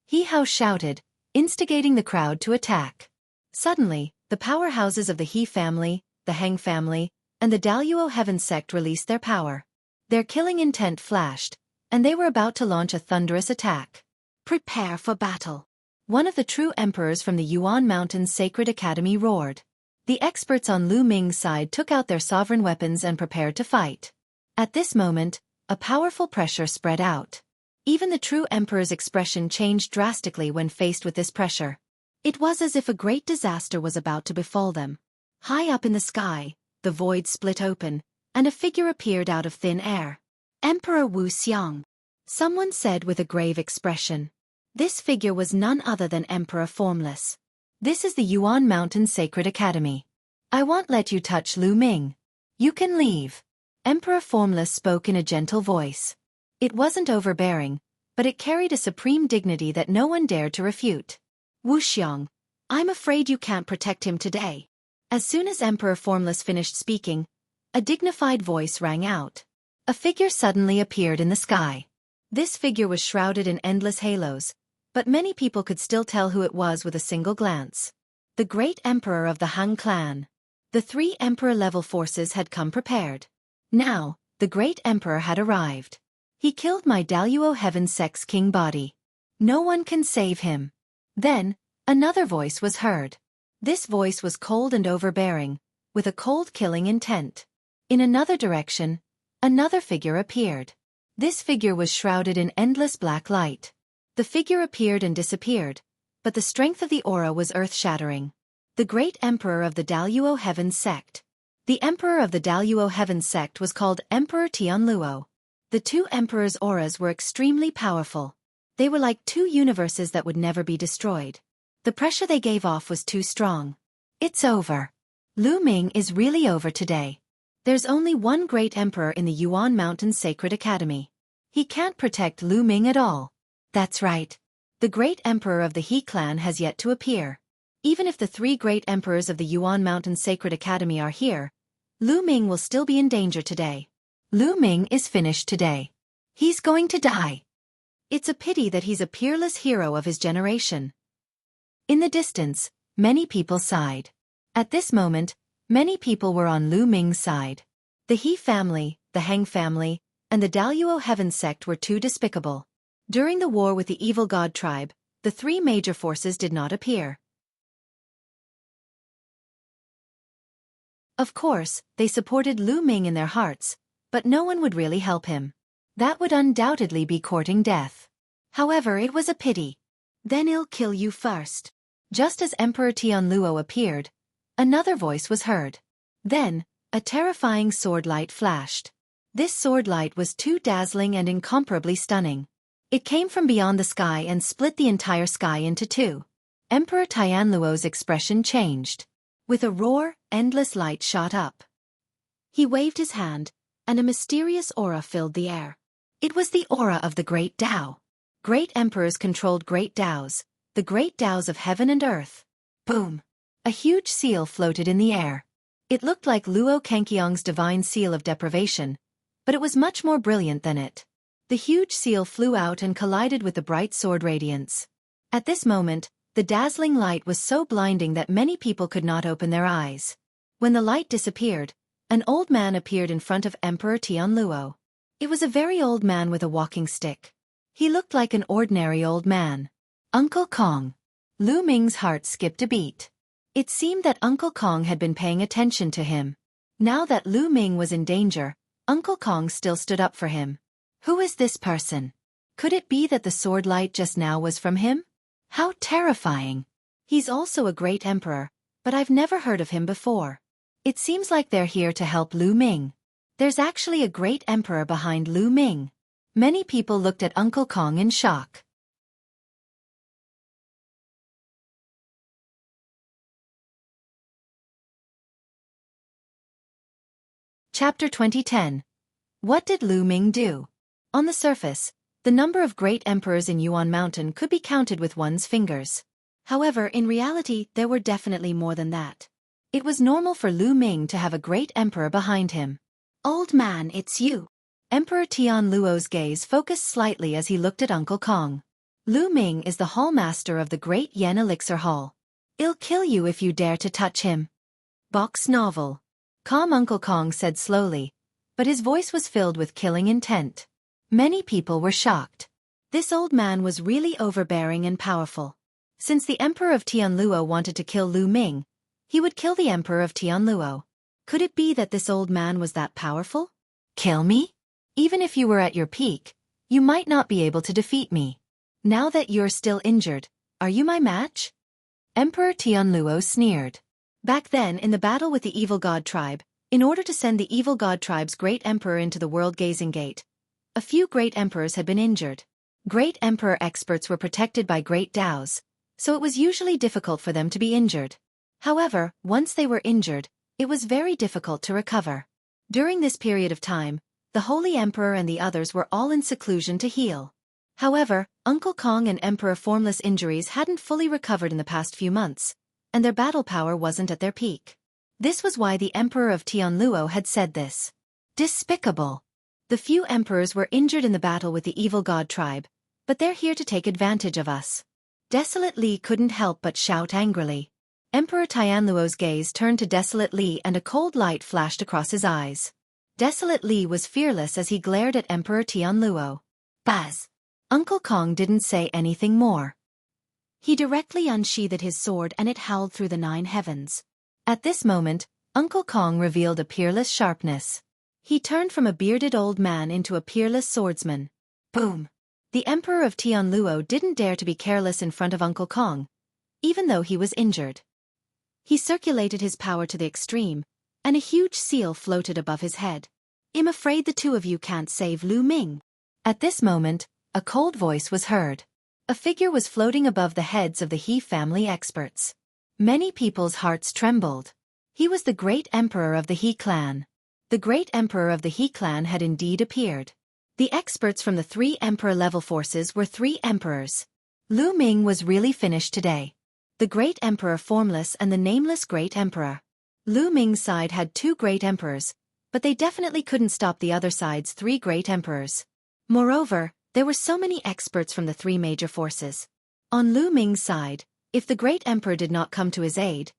He Hao shouted, instigating the crowd to attack. Suddenly, the powerhouses of the He family, the Heng family, and the Daluo Heaven Sect released their power. Their killing intent flashed, and they were about to launch a thunderous attack. Prepare for battle. One of the true emperors from the Yuan Mountain Sacred Academy roared. The experts on Lu Ming's side took out their sovereign weapons and prepared to fight. At this moment, a powerful pressure spread out. Even the true emperor's expression changed drastically when faced with this pressure. It was as if a great disaster was about to befall them. High up in the sky, the void split open, and a figure appeared out of thin air. Emperor Wuxia. Someone said with a grave expression. This figure was none other than Emperor Formless. This is the Yuan Mountain Sacred Academy. I won't let you touch Lu Ming. You can leave. Emperor Formless spoke in a gentle voice. It wasn't overbearing, but it carried a supreme dignity that no one dared to refute. Wuxia, I'm afraid you can't protect him today. As soon as Emperor Formless finished speaking, a dignified voice rang out. A figure suddenly appeared in the sky. This figure was shrouded in endless halos, but many people could still tell who it was with a single glance. The great emperor of the Han clan. The three emperor-level forces had come prepared. Now, the great emperor had arrived. He killed my Daluo Heaven Sect's king body. No one can save him. Then, another voice was heard. This voice was cold and overbearing, with a cold killing intent. In another direction, another figure appeared. This figure was shrouded in endless black light. The figure appeared and disappeared, but the strength of the aura was earth-shattering. The great emperor of the Daluo Heaven Sect. The emperor of the Daluo Heaven Sect was called Emperor Tianluo. The two emperors' auras were extremely powerful. They were like two universes that would never be destroyed. The pressure they gave off was too strong. It's over. Lu Ming is really over today. There's only one great emperor in the Yuan Mountain Sacred Academy. He can't protect Lu Ming at all. That's right. The great emperor of the He clan has yet to appear. Even if the three great emperors of the Yuan Mountain Sacred Academy are here, Lu Ming will still be in danger today. Lu Ming is finished today. He's going to die. It's a pity that he's a peerless hero of his generation. In the distance, many people sighed. At this moment, many people were on Lu Ming's side. The He family, the Heng family, and the Daluo Heaven sect were too despicable. During the war with the evil god tribe, the three major forces did not appear. Of course, they supported Lu Ming in their hearts, but no one would really help him. That would undoubtedly be courting death. However, it was a pity. Then I'll kill you first. Just as Emperor Tianluo appeared, another voice was heard. Then, a terrifying sword light flashed. This sword light was too dazzling and incomparably stunning. It came from beyond the sky and split the entire sky into two. Emperor Tianluo's expression changed. With a roar, endless light shot up. He waved his hand, and a mysterious aura filled the air. It was the aura of the Great Tao. Great emperors controlled great Taos, the great Taos of heaven and earth. Boom! A huge seal floated in the air. It looked like Luo Kankiong's divine seal of deprivation, but it was much more brilliant than it. The huge seal flew out and collided with the bright sword radiance. At this moment, the dazzling light was so blinding that many people could not open their eyes. When the light disappeared, an old man appeared in front of Emperor Tianluo. It was a very old man with a walking stick. He looked like an ordinary old man. Uncle Kong. Lu Ming's heart skipped a beat. It seemed that Uncle Kong had been paying attention to him. Now that Lu Ming was in danger, Uncle Kong still stood up for him. Who is this person? Could it be that the sword light just now was from him? How terrifying. He's also a great emperor, but I've never heard of him before. It seems like they're here to help Lu Ming. There's actually a great emperor behind Lu Ming. Many people looked at Uncle Kong in shock. Chapter 2010. What did Lu Ming do? On the surface, the number of great emperors in Yuan Mountain could be counted with one's fingers. However, in reality, there were definitely more than that. It was normal for Lu Ming to have a great emperor behind him. Old man, it's you. Emperor Tianluo's gaze focused slightly as he looked at Uncle Kong. Lu Ming is the hallmaster of the Great Yen Elixir Hall. I'll kill you if you dare to touch him. Box novel. Calm, Uncle Kong said slowly, but his voice was filled with killing intent. Many people were shocked. This old man was really overbearing and powerful. Since the Emperor of Tianluo wanted to kill Lu Ming, he would kill the Emperor of Tianluo. Could it be that this old man was that powerful? Kill me? Even if you were at your peak, you might not be able to defeat me. Now that you're still injured, are you my match? Emperor Tianluo sneered. Back then, in the battle with the evil god tribe, in order to send the evil god tribe's great emperor into the world-gazing gate, a few great emperors had been injured. Great emperor experts were protected by great Taos, so it was usually difficult for them to be injured. However, once they were injured, it was very difficult to recover. During this period of time, the Holy Emperor and the others were all in seclusion to heal. However, Uncle Kong and Emperor Formless injuries hadn't fully recovered in the past few months, and their battle power wasn't at their peak. This was why the Emperor of Tianluo had said this. Despicable. The few emperors were injured in the battle with the evil god tribe, but they're here to take advantage of us. Desolate Li couldn't help but shout angrily. Emperor Tianluo's gaze turned to Desolate Li and a cold light flashed across his eyes. Desolate Li was fearless as he glared at Emperor Tianluo. Buzz! Uncle Kong didn't say anything more. He directly unsheathed his sword and it howled through the 9 heavens. At this moment, Uncle Kong revealed a peerless sharpness. He turned from a bearded old man into a peerless swordsman. Boom! The Emperor of Tianluo didn't dare to be careless in front of Uncle Kong, even though he was injured. He circulated his power to the extreme, and a huge seal floated above his head. I'm afraid the two of you can't save Lu Ming. At this moment, a cold voice was heard. A figure was floating above the heads of the He family experts. Many people's hearts trembled. He was the great emperor of the He clan. The great emperor of the He clan had indeed appeared. The experts from the 3 emperor-level forces were 3 emperors. Lu Ming was really finished today. The great emperor Formless and the nameless great emperor. Lu Ming's side had 2 great emperors, but they definitely couldn't stop the other side's 3 great emperors. Moreover, there were so many experts from the 3 major forces. On Lu Ming's side, if the great emperor did not come to his aid,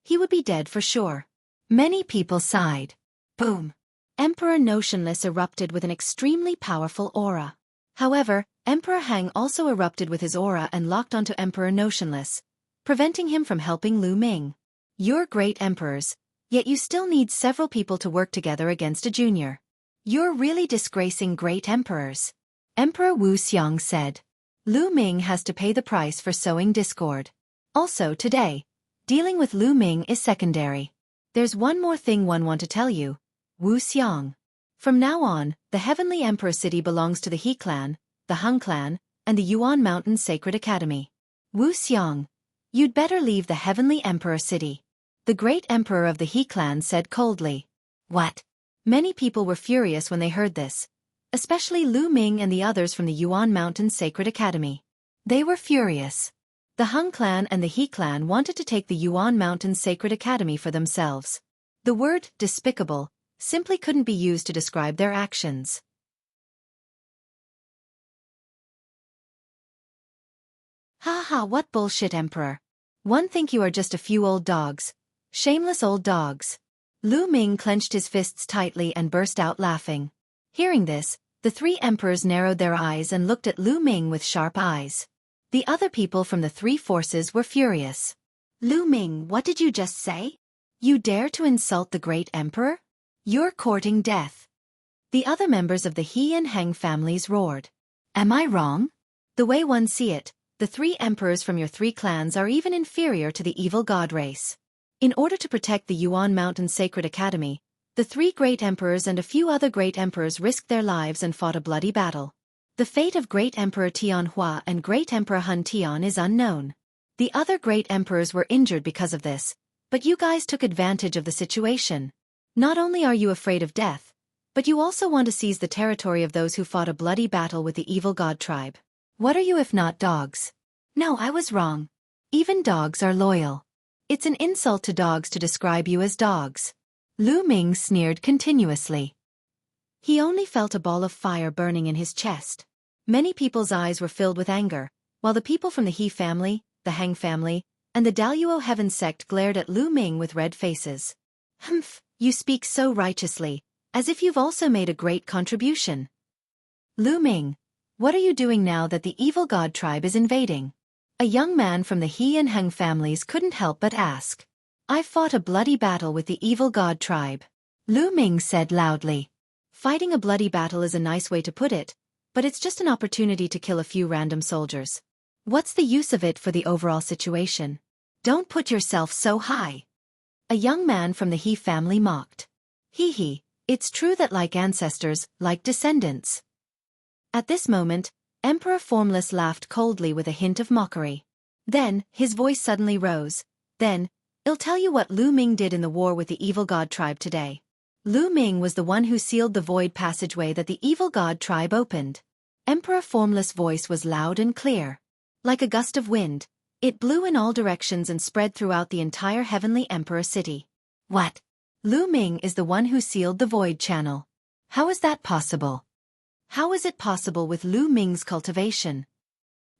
he would be dead for sure. Many people sighed. Boom! Emperor Notionless erupted with an extremely powerful aura. However, Emperor Hang also erupted with his aura and locked onto Emperor Notionless, preventing him from helping Lu Ming. You're great emperors, yet you still need several people to work together against a junior. You're really disgracing great emperors. Emperor Wuxia said. Lu Ming has to pay the price for sowing discord. Also today, dealing with Lu Ming is secondary. There's one more thing one want to tell you, Wuxia. From now on, the Heavenly Emperor City belongs to the He clan, the Hung clan, and the Yuan Mountain Sacred Academy. Wuxia, you'd better leave the Heavenly Emperor City. The great emperor of the He clan said coldly. What? Many people were furious when they heard this, especially Lu Ming and the others from the Yuan Mountain Sacred Academy. They were furious. The Hung clan and the He clan wanted to take the Yuan Mountain Sacred Academy for themselves. The word despicable simply couldn't be used to describe their actions. Ha ha, what bullshit, Emperor. One think you are just a few old dogs. Shameless old dogs. Lu Ming clenched his fists tightly and burst out laughing. Hearing this, the 3 emperors narrowed their eyes and looked at Lu Ming with sharp eyes. The other people from the 3 forces were furious. Lu Ming, what did you just say? You dare to insult the great emperor? You're courting death. The other members of the He and Heng families roared. Am I wrong? The way one see it, the 3 emperors from your 3 clans are even inferior to the evil god race. In order to protect the Yuan Mountain Sacred Academy, the 3 great emperors and a few other great emperors risked their lives and fought a bloody battle. The fate of Great Emperor Tianhua and Great Emperor Hun Tian is unknown. The other great emperors were injured because of this, but you guys took advantage of the situation. Not only are you afraid of death, but you also want to seize the territory of those who fought a bloody battle with the evil god tribe. What are you if not dogs? No, I was wrong. Even dogs are loyal. It's an insult to dogs to describe you as dogs. Lu Ming sneered continuously. He only felt a ball of fire burning in his chest. Many people's eyes were filled with anger, while the people from the He family, the Heng family, and the Daluo Heaven sect glared at Lu Ming with red faces. Humph, you speak so righteously, as if you've also made a great contribution. Lu Ming, what are you doing now that the evil god tribe is invading? A young man from the He and Heng families couldn't help but ask. I fought a bloody battle with the evil god tribe. Lu Ming said loudly. Fighting a bloody battle is a nice way to put it, but it's just an opportunity to kill a few random soldiers. What's the use of it for the overall situation? Don't put yourself so high. A young man from the He family mocked. Hee, it's true that like ancestors, like descendants. At this moment, Emperor Formless laughed coldly with a hint of mockery. Then, his voice suddenly rose. Then, I'll tell you what Lu Ming did in the war with the evil god tribe today. Lu Ming was the one who sealed the void passageway that the evil god tribe opened. Emperor Formless' voice was loud and clear. Like a gust of wind, it blew in all directions and spread throughout the entire Heavenly Emperor City. What? Lu Ming is the one who sealed the void channel. How is that possible? How is it possible with Lu Ming's cultivation?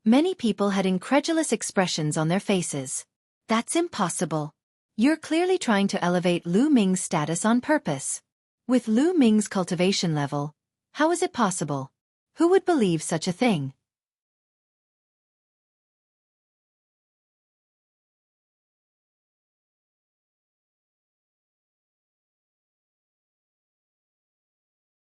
Many people had incredulous expressions on their faces. That's impossible. You're clearly trying to elevate Lu Ming's status on purpose. With Lu Ming's cultivation level, how is it possible? Who would believe such a thing?